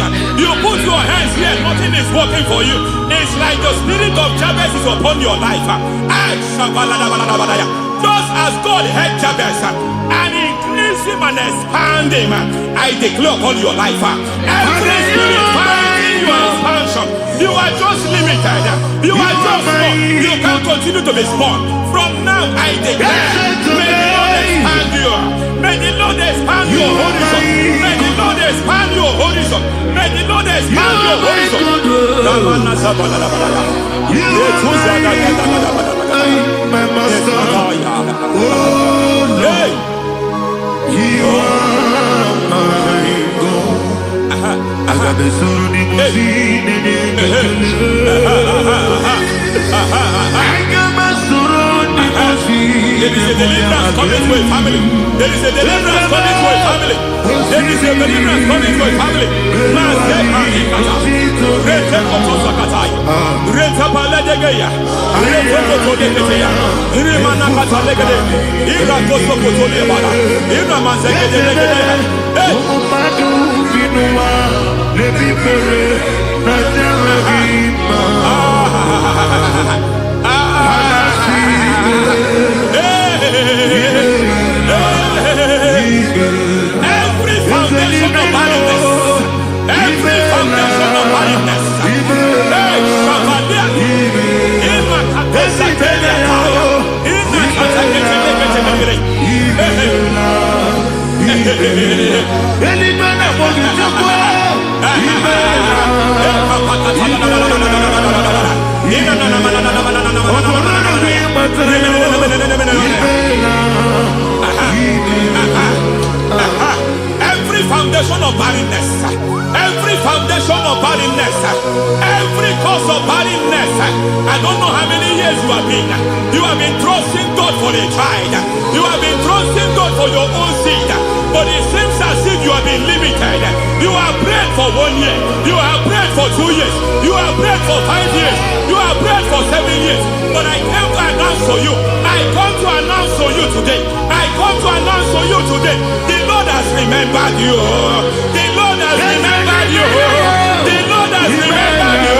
You put your hands here, nothing is working for you. It's like the spirit of Jabez is upon your life. Just as God had Jabez and increased him and expand him, I declare upon your life. Every spirit finding your expansion, you are just limited. You are just small. You can't continue to be small. From now, I declare, may the Lord expand you. May the Lord expand your horizon. May the Lord expand your horizon. May the Lord expand your horizon. My master, oh Lord, you are my God. I got the soul in my feet. I got my soul in my feet. There is a deliverance coming to a family. There is a deliverance coming to a family. There is a deliverance coming to a family. Every foundation of barrenness, every foundation of barrenness, every foundation of barrenness, every foundation of barrenness, every cause of barrenness. I don't know how many years you have been trusting God for a child. You have been trusting God for your own seed, but it seems as if you have been limited. You have prayed for 1 year, you have prayed for 2 years, you have prayed for 5 years, you have prayed for 7 years. But I came to announce for you, I come to announce for you today, I come to announce for you today, the Lord has remembered you. The Lord has remembered you. The Lord has remembered you.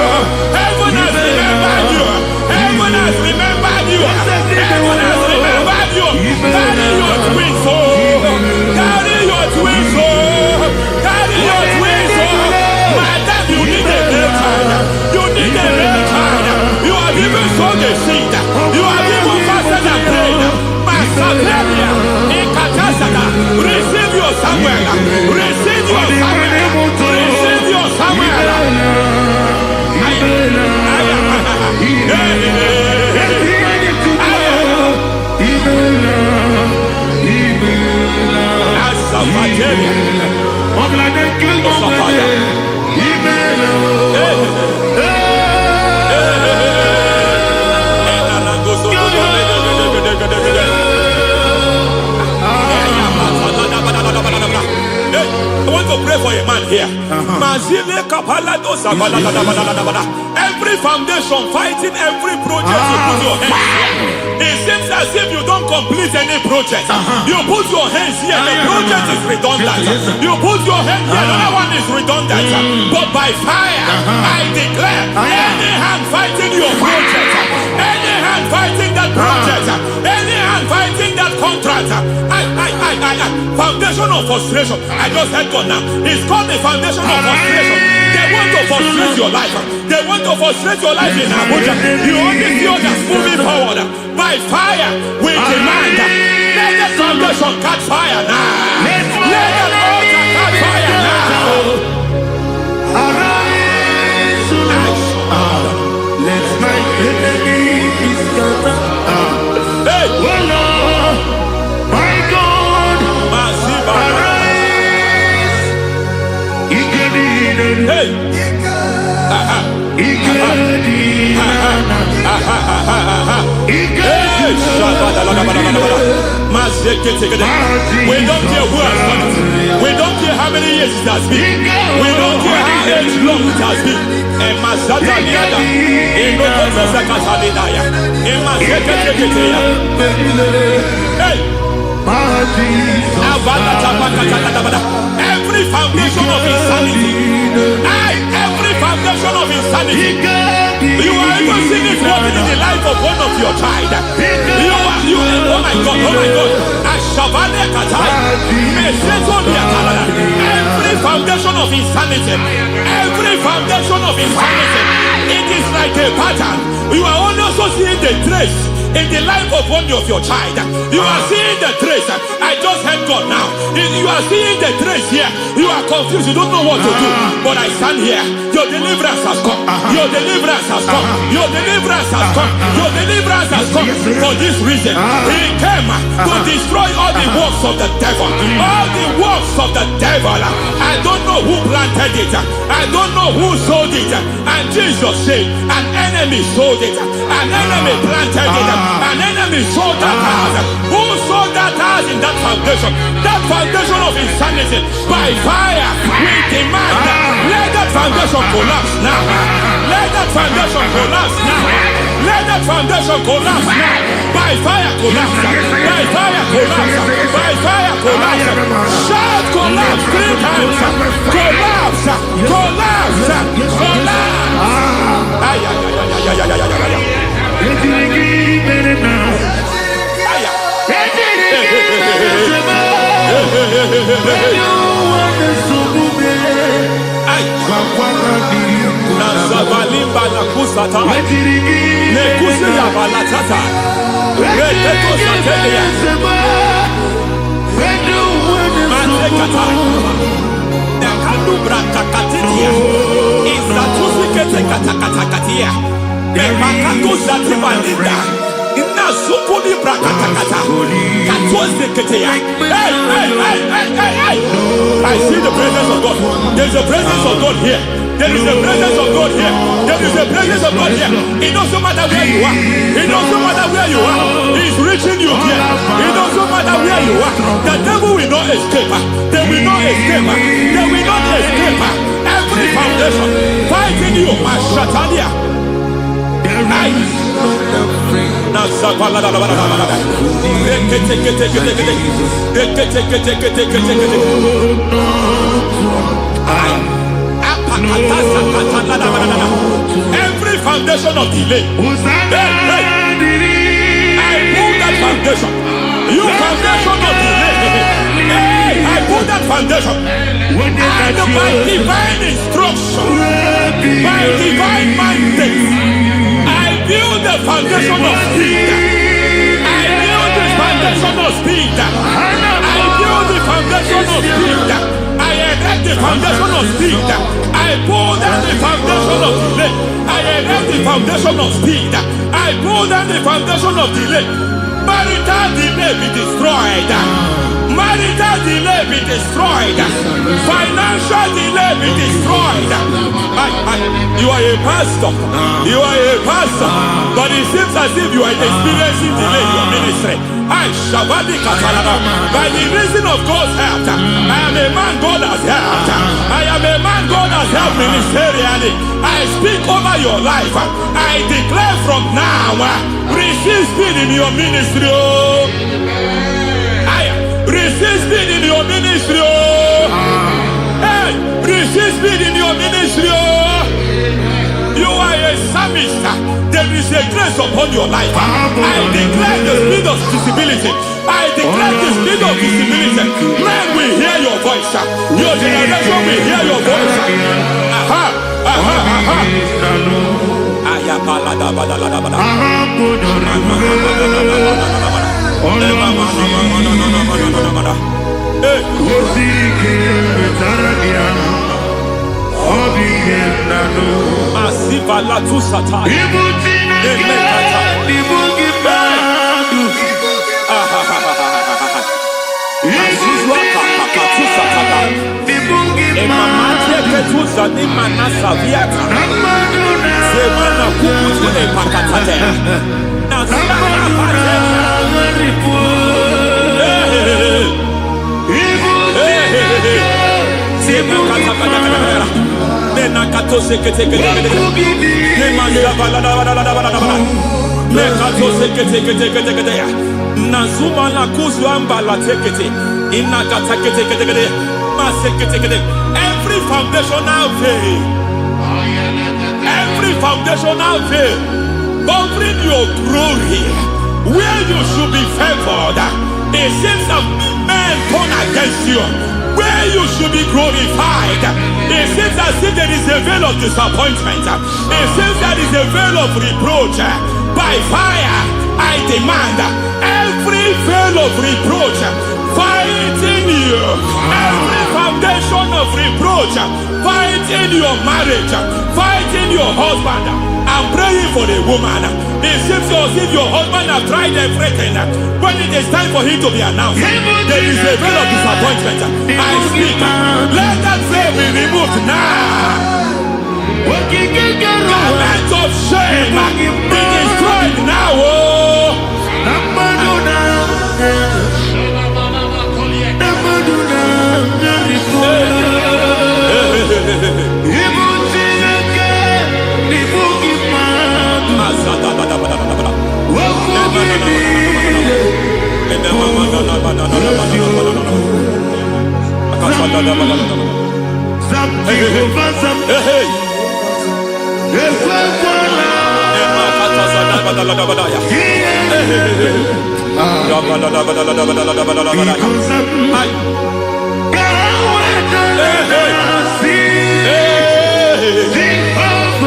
Heaven has remembered you. Heaven has remembered you. Heaven has remembered you. Carry your twins, oh. Carry your twins, oh. Carry your twins, oh. Madam, you need a real child. You need a real child. You have even sown a seed. You have even fasted and prayed. Masaperia, Ekatasada, receive your Samuel. Receive your Samuel. Receive your Samuel. I want to pray for a man here. Every foundation fighting every project you put your hands. It seems as if you don't complete any project. You put your hands here, the project is redundant. You put your hand here, another one is redundant. But by by fire. I declare any hand fighting your project, any hand fighting that project, any hand fighting that contract, foundation of frustration. I just heard God now. It's called the foundation of frustration. They want to frustrate your life. They want to frustrate your life in Abuja. You only see others moving forward. By fire, we demand. Let the foundation catch fire now. Let the altar catch fire now. Arise, let my enemy be scattered. Hey, Oh Lord, my God, arise. hey, we don't care who has done it. We don't care how many years it has been. We don't care how age long it has been. Hey, every foundation of insanity, every foundation of insanity, you are even seeing it working in the life of one of your child. Oh my God, every foundation of insanity, it is like a pattern. You are also seeing the trace in the life of one of your child. You are seeing the trace. I just heard God now. You are seeing the trace here. You are confused. You don't know what to do. But I stand here. Your deliverance has come. Your deliverance has come. Your deliverance has come. Your deliverance has come. For this reason, He came to destroy all the works of the devil. All the works of the devil. I don't know who planted it. I don't know who sold it. And Jesus said, an enemy sold it. An enemy planted it. An enemy sold that house. Who sold that house in that foundation? That foundation of insanity. By fire, we demand let that foundation collapse now. Let that foundation collapse now. Let that foundation collapse now. By fire collapse. By fire collapse. By fire collapse. Shout collapse 3 times. Collapse. Collapse. Collapse. I see the presence of God. There is a presence of God here. There is a presence of God here. There is a presence of God here. It doesn't matter where you are. It doesn't matter where you are. He's reaching you here. It doesn't matter where you are. The devil will not escape. They will not escape. They will not escape. Every foundation fighting you, Mashatalia. Every foundation of delay, I pull that foundation. You foundation of delay, I pull that foundation. And by divine instruction, by divine mandate, I build the foundation of speed. I build the foundation of speed. I build the foundation of speed. I erect the foundation of speed. I pull down the foundation of delay. I erect the foundation of speed. I pull down the foundation of delay. Marital delay be destroyed. Marital delay be destroyed. Financial delay be destroyed. You are a pastor. You are a pastor. But it seems as if you are experiencing delay in your ministry. By the reason of God's help, I am a man God has helped. I am a man God has helped ministerially. I speak over your life. I declare from now, receive speed in your ministry. Receive speed in your ministry. Hey, see speed in your ministry. You are a psalmist. There is a grace upon your life. I declare the spirit of visibility. I declare the spirit of visibility. Men will hear your voice. Your generation will hear your voice. Aha, aha, aha. Asiva la tu sata. Every foundational veil, covering your glory, where you should be favored, it seems that men turn against you. Where you should be glorified, it seems as if there is a veil of disappointment. It seems there is a veil of reproach. By fire, I demand every veil of reproach fighting you, every foundation of reproach fighting your marriage, fighting your husband. I'm praying for the woman. It seems as if your husband has tried everything. When it is time for him to be announced, there is a veil of disappointment. I speak. Let that veil be removed now. Garment of shame be destroyed now.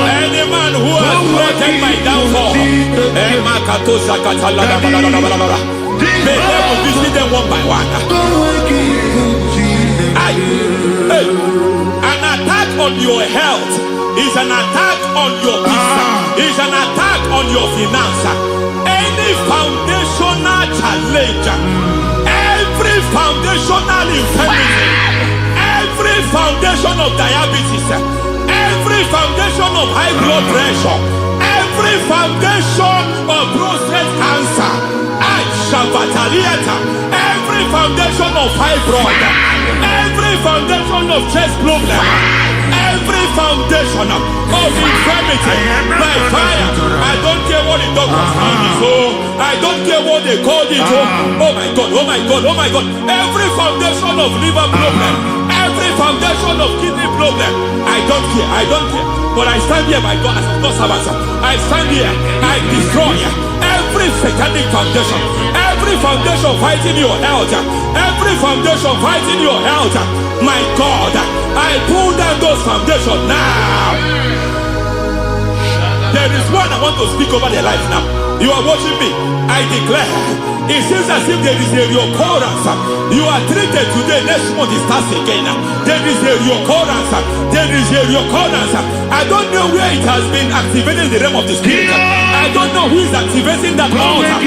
Any man who has plotted my downfall, may devil visit them one by one. An attack on your health is an attack on your business, is an attack on your finance. Any foundational challenge, every foundational infirmity, every foundation of diabetes, every foundation of high blood pressure, every foundation of prostate cancer, every foundation of fibroid, every foundation of chest problem, every foundation of infirmity, by fire. I don't care what the doctors call it, I don't care what they called it. Oh my God, oh my God, oh my God. Every foundation of liver problem, every foundation of kidney problem, I don't care, I don't care. But I stand here, my God, as a God servant. I stand here, I destroy every satanic foundation, every foundation fighting your health, every foundation fighting your health. My God, I pull down those foundations now. There is one I want to speak over their life now. You are watching me. I declare, it seems as if there is a reoccurrence. You are treated today, next month it starts again. There is a reoccurrence. There is a reoccurrence. I don't know where it has been activated in the realm of the spirit. I don't know who is activating that altar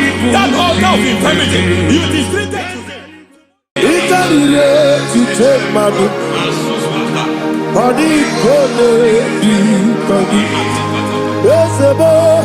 of infirmity. You is treated today. To take my book, body body. Yes, a boy,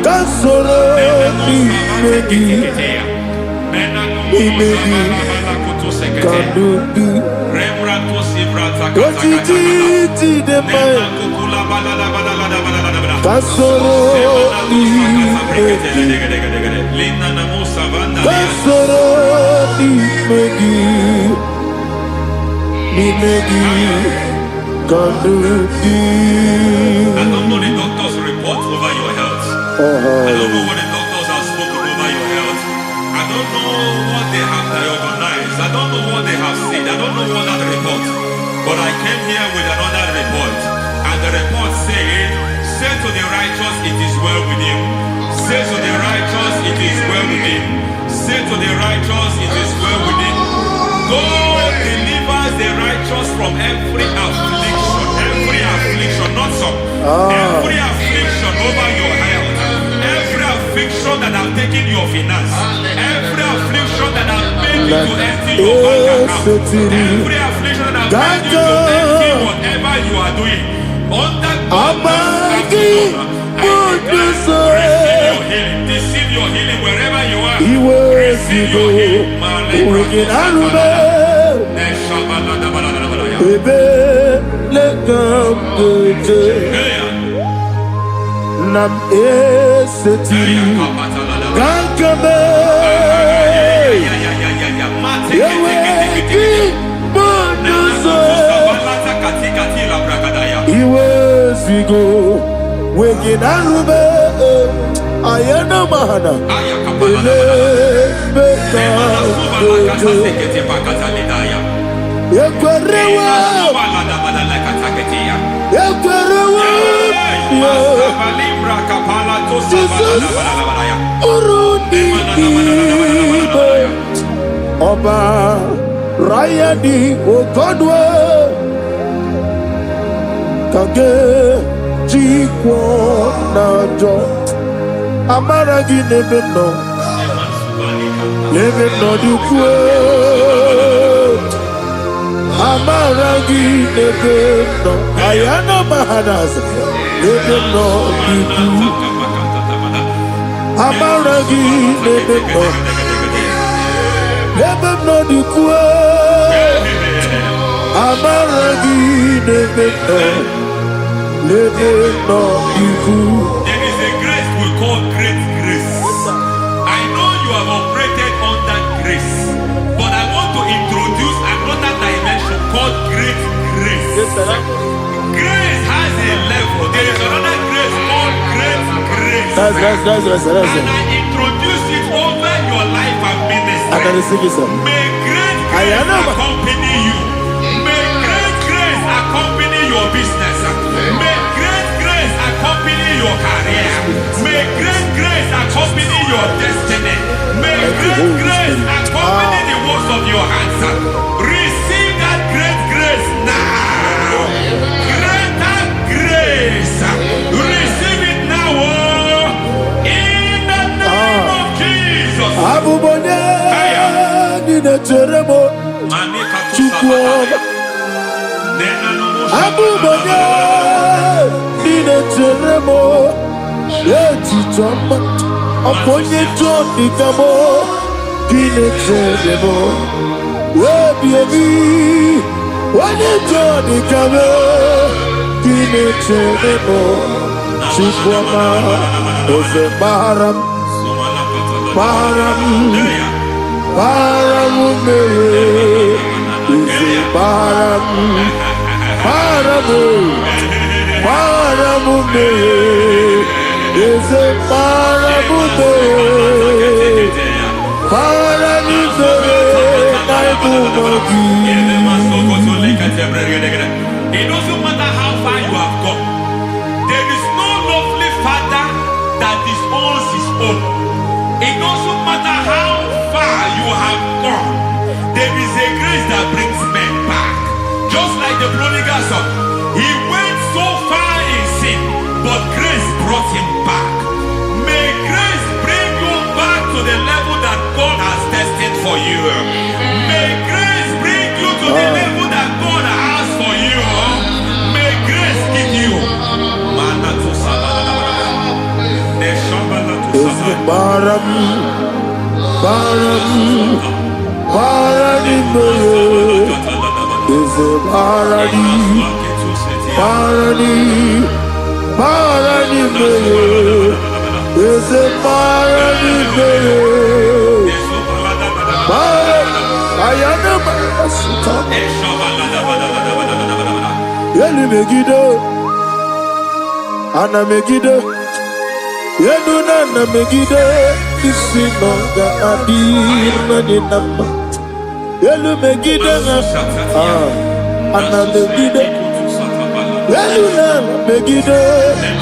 Kasoro imegi kadudu Ojiji deme Kasoro imegi Kasoro imegi kadudu. I don't know the doctor's report over your health. I don't know what the doctors have spoken over your health. I don't know what they have diagnosed. I don't know what they have said. I don't know what that report. But I came here with another report. And the report said, say to the righteous, it is well with him. Say to the righteous, it is well with him. Say to the righteous, it is well with him. God delivers the righteous from every affliction. Every affliction, not some. Every affliction over your health. Every affliction that have taken your finance. Every affliction that have made you to empty your bank account. Every affliction that have made you to empty whatever you are doing. Under God's receive your healing wherever you are. Receive your healing. Nam eseti gankame yeweki bonuso iwezigo weginarube ayana mahana ele beka dojo yekwerewa Jesus Urundi Oba Rayadi Ogodwe Kage Jikwo Najo Amaragi Nebeno Nebeno Dukwe Amaragi Nebeno Ayana Mahanas Nebeno Dukwe Amaragi Nebeno Dukwe Amaragi Nebeno Dukwe. There is a grace we call great grace. I know you have operated under grace, but I want to introduce another dimension called great grace. Grace has a level. There is another grace called great grace. That's and I introduce it over your life and ministry. May great grace accompany you. May great grace accompany your business. May great grace accompany your career. May great grace accompany your destiny. May great grace accompany the works of your hands. Receive that great grace now. Greater grace. Receive it now. In the name of Jesus. Abubone Nina Teremo Chukwu Abubone Nina Teremo Etichoma Oponye Toni Kamo Nina Teremo Webi Wani Toni Kamo Nina Teremo Chukwu Ose Baharam Paramume Ise Paramume Ise Paramume It doesn't matter how far you have gone. There is no lovely father that disowns his own. It doesn't matter how far you have gone. There is a grace that brings men back. Just like the prodigal son. He went so far in sin, but grace brought him back. May grace bring you back to the level that God has destined for you. May grace bring you to the level that God has for you. May grace give you. Baram, Barani me, is a Barani, Barani me, is a Barani me. I am a Satan. Yeli Megido, Anna Megido, Yeduna Megido, Isinonga Adina Dinamba. Yelu Megido, Anna Megido, Yeduna Megido,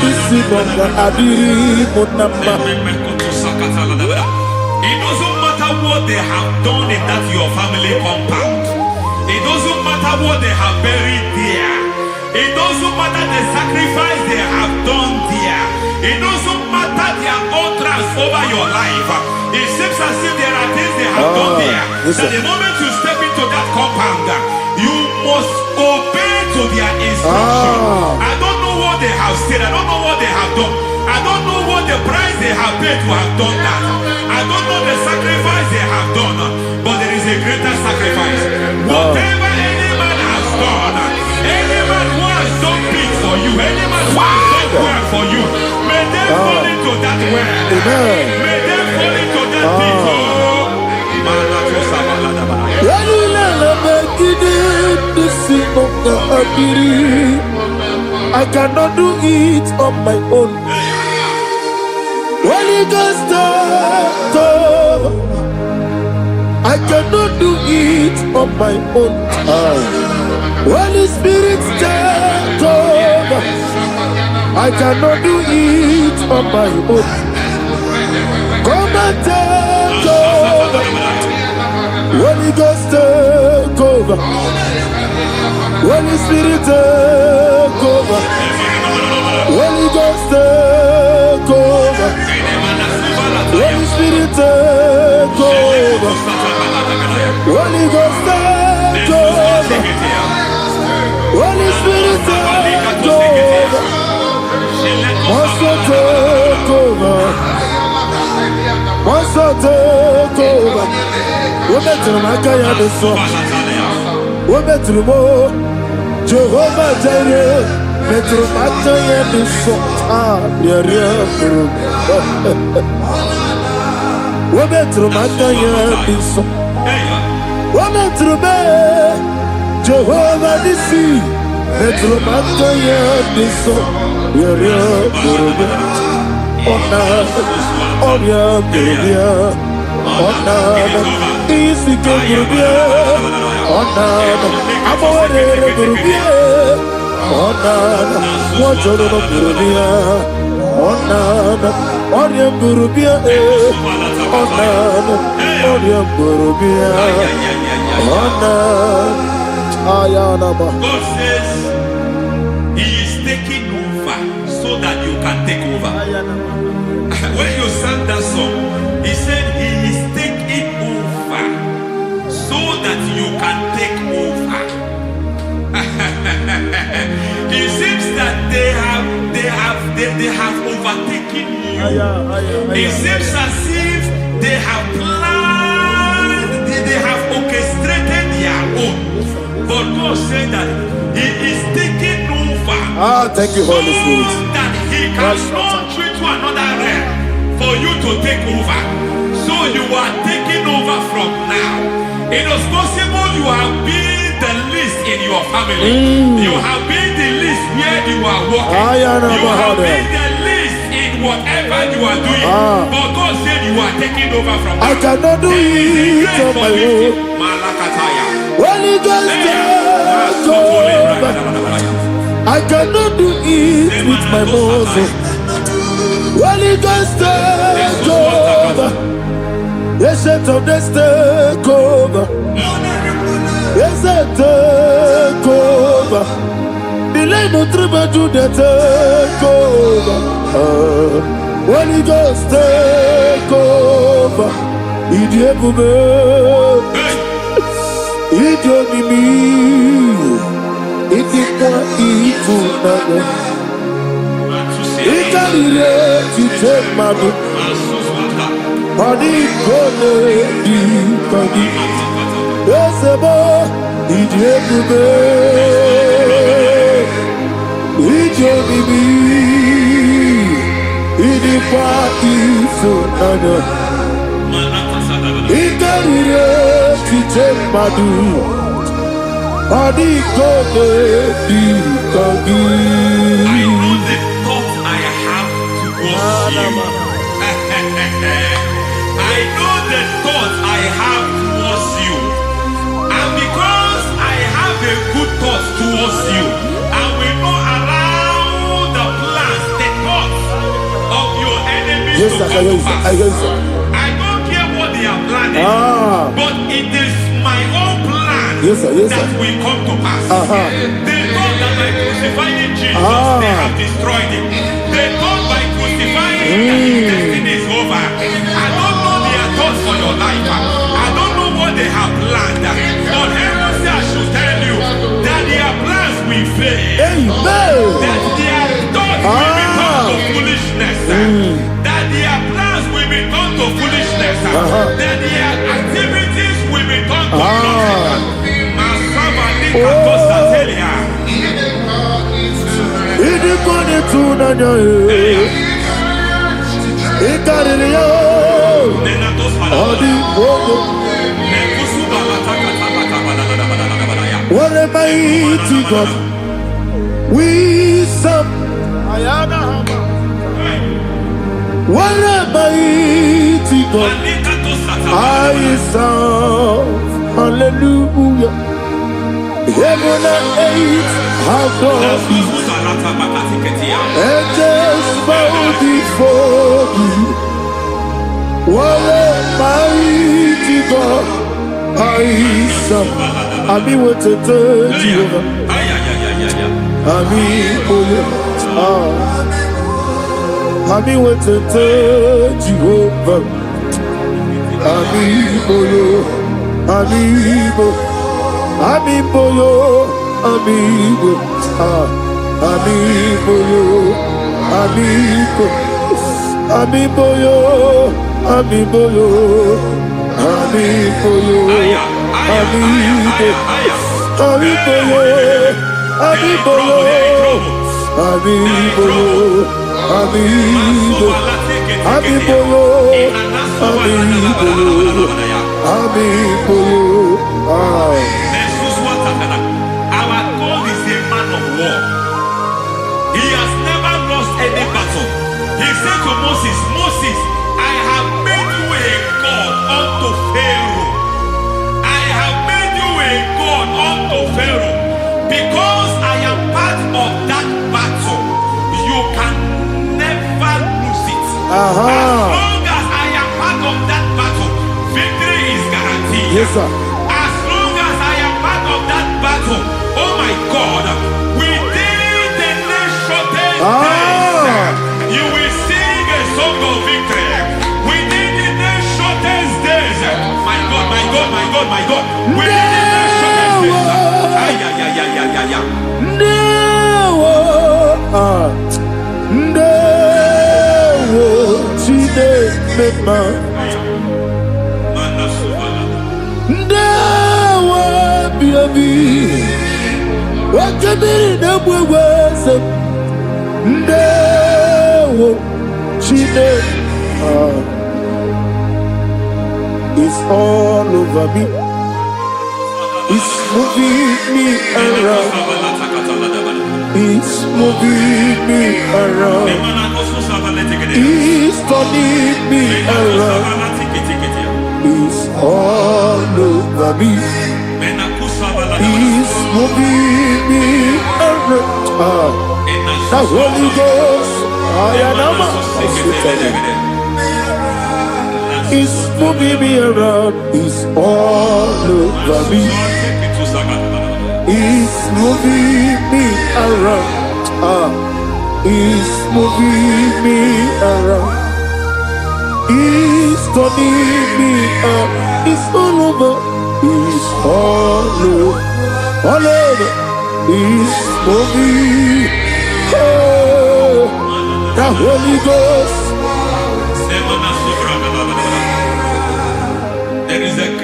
Isinonga Adina Dinamba. It doesn't matter what they have done in that your family compound. It doesn't matter what they have buried there. It doesn't matter the sacrifice they have done there. It doesn't matter their utterance over your life. It seems as if there are things they have done there. That the moment you step into that compound, you must obey to their instruction. I don't know what they have said. I don't know what they have done. I don't know what the price they have paid to have done that. I don't know the sacrifice they have done. But there is a greater sacrifice. Whatever any man has done, any man who has done big for you, any man who has done well for you, may they fall into that well. May they fall into that pit. I cannot do it on my own. Holy Ghost, I cannot do it on my own. Holy Spirit, take over. I cannot do it on my own. Come and take over. Holy Ghost, take over. Holy Spirit, take over. Holy Ghost, take over. Holy Spirit, take over. Holy Ghost, take over. Holy Spirit, take over. Master, take over. Master, take over. We better make a decision. We better more. Jehovah Jireh, better make a decision. We better make a decision. We better make Jehovah Nissi, better make a decision. Easy God says He is taking over so that you can take over. When you sang that song, He said He is taking over so that you can take over. It seems that they have overtaken you. It seems as if they have planned, they have orchestrated their own. But God said that He is taking over. Thank you, Holy Spirit. So that He can launch you to another realm for you to take over. So you are taking over from now. It is possible you have been the least in your family. You have been the least where you are working. You have been the least in whatever you are doing. But God said you are taking over from now. I cannot do it on my own. Holy Ghost, take over. I cannot do it with my muscle. Holy Ghost, take over. Yes, of this take over. Yes, take over. Delay no trouble to the take over. Holy Ghost, take over. Idiomimi, idikwa ifunabo. Ikarire tite madu. Body gone body. Yes, boy. Ijebube. Ijebibi. Idi party so nana. Ikarire titemadu. Body gone body. I know the thoughts I have towards you. And because I have a good thought towards you, I will not allow the plans, the thoughts of your enemies to come to pass. I don't care what they are planning, but it is my own plan that will come to pass. They thought that by crucifying Jesus, they have destroyed him. They thought by crucifying that his destiny is over. I don't know their thoughts for your life. I don't know what they have planned. But heaven says I should tell you that their plans will fail. That their thoughts will be turned to foolishness. That their plans will be turned to foolishness. That their activities will be turned to nothing. What a mighty God we serve. What a mighty God I serve. Hallelujah. Heaven and earth have gone, and just bow before you. What a mighty God I serve. I mean, what to tell you? I mean, what to tell you? Amiibo yo, amiibo, amiibo yo, amiibo, amiibo yo, amiibo yo, amiibo yo, amiibo, amiibo yo, amiibo yo, amiibo yo, amiibo, amiibo yo, amiibo yo, amiibo yo. Our God is a man of war. He has never lost any battle. He said to Moses, Moses, I have made you a God unto Pharaoh. I have made you a God unto Pharaoh. Because I am part of that battle, you can never lose it. As long as I am part of that battle, victory is guaranteed. Yes, sir. Oh my God, within the next short days, you will sing a song of victory. Within the next shortest days, my God, my God, my God, my God. Within the next shortest days. What you mean the words of no it's all over me. It's moving me around. It's moving me around. It's turning me around. It's all over me. He's moving me around. The Holy Ghost, He's moving me around. He's all over me. He's moving me around. He's moving me around. He's turning me up. He's all over. He's all over, He's moving, the Holy Ghost,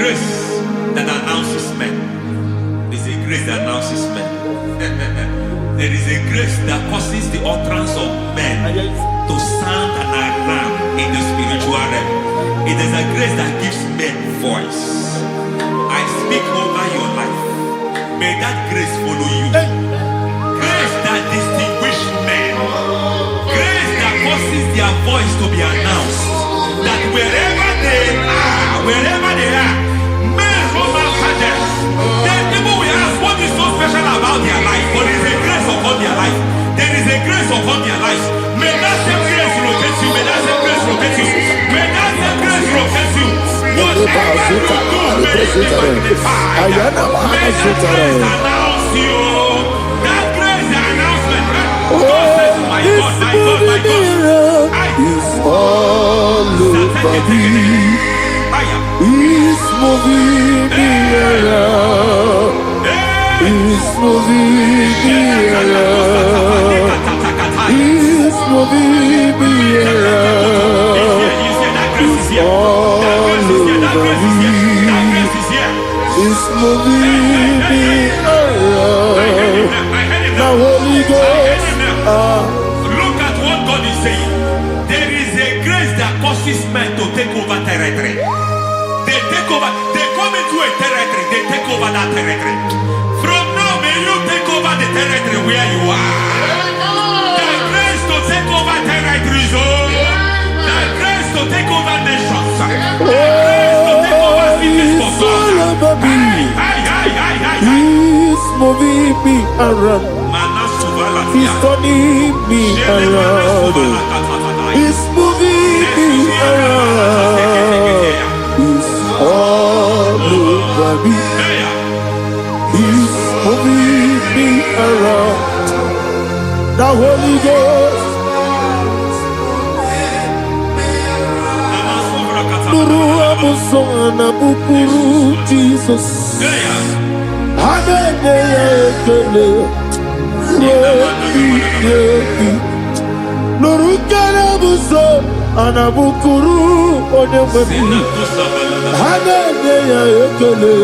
grace that announces men. There's a grace that announces men. There is a grace that causes the utterance of men to sound an alarm in the spiritual realm. It is a grace that gives men voice. I speak over your life. May that grace follow you. Grace that distinguishes men. Grace that causes their voice to be announced. That wherever they are, men come after them. Then people will ask what is so special about their life. But there is a grace upon their life. There is a grace upon their life. May that same grace locate you. May that same grace locate you. May that same grace locate you. Whatever you do, may it be magnified. May that grace announce you. That grace, the announcement. God says, my God, my God, my God. It's all over me. It's moving me around. It's moving me around. It's moving me around. It's all over me. It's moving me around. Now Holy Ghost. Look at what God is saying. There is a grace that causes men to take over territory. They take over. They come into a territory. They take over that territory. From now, may you take over the territory where you are. The grace to take over territories. The grace to take over nations. The grace to take over cities for God. He's moving me around. He's turning me around. He's moving me around. He's all over me. He's moving me around. The Holy Ghost. Nuru amusona bukuru Jesus. Hanene ekele. Nurukana buso anabukuru onemani hanene ya ekele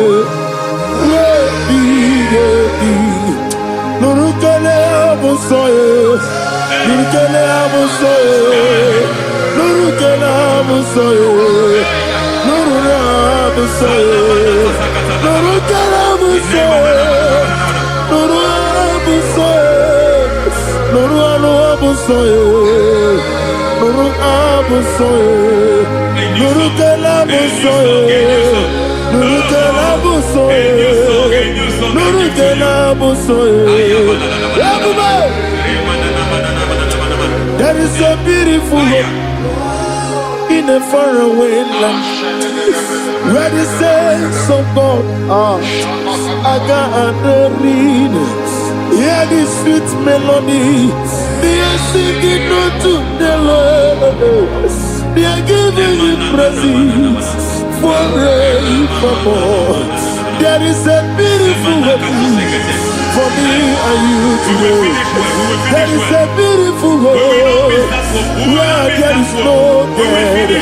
nurukana buso nurukana buso nurukana buso nurukana buso nurukana buso Nuru abusoye, nuru abusoye, nuru kelabusoye, nuru kelabusoye, nuru kelabusoye. There is a beautiful hope in a faraway land where the saints of God are. I got the reading. Hear the sweet melody. They are singing unto the Lord. They are giving you praise forevermore. There is a beautiful way for me and you today. There is a beautiful way where there is no death,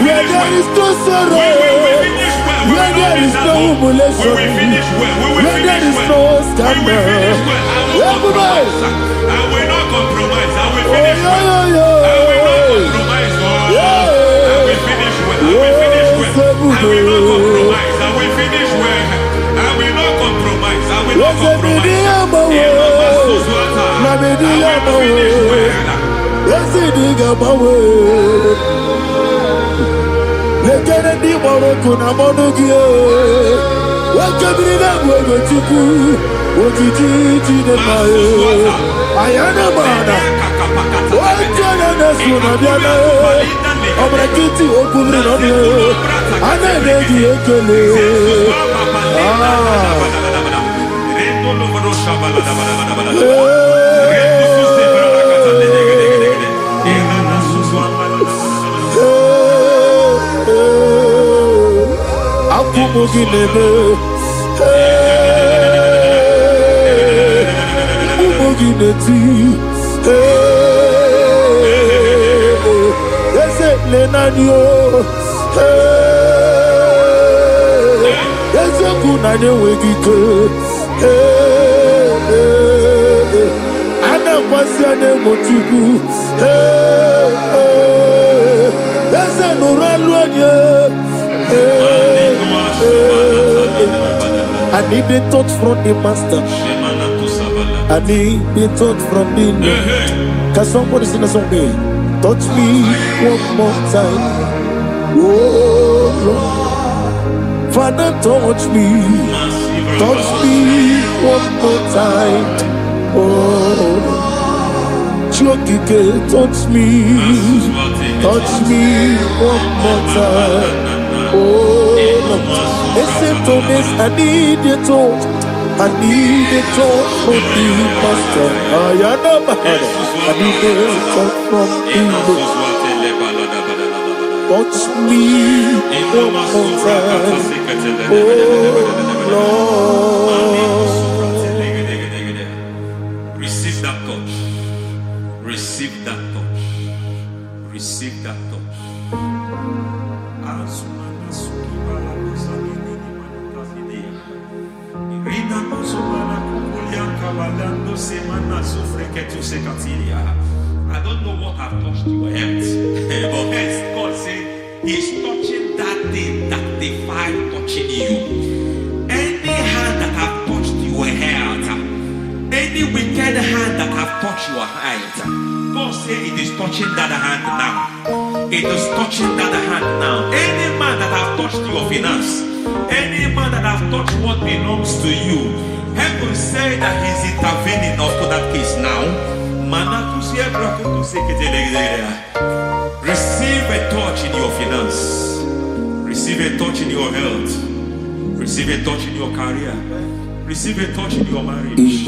where there is no sorrow, where there is no humiliation, where there is no scandal. Everybody, I will not compromise. I will finish well. I will not compromise. I will finish well. I will finish well. I will not compromise. I will finish well. I will not compromise. I will not compromise. I will finish well. Ojiji de mayo, ayana mana. Ojana na suna biana. Obrakiti okubri no biyo. Ananegi ekele. Akumugi nebe. Gineti, hey, Lenanio, hey, Chuku na nye wegike. Ana kwasi ane mochuku. Ese nuralu anye. I need the touch from the master. I need the touch from the Lord. Can somebody sing a song here? Touch me one more time. Oh Lord, Father, touch me. Touch me one more time. Oh, Chokike, touch me. Touch me one more time. Oh, listen to this. I need your touch. I need a touch from the master. I need a touch from the Lord. Touch me one more time. Oh Lord. Receive that touch. Receive that touch. Receive that touch. I don't know what I've touched your health, but hence God said He's touching that thing that defied touching you. Any hand that have touched your health, any wicked hand that have touched your health, God said it is touching that hand now. It is touching that hand now. Any man that have touched your finance, any man that have touched what belongs to you, heaven say that He's intervening up to that case now. Receive a touch in your finance. Receive a touch in your health. Receive a touch in your career. Receive a touch in your marriage. He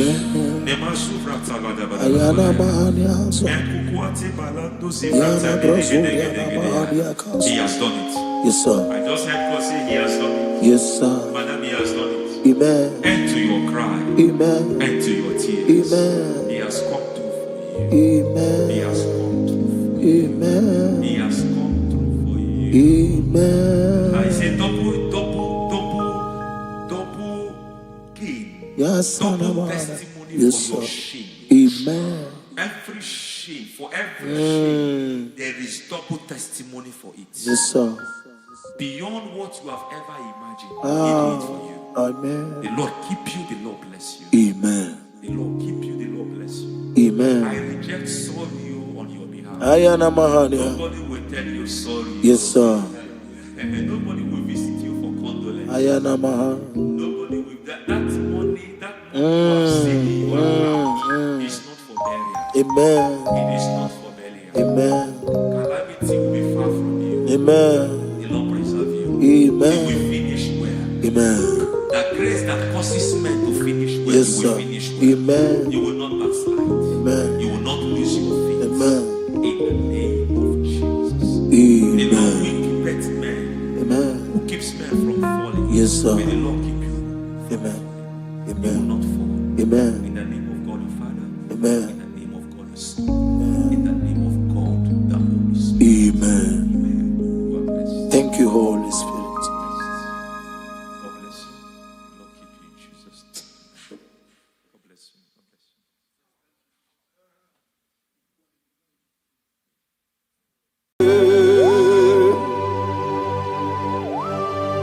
has done it. Yes, sir. I just heard God say He has done it. Yes, sir. Madam, He has done it. Amen. End to your cry. Amen. End to your tears. Amen. He has come through for you. Amen. He has come through for you. Amen. He has come through for you. Amen. I say double gain. Yes, Double testimony yes, for your sir. shame. Amen. Every shame, for every shame, there is double testimony for it. Yes, sir. Beyond what you have ever imagined, He did it for you. Amen. The Lord keep you, the Lord bless you. Amen. The Lord keep you, the Lord bless you. Amen. I reject sorrow on your behalf. Nobody will tell you sorry. Yes, sir. And nobody will visit you for condolence. Nobody will that money you have seen you have is not for burial. Amen. It is not for burial. Amen. Calamity will be far from you. Amen. The Lord preserve you. Amen. You will finish well. Amen. The grace that causes men to finish well, Yes, you will sir. finish well. Amen. You will not backslide. Amen. You will not lose your faith. Amen. In the name of Jesus. The Lord Amen. will keep men. Amen. Who keeps men from falling. Yes, sir. May the Lord keep you. Amen. You will Amen. not fall. Amen. In the name of God the Father. Amen. In the name of God the Son. In the name of God the Holy Spirit. Amen. Amen. God bless you. Thank you, Holy Spirit. God bless you. The Lord keep you in Jesus' name. God bless you. God bless you.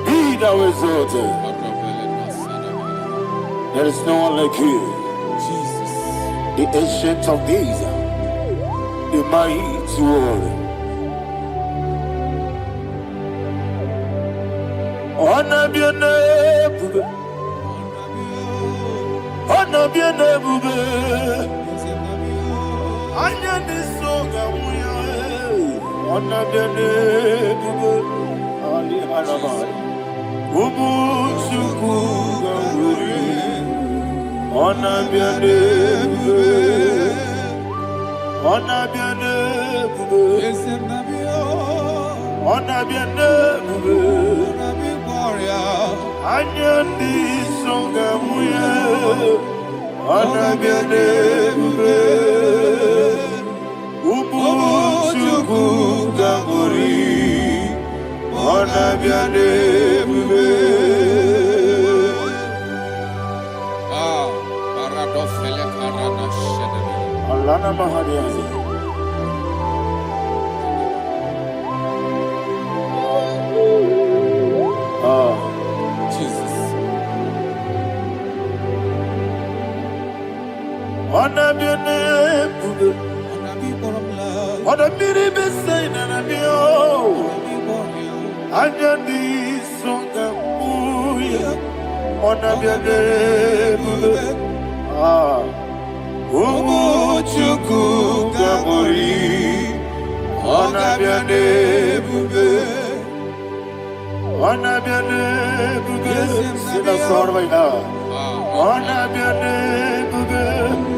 Be thou exalted. There is no one like you. Jesus. The ancient of days, the mighty warrior. Honor be your name, honor be your name, honor be your name, Ali Harabai, Ubu Sukuga, honor be your name, honor be your name, honor be your name. Anyandi songa muya, anabiane mbe, umuchuku gamburi, anabiane mbe.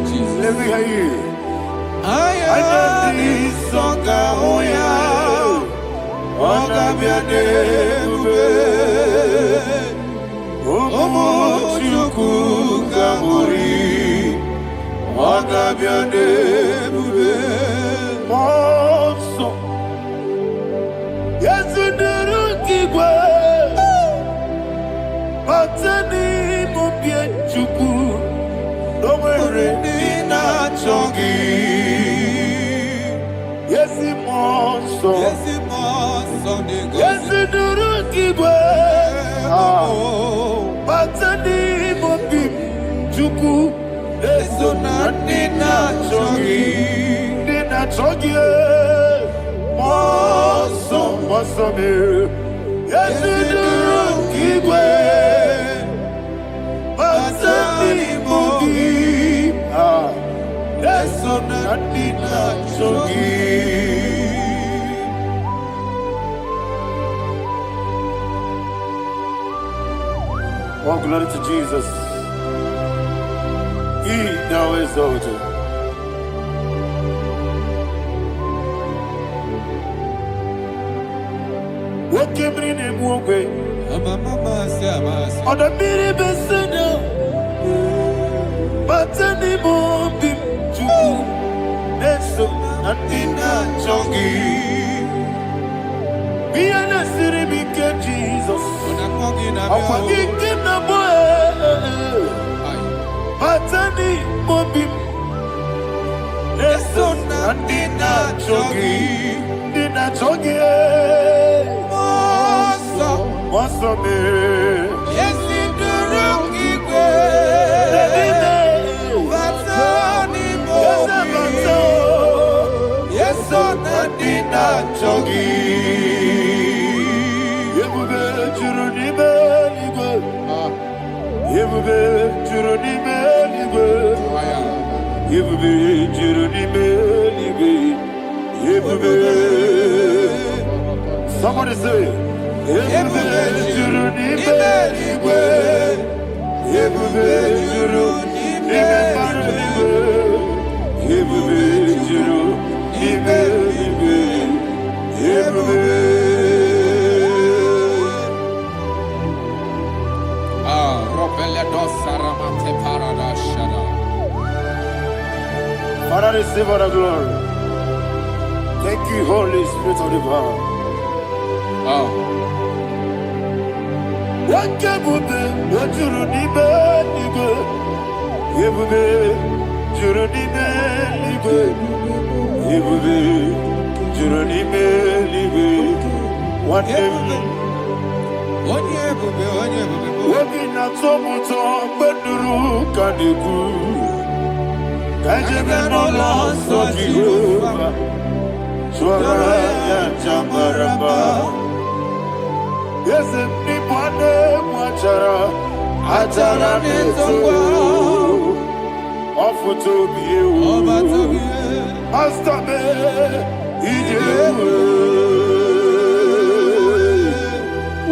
Jesus. Let me hear you. I am the songa oya, oga biadebe, omo chuku kamuri, oga biadebe, Monso. Yes, in the Rukigwe. Batani Mubia Chuku. No worry, Nina chongi, yes, Monso. yes Sunday Yes, in the Rukigwe. Batani Mubia Chuku. Eso na Nina chongi. Nina Chogi. Monso, Monso, yes, in the Rukigwe. Batani Mubia. Eso na Nina chongi. Oh, glory to Jesus. He now exalted. What came in him walk way? On the mini besina. But any more big to Neso and Nina Chongi. Be an city became Jesus. I'm forgetting the boy. But any more big Neso and Nina Chongi. Nina Chongi. What's up, man? Yes, in the rookie Yes, so Nadina Chogi. Yebube Juruni Beligwe. Yebube Juruni Beligwe. Yebube Juruni Beligwe. Yebube. Somebody say, Yebube Juruni Beligwe. Yebube Juruni Beligwe. Yebube Juruni Beligwe. Yebube. Father, receive all the glory. Thank you, Holy Spirit of divine. What can we do? What you do, Nibe, Nibe. Yebube, Jurunibe, Nibe. Yebube, Jurunibe, Nibe. What Wabina Tomuto, Beduru, Kaniku. Kajabeno lost of Jehovah. Swara Jamaraba. Yes, if Nipane Mwachara, Atara Neto. Offer to be you. Master me,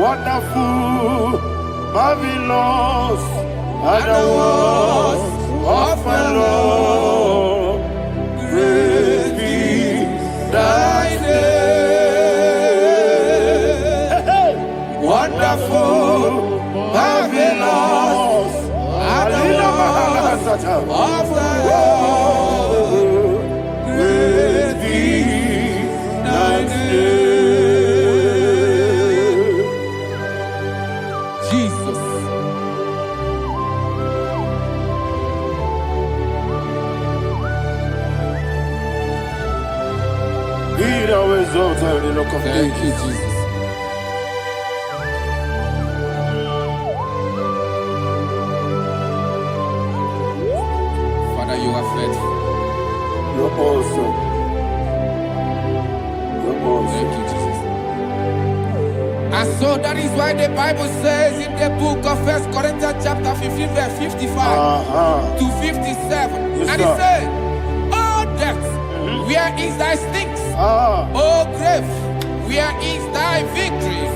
wonderful, marvelous, and the was of my Lord. Great be thy name. Wonderful, marvelous, and the was of my Lord. Great be thy name. Jesus. exalted in the rock of Thank you, ages. Jesus. Father, you are faithful. You're awesome. You're awesome. Thank you, Jesus. And so that is why the Bible says in the book of 1 Corinthians chapter 15 verse 55 to 57. Yes, And it sir. says, "Oh death, where is thy stings? Ah. Oh grave, where is thy victory?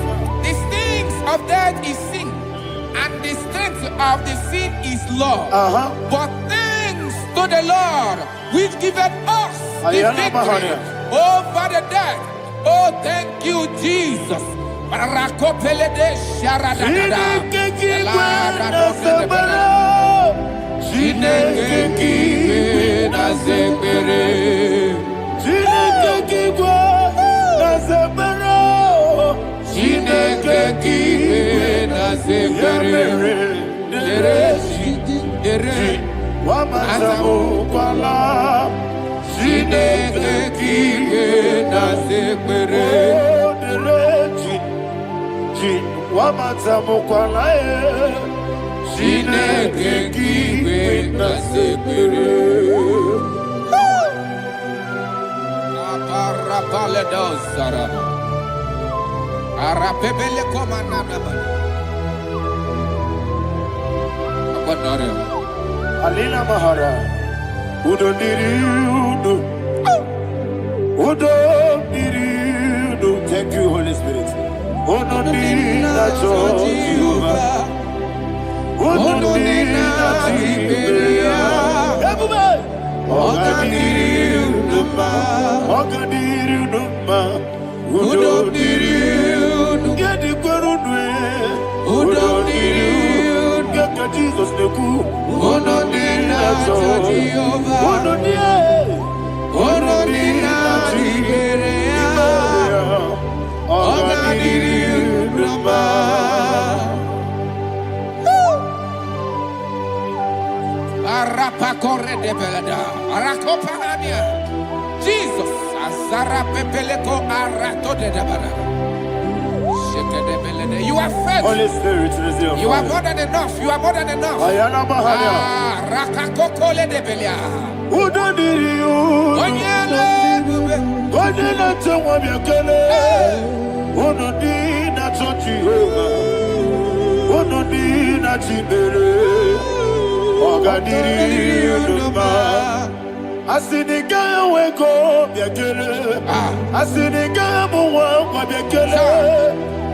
The stings of death is sin, and the strength of the sin is law. But thanks to the Lord, which giveth us the victory over the death." Oh, thank you, Jesus. Rakopele de sharadada. Chineke kiwe na zebere. Chineke kiwe na zebere. Chineke kiwe na zebere. Dere Wamazamu kwala. Chineke kiwe na zebere. Wamazamu kwala. Chineke kiwe na zebere. Aparapale dosarama. Arapebele komanana bana. Apanare. Alina Mahara. Udo diriudo. Udo diriudo. Thank you, Holy Spirit. Udo dirina Jehovah. Udo dirina Tiberia. Everybody. Ogadiriudo ma. Ogadiriudo ma. Udo diriudo. Gedi kwerudwe. Udo diriudo. Geka Jesus neku. Udo dirina Jehovah. Udo dirina. Udo dirina Tiberia. Ogadiriudo ma. Arapa corre de belada. Arakopa ania. Jesus. Azara pepeleko arato de dabara. Sheke de belede. You are faithful. Holy Spirit, resume. You are more than enough. You are more than enough. Ayana Mahara. Ah, rakakokole de belia. Udo diriudo. Onyele bube. Onina tewa miakele. Udo dirina Jehovah. Udo dirina Tibere. Ogadiriudo ma. Asiniga weko miakele. Asiniga muwa kwa miakele.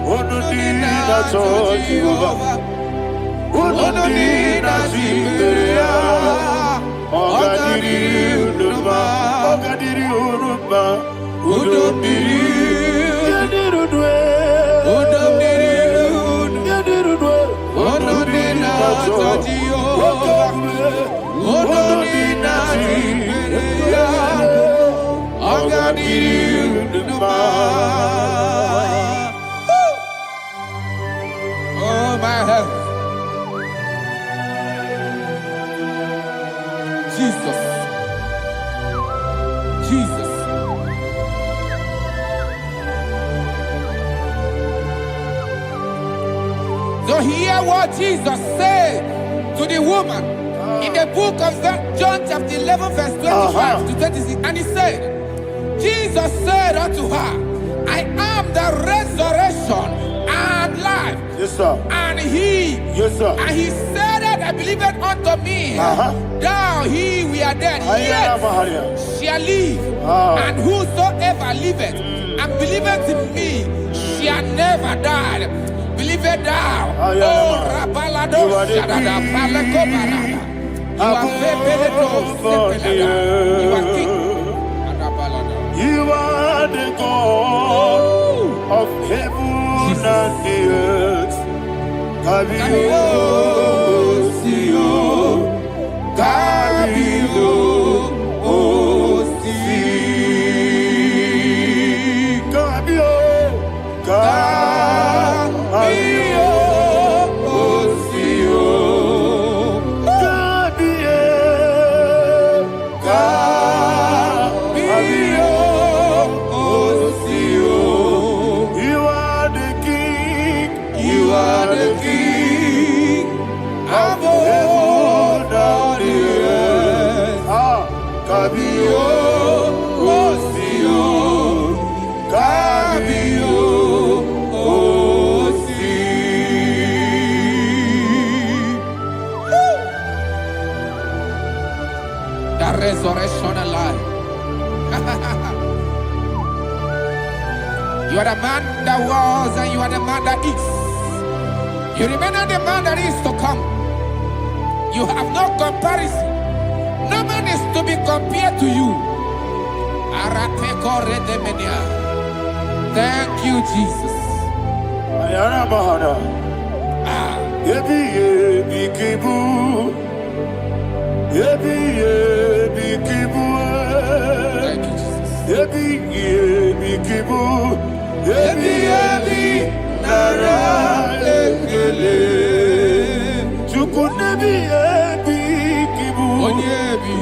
Udo dirina Jehovah. Udo dirina Tibere. Ogadiriudo ma. Ogadiriudo ma. Udo dirina. Udo dirina. Yadirudwe. Udo dirina Jehovah. Udo dirina Tibere. Ogadiriudo ma. Oh, my health. Jesus. Jesus. So hear what Jesus said to the woman in the book of John chapter 11 verse 25 to 26. And he said, Jesus said unto her, I am the resurrection and life. Yes, sir. And he, Yes, sir. and he said that I believed unto me, thou he we are dead, Ayana yet Mahara. shall live, and whosoever liveth and believeth in me shall never die. Believe it thou. Ayana Oh, Mahara. Rabalado, You are the Shadada, king. Paleko Barada. You are Febeledo, Sepelada. You are king. Adabalada. You are the God of heaven and the earth. Kabio, Sio, Kabio, Osi, Kabio, Kabio, Osio, Kabio, Kabio, Osi. Above all the earth. Kabio, Osio, Kabio, Osi. The resurrection alive. You are the man that was and you are the man that is. You remember the man that is to come. You have no comparison. No man is to be compared to you. Thank you, Jesus. Ayana Mahana. Yebi Kibu. Yebi Kibu. Thank you, Jesus. Yebi Kibu. Yebi Nara Ekele. Chukunebi Yebi Kibu. Onyebi.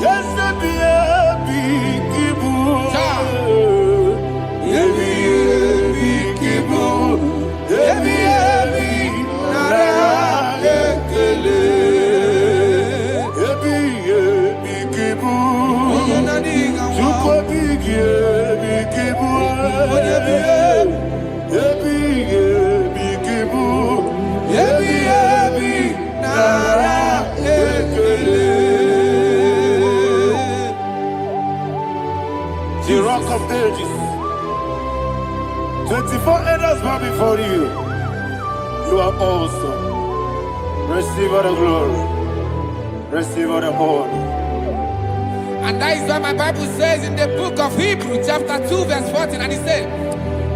Yes, Yebi Kibu. Yebi Kibu. Yebi Nara Ekele. Yebi Kibu. Chukobi Yebi Kibu. Yebi Kibu. Yebi Nara Ekele. The rock of ages. 24 elders bow before you. You are awesome. Receive all the glory. Receive all the honor. And that is what my Bible says in the book of Hebrews chapter 2 verse 14. And it says,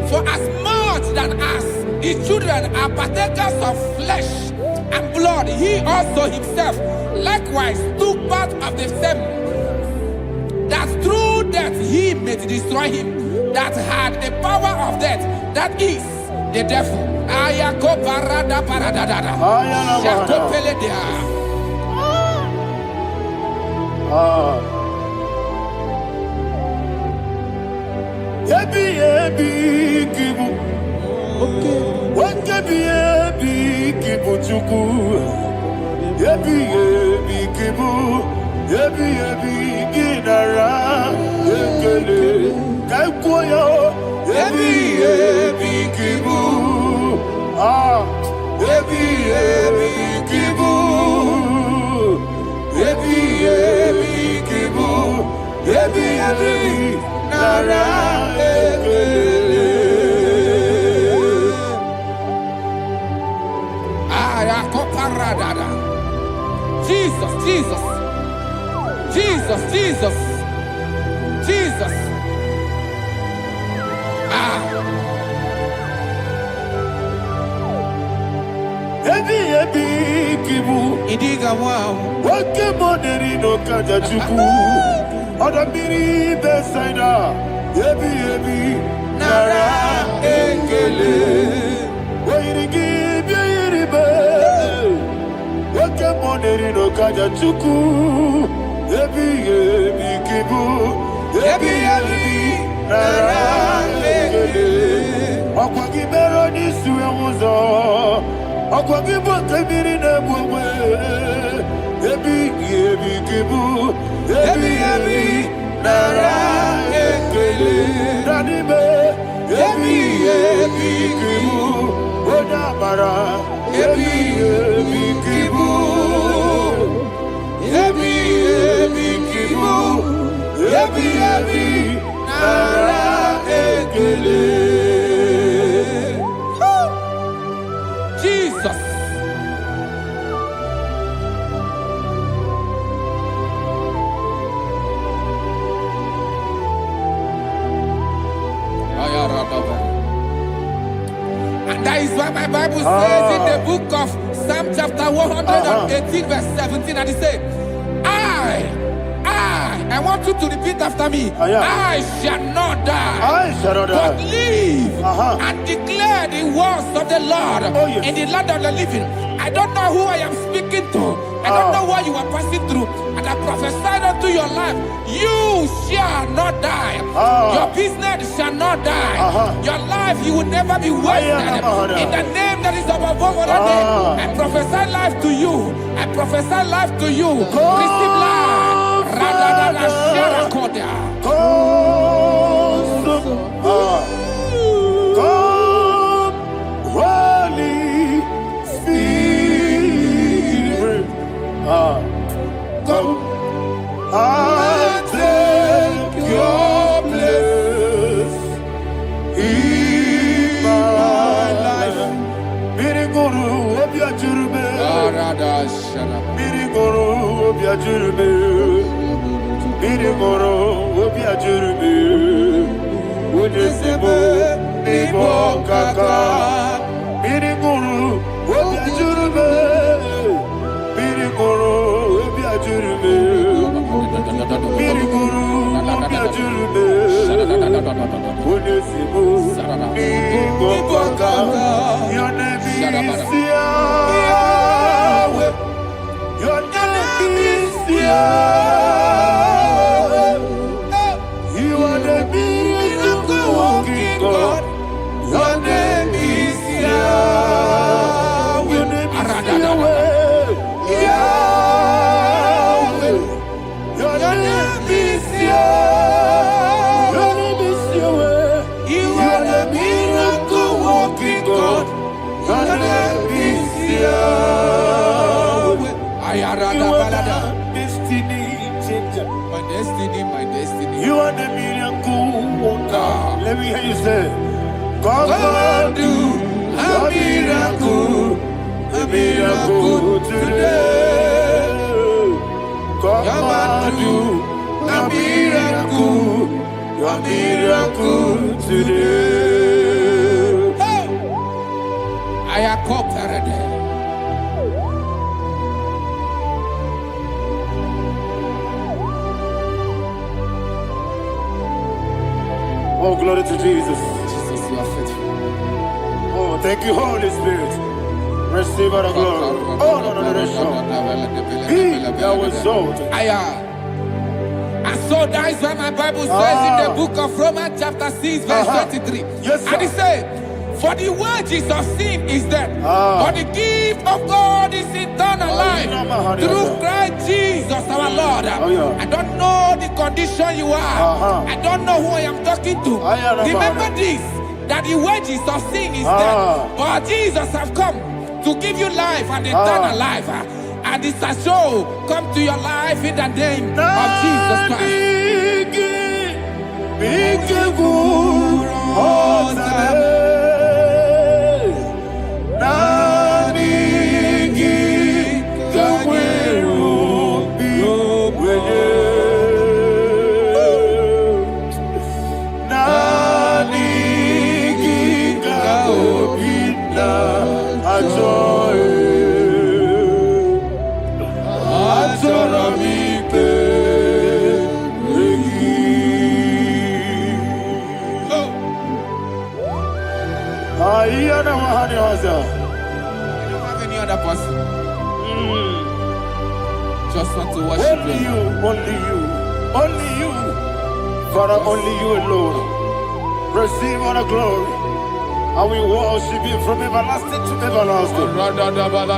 for as much than us, his children are partakers of flesh and blood, he also himself likewise took part of the same, that through death he may destroy him that had the power of death, that is the devil. Yebi Kibu. Yebi Kibu Chuku. Yebi Kibu. Yebi Nara Ekele. Kaikoyo. Yebi Kibu. Yebi Kibu. Yebi Kibu. Yebi Nara Ekele. Jesus, Jesus, Jesus, Jesus, Jesus. Yebi Kibu. Idiga wow. Wake money no kaja chuku. Odamiri besaida. Yebi Nara Ekele. Wairigi biiribe. Wake money no kaja chuku. Yebi Kibu. Yebi Nara Ekele. Akwagi bero ni suwe muzo. Akwagi bote biri ne bwewe. Yebi Kibu. Yebi Nara Ekele. Nanibe. Yebi Kibu. Odamara. Yebi Kibu. Yebi Kibu. Yebi Nara Ekele. Jesus. And that is why my Bible says in the book of Psalm chapter 118 verse 17, and it says, I want you to repeat after me. I shall not die, but live and declare the words of the Lord in the land of the living. I don't know who I am speaking to. I don't know what you are passing through. And I prophesied unto your life, you shall not die. Your business shall not die. Your life, you will never be wasted. In the name that is above all other name, I prophesy life to you. I prophesy life to you. Receive life. Radadada Sharakoda. Come, Holy Spirit. Come and take your place in my life. Miriguru obiajurube. Miriguru obiajurube. Miriguru obiajurube. Udesibo ibo kaka. Miriguru obiajurube. Miriguru obiajurube. Miriguru obiajurube. Udesibo ibo kaka. Your name is Yahweh. Your name is Yahweh. You are the miracle working God. Your name is Yahweh. Your name is Yahweh. Yahweh. Your name is Yahweh. Your name is Yahweh. You are the miracle working God. Your name is Yahweh. You are the destiny changer. My destiny, my destiny. You are the miracle worker. Let me hear you say, come and do a miracle today. Come and do a miracle today. I am cooperative. Oh, glory to Jesus. Jesus, you are faithful. Oh, thank you, Holy Spirit. Receive our glory. Oh, no, He that was exalted. And so that is why my Bible says in the book of Romans chapter 6 verse 23. Yes, sir. And it says, for the wages of sin is death, but the gift of God is eternal life through Christ Jesus our Lord. I don't know the condition you are. I don't know who I am talking to. Remember this, that the wages of sin is death, but Jesus have come to give you life and eternal life. And this shall show come to your life in the name of Jesus Christ. You don't have any other person. Just want to worship only you, only you, only you. Father, only you alone. Receive all the glory. And we worship you from everlasting to everlasting.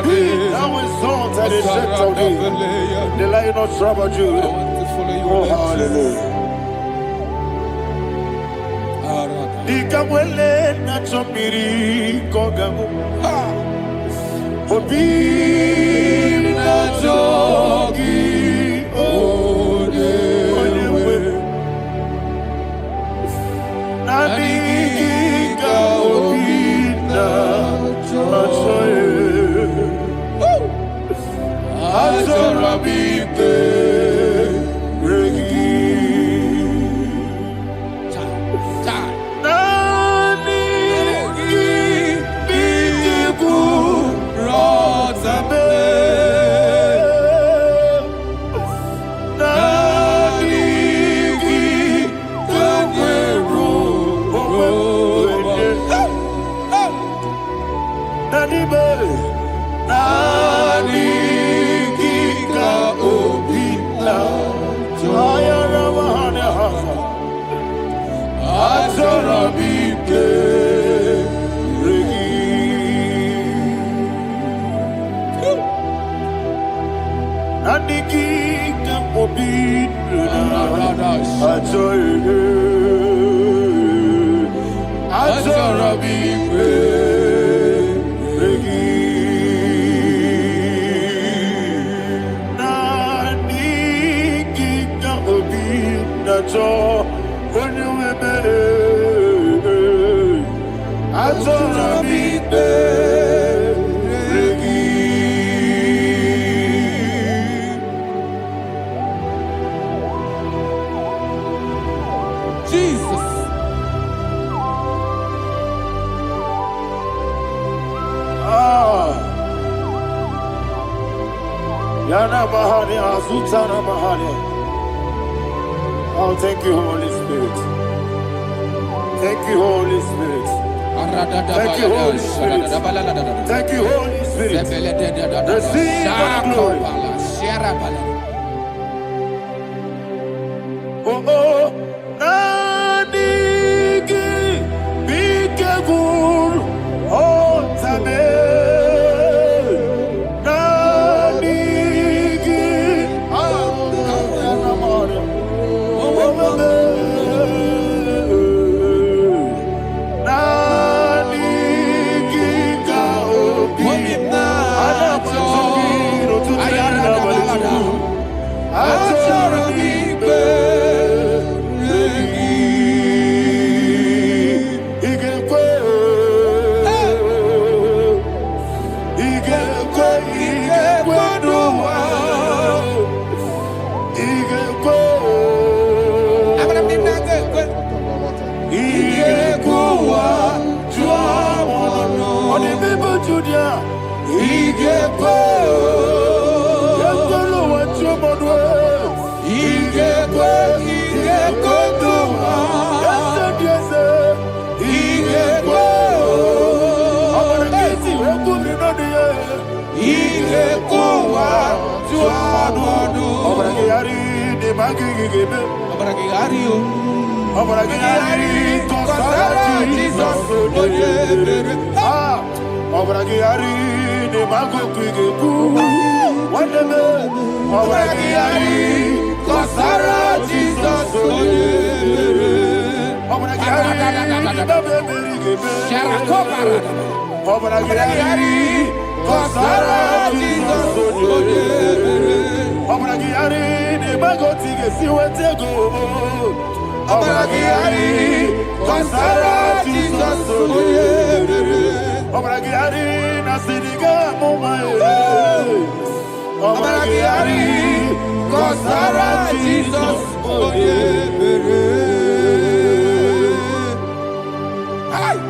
Be thou exalted and set of thee, the Lion of Tribe of Judah. Oh, hallelujah. Ikamwele na chomiri kogamu. Obi na jogi odewe. Nani ka obi na choye. Azorabite regi. Nani Jesus. Yana Mahani Azutana Mahani. Oh, thank you, Holy Spirit. Thank you, Holy Spirit. Thank you, Holy Spirit. Thank you, Holy Spirit. Receive the glory. Oh, oh, Nanigi, be careful, oh, Tame. Nanigi,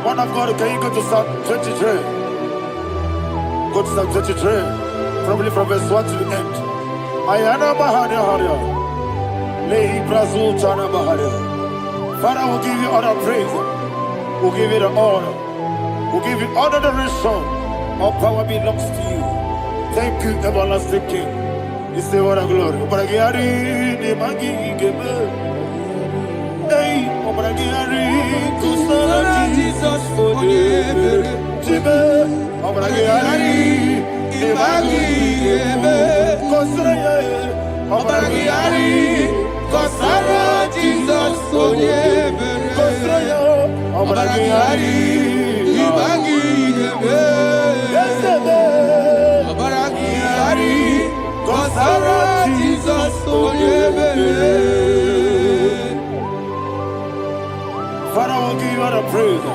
Man of God, can you go to Psalm 23? Go to Psalm 23, probably from verse 1 to the end. Ayana Mahania Haria. Lehi Brazil Chana Mahania. Father, we'll give you all the praise. We'll give you the honor. We'll give you all the adoration. All power belongs to you. Thank you, everlasting King. You say what a glory. Obragiari, Nemagi, Gebe. Hey, Obragiari, Kusara, Jesus, for you. Jibe, Obragiari, Nemagi, Gebe. Kusara, Obragiari, Kusara, Jesus, for you. Kusara, Obragiari, Nemagi, Gebe. Yes, Obragiari, Kusara, Jesus, for you. Father, we'll give you all the praise.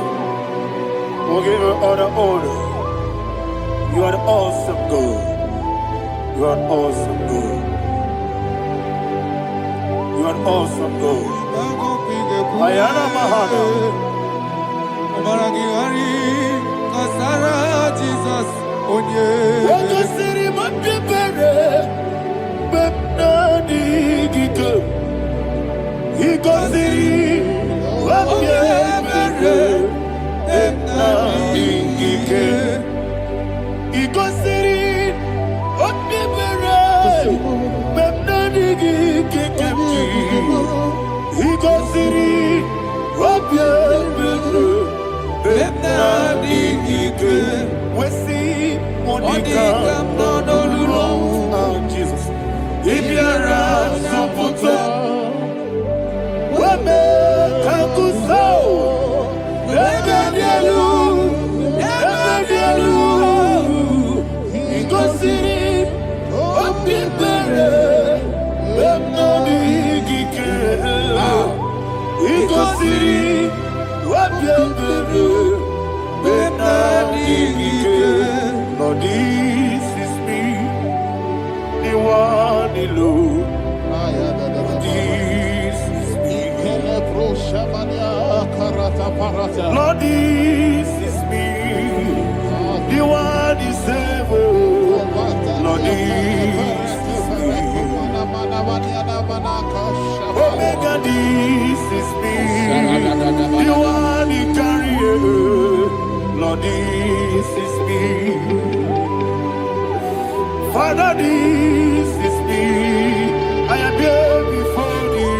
We'll give you all the honor. You are the awesome God. You are an awesome God. You are an awesome God. Ayana Mahana. Jesus, onye. Wakasiri mapepere, bepnani gike. Ikosiri mapepere, bepnani gike. Ikosiri mapepere, bepnani gike. Ikosiri mapepere, bepnani gike. We see Monica, Jesus. Lord, this is me. The one is able. Lord, this is me. Omega, this is me. The one you carry. Lord, this is me. Father, this is me. I am here before you.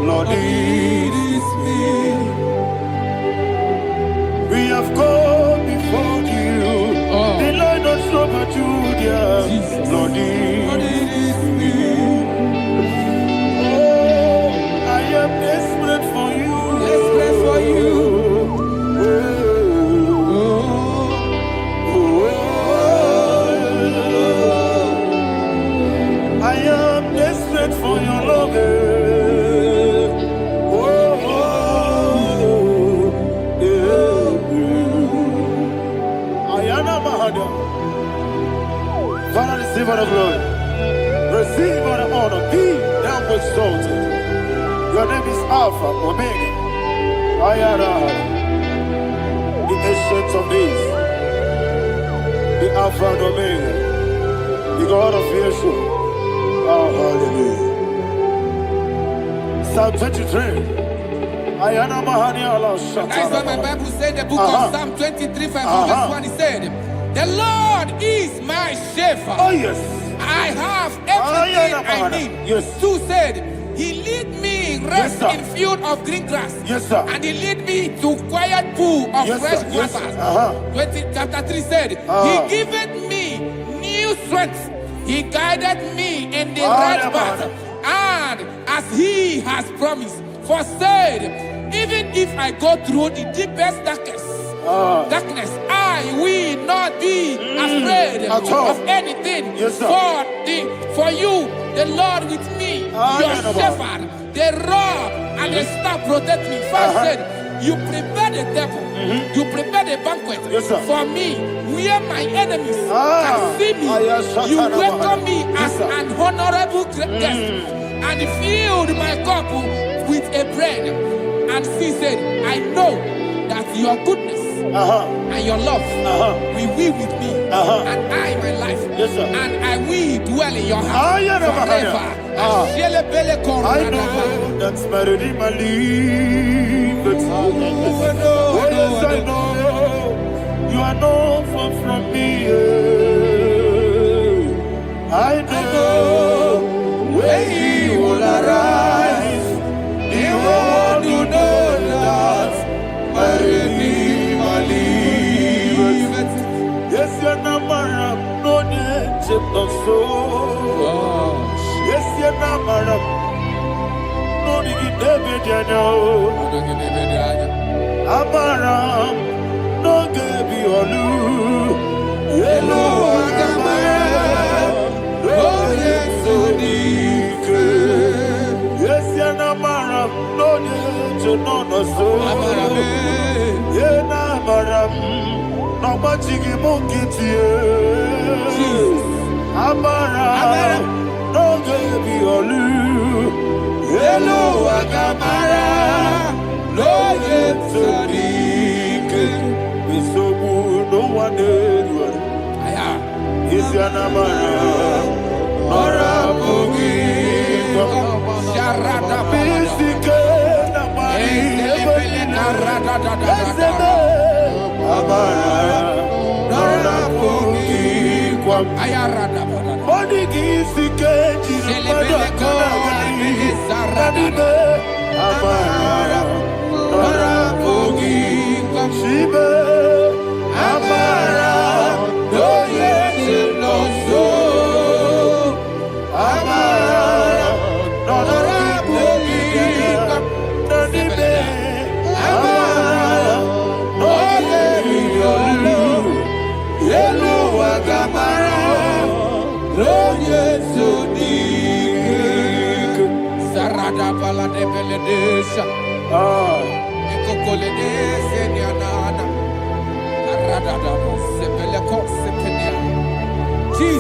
Lord, this is me. We have come before you. The Lord of Super Judah. Lord, this is me. Oh, I am desperate for you. Desperate for you. I am desperate for your love. Father, receive all the glory. Receive all the honor. Be thou exalted. Your name is Alpha, Omega. I am the ancient of days. The Alpha and Omega. The God of creation. Oh, hallelujah. Psalm 23. That's what my Bible said, the book of Psalm 23, 5, verse 1, it said, the Lord is my shepherd. Oh, yes. I have everything I need. Yes. 2 said, he lead me rest Yes, in field of green grass. Yes, sir. And he lead me to quiet pool of Yes, fresh sir. Yes, waters. sir. Chapter 3 said, he giveth me new strength. He guided me in the right path. And as he has promised, for said, even if I go through the deepest darkness, I will not be afraid of anything. Yes, sir. For you, the Lord with me, your shepherd, the rod and the staff protect me. First said, you prepare the table, you prepare the banquet for me, where my enemies can see me. You welcome me as an honorable guest, and filled my cup with a bread. And she said, I know that your goodness and your love will be with me, and I, my life, and I will dwell in your house forever. I know that's better than my life. Oh, yes, I know you are not far from me. I know when he will arise, he will do that. My Redeemer liveth. Yes, you're not married, no need to so. Yes, you're not married, no need to be Amara, no gaby olu. Yellow Agamara, no yes, yes, you're not married, no need to know so. Yena maram, no machigi mukiti. Amara, no gaby olu. Hello, Agamara, no yes, so good, no one did. Is your Namara, or a boogie? Sharada,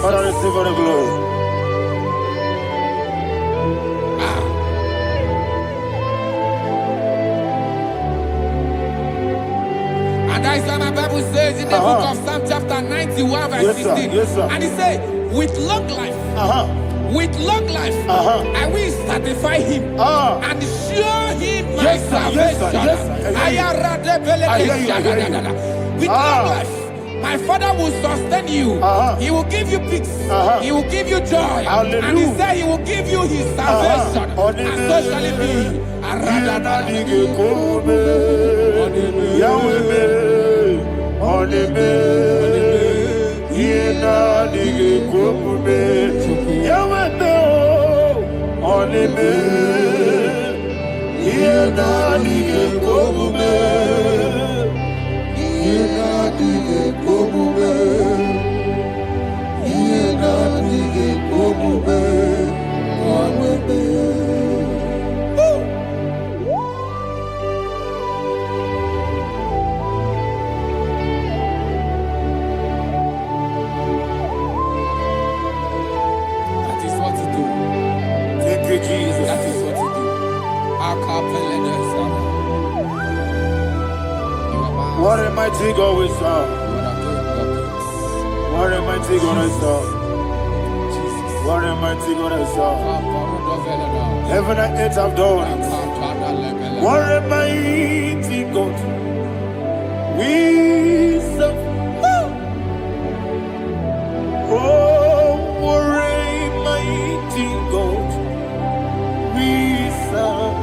Father, receive all the glory. says in the book of Psalm chapter 91 verse 16. Yes, sir. And he said, with long life, with long life, I will satisfy him and show him my salvation. With long life, my Father will sustain you. He will give you peace. He will give you joy. Hallelujah. And he said he will give you his salvation. And so shall it be. What a mighty God we serve. What a mighty God I serve. What a mighty God I serve. Heaven and earth have done it. What a mighty God we serve. Oh, what a mighty God we serve.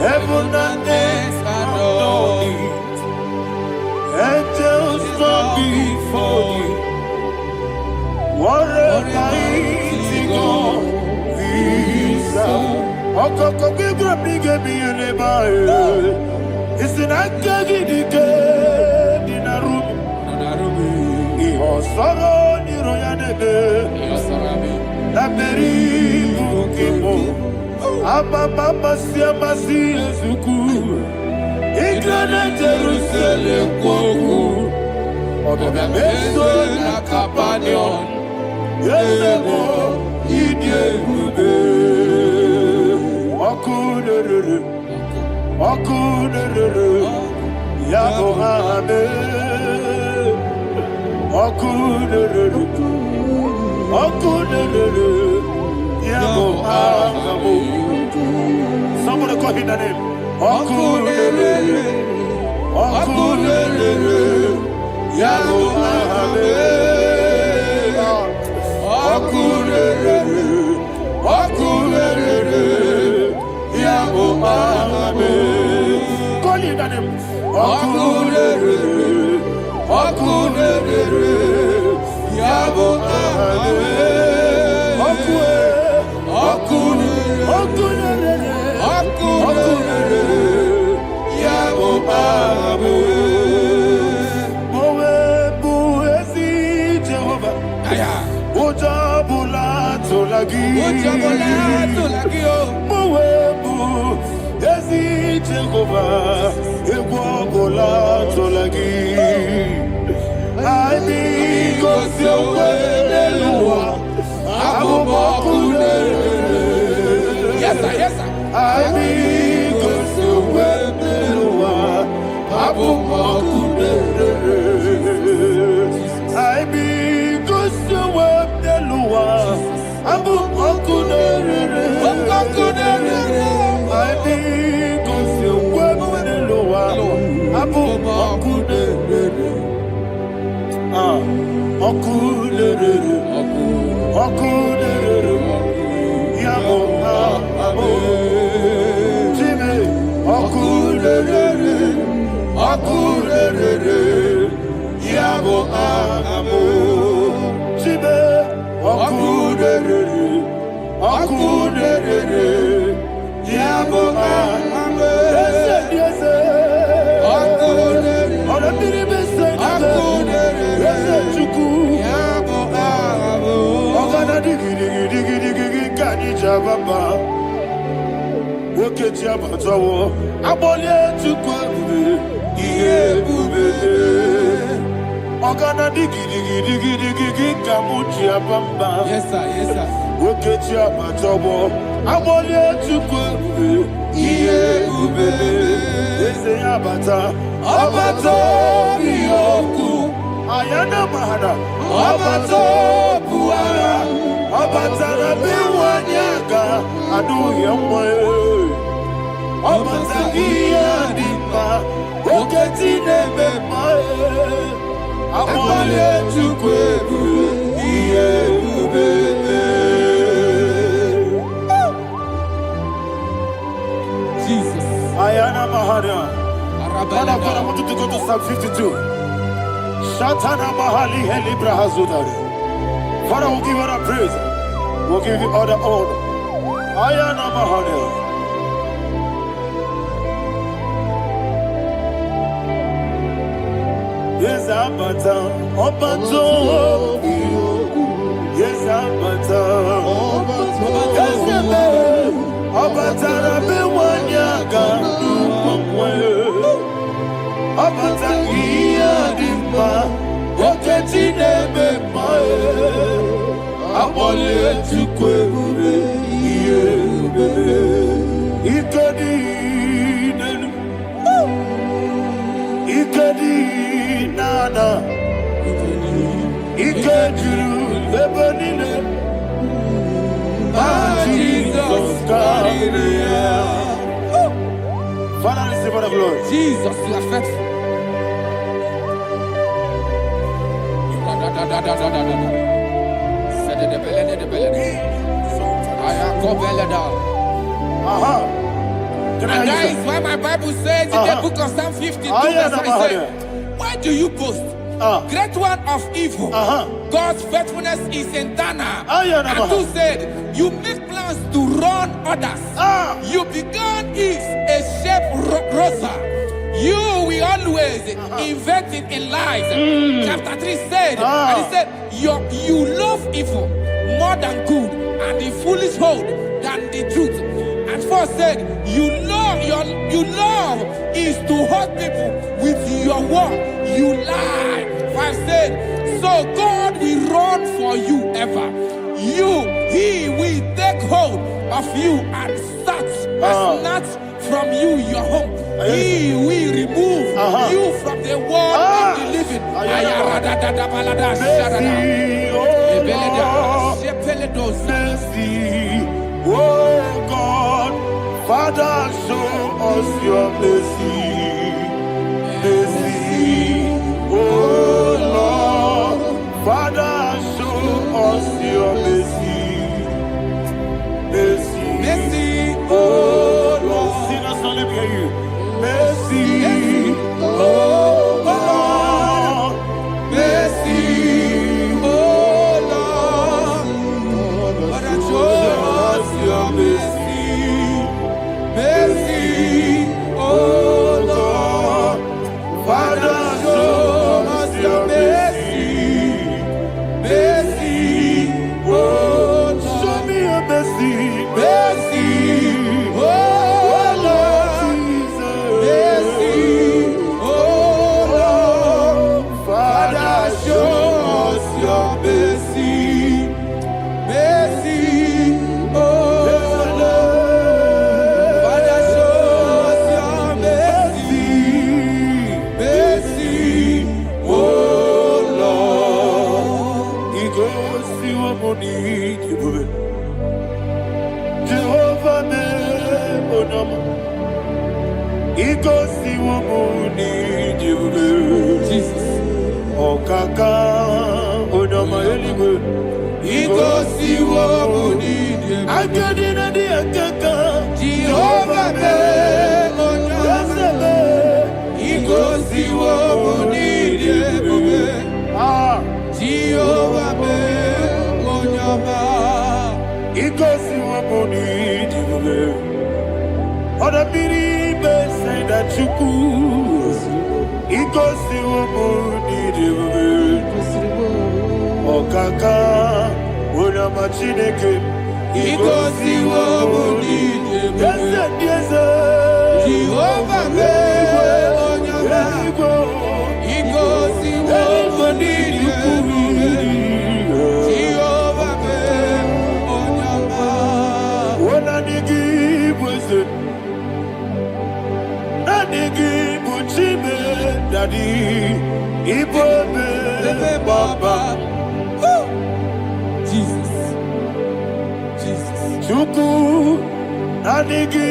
Heaven and earth adore it. Angels bow before you. What a mighty God we serve. Okoko gbígbó mi gẹ́mi ẹlẹ́bà ẹ̀. Ìsìnàkẹ́gì dìde dínàrú. Ìhọ̀sọ́rọ̀ níròyìn ẹ̀dẹ̀. Lábẹ́rí ibùkún. Ababa siamasi ezuku Igrana Jerusalem kwoku Obebe meso na Capernaum Yesebo idie gube Okunere Yabo hame Okunere Yabo hame. Somebody call him the name. Okunere, Yabo Ahame. Okunere, Yabo Ahame. Call him the name. Okunere, Yabo Ahame. Mowebu ezi Jehovah egwogola tolagi Aibi gosi owe eluwa abubokune Yes sir, yes sir. Aibi gosi owe eluwa abubokune Aibi gosi owe eluwa Abu Okunere, I think you were the lower. Abu Okunere, Okunere, Yabo Abu, Jimmy, Okunere, Yabo Abu, Jimmy. Okunere, Yabo Ahame. Yes, Okunere, Chuku, Yabo Ahame. Ogana digi kanija baba. Wokeji abatawo, abole Chuku, iye bube. Ogana digi kamuji abamba. Yes sir, yes sir. Wokeji abatawo, abole Chuku, Iye ubebe. Eze abata. Abato biyoku. Ayana mahada. Abato buara. Abata na biwanyaga. Adu yamwe. Abata iya dimba. Oketi nebe mae. Amale tukwebu. Iye ubebe. Jesus. Ayana mahada. Father, I want you to go to Psalm 52. Shatana mahali heli brahazudari. Father, we'll give you all the praise. We'll give you all the honor. Ayana mahali. Yes, Abata. Obato. Yes, Abata. Yes, Abata. Rabe wanyaga. Abata iya dimba. Oketi nebe mae. Abole tukwe ube. Iye ube. Ikadi nenu. Ikadi nana. Ikadiru lebanine. Jesus God. Father, receive all the glory. Jesus, you are faithful. And that is why my Bible says in the book of Psalm 52, verse 9, why do you boast? Great one of evil. God's faithfulness is eternal. And who said, you make plans to run others. You began is a shape rosa. You will always invent it in lies. Chapter 3 said, and he said, you love evil more than good, and the foolish hold than the truth. And 4 said, you love is to hurt people with your word. You lie. 5 said, so God will run for you ever. He will take hold of you and snatch from you your home. He will remove you from the world of the living. Mercy, oh God, Father, show us your mercy. Mercy, oh Lord, Father, show us your mercy. Mercy, oh Lord. Sinners, let me hear you. Mercy, oh Lord, mercy, oh Lord, Father, show us your mercy. Mercy, oh Lord, Father, show us your mercy. Mercy, oh Lord, show me your mercy. Mercy, oh Lord, mercy, oh Lord, Father, show us your mercy. Mercy, oh Lord, Father, show us your mercy. Mercy, oh Lord. He goes to your money, Jehovah, me, oh Ikosi womuni jiwe Jesus Okaka Odama eligwe Ikosi womuni jiwe Akadina di akaka Jehovah me Onyama Ikosi womuni jiwe Jehovah me Onyama Ikosi womuni jiwe Oda biri say that you could. It goes to Okaka, Una Machineke. It goes to yes, Jehovah, on your back. It goes to Jehovah, on your back. When I give was it. Jesus. Jesus. Chuku Nanigi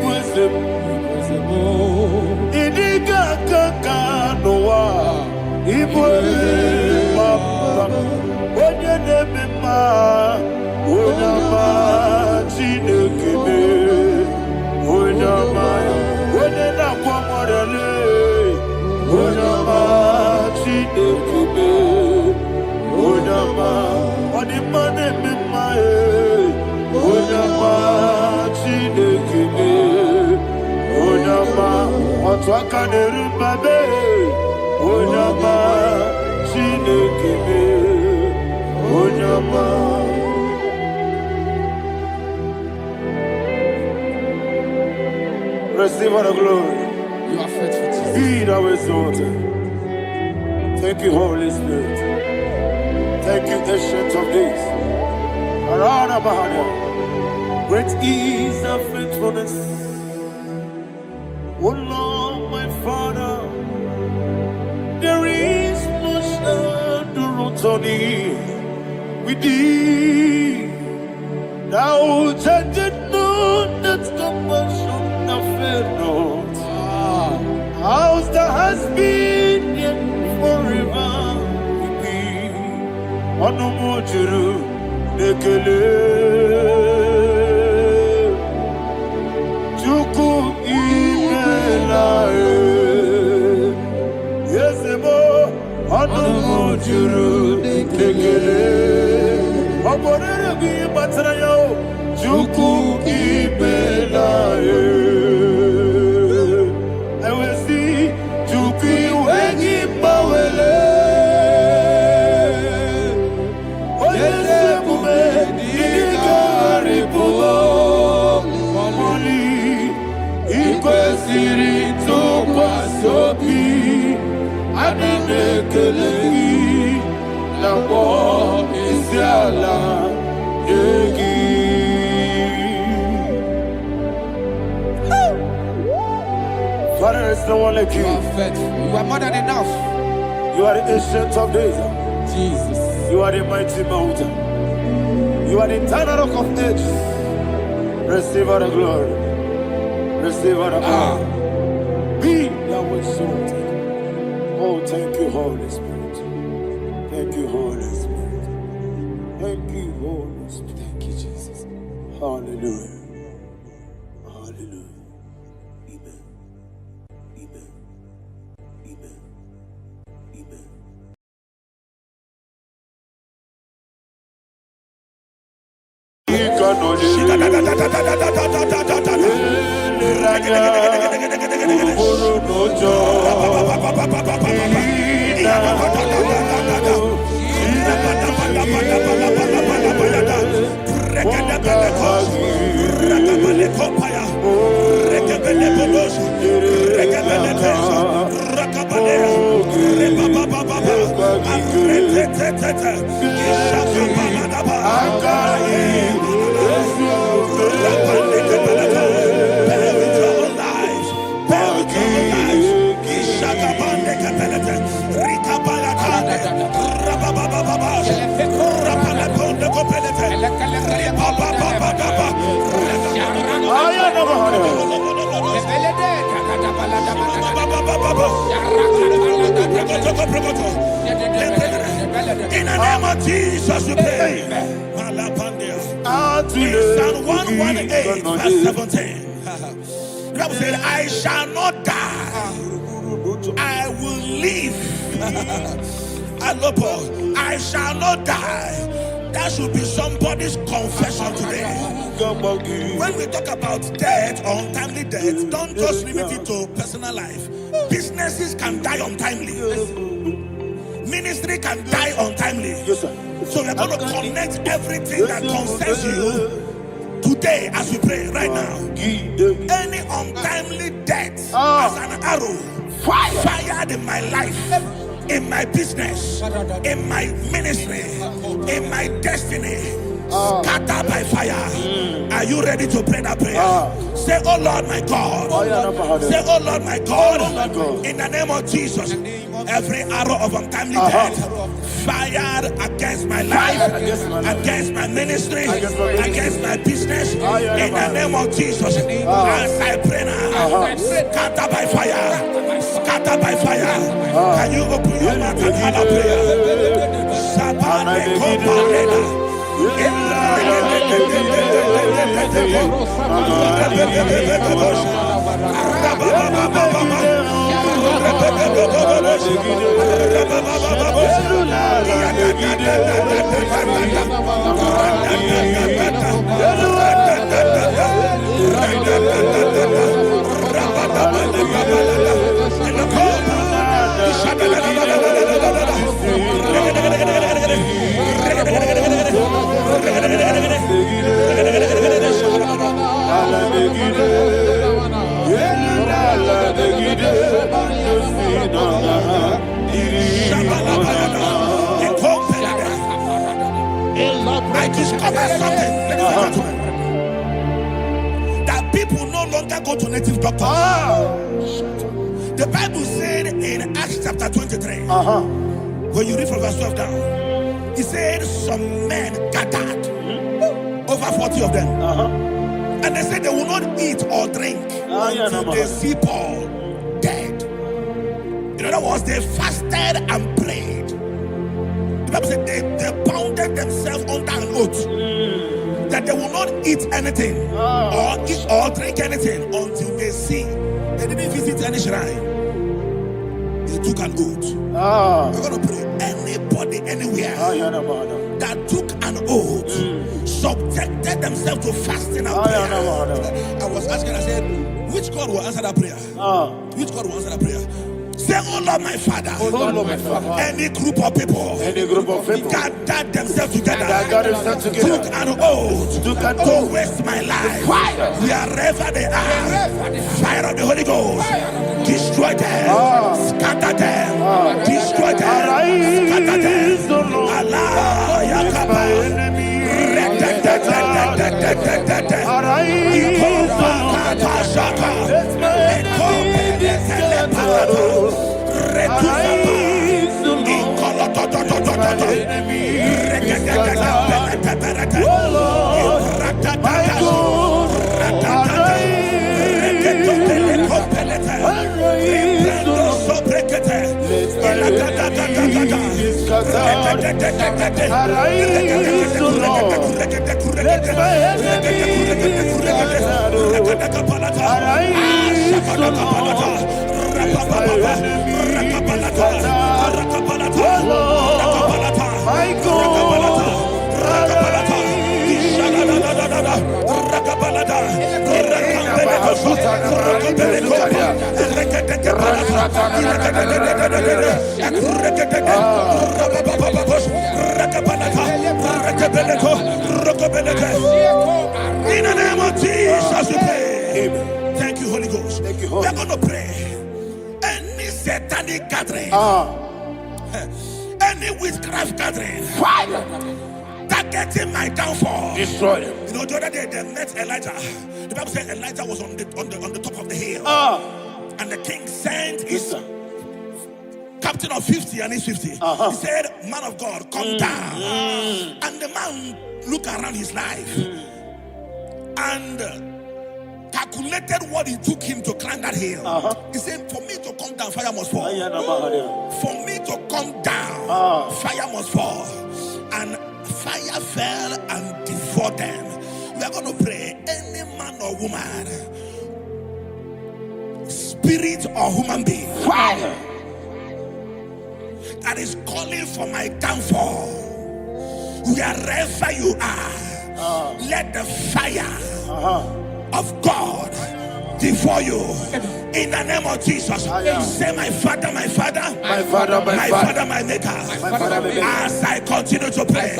Wisdom Idiga Kaka Noa Ibwe Mama Onye Nebima Onyama Chinekebe Onyama Onye Nakwamorele Onyama Chinekebe Onyama Onimane Mimae Onyama Chinekebe Onyama Otwaka Nerubabe Onyama Chinekebe Onyama. Receive all the glory. You are faithful, Jesus. Be thou exalted. Thank you, Holy Spirit. Thank you, Ancient of Days. Arana Bahania. Great is thy faithfulness. Oh Lord, my Father, there is no shadow on thee. With thee, thou judgest not that compassion of fail not. How's the has been yet forever with thee? Onomojuru nekele Chuku imelae Yesemo Onomojuru nekele Oborere bi batrayo Chuku imelae Ewesi Chuku iwegi bawele Oyesebume Idigari bubo Moli Ikwesiri tukwa sobi Aninekeleyi Nabo isiala Yegi Father, there's no one like You you. are faithful. You are more than enough. You are the ancient of days. Jesus. You are the mighty mountain. You are the eternal rock of ages. Receive all the glory. Receive all the honor. Be thou exalted. Oh, thank you, Holy Spirit. Thank you, Holy Spirit. Thank you, Holy Spirit. Thank you, Jesus. Hallelujah. Hallelujah. Amen. Amen. Amen. Amen. In the name of Jesus, we pray. In Psalm 118, verse 17, the Bible said, I shall not die, I will live. I shall not die. That should be somebody's confession today. When we talk about death or untimely death, don't just limit it to personal life. Businesses can die untimely. Ministry can die untimely. Yes, sir. So we're going to connect everything that concerns you today as we pray right now. Any untimely death as an arrow fired in my life, in my business, in my ministry, in my destiny, scattered by fire. Are you ready to pray that prayer? Say, oh Lord my God. Say, oh Lord my God. In the name of Jesus, every arrow of untimely death fired against my life, against my ministry, against my business. In the name of Jesus, as I pray now, scatter by fire, scatter by fire. Can you open your mouth and have a prayer? I discovered something, ladies and gentlemen, that people no longer go to native doctors. The Bible said in Acts chapter 23, when you read from verse 12 down, it said some men gathered, over 40 of them, and they said they will not eat or drink until they see Paul dead. In other words, they fasted and prayed. The Bible said they bounded themselves under an oath that they will not eat anything or drink anything until they see. They didn't visit any shrine. They took an oath. We're going to pray. Anybody, anywhere that took an oath, subjected themselves to fasting and prayer. I was asking, I said, which God will answer that prayer? Which God will answer that prayer? Say, oh Lord, my Father. Oh Lord, my Father. Any group of people gathered themselves together, took an oath to waste my life. Wherever they are, fire of the Holy Ghost, destroy them, scatter them, destroy them, scatter them. Allah, Yakaba, in the name of Jesus, we pray. Thank you, Holy Ghost. Thank you, Holy. We're going to pray. Any satanic gathering, any witchcraft gathering, targeting my downfall, destroy them. You know, the other day they met Elijah. The Bible said Elijah was on the top of the hill, and the king sent his captain of 50 and his 50. He said, man of God, come down. And the man looked around his life and calculated what it took him to climb that hill. He said, for me to come down, fire must fall. For me to come down, fire must fall. And fire fell and devoured them. We are going to pray. Any man or woman, spirit or human being, fire, that is calling for my downfall, wherever you are, let the fire of God devour you in the name of Jesus. Say, my Father, my Father, my Father, my Father, my Maker. As I continue to pray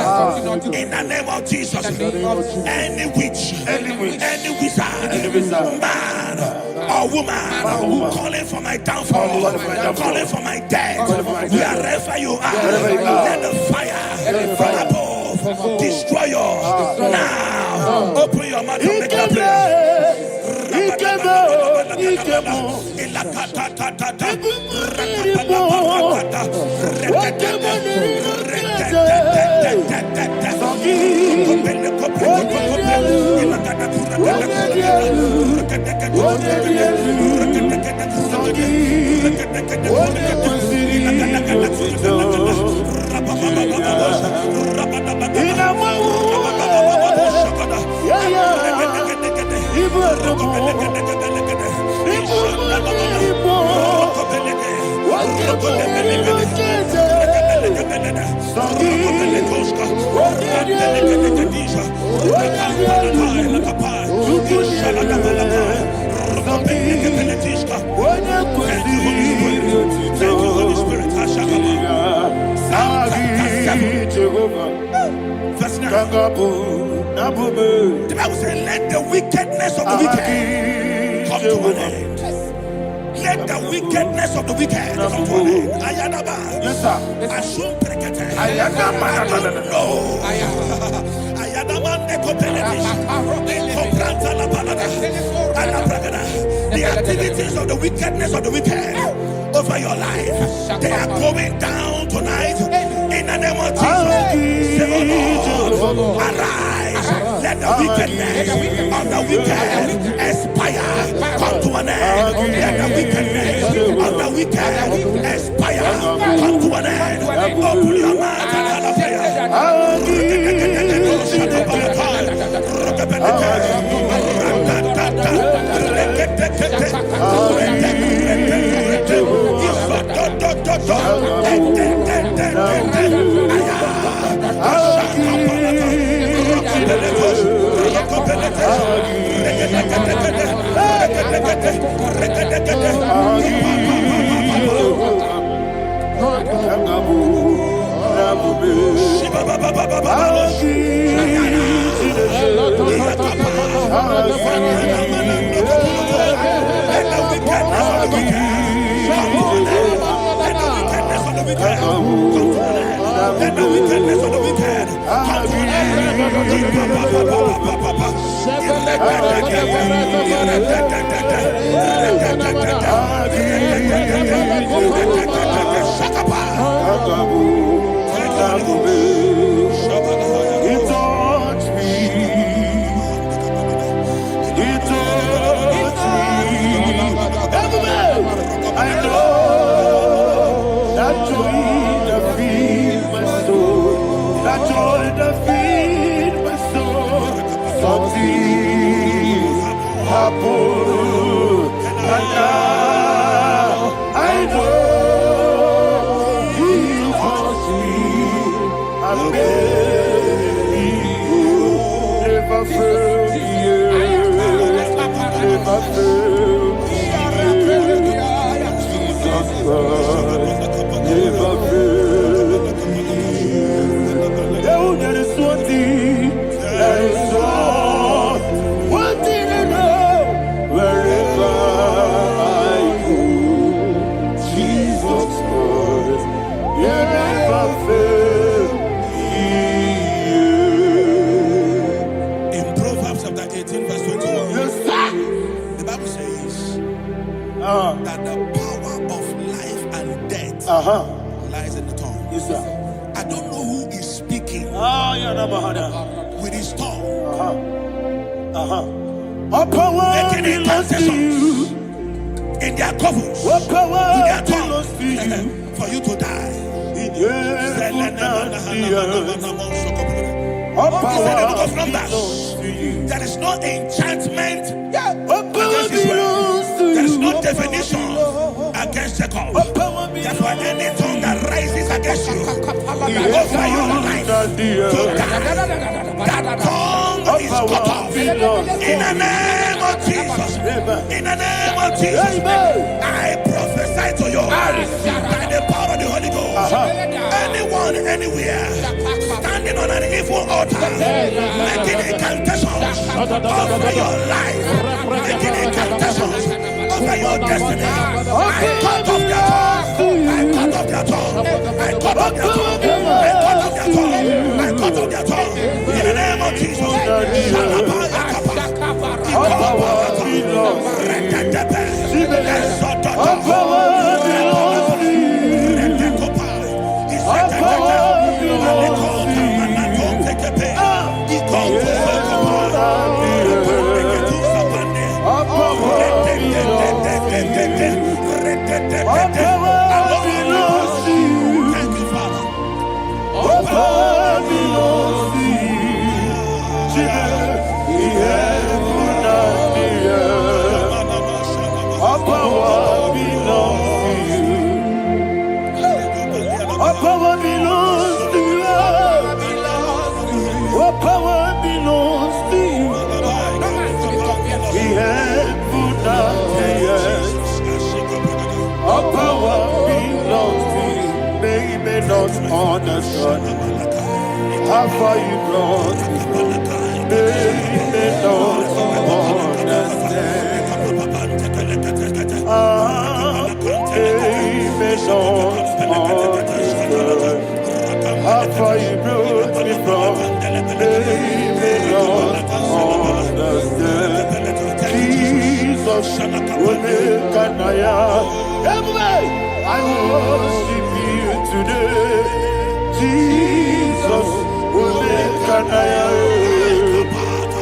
in the name of Jesus, any witch, any wizard, man or woman calling for my downfall, calling for my death, wherever you are, let the fire from above destroy you now. Open your mouth and make that prayer. The Bible says, let the wickedness of the wicked come to an end. Let the wickedness of the wicked come to an end. Ayadaba. Yes, sir. Assume prekete. Ayadaba. No. Ayadaba nekopeletis. Kompranta la balada. Alabragada. The activities of the wickedness of the wicked over your life, they are going down tonight in the name of Jesus. Say, oh Lord, arise. Let the wickedness of the wicked expire. Come to an end. Let the wickedness of the wicked expire. Come to an end. Open your mouth and let the wickedness of the wicked come to an that the power of life and death lies in the tongue. Yes, sir. I don't know who is speaking with his tongue. Making incantations in their covens with their tongue for you to die. He said in the book of Numbers, there is no enchantment against Israel. There is no definition against Jacob. Therefore, any tongue that rises against you over your life to die, that tongue is cut off. In the name of Jesus. In the name of Jesus. I prophesy to you by the power of the Holy Ghost. Anyone, anywhere, standing on an evil altar, making incantations over your life, making incantations over your destiny, I cut off their tongue. I cut off their tongue. I cut off their tongue. I cut off their tongue. I cut off their tongue. In the name of Jesus. brought me. How far you brought me. They may not understand. They may not understand. How far you brought me from. They may not understand. Jesus, Kanaya. I worship you today. Jesus, Kanaya.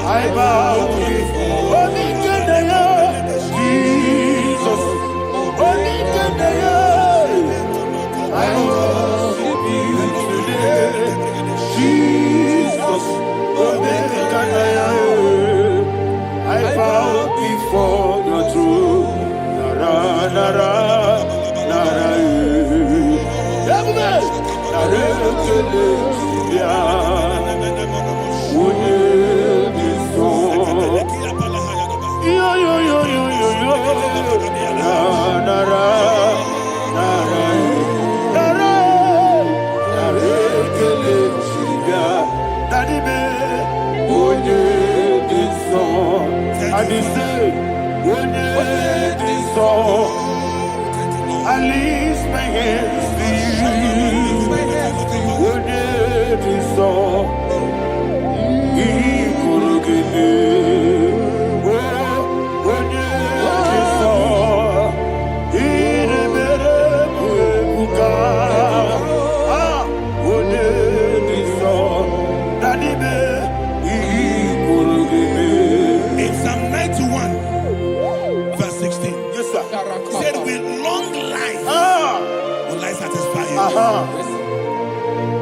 I bow before Kanaya. Jesus, Kanaya. I worship you today. Jesus, Kanaya. I bow before your throne. Nara, nara, nara, nara, yo, yo, yo, yo, yo, yo, nara, nara, nara, I lift my hands to you. In Psalm 91, verse 16, Yes, sir. he said, with long life will I satisfy you.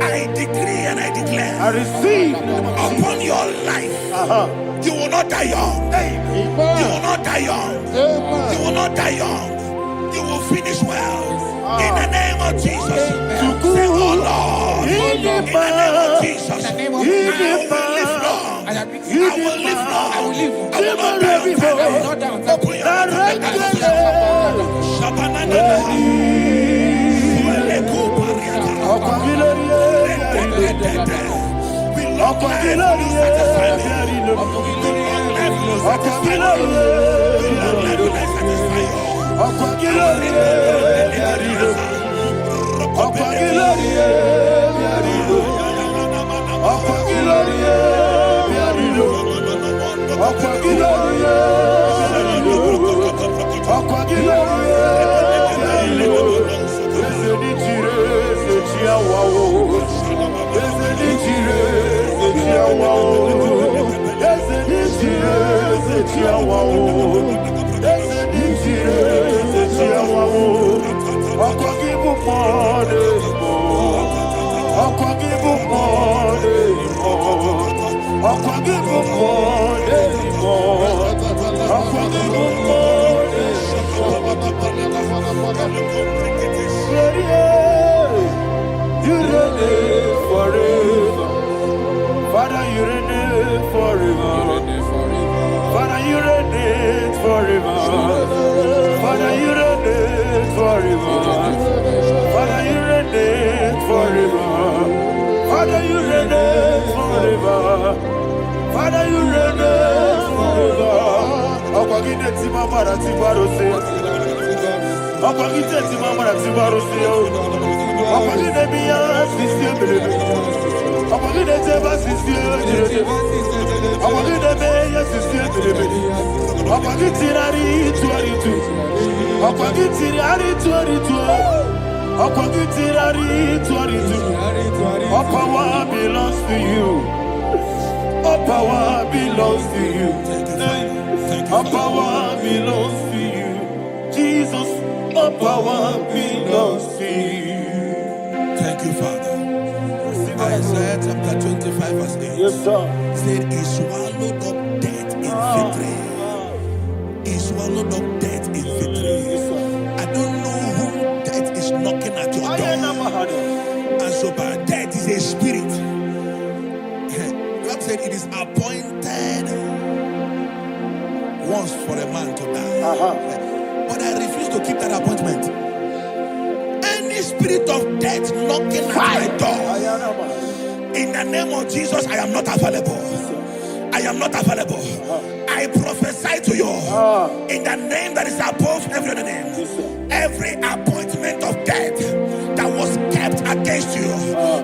I decree and I declare, I receive upon your life, you will not die young. You will not die young. You will not die young. You will finish well. In the name of Jesus. Say, oh Lord, in the name of Jesus, I will live long. I will live long. I will not die on time. Open your Father, you reign forever. Father, you reign forever. Father, you reign forever. Father, you reign forever. Father, you reign forever. Father, you reign forever. Akwagide timama na tibarose. Akwagide timama na tibarose. Akwagide biya sisi mbele. Akwagide teba sisi mbele. Akwagide beya sisi mbele. Akwagide tirari tuaritu. Akwagide tirari tuaritu. Akwagide tirari tuaritu. All power belongs to you. All power belongs to you. All power belongs to you. Jesus, all power belongs to you. Thank you, Father. Isaiah chapter 25, verse 8. Yes, sir. Said, he swallowed up death in victory. He swallowed up death in victory. I don't know who death is knocking at your door. And so, but death is a spirit. God said it is appointed once for a man to die. But I refuse to keep that appointment. Any spirit of death knocking at my door, in the name of Jesus, I am not available. I am not available. I prophesy to you in the name that is above every other name. Every appointment of death that was kept against you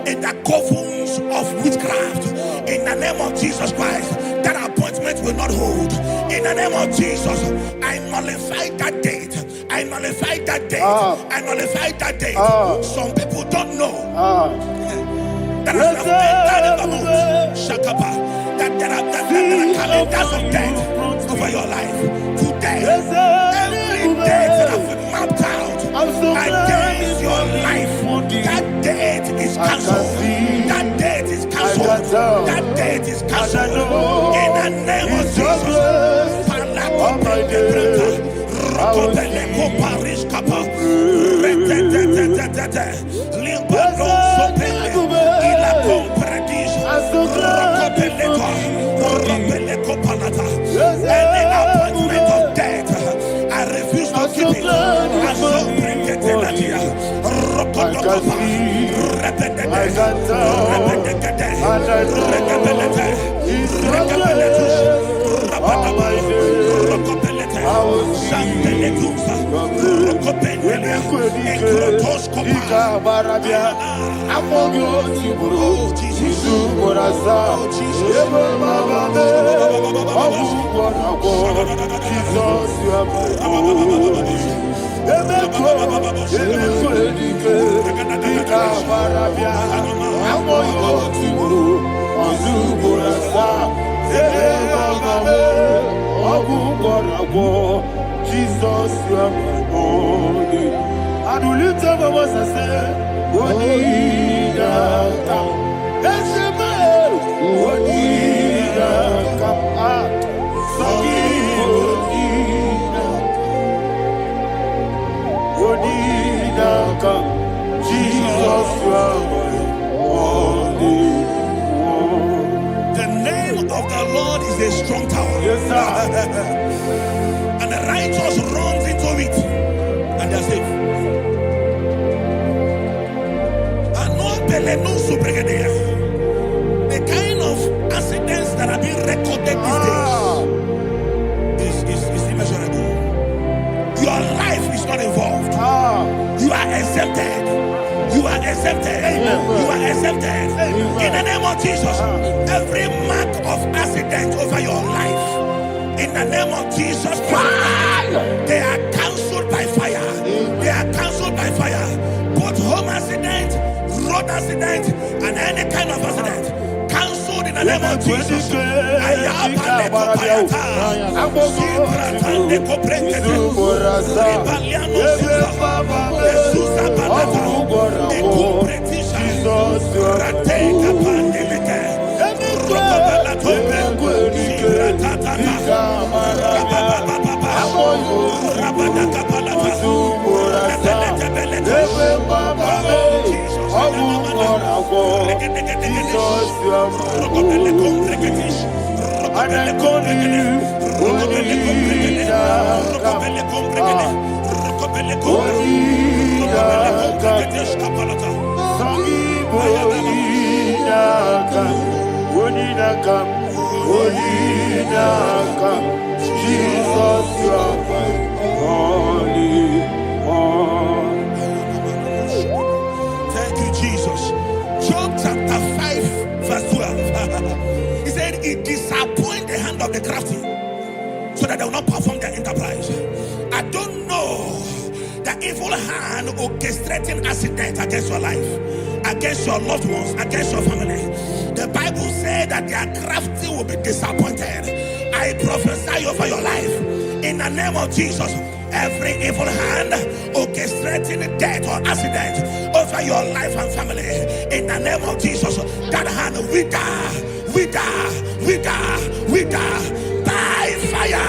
in the covens of witchcraft, in the name of Jesus Christ, that appointment will not hold. In the name of Jesus, I nullify that date. I nullify that date. I nullify that date. Some people don't know that as of Shakapa, that there are calendars of death over your life. Today, every date that has been mapped out against your life, that date is cancelled. That date is cancelled. That date is cancelled. In the name of Jesus. Any appointment of death, I refuse to keep it. I so bring it in the year. Jesus, you are my holy. And we lift up our voice and say, Wonida come. Let's say, Wonida come. Wonida come. Jesus, you are my holy. The name of the Lord is a strong tower. Yes, sir. And the righteous runs into it and they are safe. The kind of accidents that are being recorded these days is immeasurable. Your life is not involved. You are exempted. You are exempted. You are exempted. In the name of Jesus, every mark of accident over your life, in the name of Jesus Christ, they are cancelled by fire. They are cancelled by fire. Both home accident, road accident, and any kind of accident, cancelled in the name of Jesus. Jesus, you are my holy. Thank you, Jesus. Job chapter 5, verse 12. He said, it disappoints the hand of the crafty so that they will not perform their enterprise. I don't know the evil hand orchestrating accident against your life, against your loved ones, against your family. The Bible said that their crafty will be disappointed. I prophesy over your life in the name of Jesus. Every evil hand orchestrating death or accident over your life and family, in the name of Jesus, that hand wither by fire.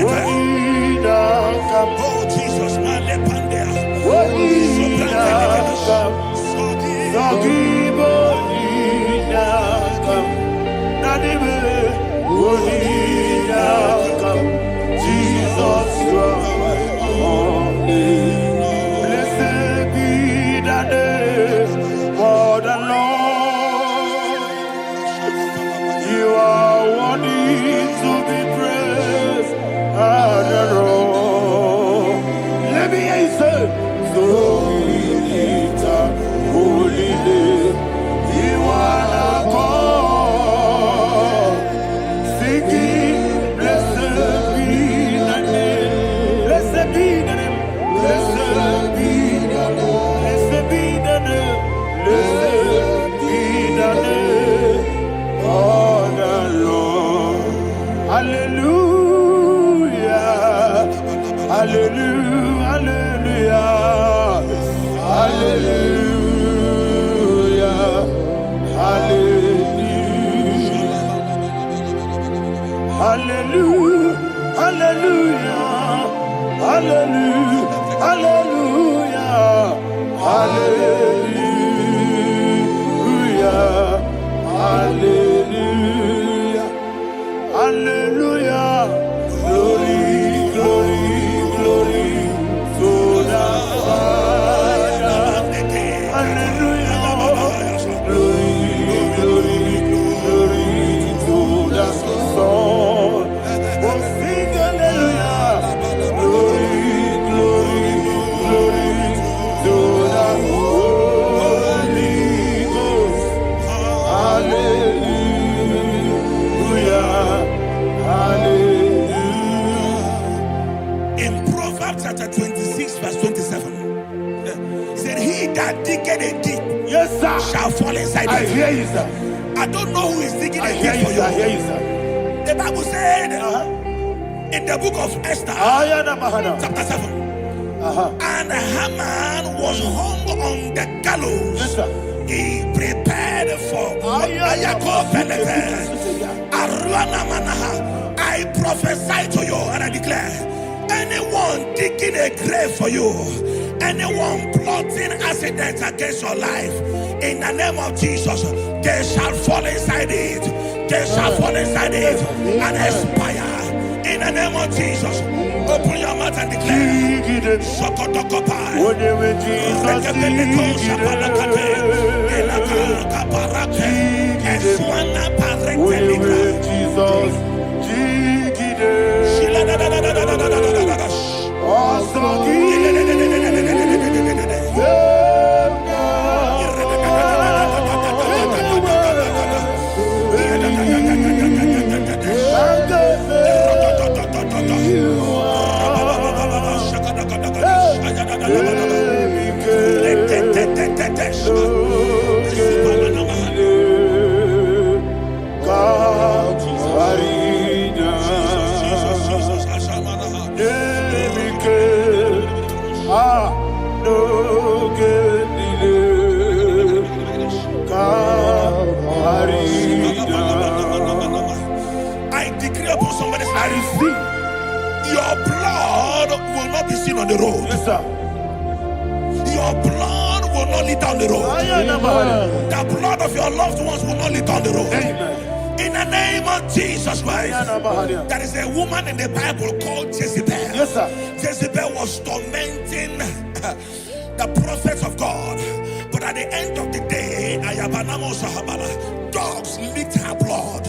Oh Jesus, Jesus, blessed be the name of the Lord. You are worthy to be praised and adored. Let me hear you say, so we lift up holy name. You are the God. Singing, blessed be the name. Blessed be the name. Blessed be the name. Blessed be the name. Blessed be the name of the Lord. Hallelujah. Hallelujah. Hallelujah. Hallelujah. Hallelujah. Hallelujah. Hallelujah. Hallelujah. Hallelujah. Hallelujah. Hallelujah. Glory, glory, glory to the Father. Hallelujah. Glory, glory, glory to the Son. Oh, sing hallelujah. Glory, glory, glory to the Holy Ghost. Hallelujah. Hallelujah. In Proverbs chapter 26, verse 27, he said, he that diggeth a deep, Yes, sir, shall fall inside I it. hear you, sir. I don't know who is digging I a hear deep you, for sir. I hear you. you, sir. The Bible said in the book of Esther, chapter 7, and Haman was hung on the gallows. Yes, sir. He prepared for I prophesy to you and I declare, anyone digging a grave for you, anyone plotting accidents against your life, in the name of Jesus, they shall fall inside it. They shall fall inside it and expire. In the name of Jesus, open your mouth and declare. Sokotokopai. I decree upon somebody's life, your blood will not be seen on the road. Yes, sir. Your blood will not lead down the road. The blood of your loved ones will not lead down the road. Amen. In the name of Jesus Christ. There is a woman in the Bible called Jezebel. Yes, sir. Jezebel was tormenting the prophets of God. But at the end of the day, dogs licked her blood.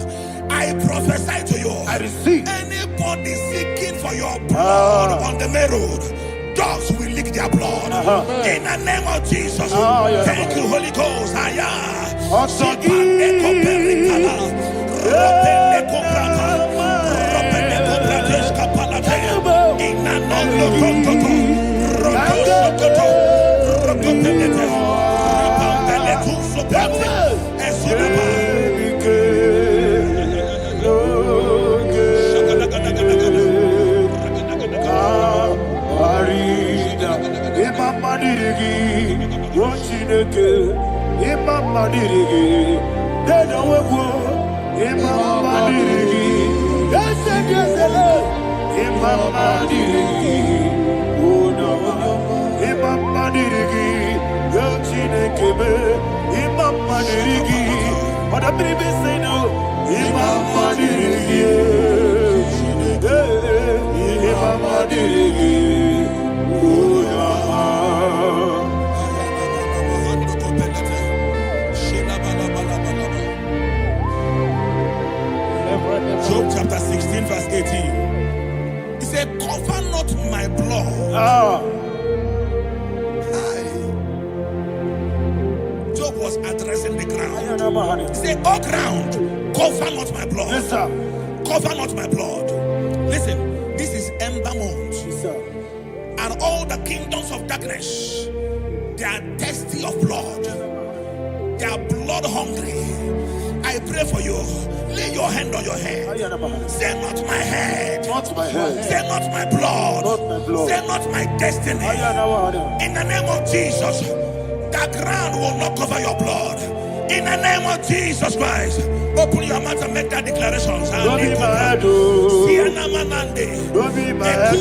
I prophesy to you. I receive. Anybody seeking for your blood on the main road, dogs will lick their blood. In the name of Jesus. Thank you, Holy Ghost. Job chapter 16 verse 18. He said, cover not my blood. Job was addressing the ground. He said, oh ground, cover not my blood. Yes, sir. Cover not my blood. Listen, this is ember month. Yes, sir. And all the kingdoms of darkness, they are thirsty of blood. They are blood hungry. I pray for you. Lay your hand on your head. Say not my head. Not my head. Say not my blood. Not my blood. Say not my destiny. In the name of Jesus, the ground will not cover your blood. In the name of Jesus Christ, open your mouth and make that declaration. Don't be my head. Don't be my head.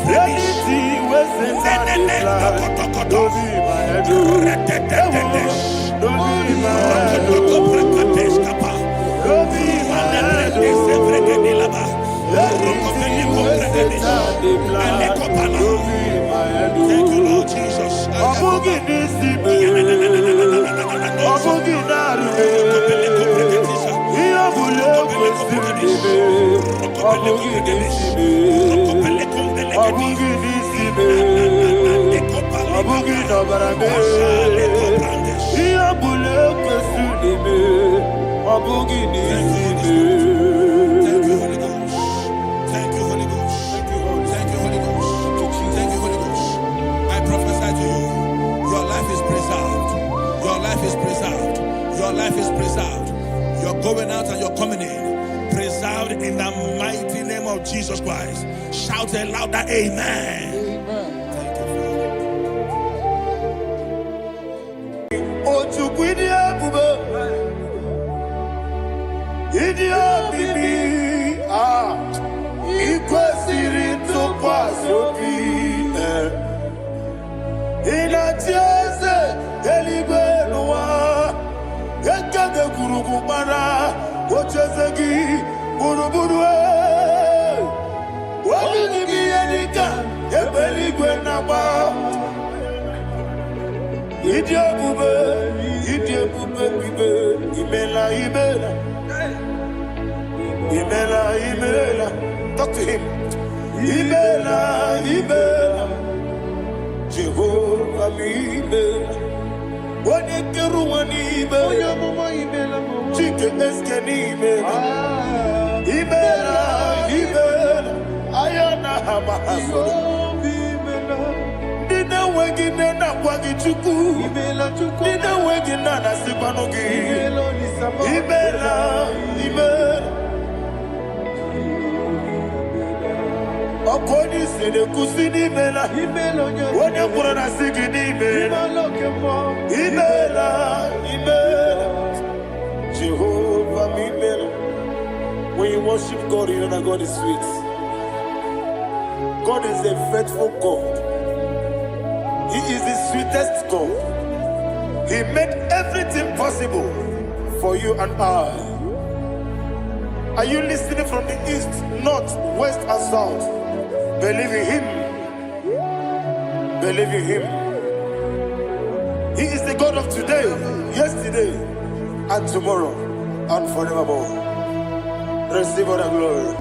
Anything was in that plan. Don't be my head. Don't be my head. Don't be my head. Thank you, Lord Jesus. Thank you, Holy Ghost. Thank you, Holy Ghost. Thank you, Holy Ghost. I prophesy to you, your life is preserved. Your life is preserved. Your life is preserved. You're going out and you're coming in. Preserved in the mighty name of Jesus Christ. Shout a louder amen. Thank you, Talk to him. Ibela. Jehovah Ibela. Chike eskeni Ibela. Ayana hamahaso. Dina wengine na kwagi chuku. Dina wengine na sipanogi. Ibela. Okoni sede kusini Ibela. Wone kurana sigini Ibela. Ibela. Jehovah Ibela. When you worship God, you know that God is sweet. God is a faithful God. He is the sweetest God. He made everything possible for you and I. Are you listening from the east, north, west, and south? Believe in Him. Believe in Him. He is the God of today, yesterday, and tomorrow, and forevermore. Receive all the glory.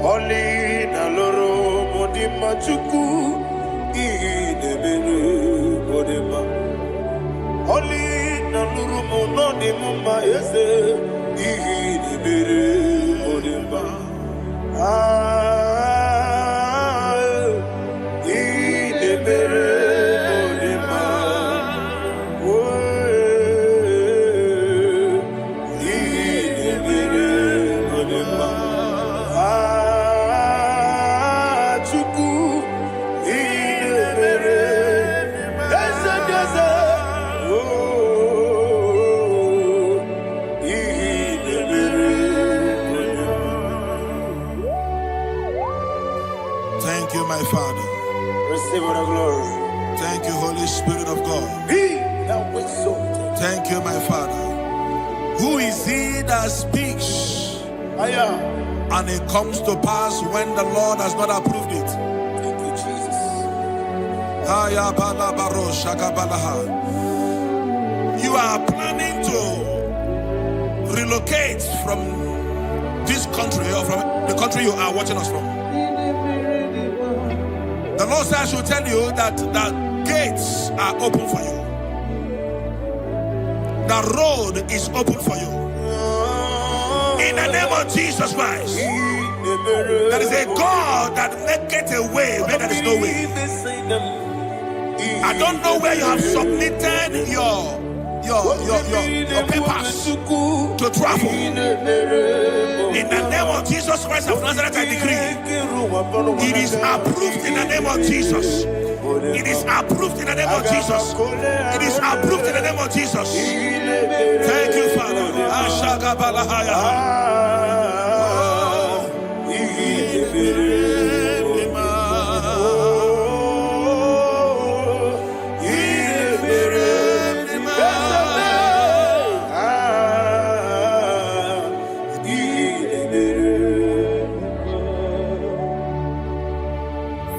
Oli na loro modima chuku idebere modima. Oli na loro monodima ese idebere modima. Idebere modima. Idebere modima. Thank you, my Father. Receive the glory. Thank you, Holy Spirit of God. Be thou exalted. Thank you, my Father. Who is he that speaks and it comes to pass when the Lord has not approved it? Thank you, Jesus. You are planning to relocate from this country or from the country you are watching us from. The Lord says I should tell you that the gates are open for you. The road is open for you. In the name of Jesus Christ. There is a God that maketh a way where there is no way. I don't know where you have submitted your papers to travel. In the name of Jesus Christ of Nazareth, I decree it is approved in the name of Jesus. It is approved in the name of Jesus. It is approved in the name of Jesus. Thank you, Father.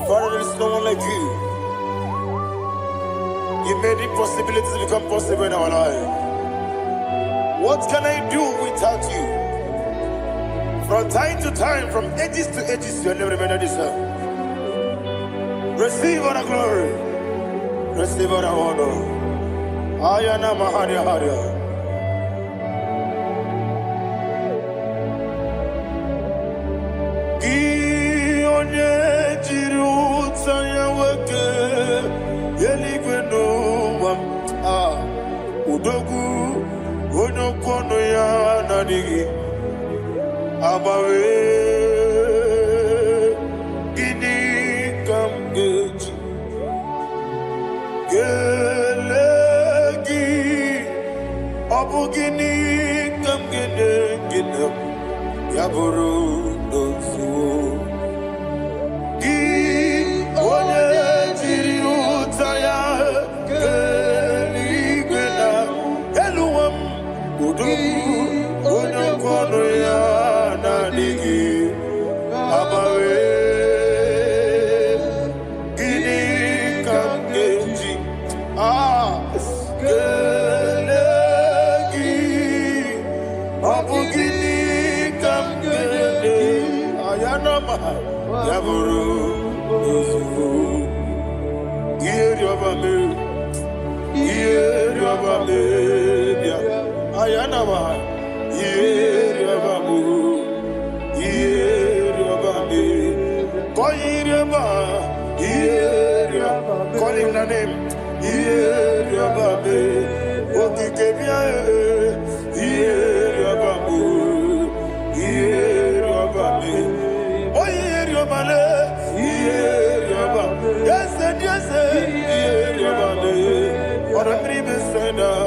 Father, there is no one like you. You made impossibilities become possible in our life. What can I do without you? From time to time, from ages to ages, you have never remained the same. Receive all the glory. Receive all the honor. Ayana Maharia Haria. Udogu onokono ya nadigi abawe gini kamgeji gelegi abu gini kamgene ginem yaburu dosu gi onye jiri utaya onokono ya nadigi abawe gini kamgeji gelegi abu gini kamgene ayanama yaburu osufu yeri obame ayanama yeriabamu yeriabame koyiriaba yeriaba call him the name yeriabame okikebia yeriabamu yeriabame oyeriaba male, yes, or a dream sender,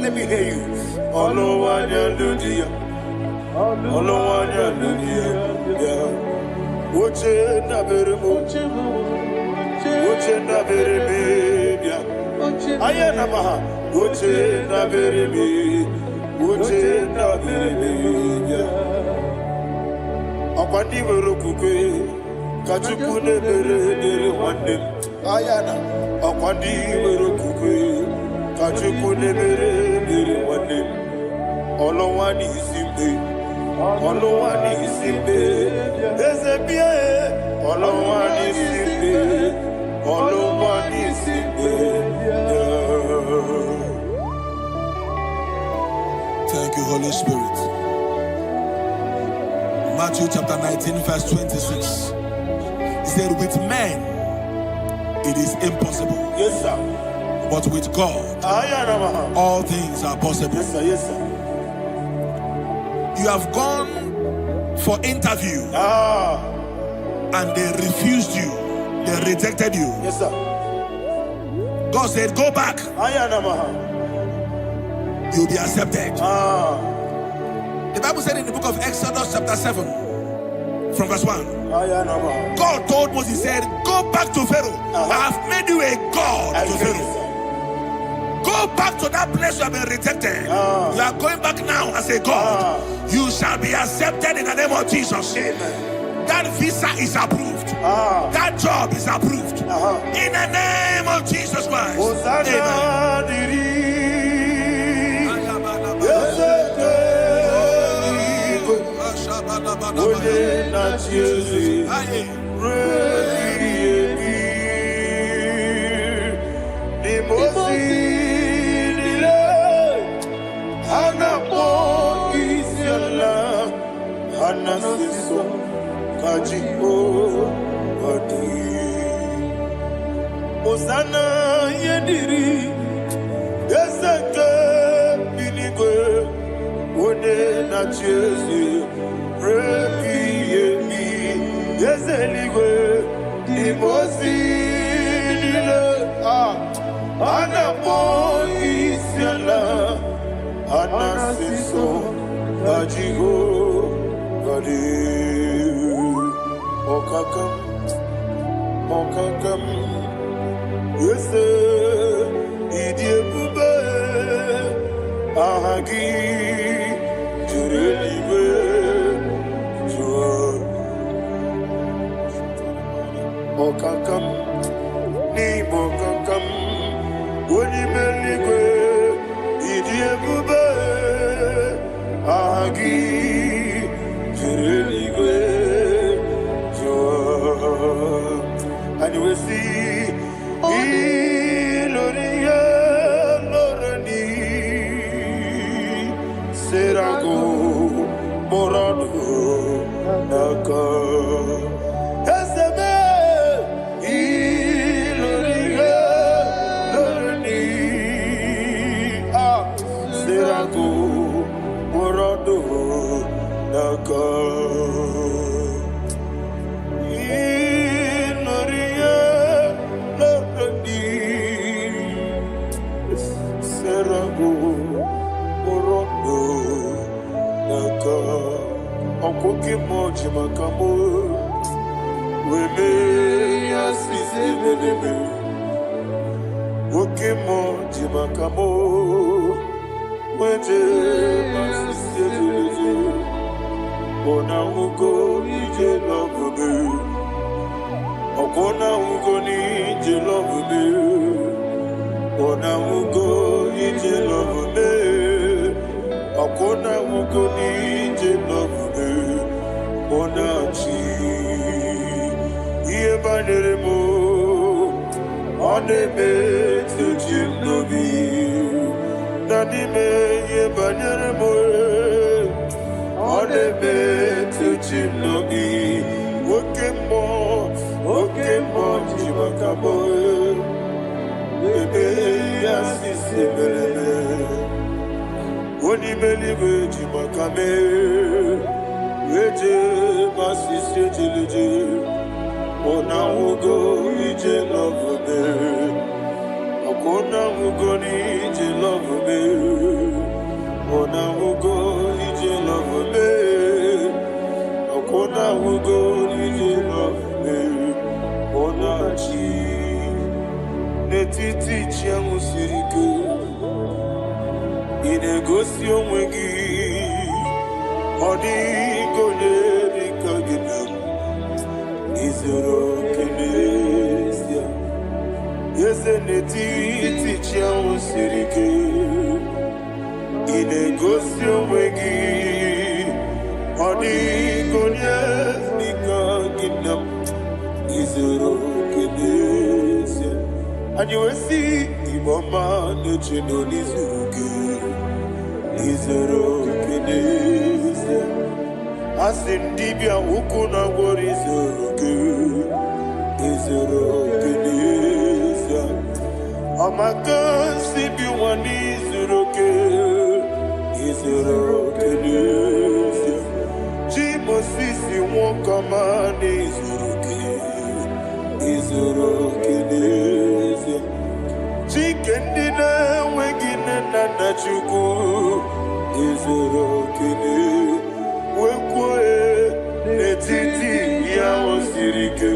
let me hear you. Akwandi werokukwe kachukune bere wande ayana akwandi werokukwe kachukune bere wande olowani simbe ezebie olowani simbe. Thank you, Holy Spirit. Matthew chapter 19, verse 26. He said, with men it is impossible. Yes, sir. But with God, all things are possible. Yes, sir. Yes, sir. You have gone for interview and they refused you. They rejected you. Yes, sir. God said, go back. You'll be accepted. The Bible said in the book of Exodus chapter 7 from verse 1. God told Moses, he said, go back to Pharaoh. I have made you a God to Pharaoh. Go back to that place you have been rejected. You are going back now as a God. You shall be accepted in the name of Jesus. Amen. That visa is approved. That job is approved. In the name of Jesus Christ. Osana yediri deseke binigwe one na chezi repi yemi yezeligwe imosi nile anapo isiala anasiso ajigo gadi okakam yes, idiebube ahagi jurelibe jua okakam ni bokakam woni meligwe idiebube ahagi jurelibe jua and you will see Iloria Lorani Serago Morado Naka Eseme Iloria Lorani Serago Morado Naka Okoke moji makamo weme yasise meneme Oke moji makamo weje masise meneme Ona ugo ije lovebe Okona ugo ni ije lovebe Ona ugo ije lovebe Okona ugo ni ije lovebe Onachi Iye baneremo Oneme tujim nobi Nanime iye baneremo Oneme tujim nobi Okemo jimakamo And you will see Imama Nuchino Nizuki Izurukinese Asin Dibia Ukuna Warizuki Izurukinese Amaka Sibi Wanizuruki Izurukinese Jimosisi Wokamani Izuruki Izurukinese Chicken dinner, waking and that you go. Izurokini, Wekwe, Netiti, Yao Sirike.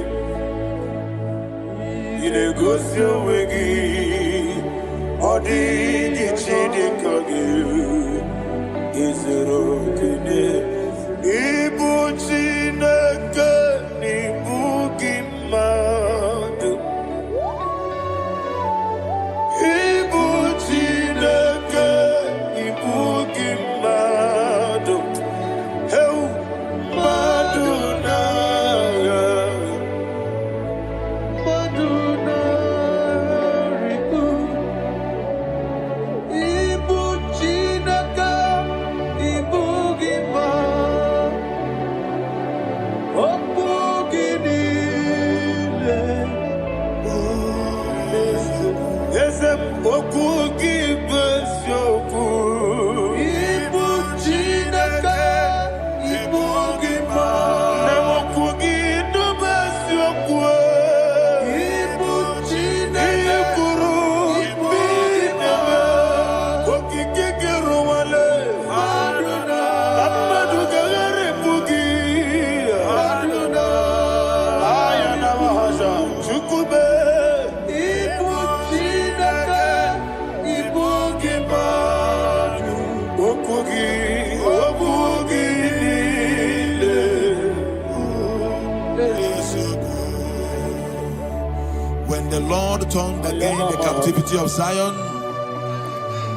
Inegosio Wegi, Odi, Chidi Kagi. Izurokini, Ibu Chinaka, Nibuki Madu. When the Lord turned again the captivity of Zion,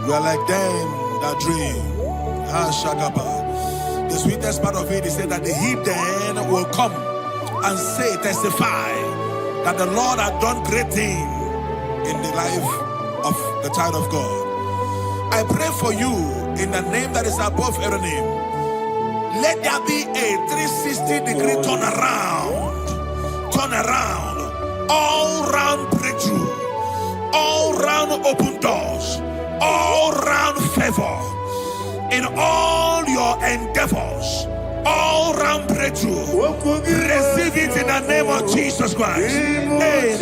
we are like them that dream. The sweetest part of it is that the heathen will come and say, testify that the Lord had done great things in the life of the child of God. I pray for you in the name that is above every name. Let there be a 360-degree turn around, all round breakthrough, all round open doors, all round favor in all your endeavors, all round breakthrough. Receive it in the name of Jesus Christ. Amen.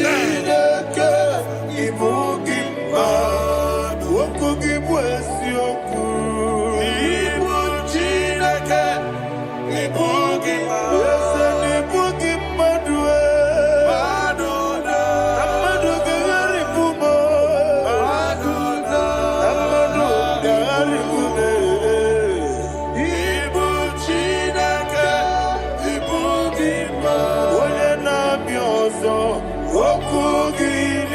Okugi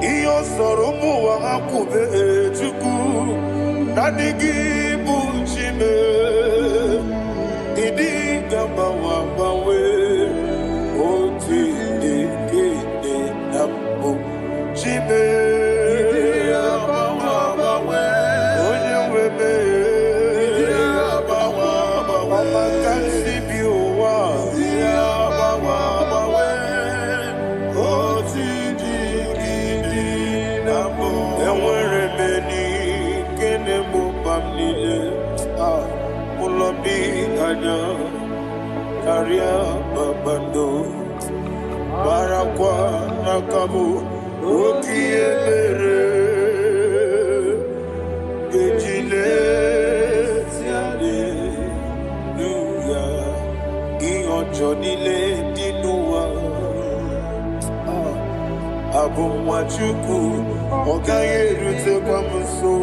Iyo soromu wa akube ejuku nadigi bunchime idi gamba wa bawe oti de kede nambo chime abawa bawe onye weme abawa bawe makansi biwa abawa bawe oti Ulobi anya Karia babando Barakwa nakabu Okie mere Gejile Siale Nuya Iyo jonile dinuwa Abu mwachuku Okaye rute kwa mso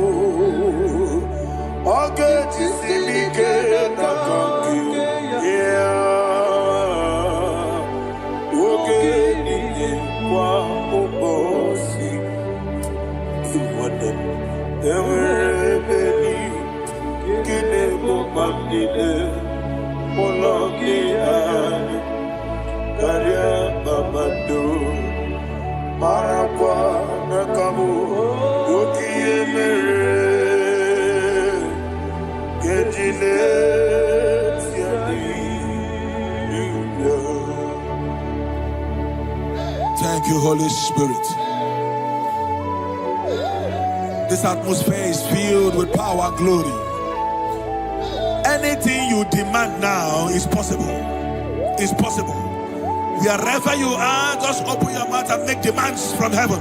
Oge tisimike na kanki yeah. Oge niye kwa ubosi Iwade Ewere beni Kine mubamdile Ologi ani Karia babado Marakwa nakabu Okiye mere Thank you, Holy Spirit. This atmosphere is filled with power and glory. Anything you demand now is possible. It's possible. Wherever you are, just open your mouth and make demands from heaven.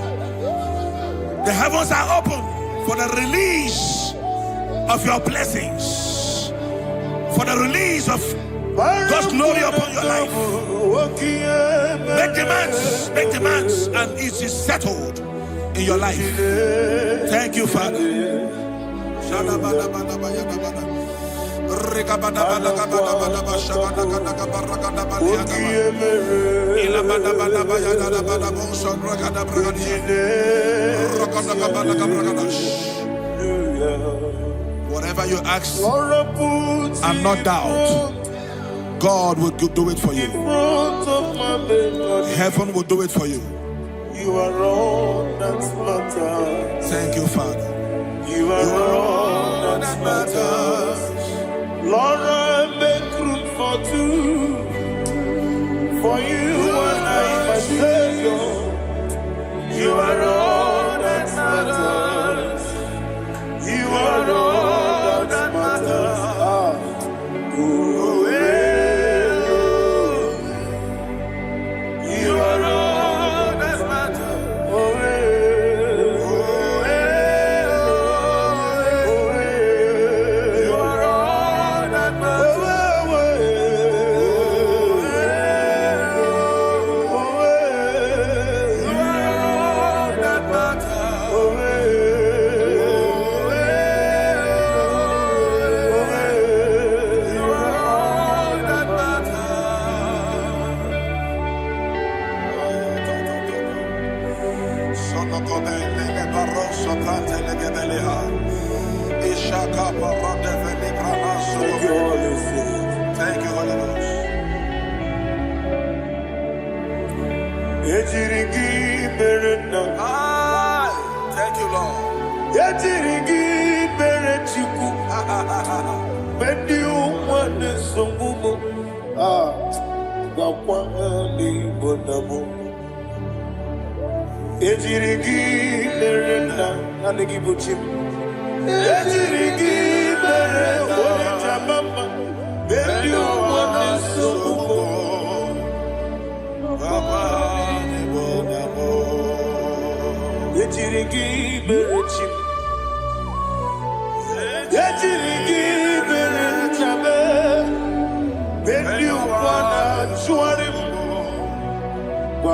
The heavens are open for the release of your blessings, for the release of God's glory upon your life. Make demands, and it is settled in your life. Thank you, Father. Whatever you ask and not doubt, God will do it for you. Heaven will do it for you. You are all that matters. Thank you, Father. You are all that matters. Lord, I make room for two. For you and I, my Savior. You are all that matters. You are all that matters. You are all that matters. You are all that matters. Thank you, Holy Ghost. Thank you, Lord.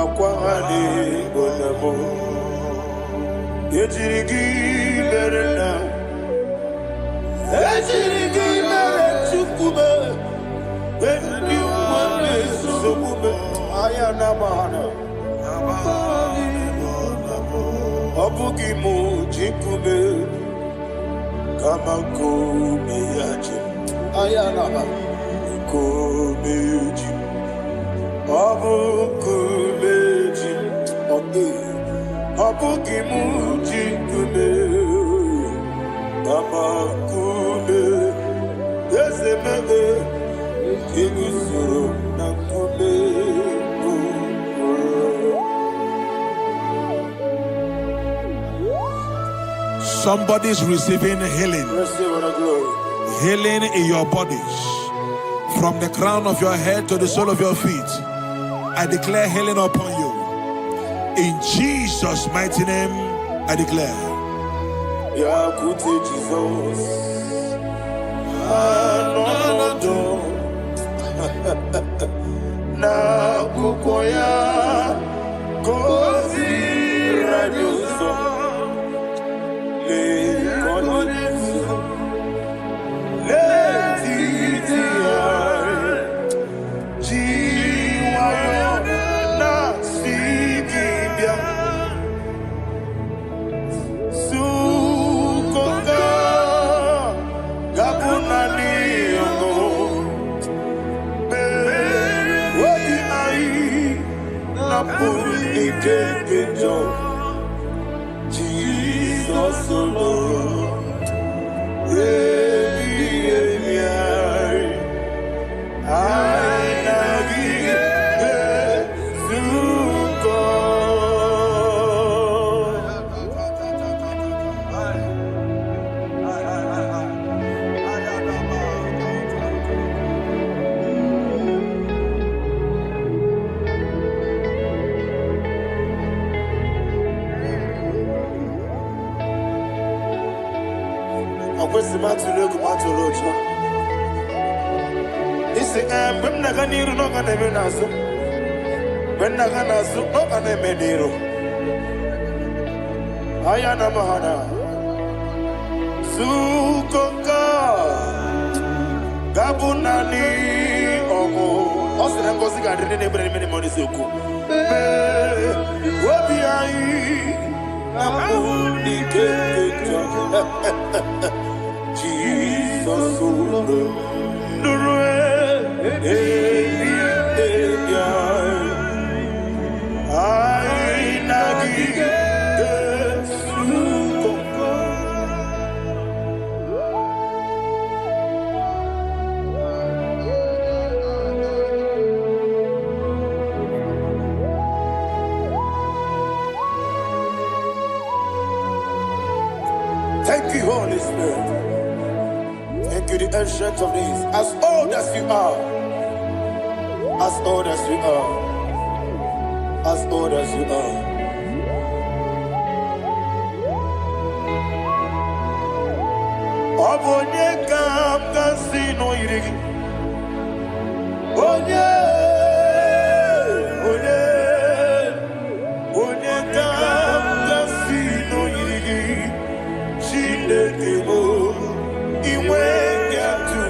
Makwani Bonamo Ejirigi Berena Ejirigi Merechukube When you want this Sukube Ayana Mahana Obugimu Jikube Kamako Miyaji Ayana Komeji Abukumeji Abugimu Jikube Kamakume Ezemebe Kigusuru Nakume. Somebody's receiving healing. Healing in your bodies. From the crown of your head to the sole of your feet. I declare healing upon you. In Jesus' mighty name, I declare. Yakute Jesus. Na kukoya kozi radioso. Jesus alone, Ayana Mahana Sukoka Gabunani Omo Osina Kosiga didn't bring many money Suku Wabiai Namuni Jesus Thank you, Holy Spirit. Thank you, the ancient of days. As old as you are. As old as you are. As old as you are. Obonye kam kasino irigi. Onye kam kasino irigi. Chinekebo iwe nyatu.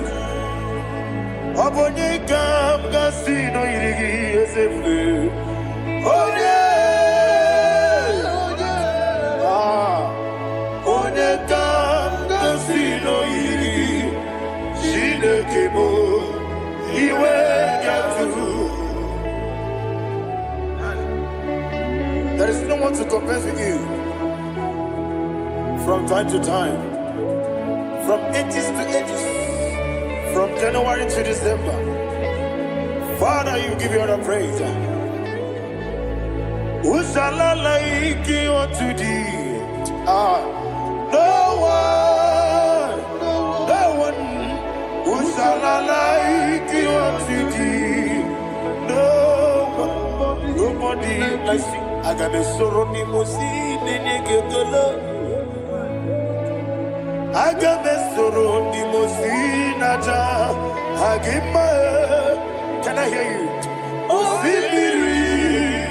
Obonye kam kasino irigi esefu. Onye kam kasino irigi. Chinekebo iwe nyatu. There is no one to compare with you. From time to time, from ages to ages, from January to December. Father, you give you all the praise. Who shall I like you unto thee? No one. Who shall I like you unto thee? Nobody. I sing. I got a sorrow, Agamesoro di Mosinaja Agima. Can I hear you? Osibiri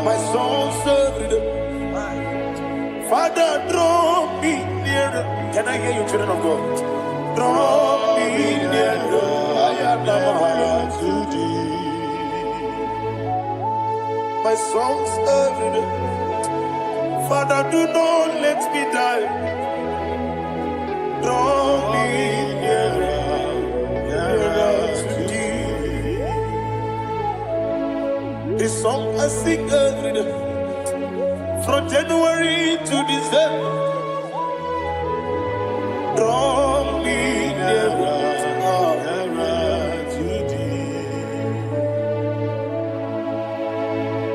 My songs every day. Father, draw me nearer. Can I hear you, children of God? Draw me nearer. I am to thee. My songs every day. Father, do not let me die. Draw me nearer, nearer to thee. This song I sing every day, from January to December. Draw me nearer, nearer to thee.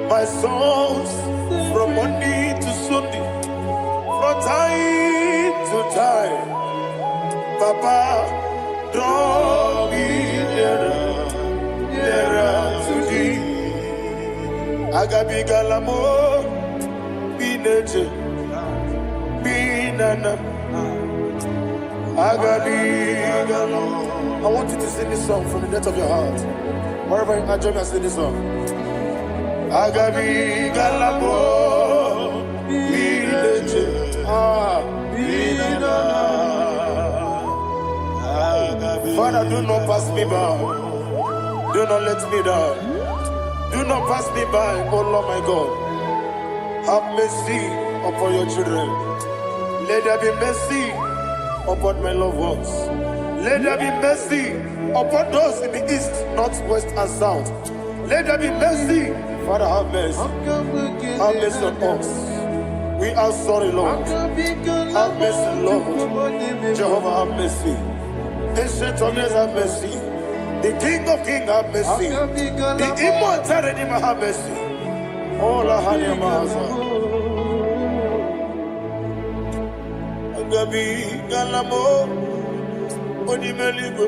My songs from Monday to Sunday, from time to time. Papa, draw me nearer, nearer to thee. Agabi galamo, bineje, binana. Agabi galamo. I want you to sing this song from the depth of your heart. Wherever you are, join me and sing this song. Agabi galamo, bineje, binana. Father, do not pass me by. Do not let me die. Do not pass me by, oh Lord my God. Have mercy upon your children. Let there be mercy upon my loved ones. Let there be mercy upon those in the east, north, west, and south. Let there be mercy. Father, have mercy. Have mercy on us. We are sorry, Lord. Have mercy, Lord. Jehovah, have mercy. Ancient of days, have mercy. The King of Kings, have mercy. The immortal Redeemer, have mercy. Oh, la Hanyamaza. Agabi Galamo, Onimeligo,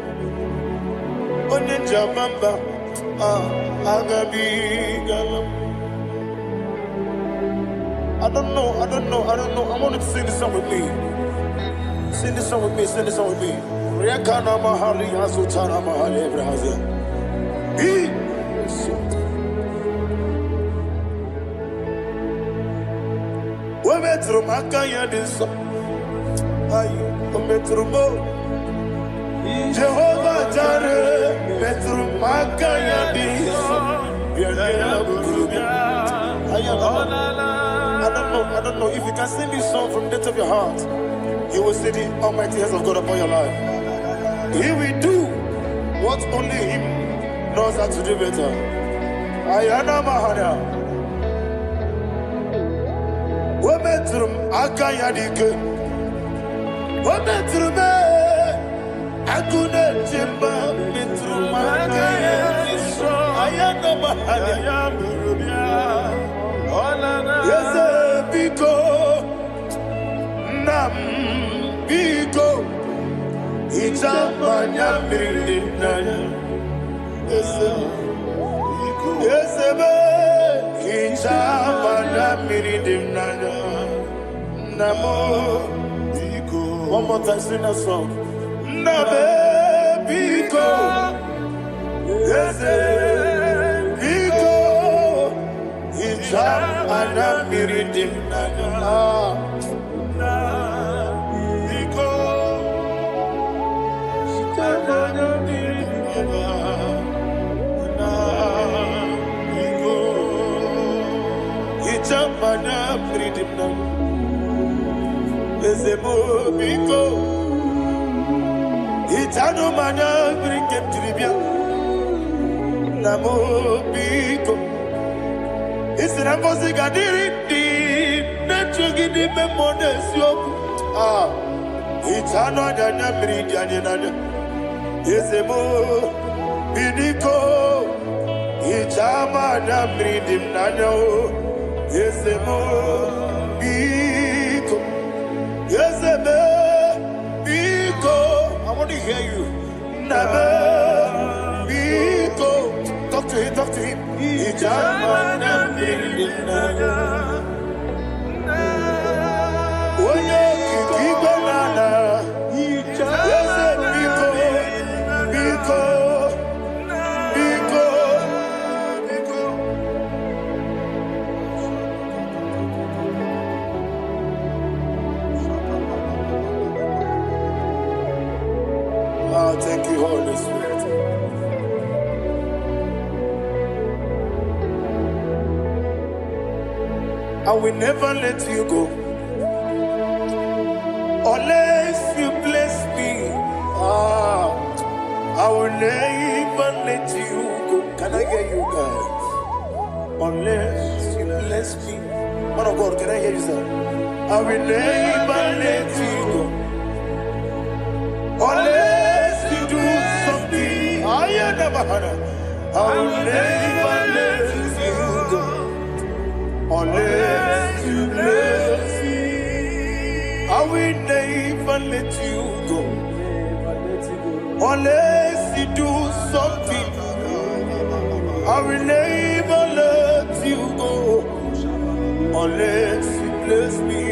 Onijabamba, Agabi Galamo. I don't know. I want you to sing this song with me. Sing this song with me. Rekana mahali azutana mahali Brazil. We metro makaya diso. Ayo, we metro mo. Jehovah Jireh, metro makaya diso. I don't know if you can sing this song from the depth of your heart. You will see the almighty hands of God upon your life. He will do what only Him knows how to do better. Ayana Mahana. Wometrum Akayadike. Wometrum Akuna Jimba Metrum Akayadike. Ayana Mahana. Yes, Biko Nam Biko. Ichamanya mirinaya, Yesebe. Ichamanya mirinaya, Namo. One more time, sing that song. Nabe Biko, Yesebe Biko. Ichamanya mirinaya. Mana freedom now. Ezebo biko. Itano mana bring him to the Namo biko. Isra gadiri di nechugi di memones yoku. Itano dana bring yanina. Ezebo biko. Ichama na bring him nano. Yesemo Biko. Yeseme Biko. I want to hear you. Nabe Biko. Talk to him. Ijamana Bindinaya. Oye Kikibanana. Yese Biko. Biko. I will never let you go. Unless you bless me, I will never let you go. Can I get you guys? Unless you bless me. Man of God, can I hear you, sir? I will never let you go. Unless you do something, I never had. I will never let you go. Unless you bless me, I will never let you go. Unless you do something, I will never let you go. Unless you bless me,